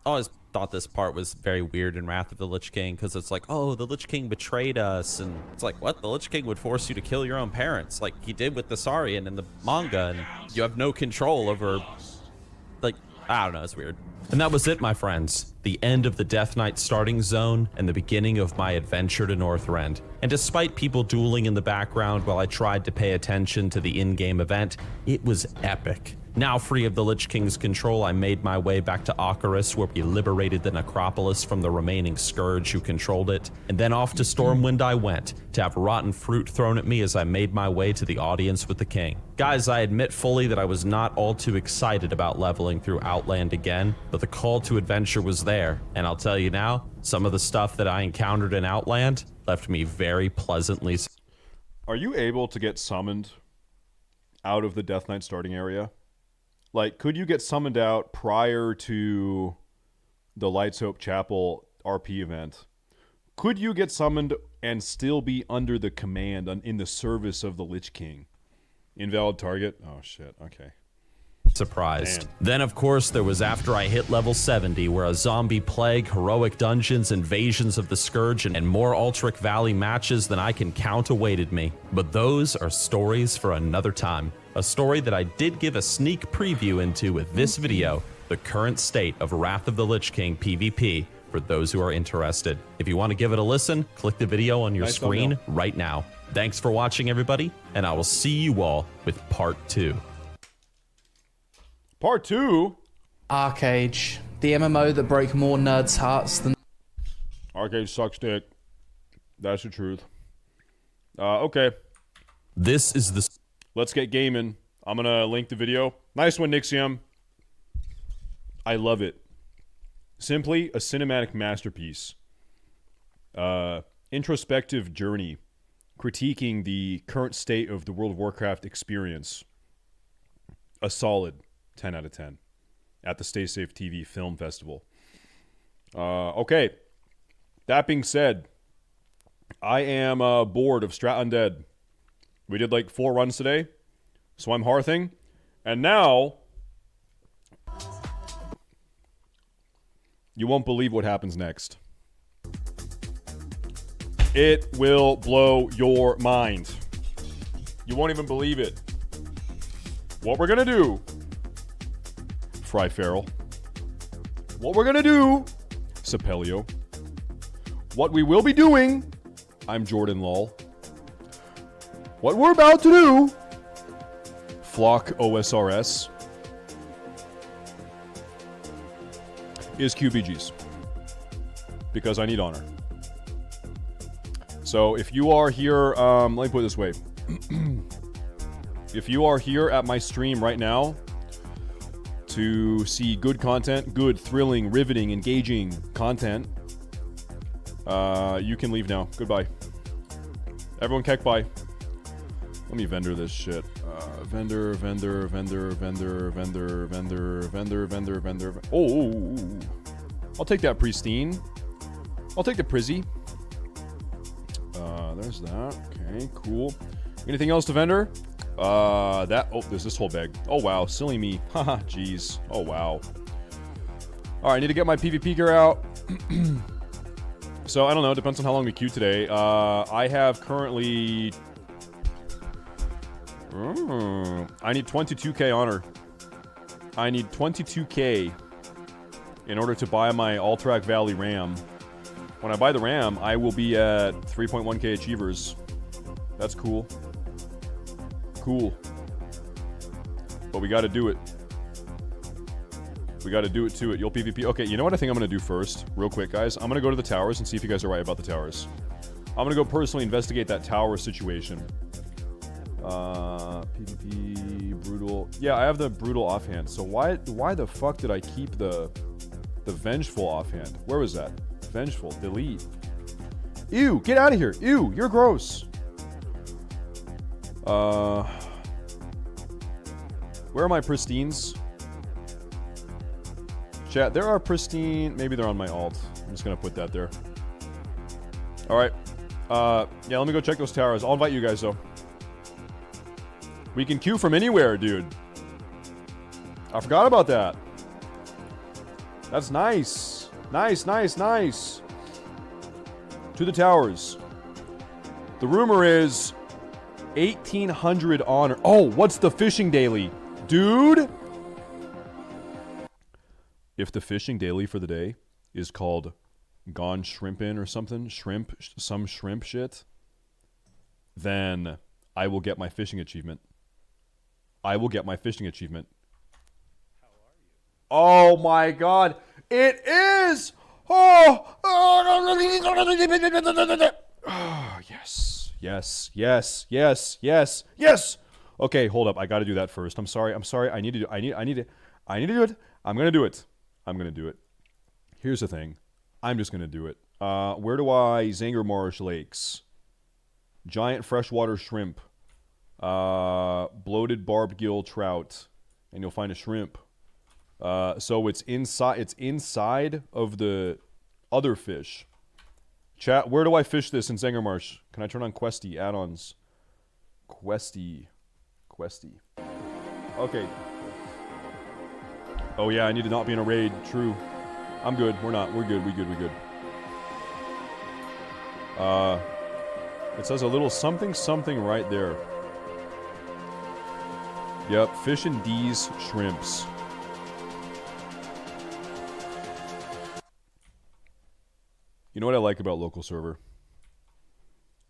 I always thought this part was very weird in Wrath of the Lich King, because it's like, oh, the Lich King betrayed us, and it's like, what? The Lich King would force you to kill your own parents, like he did with the Saurian in the manga, and you have no control over, like, I don't know, it's weird. And that was it, my friends. The end of the Death Knight starting zone and the beginning of my adventure to Northrend. And despite people dueling in the background while I tried to pay attention to the in-game event, it was epic. Now free of the Lich King's control, I made my way back to Ocarus, where we liberated the necropolis from the remaining Scourge who controlled it, and then off to Stormwind I went, to have rotten fruit thrown at me as I made my way to the audience with the king. Guys, I admit fully that I was not all too excited about leveling through Outland again, but the call to adventure was there, and I'll tell you now, some of the stuff that I encountered in Outland left me very pleasantly. Are you able to get summoned out of the Death Knight starting area? Like, could you get summoned out prior to the Lightsoap Chapel RP event? Could you get summoned and still be under the command in the service of the Lich King? Invalid target? Oh, shit. Okay. Surprised. Damn. Then, of course, there was after I hit level 70, where a zombie plague, heroic dungeons, invasions of the Scourge, and more Ultric Valley matches than I can count awaited me. But those are stories for another time. A story that I did give a sneak preview into with this video, the current state of Wrath of the Lich King PvP, for those who are interested. If you want to give it a listen, click the video on your screen right now. Thanks for watching, everybody, and I will see you all with part 2. Part 2? Arcade, the MMO that broke more nerds' hearts than... Arcade sucks dick. That's the truth. Okay. This is the... Let's get gaming. I'm gonna link the video. Nice one, Nixium. I love it. Simply a cinematic masterpiece. Introspective journey. Critiquing the current state of the World of Warcraft experience. A solid 10 out of 10 at the StaySafeTV Film Festival. Okay. That being said, I am bored of Strat Undead. We did like 4 runs today, so I'm hearthing. And now, you won't believe what happens next. It will blow your mind. You won't even believe it. What we're gonna do, Fry Farrell. What we're gonna do, Sepelio. What we will be doing, I'm Jordan Lull. What we're about to do, Flock OSRS, is QBGs. Because I need honor. So if you are here, let me put it this way. If you are here at my stream right now to see good content, good, thrilling, riveting, engaging content, you can leave now. Goodbye. Everyone keck bye. Let me vendor this shit. Vendor. Oh. I'll take that pristine. I'll take the Prizzy. There's that. Okay, cool. Anything else to vendor? Oh, there's this whole bag. Oh, wow. Silly me. Haha, jeez. Oh, wow. All right, I need to get my PvP gear out. So, I don't know. Depends on how long we queue today. I have currently... I need 22k honor. I need 22k in order to buy my Alterac Valley RAM. When I buy the RAM, I will be at 3.1k achievers. That's cool. Cool. But we gotta do it. We gotta do it to it. You'll PvP. Okay, you know what I think I'm gonna do first? Real quick, guys. I'm gonna go to the towers and see if you guys are right about the towers. I'm gonna go personally investigate that tower situation. PvP, brutal. Yeah, I have the brutal offhand. So why the fuck did I keep the vengeful offhand? Where was that? Vengeful. Delete. Ew, get out of here. Ew, you're gross. Where are my pristines? Chat, there are pristine. Maybe they're on my alt. I'm just gonna put that there. Alright. Yeah, let me go check those towers. I'll invite you guys, though. We can queue from anywhere, dude. I forgot about that. That's nice. Nice, nice, nice. To the towers. The rumor is 1,800 honor. Oh, what's the fishing daily? Dude! If the fishing daily for the day is called Gone Shrimpin' or something, some shrimp shit, then I will get my fishing achievement. I will get my fishing achievement. Oh my god. It is! Oh! Oh, yes. Yes, yes, yes, yes, yes! Okay, hold up. I gotta do that first. I'm sorry. I need to do it. I'm gonna do it. I'm gonna do it. Here's the thing. I'm just gonna do it. Where do I... Zangermarsh Lakes. Giant freshwater shrimp. Bloated barbed gill trout. And you'll find a shrimp. So it's inside of the other fish. Chat, where do I fish this in Zangermarsh? Can I turn on Questy add-ons? Questy. Okay. Oh yeah, I need to not be in a raid. True. I'm good. We're not. We're good. We good. It says a little something right there. Yep, fish and D's shrimps. You know what I like about local server?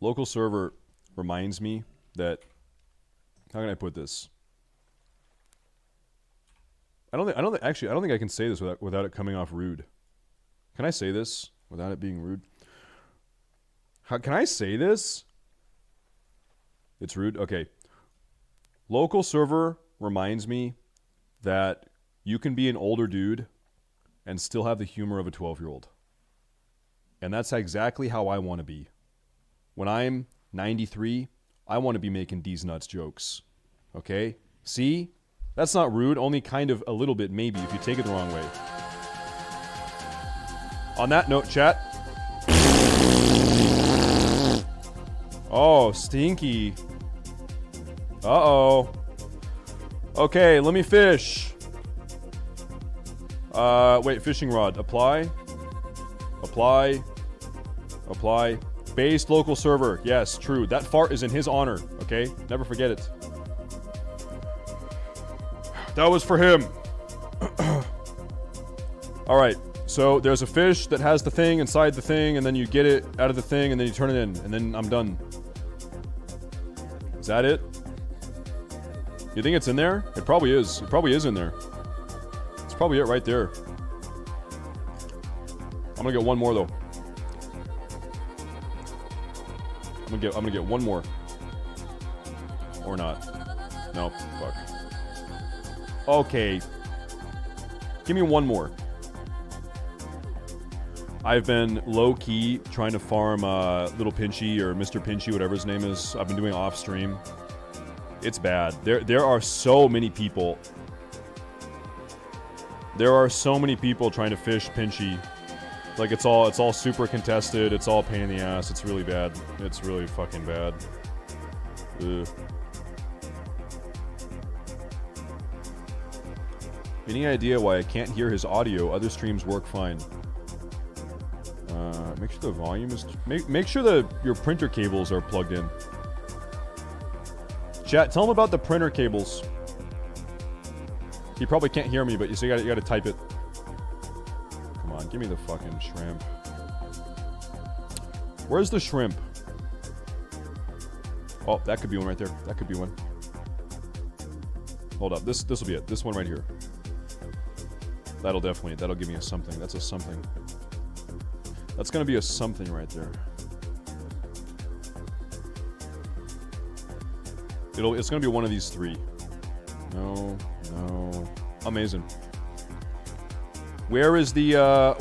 Local server reminds me that... How can I put this? I don't think I can say this without it coming off rude. Can I say this without it being rude? Can I say this? It's rude? Okay. Local server reminds me that you can be an older dude and still have the humor of a 12-year-old. And that's exactly how I want to be. When I'm 93, I want to be making D's nuts jokes. Okay? See? That's not rude, only kind of a little bit maybe if you take it the wrong way. On that note, chat. Oh, stinky. Uh-oh. Okay, let me fish. Wait, fishing rod. Apply. Based local server. Yes, true. That fart is in his honor, okay? Never forget it. That was for him. Alright, so there's a fish that has the thing inside the thing, and then you get it out of the thing, and then you turn it in, and then I'm done. Is that it? You think it's in there? It probably is. It probably is in there. It's probably it right there. I'm gonna get one more, though. I'm gonna get one more. Or not. No, fuck. Okay. Give me one more. I've been low-key trying to farm Little Pinchy or Mr. Pinchy, whatever his name is. I've been doing off-stream. It's bad. There are so many people. There are so many people trying to fish Pinchy. Like, it's all super contested. It's all pain in the ass. It's really bad. It's really fucking bad. Ugh. Any idea why I can't hear his audio? Other streams work fine. Make sure the volume is... Make sure that your printer cables are plugged in. Chat, tell him about the printer cables. He probably can't hear me, but you gotta type it. Come on, give me the fucking shrimp. Where's the shrimp? Oh, that could be one right there. That could be one. Hold up, this will be it. This one right here. That'll give me a something. That's a something. That's gonna be a something right there. It's gonna be one of these three. No. Amazing. Where is my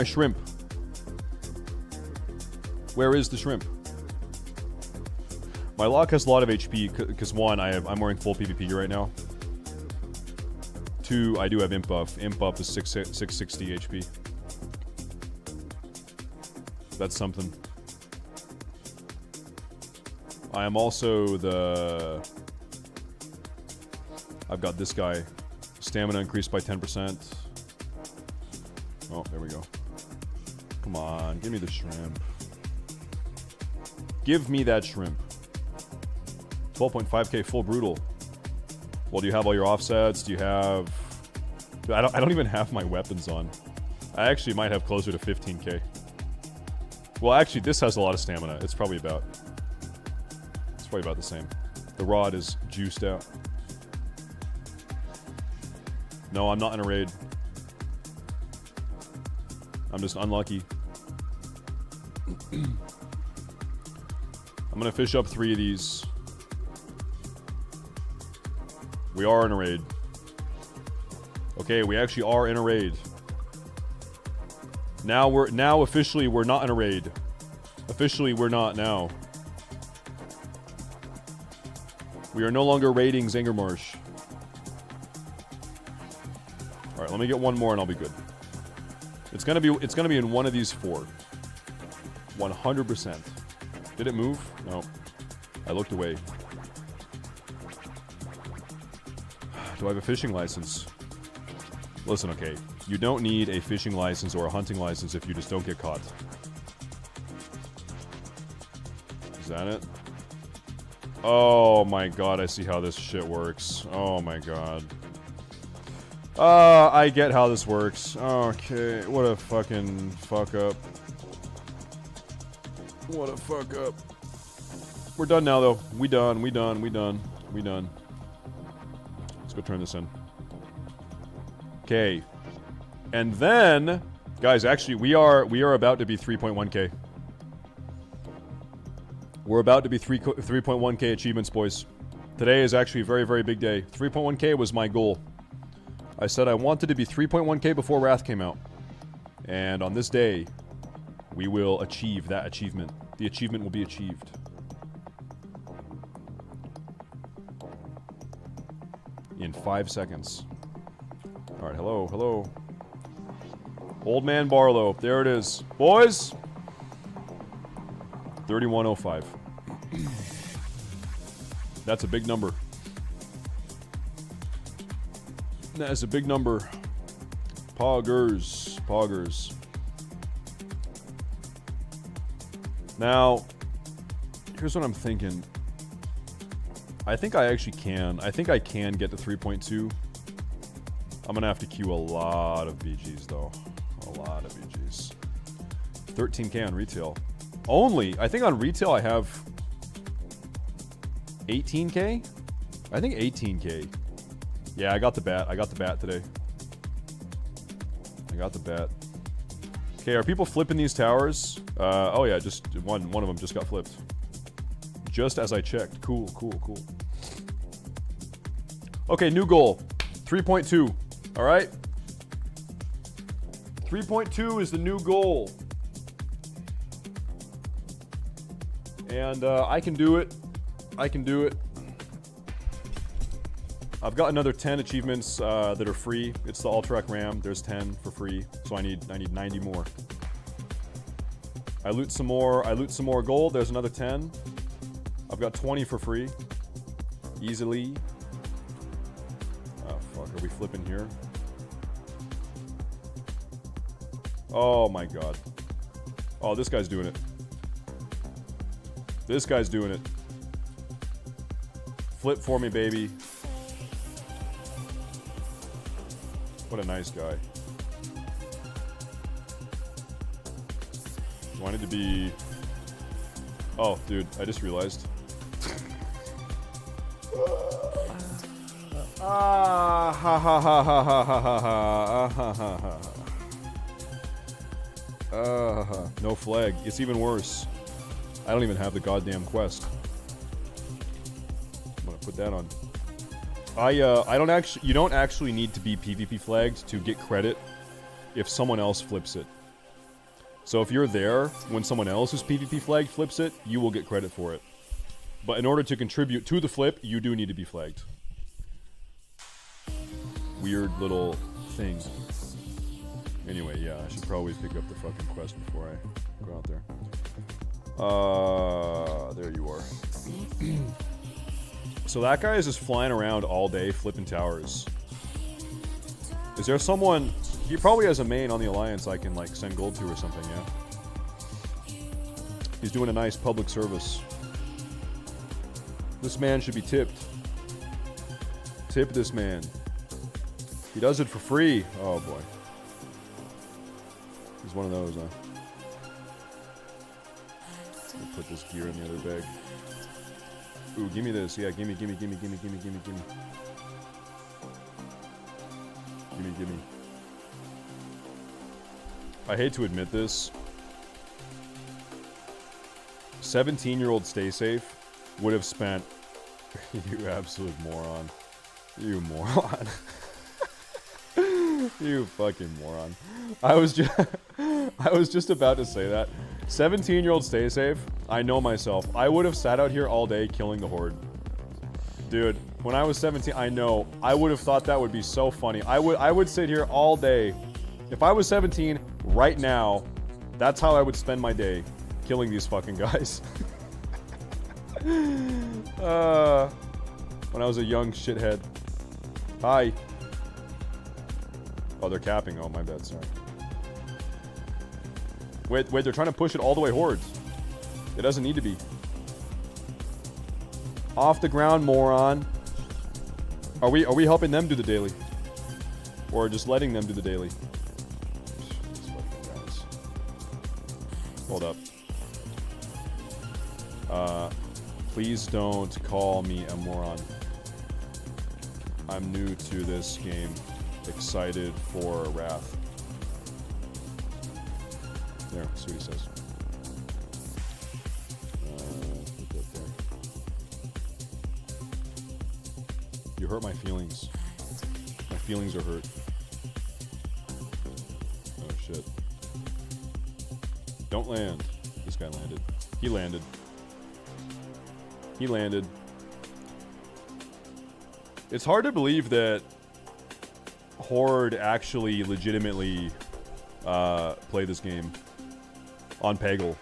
shrimp? Where is the shrimp? My lock has a lot of HP because one, I'm wearing full PvP right now. Two, I do have imp buff. Imp buff is 660 HP. That's something. I am also I've got this guy. Stamina increased by 10%. Oh, there we go. Come on, give me the shrimp. Give me that shrimp. 12.5k full brutal. Well, do you have all your offsets? Do you have... I don't even have my weapons on. I actually might have closer to 15k. Well, actually, this has a lot of stamina. It's probably about the same. The rod is juiced out. No, I'm not in a raid. I'm just unlucky. I'm gonna fish up 3 of these. We are in a raid. Okay, we actually are in a raid. Now officially we're not in a raid. Officially we're not now. We are no longer raiding Zangermarsh. Alright, let me get one more and I'll be good. It's gonna be in one of these 4. 100%. Did it move? No. I looked away. Do I have a fishing license? Listen, okay. You don't need a fishing license or a hunting license if you just don't get caught. Is that it? Oh my god, I see how this shit works. Oh my god. I get how this works. Okay, what a fucking fuck up. What a fuck up. We're done now, though. We done. Let's go turn this in. Okay. And then, guys, actually, we are about to be 3.1k. We're about to be 3.1k achievements, boys. Today is actually a very, very big day. 3.1k was my goal. I said I wanted to be 3.1k before Wrath came out. And on this day, we will achieve that achievement. The achievement will be achieved. In 5 seconds. Alright, hello. Old Man Barlow. There it is. Boys! 3105. That's a big number. That is a big number. Poggers. Now, here's what I'm thinking. I think I actually can. I think I can get to 3.2. I'm gonna have to queue a lot of BGs, though. A lot of BGs. 13k on retail. Only, I think on retail I have 18k? I think 18k. Yeah, I got the bat. I got the bat today. I got the bat. Okay, are people flipping these towers? Oh yeah, just one of them just got flipped. Just as I checked. Cool. Okay, new goal. 3.2. All right? 3.2 is the new goal. And I can do it. I can do it. I've got another 10 achievements that are free. It's the Alterac Ram. There's 10 for free, so I need 90 more. I loot some more. I loot some more gold. There's another 10. I've got 20 for free, easily. Oh fuck, are we flipping here? Oh my god. Oh, this guy's doing it. This guy's doing it. Flip for me, baby. What a nice guy. Wanted to be... Oh, dude, I just realized. Ha ha ha ha ha ha ha ha ha ha. No flag. It's even worse. I don't even have the goddamn quest. I'm gonna put that on. I don't actually. You don't actually need to be PvP flagged to get credit if someone else flips it. So if you're there when someone else who's PvP flagged flips it, you will get credit for it. But in order to contribute to the flip, you do need to be flagged. Weird little thing. Anyway, yeah, I should probably pick up the fucking quest before I go out there. There you are. So that guy is just flying around all day flipping towers. Is there someone... He probably has a main on the Alliance I can, like, send gold to or something, yeah? He's doing a nice public service. This man should be tipped. Tip this man. He does it for free. Oh, boy. He's one of those, huh? Let me put this gear in the other bag. Ooh, give me this. Yeah, gimme. Gimme. I hate to admit this. 17-year-old StaySafe would have spent... You absolute moron. You moron. You fucking moron. I was just about to say that. 17-year-old StaySafe, I know myself. I would have sat out here all day killing the Horde. Dude, when I was 17, I know. I would have thought that would be so funny. I would sit here all day. If I was 17, right now, that's how I would spend my day. Killing these fucking guys. When I was a young shithead. Hi. Oh, they're capping. Oh, my bad, sorry. Wait, they're trying to push it all the way Hordes. It doesn't need to be. Off the ground, moron. Are we helping them do the daily? Or just letting them do the daily? These fucking guys. Hold up. Please don't call me a moron. I'm new to this game. Excited for Wrath. There, that's what he says. Put that there. You hurt my feelings. My feelings are hurt. Oh shit. Don't land. This guy landed. He landed. He landed. It's hard to believe that Horde actually legitimately play this game on Peggle.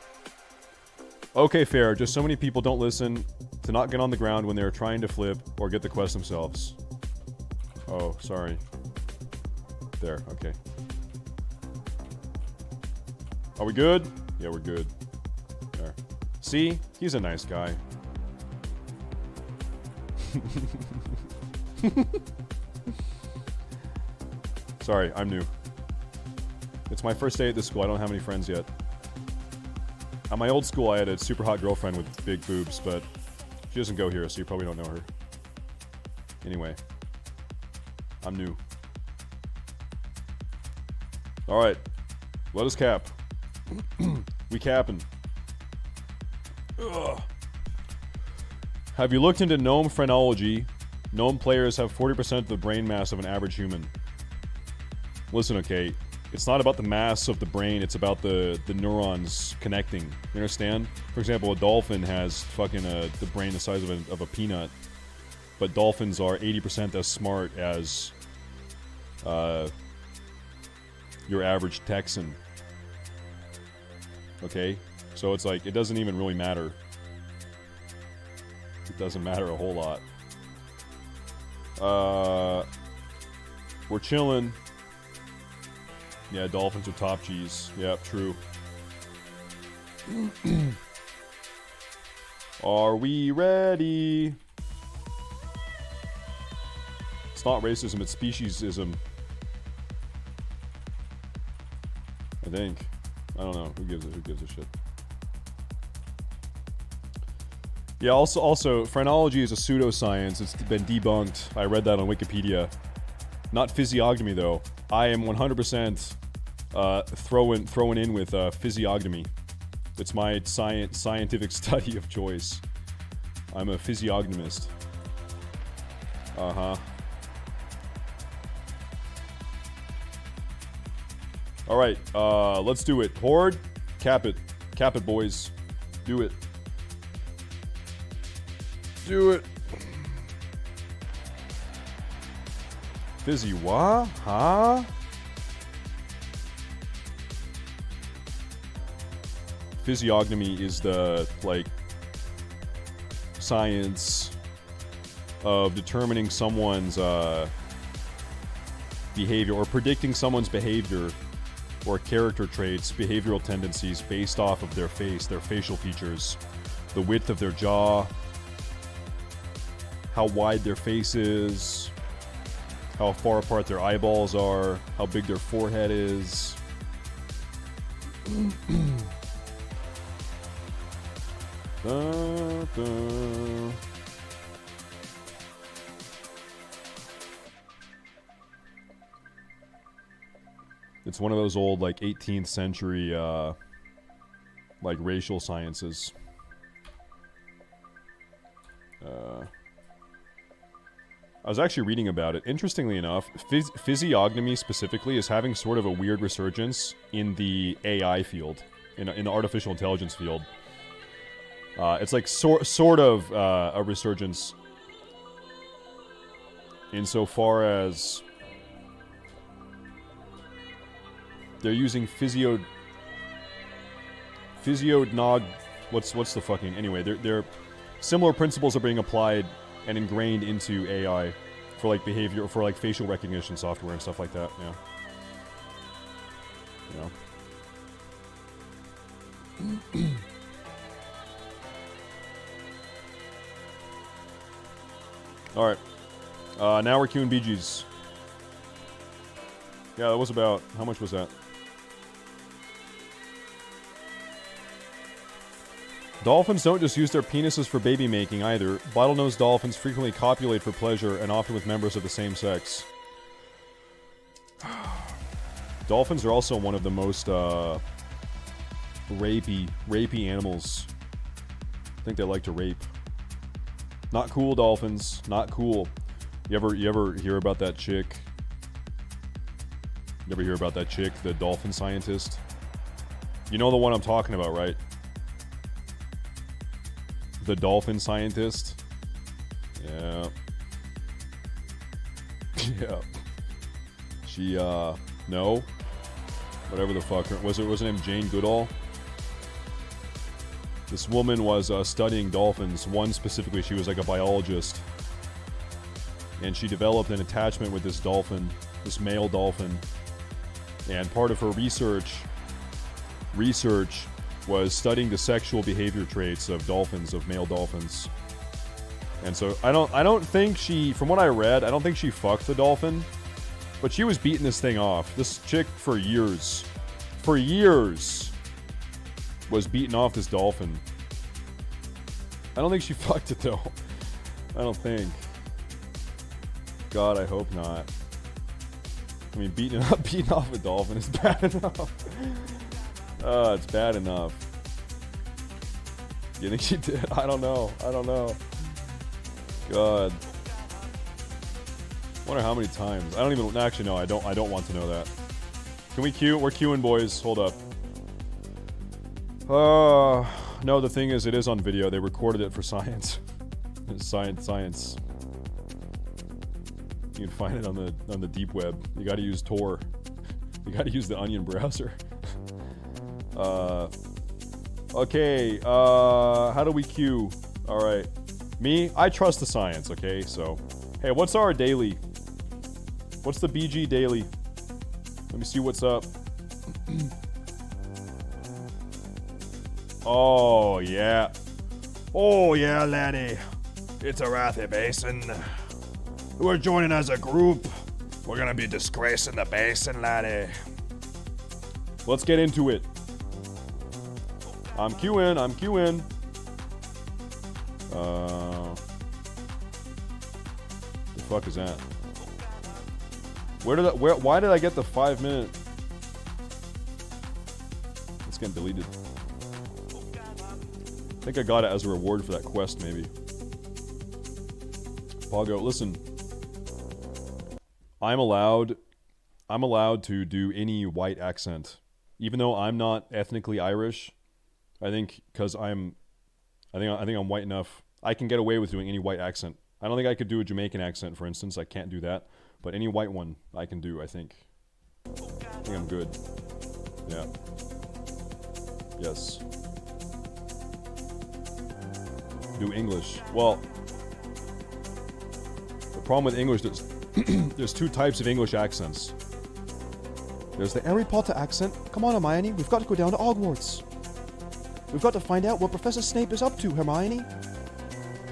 Okay, fair. Just so many people don't listen to not get on the ground when they're trying to flip or get the quest themselves. Oh, sorry. There, okay. Are we good? Yeah, we're good. There. See? He's a nice guy. Sorry, I'm new. It's my first day at this school. I don't have any friends yet. At my old school, I had a super hot girlfriend with big boobs, but she doesn't go here, so you probably don't know her. Anyway. I'm new. Alright. Let us cap. We capping. Ugh. Have you looked into gnome phrenology? Gnome players have 40% of the brain mass of an average human. Listen, okay, it's not about the mass of the brain, it's about the neurons connecting. You understand? For example, a dolphin has fucking the brain the size of a peanut. but dolphins are 80% as smart as your average Texan. Okay? So it's like, it doesn't even really matter. It doesn't matter a whole lot. We're chilling. Yeah, dolphins are top G's. Yep, true. Are we ready? It's not racism, it's speciesism. I think. I don't know. Who gives a shit? Yeah, also, phrenology is a pseudoscience. It's been debunked. I read that on Wikipedia. Not physiognomy, though. I am 100% throwing in with physiognomy. It's my scientific study of choice. I'm a physiognomist. Uh-huh. Alright, let's do it. Horde, cap it. Cap it, boys. Do it. Do it. Fizzy what? Huh? Physiognomy is the, like, science of determining someone's behavior or predicting someone's behavior or character traits, behavioral tendencies based off of their face, their facial features, the width of their jaw, how wide their face is, how far apart their eyeballs are, how big their forehead is. It's one of those old, like, 18th century, like, racial sciences. I was actually reading about it. Interestingly enough, physiognomy specifically is having sort of a weird resurgence in the AI field, in the artificial intelligence field. It's like sort of a resurgence insofar as they're using what's the fucking, anyway, they're similar principles are being applied and ingrained into AI for like behavior, for like facial recognition software and stuff like that. Yeah. You know. All right. Now we're queuing BGs. Yeah, that was about, how much was that? Dolphins don't just use their penises for baby making either. Bottlenose dolphins frequently copulate for pleasure and often with members of the same sex. Dolphins are also one of the most rapey animals. I think they like to rape. Not cool, dolphins. Not cool. You ever hear about that chick? You ever hear about that chick, the dolphin scientist? You know the one I'm talking about, right? The dolphin scientist? Yeah. Yeah. She, no. Whatever the fuck. Was her name Jane Goodall? This woman was studying dolphins. One specifically, she was like a biologist. And she developed an attachment with this dolphin, this male dolphin. And part of her research was studying the sexual behavior traits of dolphins, of male dolphins. And so I don't think she, from what I read, I don't think she fucked the dolphin, but she was beating this thing off. This chick for years was beating off this dolphin. I don't think she fucked it though. I don't think. God, I hope not. I mean, beating off a dolphin is bad enough. It's bad enough. You think she did? I don't know. God. Wonder how many times. I don't even, actually no, I don't want to know that. Can we queue? We're queuing, boys. Hold up. No, the thing is, it is on video. They recorded it for science. Science. You can find it on the deep web. You got to use Tor. You got to use the Onion browser. Okay. How do we queue? All right. Me, I trust the science. Okay. So, hey, what's our daily? What's the BG daily? Let me see what's up. Oh yeah. Oh yeah, laddie. It's a Rathi Basin. We're joining as a group. We're gonna be disgracing the basin, laddie. Let's get into it. I'm queuing. The fuck is that? Why did I get the 5 minute? It's getting deleted. I think I got it as a reward for that quest, maybe. Pogo, listen. I'm allowed to do any white accent. Even though I'm not ethnically Irish, I think because I think I'm white enough, I can get away with doing any white accent. I don't think I could do a Jamaican accent, for instance. I can't do that. But any white one I can do, I think. I think I'm good. Yeah. Yes. Do English. Well, the problem with English is there's two types of English accents. There's the Harry Potter accent. Come on, Hermione, we've got to go down to Hogwarts. We've got to find out what Professor Snape is up to, Hermione.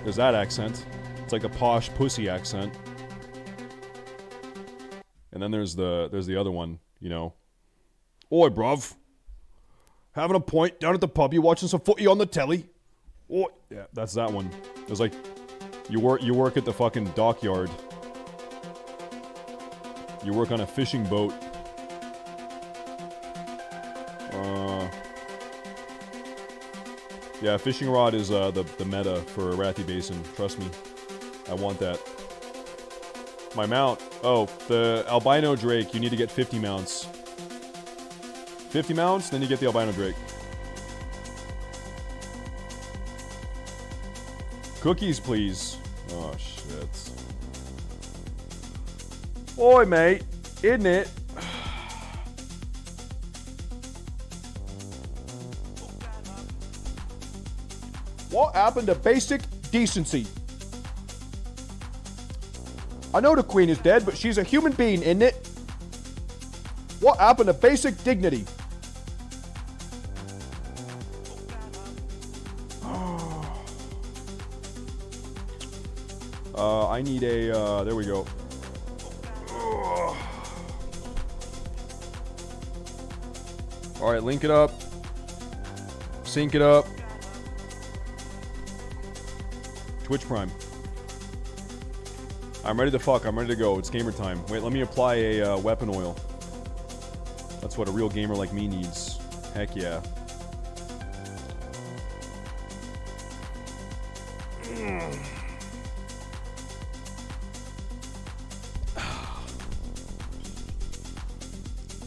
There's that accent. It's like a posh pussy accent. And then there's the other one, you know. Oi, bruv. Having a pint down at the pub, you watching some footy on the telly? Oh, yeah, that's that one. It's like you work at the fucking dockyard. You work on a fishing boat. Yeah, fishing rod is the meta for Rathi Basin. Trust me, I want that. My mount. Oh, the albino drake. You need to get 50 mounts. 50 mounts, then you get the albino drake. Cookies, please. Oh, shit. Oi, mate. Isn't it? What happened to basic decency? I know the queen is dead, but she's a human being, isn't it? What happened to basic dignity? I need a, there we go. Alright, link it up. Sync it up. Twitch Prime. I'm ready to fuck. I'm ready to go. It's gamer time. Wait, let me apply a weapon oil. That's what a real gamer like me needs. Heck yeah.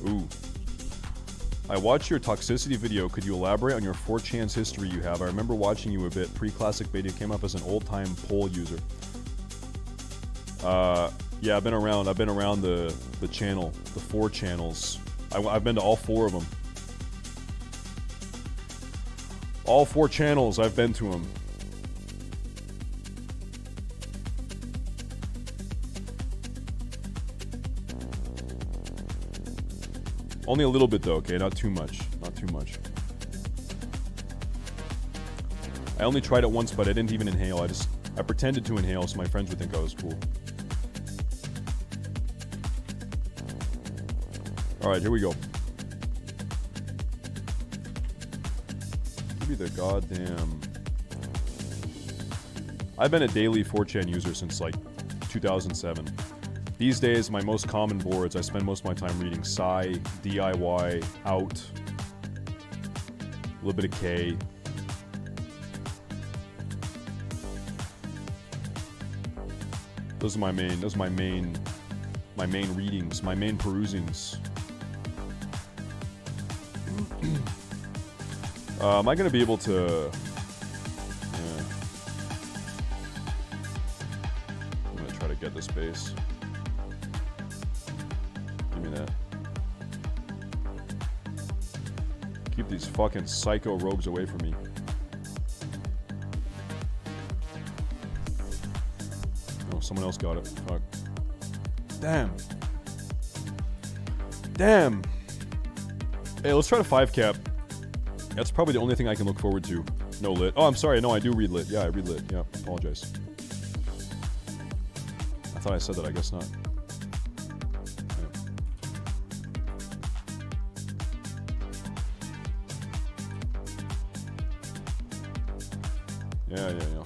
Ooh. I watched your toxicity video. Could you elaborate on your 4chan's history you have? I remember watching you a bit. Pre-classic beta came up as an old-time poll user. Yeah, I've been around the channel, the 4 channels. I've been to all 4 of them. All 4 channels, I've been to them. Only a little bit though, okay? Not too much. Not too much. I only tried it once, but I didn't even inhale. I pretended to inhale so my friends would think I was cool. Alright, here we go. Give me the goddamn... I've been a daily 4chan user since like 2007. These days, my most common boards, I spend most of my time reading Psy, DIY, Out, a little bit of K. Those are my main readings, my main perusings. Am I gonna be able to? Yeah. I'm gonna try to get this base. Keep these fucking psycho rogues away from me. Oh, someone else got it. Fuck. Damn. Damn. Hey, let's try to 5 cap. That's probably the only thing I can look forward to. No lit. Oh, I'm sorry. No, I do read lit. Yeah, I read lit. Yeah, apologize. I thought I said that. I guess not. Yeah. Yeah.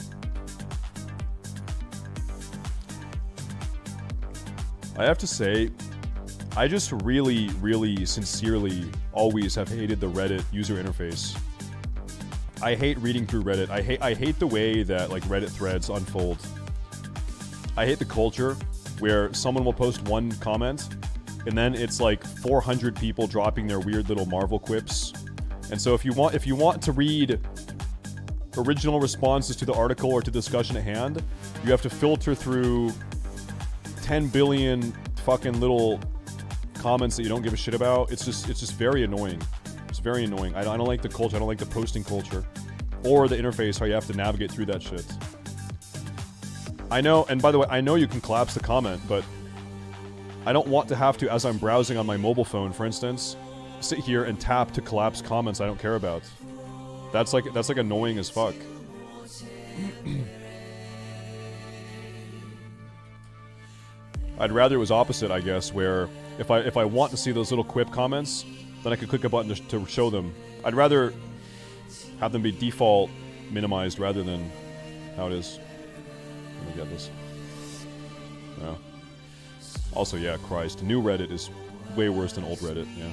I have to say, I just really, really sincerely always have hated the Reddit user interface. I hate reading through Reddit. I hate the way that like Reddit threads unfold. I hate the culture where someone will post one comment and then it's like 400 people dropping their weird little Marvel quips. And so if you want to read original responses to the article or to the discussion at hand, you have to filter through 10 billion fucking little comments that you don't give a shit about. It's just very annoying. It's very annoying. I don't like the culture. I don't like the posting culture or the interface how you have to navigate through that shit. I know, and by the way, I know you can collapse the comment, but I don't want to have to, as I'm browsing on my mobile phone, for instance, sit here and tap to collapse comments I don't care about. That's like annoying as fuck. I'd rather it was opposite, I guess, where if I want to see those little quip comments, then I could click a button to show them. I'd rather have them be default minimized rather than how it is. Let me get this. Yeah. Also, yeah, Christ. New Reddit is way worse than old Reddit, yeah.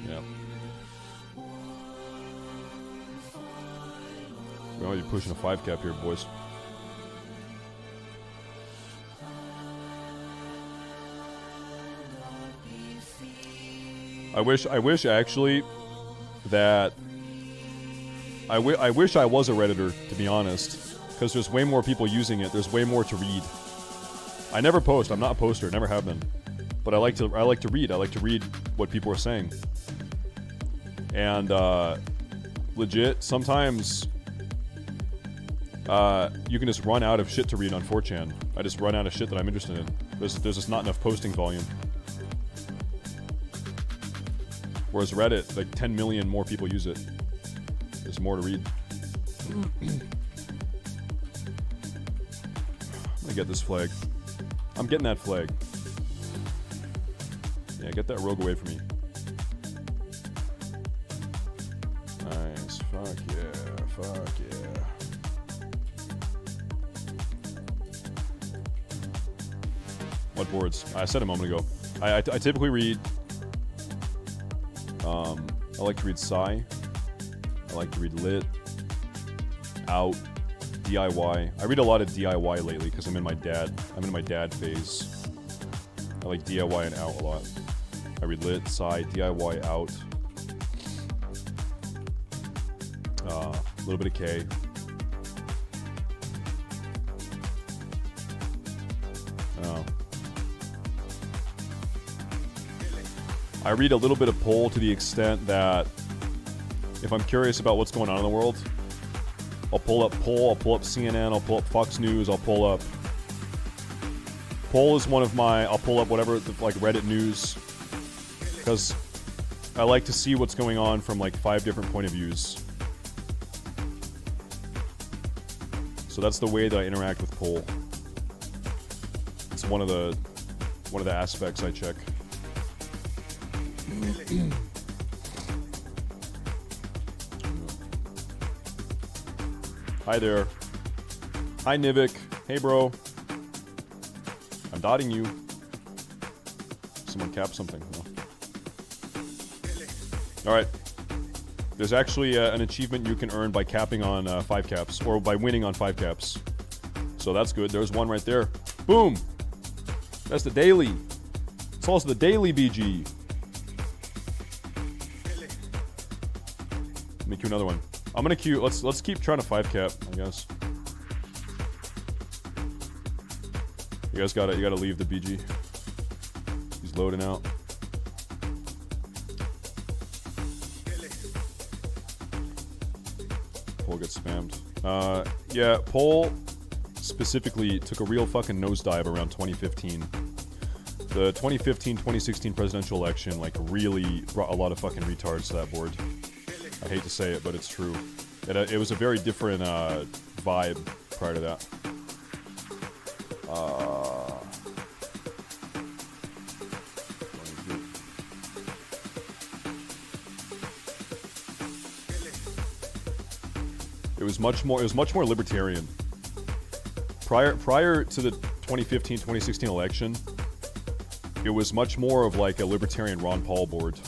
Yeah. We're already pushing a 5 cap here, boys. I wish actually that I wish I was a Redditor, to be honest, because there's way more people using it. There's way more to read. I never post. I'm not a poster. Never have been. But I like to read. I like to read what people are saying. And legit, sometimes you can just run out of shit to read on 4chan. I just run out of shit that I'm interested in. There's just not enough posting volume. Whereas Reddit, like 10 million more people use it. There's more to read. I'm gonna get this flag. I'm getting that flag. Yeah, get that rogue away from me. Nice. Fuck yeah. Fuck yeah. What boards? I said a moment ago. I typically read... I like to read Psy. I like to read Lit. Out. DIY. I read a lot of DIY lately because I'm in my dad phase. I like DIY and Out a lot. I read Lit, Psy, DIY, Out. A little bit of K. I read a little bit of Poll to the extent that if I'm curious about what's going on in the world, I'll pull up Poll, I'll pull up CNN, I'll pull up Fox News, I'll pull up... Poll is one of my... I'll pull up whatever, like Reddit news, because I like to see what's going on from like 5 different point of views. So that's the way that I interact with Poll. It's one of the aspects I check. Hi there. Hi Nivik. Hey bro. I'm dotting you. Someone cap something. No. Alright. There's actually an achievement you can earn by capping on 5 caps, or by winning on 5 caps. So that's good. There's one right there. Boom! That's the daily. It's also the daily BG. Let me queue another one. I'm gonna queue. Let's keep trying to 5 cap, I guess. You guys gotta leave the BG. He's loading out. poll gets spammed. Yeah, poll specifically took a real fucking nosedive around 2015. The 2015-2016 presidential election, like, really brought a lot of fucking retards to that board. I hate to say it, but it's true. It was a very different vibe prior to that. It was much more libertarian. Prior to the 2015-2016 election, it was much more of like a libertarian Ron Paul board.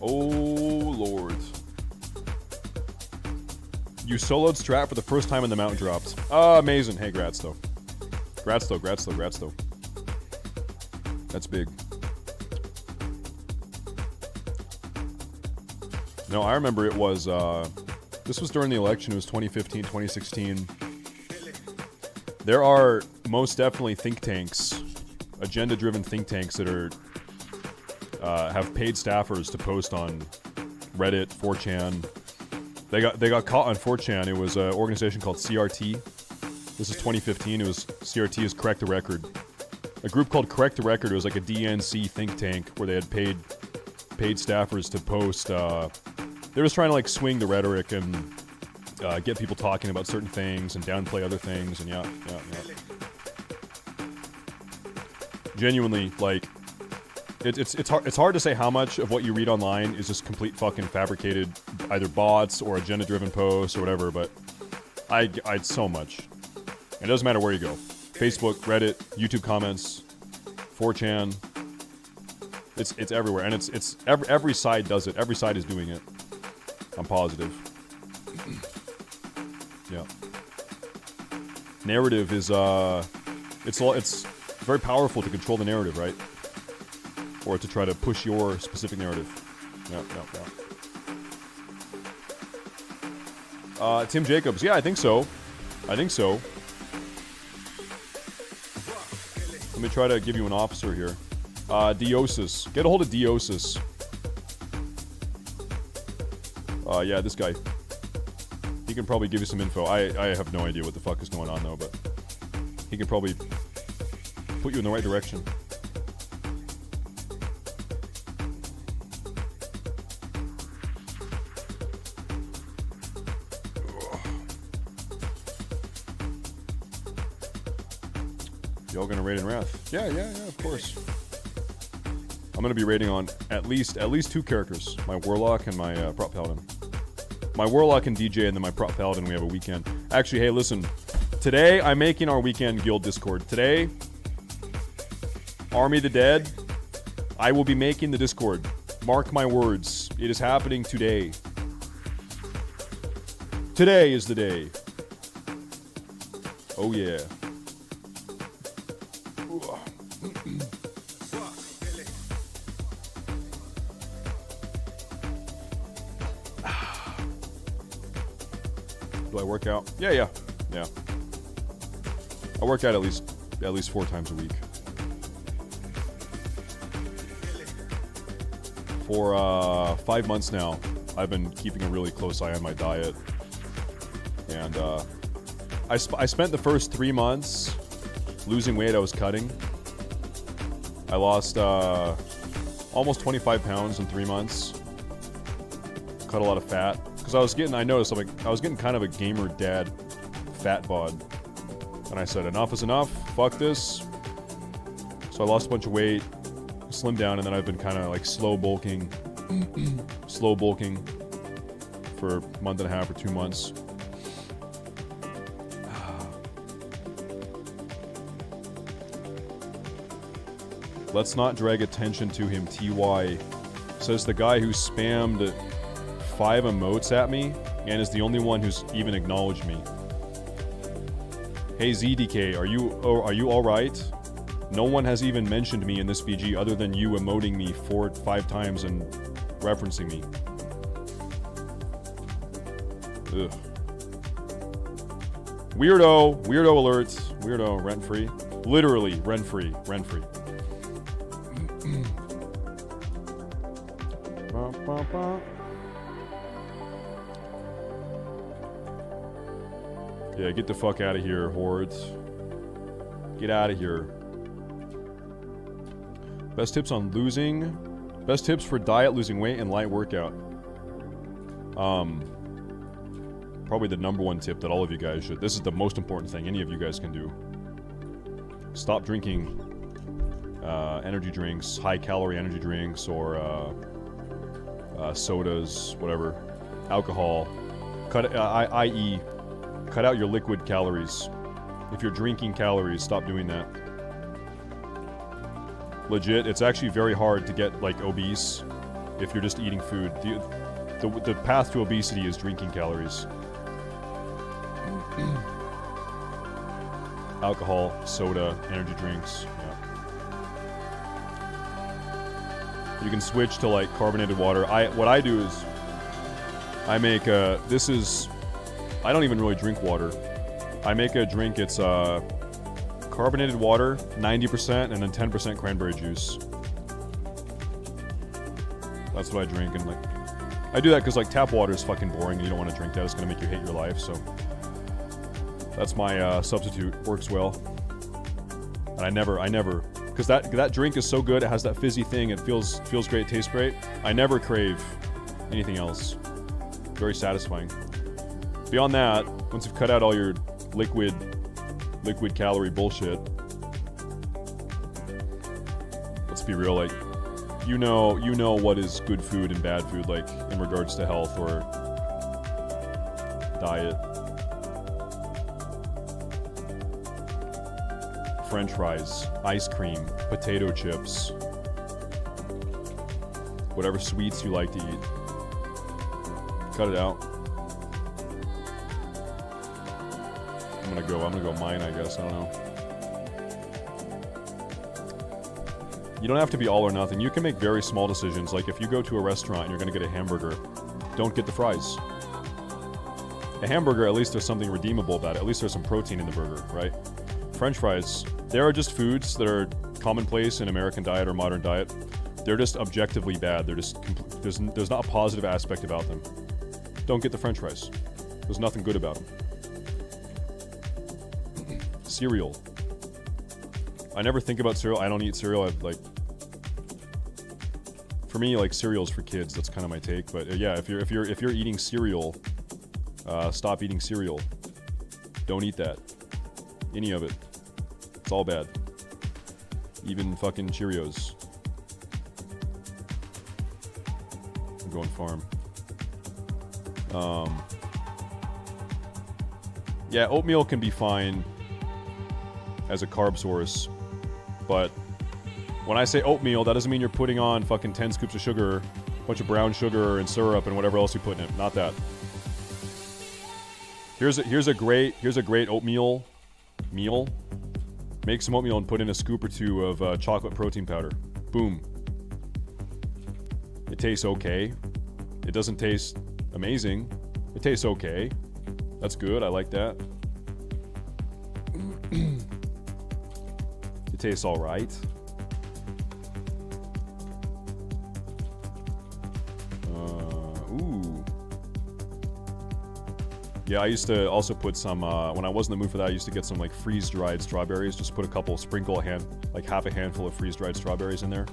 Oh Lord. You soloed Strat for the first time in the mountain dropped. Amazing. Hey, grats though. Grats though. That's big. No, I remember it was, this was during the election. It was 2015, 2016. There are most definitely think tanks, agenda-driven think tanks that are, have paid staffers to post on Reddit, 4chan. They got caught on 4chan. It was an organization called CRT. This is 2015. It was CRT is Correct the Record. A group called Correct the Record. It was like a DNC think tank where they had paid staffers to post. They were just trying to like swing the rhetoric and get people talking about certain things and downplay other things. And yeah. Genuinely, like, it's hard to say how much of what you read online is just complete fucking fabricated, either bots or agenda-driven posts or whatever. But I'd so much. And it doesn't matter where you go. Facebook, Reddit, YouTube comments, 4chan. It's everywhere, and it's every side does it. Every side is doing it. I'm positive. Yeah. Narrative is it's very powerful to control the narrative, right? Or to try to push your specific narrative. Yeah. Tim Jacobs. Yeah, I think so. Let me try to give you an officer here. Deosis. Get a hold of Deosis. Yeah, this guy. He can probably give you some info. I have no idea what the fuck is going on, though, but he can probably put you in the right direction. Y'all gonna raid in Wrath? Yeah, of course. I'm gonna be raiding on at least 2 characters. My Warlock and my Prop Paladin. My Warlock and DJ, and then my Prop Paladin, we have a weekend. Actually, hey, listen. Today, I'm making our weekend guild Discord. Today, Army the Dead, I will be making the Discord. Mark my words. It is happening today. Today is the day. Oh, yeah. Do I work out? Yeah. I work out at least 4 times a week. For 5 months now, I've been keeping a really close eye on my diet, and I spent the first 3 months losing weight. I was cutting. I lost almost 25 pounds in 3 months. Cut a lot of fat. Because I noticed I was getting kind of a gamer dad fat bod. And I said, enough is enough, fuck this. So I lost a bunch of weight, slimmed down, and then I've been kind of like slow bulking for a month and a half or 2 months. Let's not drag attention to him, TY. Says the guy who spammed 5 emotes at me and is the only one who's even acknowledged me. Hey ZDK, are you all right? No one has even mentioned me in this VG other than you emoting me 4 or 5 times and referencing me. Ugh. Weirdo alerts. Weirdo, rent-free. Literally, rent-free. Yeah, get the fuck out of here, hordes. Get out of here. Best tips on losing. Best tips for diet, losing weight, and light workout. Probably the #1 tip that all of you guys should. This is the most important thing any of you guys can do. Stop drinking energy drinks, high-calorie energy drinks, or sodas, whatever, alcohol. I.e., cut out your liquid calories. If you're drinking calories, stop doing that. Legit, it's actually very hard to get like obese if you're just eating food. The path to obesity is drinking calories. Alcohol, soda, energy drinks. Yeah. You can switch to like carbonated water. What I do is I make I don't even really drink water. I make a drink. It's carbonated water, 90%, and then 10% cranberry juice. That's what I drink, and like I do that because like tap water is fucking boring, and you don't want to drink that. It's gonna make you hate your life. So that's my substitute. Works well. And I never, because that drink is so good. It has that fizzy thing. It feels great, tastes great. I never crave anything else. Very satisfying. Beyond that, once you've cut out all your liquid calorie bullshit, let's be real, like you know what is good food and bad food, like in regards to health or diet. French fries, ice cream, potato chips, whatever sweets you like to eat. Cut it out. I'm gonna go mine, I guess. I don't know. You don't have to be all or nothing. You can make very small decisions. Like if you go to a restaurant and you're gonna get a hamburger, don't get the fries. A hamburger, at least there's something redeemable about it. At least there's some protein in the burger, right? French fries, they are just foods that are commonplace in American diet or modern diet. They're just objectively bad. They're just there's not a positive aspect about them. Don't get the French fries. There's nothing good about them. Cereal. I never think about cereal. I don't eat cereal. For me, like cereal's for kids. That's kind of my take. But yeah, if you're eating cereal, stop eating cereal. Don't eat that. Any of it. It's all bad. Even fucking Cheerios. I'm going farm. Yeah, oatmeal can be fine as a carb source, but when I say oatmeal, that doesn't mean you're putting on fucking 10 scoops of sugar, a bunch of brown sugar and syrup and whatever else you put in it. Not that. Here's a great oatmeal meal. Make some oatmeal and put in a scoop or two of chocolate protein powder. Boom. It tastes okay. It doesn't taste amazing. It tastes okay. That's good. I like that. It tastes all right. Ooh. Yeah, I used to also put some, when I was in the mood for that, I used to get some like freeze-dried strawberries. Just put a couple, sprinkle like half a handful of freeze-dried strawberries in there.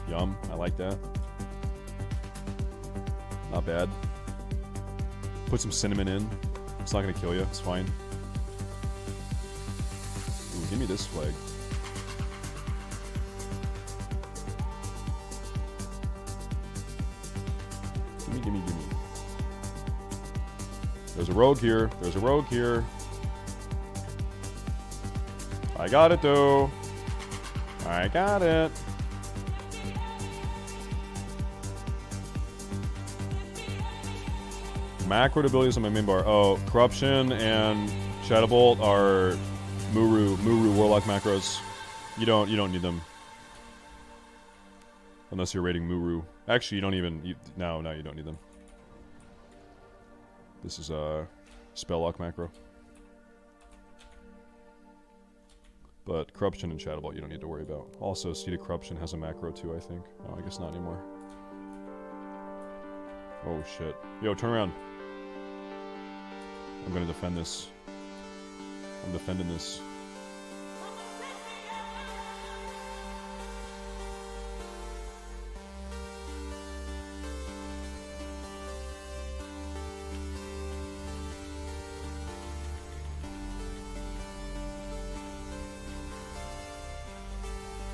Yum, I like that. Not bad. Put some cinnamon in. It's not gonna kill you, it's fine. Ooh, give me this flag. Gimme. There's a rogue here. There's a rogue here. I got it though. I got it. Macro abilities on my main bar. Oh, Corruption and Shadow Bolt are Muru Warlock macros. You don't need them. Unless you're raiding Muru. Actually, you don't even... No, you don't need them. This is a Spell Lock macro. But corruption and chatbot you don't need to worry about. Also, seeded corruption has a macro too, I think. Oh, I guess not anymore. Oh shit. Yo, turn around. I'm gonna defend this. I'm defending this.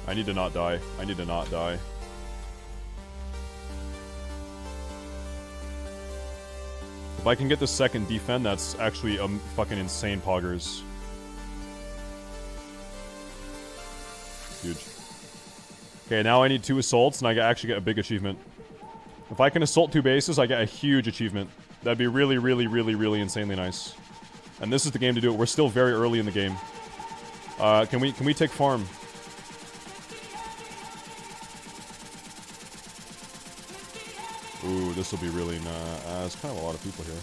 I need to not die. I need to not die. If I can get the second defend, that's actually fucking insane poggers. Huge. Okay, now I need 2 assaults, and I actually get a big achievement. If I can assault 2 bases, I get a huge achievement. That'd be really, really, really, really insanely nice. And this is the game to do it. We're still very early in the game. Can we take farm? Ooh, this will be really there's kind of a lot of people here.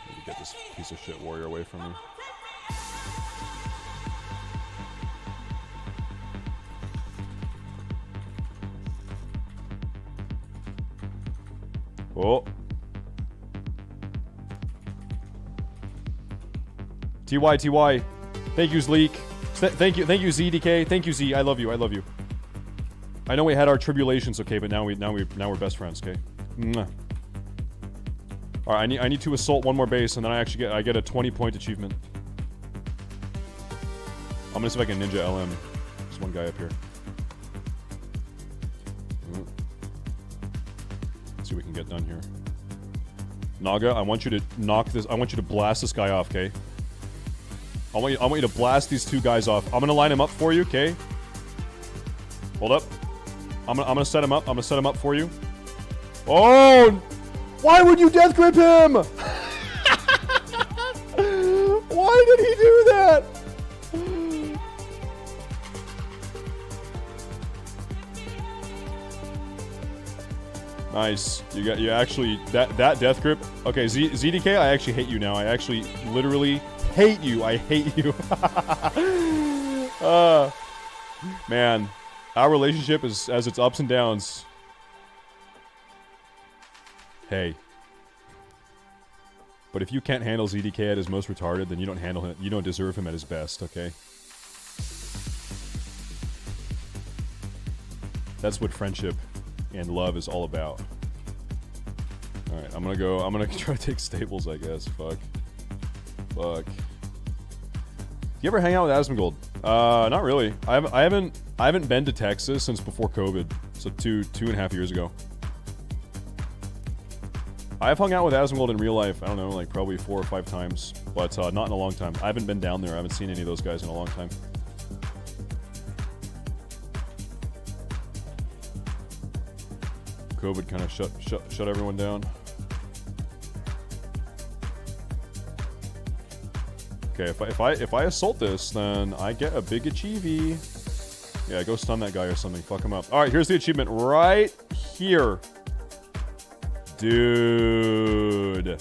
Need to get this piece of shit warrior away from me. Oh. TY. Thank you, Zleek. Thank you, ZDK. Thank you, Z. I love you. I love you. I know we had our tribulations, okay, but now we're best friends, okay. Mwah. All right, I need to assault 1 more base, and then I get a 20-point achievement. I'm gonna see if I can ninja LM. There's one guy up here. Let's see what we can get done here. Naga, I want you to knock this. I want you to blast this guy off, okay? I want you to blast these 2 guys off. I'm gonna line him up for you, okay? Hold up. I'm gonna set him up. I'm gonna set him up for you. Oh! Why would you death grip him? Why did he do that? Nice. You actually that death grip. Okay, ZDK, I actually hate you now. I actually literally hate you. I hate you. Man, our relationship has its ups and downs. Hey. But if you can't handle ZDK at his most retarded, then you don't handle him. You don't deserve him at his best, okay? That's what friendship and love is all about. Alright, I'm gonna try to take stables, I guess. Fuck. Do you ever hang out with Asmongold? Not really. I haven't been to Texas since before COVID. So 2.5 years ago. I've hung out with Asmongold in real life, I don't know, like probably 4 or 5 times. But not in a long time. I haven't been down there. I haven't seen any of those guys in a long time. COVID kind of shut everyone down. Okay, if I assault this, then I get a big achievie. Yeah, go stun that guy or something. Fuck him up. All right, here's the achievement right here, dude.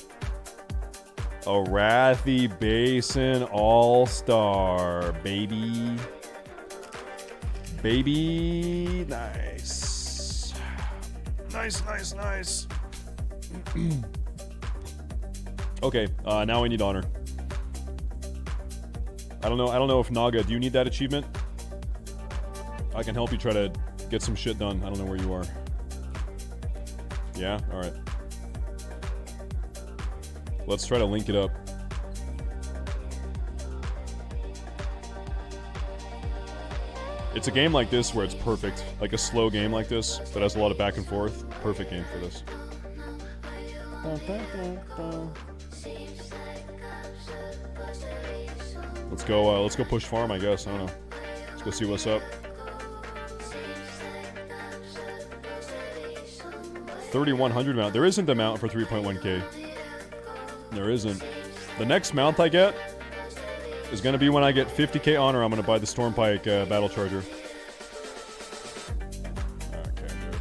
Arathi Basin All-Star, baby. Nice. Nice. Okay, now I need honor. I don't know if Naga, do you need that achievement? I can help you try to get some shit done. I don't know where you are. Yeah? Alright. Let's try to link it up. It's a game like this where it's perfect. Like a slow game like this that has a lot of back and forth. Perfect game for this. Let's go push farm, I guess. I don't know. Let's go see what's up. 3,100 mount. There isn't a mount for 3.1k. There isn't. The next mount I get is going to be when I get 50k honor. I'm going to buy the Stormpike battle charger. Okay, good.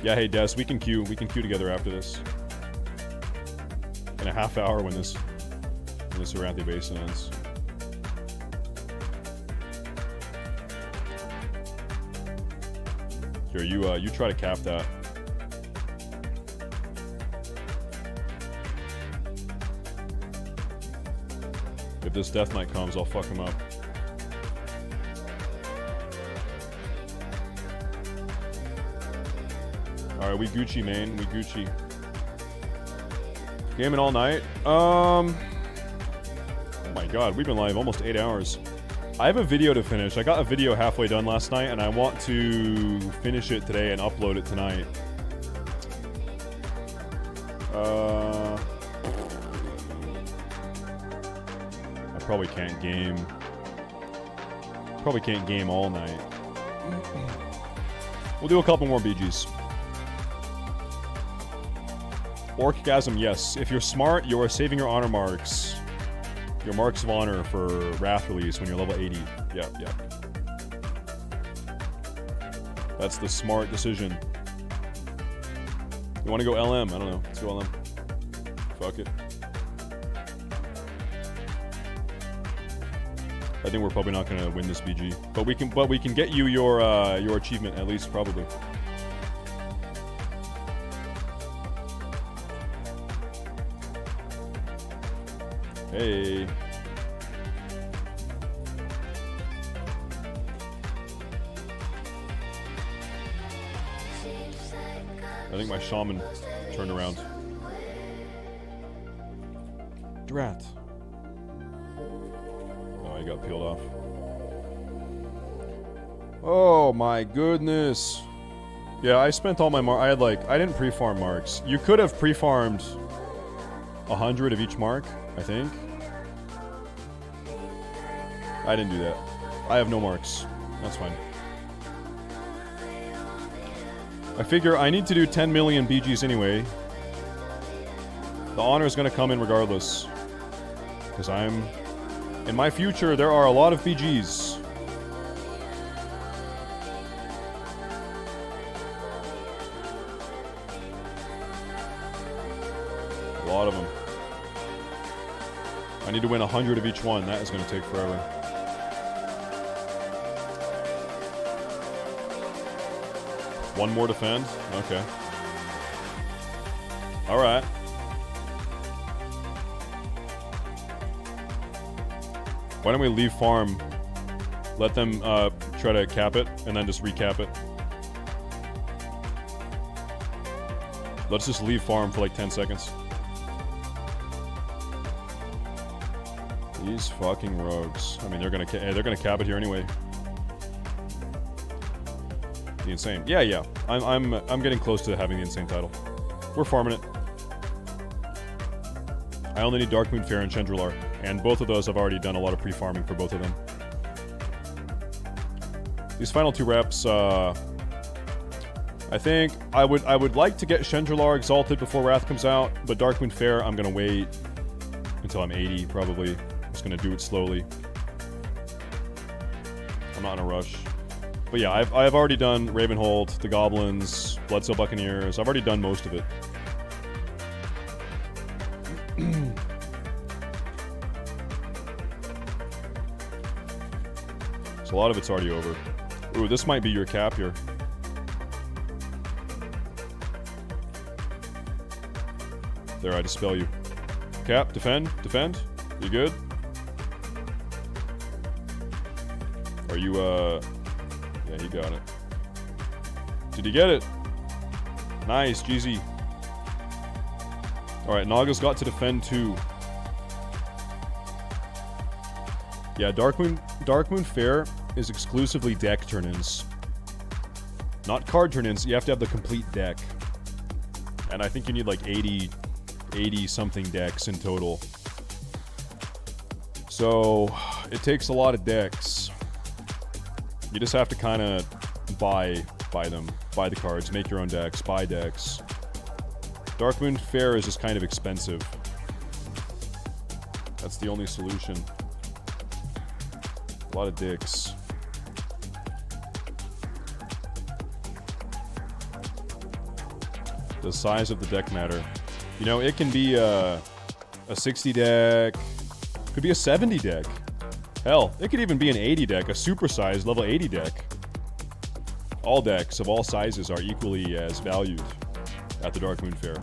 Yeah, hey Des, we can queue together after this. in a half hour when this Arathi Basin ends. Here, you try to cap that. If this Death Knight comes, I'll fuck him up. Alright, we Gucci, man. We Gucci. Gaming all night? Oh my god, we've been live almost 8 hours. I have a video to finish. I got a video halfway done last night, and I want to finish it today and upload it tonight. I probably can't game. Probably can't game all night. We'll do a couple more BGs. Orcgasm, yes. If you're smart, you are saving your honor marks. Your marks of honor for Wrath release when you're level 80. Yep. That's the smart decision. You want to go LM? I don't know. Let's go LM. Fuck it. I think we're probably not gonna win this BG, but we can get you your achievement at least, probably. Hey. I think my shaman turned around. Drat. Oh, he got peeled off. Oh my goodness. Yeah, I spent all my I didn't pre-farm marks. You could have pre-farmed 100 of each mark, I think. I didn't do that. I have no marks. That's fine. I figure I need to do 10 million BGs anyway. The honor is going to come in regardless. Because in my future, there are a lot of BGs. A lot of them. I need to win 100 of each one. That is going to take forever. One more defend? Okay. Alright. Why don't we leave farm, let them try to cap it, and then just recap it. Let's just leave farm for like 10 seconds. These fucking rogues. I mean, they're gonna cap it here anyway. The insane. Yeah. I'm getting close to having the insane title. We're farming it. I only need Darkmoon Fair and Chandrilar, and both of those I've already done a lot of pre-farming for both of them. These final two reps, I think I would like to get Chandrilar exalted before Wrath comes out, but Darkmoon Fair I'm gonna wait until I'm 80 probably. I'm just gonna do it slowly. I'm not in a rush. But yeah, I've already done Ravenhold, the Goblins, Bloodsteel Buccaneers. I've already done most of it. So a lot of it's already over. Ooh, this might be your cap here. There, I dispel you. Cap, defend. You good? Are you, Yeah, he got it. Did he get it? Nice, GZ. Alright, Naga's got to defend too. Yeah, Darkmoon Fair is exclusively deck turn-ins. Not card turn-ins, you have to have the complete deck. And I think you need like 80 something decks in total. So, it takes a lot of decks. You just have to kind of buy them. Buy the cards, make your own decks, buy decks. Darkmoon Fair is just kind of expensive. That's the only solution. A lot of dicks. The size of the deck matter. You know, it can be A 60 deck. Could be a 70 deck. Hell, it could even be an 80 deck, a supersized level 80 deck. All decks of all sizes are equally as valued at the Dark Moon Fair.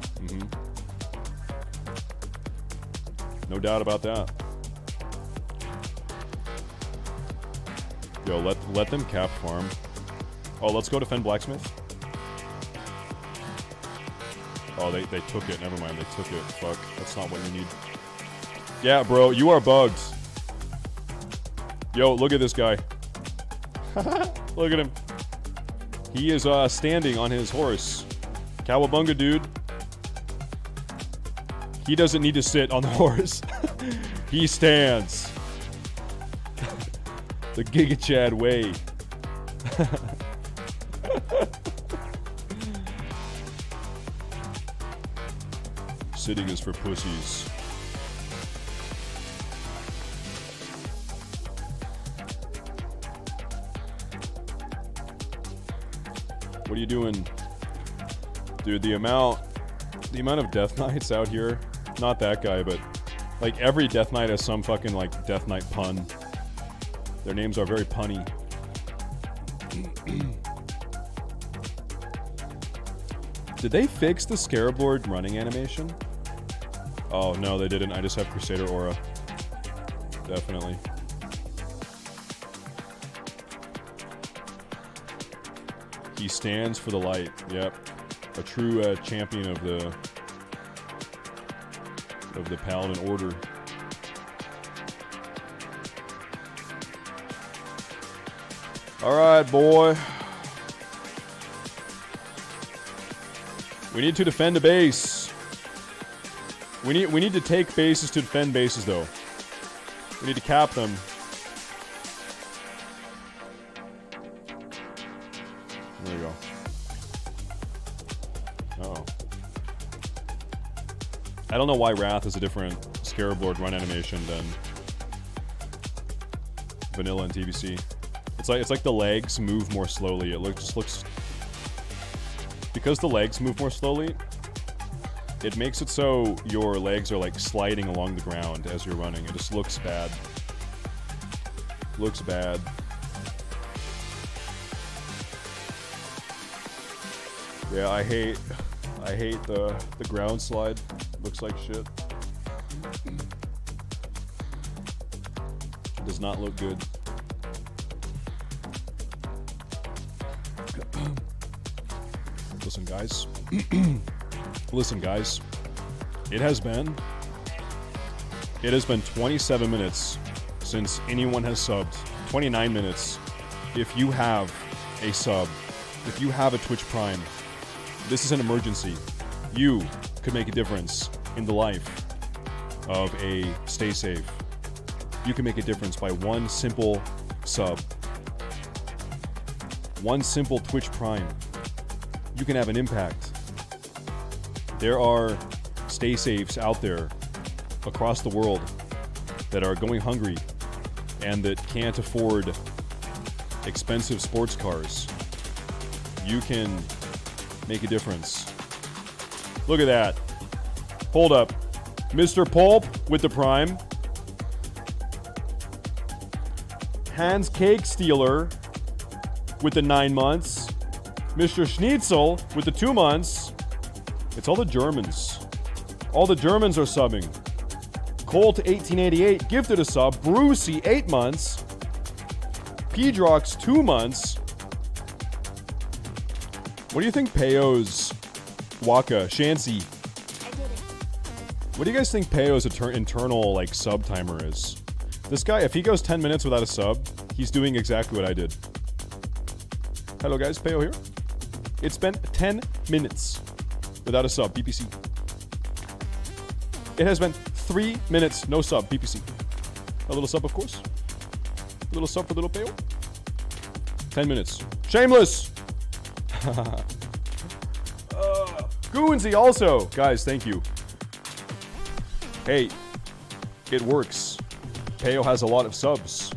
No doubt about that. Yo, let them cap farm. Oh, let's go defend Blacksmith. Oh, they took it. Never mind, they took it. Fuck, that's not what you need. Yeah, bro, you are bugged. Yo, look at this guy. Look at him. He is standing on his horse. Cowabunga, dude. He doesn't need to sit on the horse. He stands. The Giga Chad way. Sitting is for pussies. What are you doing? Dude, the amount of Death Knights out here, not that guy, but like every Death Knight has some fucking like Death Knight pun. Their names are very punny. Did they fix the Scarabord running animation? Oh no, they didn't. I just have Crusader Aura. Definitely. He stands for the light. Yep. A true champion of the Paladin Order. Alright, boy. We need to defend a base. We need to take bases to defend bases, though. We need to cap them. There we go. Uh-oh. I don't know why Wrath has a different Scarabord run animation than Vanilla and TBC. It's like the legs move more slowly. It just looks... Because the legs move more slowly, it makes it so your legs are like sliding along the ground as you're running. It just looks bad. Looks bad. Yeah, I hate the ground slide. Looks like shit. It does not look good. Listen, guys. Listen, guys. It has been 27 minutes since anyone has subbed. 29 minutes. If you have a sub, if you have a Twitch Prime, this is an emergency. You could make a difference in the life of a Stay Safe. You can make a difference by one simple sub. One simple Twitch Prime. You can have an impact. There are Stay Safes out there across the world that are going hungry and that can't afford expensive sports cars. You can make a difference. Look at that. Hold up. Mr. Pulp with the Prime. Hans Cake Stealer with the 9 months. Mr. Schnitzel with the 2 months. It's all the Germans. All the Germans are subbing. Colt 1888 gifted a sub. Brucey 8 months. Pedrox 2 months. What do you think Peyo's Waka Shancy? What do you guys think Peyo's internal like sub timer is? This guy, if he goes 10 minutes without a sub, he's doing exactly what I did. Hello guys, Peyo here. It's been 10 minutes without a sub, BPC. It has been 3 minutes, no sub, BPC. A little sub, of course. A little sub for little Peyo. 10 minutes. Shameless! Goonsy also! Guys, thank you. Hey, it works. Peyo has a lot of subs.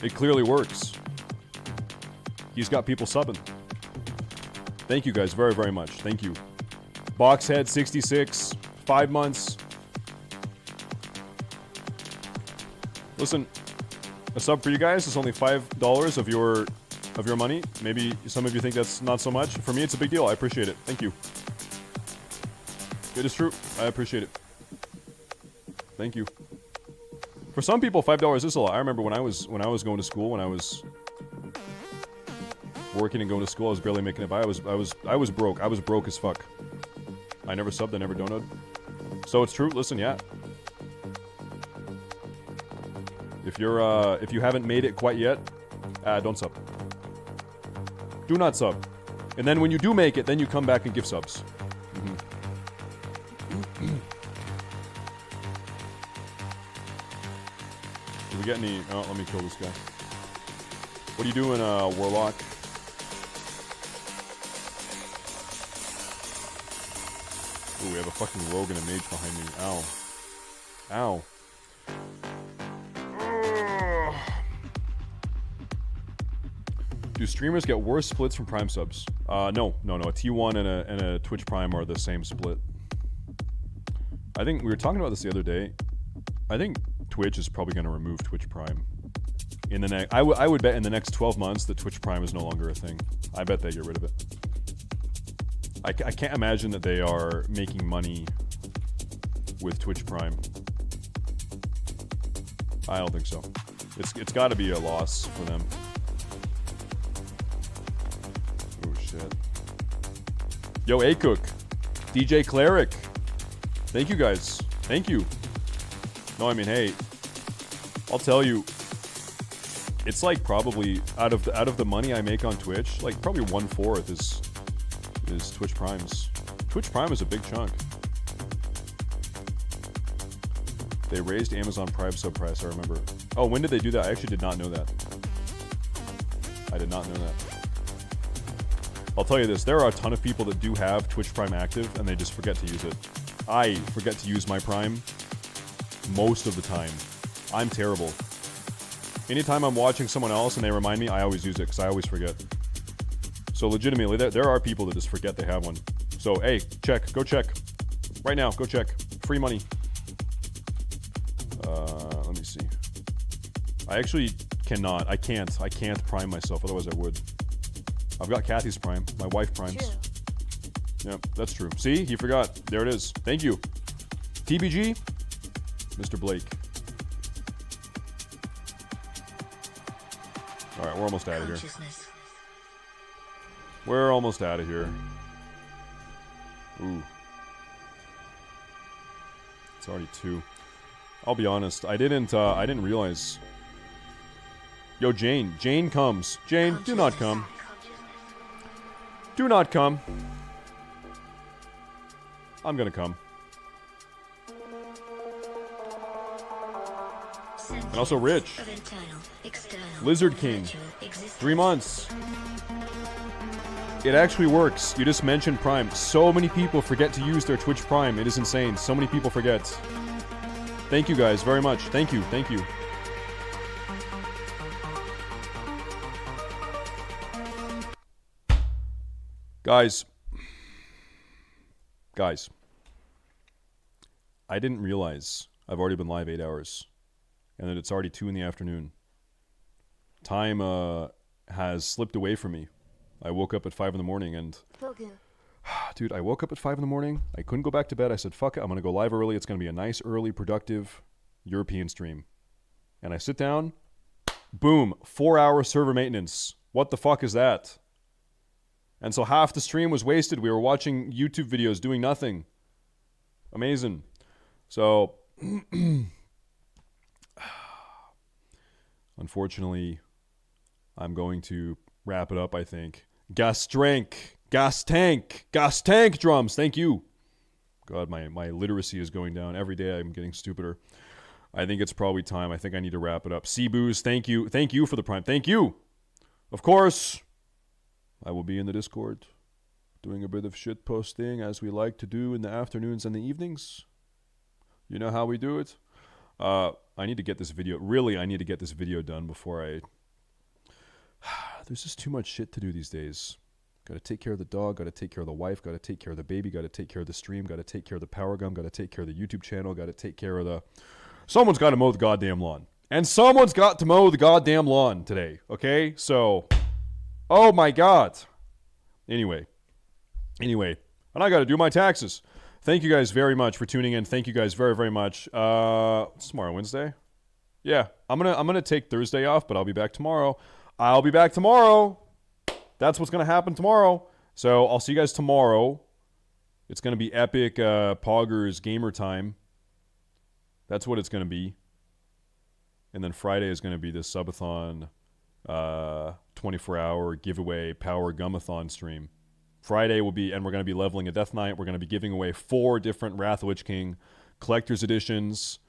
It clearly works. He's got people subbing. Thank you guys very, very much. Thank you. Boxhead66, 5 months. Listen, a sub for you guys is only $5 of your money. Maybe some of you think that's not so much. For me, it's a big deal. I appreciate it. Thank you. It is true. I appreciate it. Thank you. For some people, $5 is a lot. I remember when I was going to school, when I was working and going to school, I was barely making it by. I was broke. I was broke as fuck. I never subbed. I never donated. So it's true. Listen, yeah. If you haven't made it quite yet, don't sub. Do not sub. And then when you do make it, then you come back and give subs. Do we get any... Oh, let me kill this guy. What are you doing, Warlock? Ooh, we have a fucking rogue and a mage behind me. Ow. Ow. Do streamers get worse splits from Prime subs? No. A T1 and a Twitch Prime are the same split. I think we were talking about this the other day. I think Twitch is probably going to remove Twitch Prime in the next. I would bet in the next 12 months that Twitch Prime is no longer a thing. I bet they get rid of it. I can't imagine that they are making money with Twitch Prime. I don't think so. It's got to be a loss for them. Oh shit. Yo, A-Cook. DJ Cleric. Thank you guys. Thank you. No, I mean, hey, I'll tell you, it's like probably out of the money I make on Twitch, like probably 1/4 is Twitch Primes. Twitch Prime is a big chunk. They raised Amazon Prime sub price, I remember. Oh, when did they do that? I actually did not know that. I did not know that. I'll tell you this, there are a ton of people that do have Twitch Prime active and they just forget to use it. I forget to use my Prime most of the time. I'm terrible. Anytime I'm watching someone else and they remind me, I always use it because I always forget. So legitimately, there are people that just forget they have one. So hey, check. Go check. Right now, go check. Free money. Let me see. I actually cannot. I can't Prime myself, otherwise I would. I've got Kathy's Prime. My wife Primes. True. Yeah, that's true. See? He forgot. There it is. Thank you. TBG? Mr. Blake. Alright, we're almost out of here. We're almost out of here. Ooh. It's already 2. I'll be honest, I didn't realize. Yo, Jane. Jane comes. Jane, do not come. Do not come. I'm gonna come. And also Rich. Lizard King. 3 months. It actually works. You just mentioned Prime. So many people forget to use their Twitch Prime. It is insane. So many people forget. Thank you guys very much. Thank you. Thank you. Guys. I didn't realize I've already been live 8 hours. And that it's already 2 in the afternoon. Time has slipped away from me. I woke up at 5 in the morning and... Dude, I woke up at 5 in the morning. I couldn't go back to bed. I said, fuck it, I'm going to go live early. It's going to be a nice, early, productive European stream. And I sit down. Boom. 4-hour server maintenance. What the fuck is that? And so half the stream was wasted. We were watching YouTube videos doing nothing. Amazing. So... Unfortunately, I'm going to wrap it up, I think. Gas tank drums. Thank you. God, my literacy is going down. Every day I'm getting stupider. I think it's probably time. I think I need to wrap it up. Seabooze, thank you. Thank you for the Prime. Thank you. Of course, I will be in the Discord doing a bit of shit posting as we like to do in the afternoons and the evenings. You know how we do it. I need to get this video. Really, I need to get this video done before I... There's just too much shit to do these days. Got to take care of the dog, got to take care of the wife, got to take care of the baby, got to take care of the stream, got to take care of the power gum, got to take care of the YouTube channel, got to take care of the... Someone's got to mow the goddamn lawn. And someone's got to mow the goddamn lawn today, okay? So, oh my God. Anyway, and I got to do my taxes. Thank you guys very much for tuning in. Thank you guys very, very much. It's tomorrow, Wednesday? Yeah, I'm gonna take Thursday off, but I'll be back tomorrow. That's what's going to happen tomorrow. So I'll see you guys tomorrow. It's going to be epic Poggers gamer time. That's what it's going to be. And then Friday is going to be the subathon 24-hour giveaway power gumathon stream. Friday will be, and we're going to be leveling a Death Knight. We're going to be giving away 4 different Wrath of the Lich King collector's editions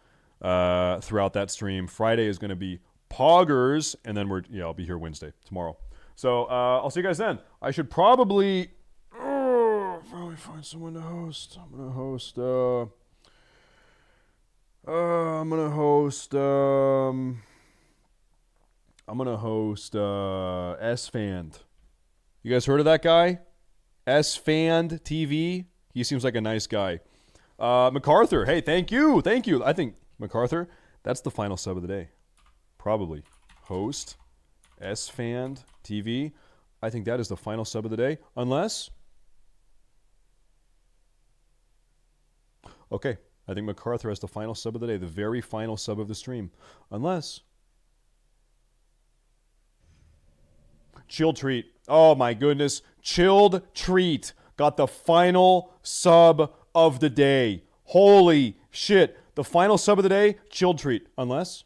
throughout that stream. Friday is going to be Poggers, and then I'll be here Wednesday, tomorrow. So, I'll see you guys then. I should probably find someone to host. I'm going to host SFand. You guys heard of that guy? StaySafeTV. He seems like a nice guy. MacArthur, hey, thank you. I think, MacArthur, that's the final sub of the day. Probably. Host SFand.TV. I think that is the final sub of the day. Unless... Okay. I think MacArthur has the final sub of the day. The very final sub of the stream. Unless... Chilled Treat. Oh my goodness. Chilled Treat got the final sub of the day. Holy shit. The final sub of the day, Chilled Treat. Unless...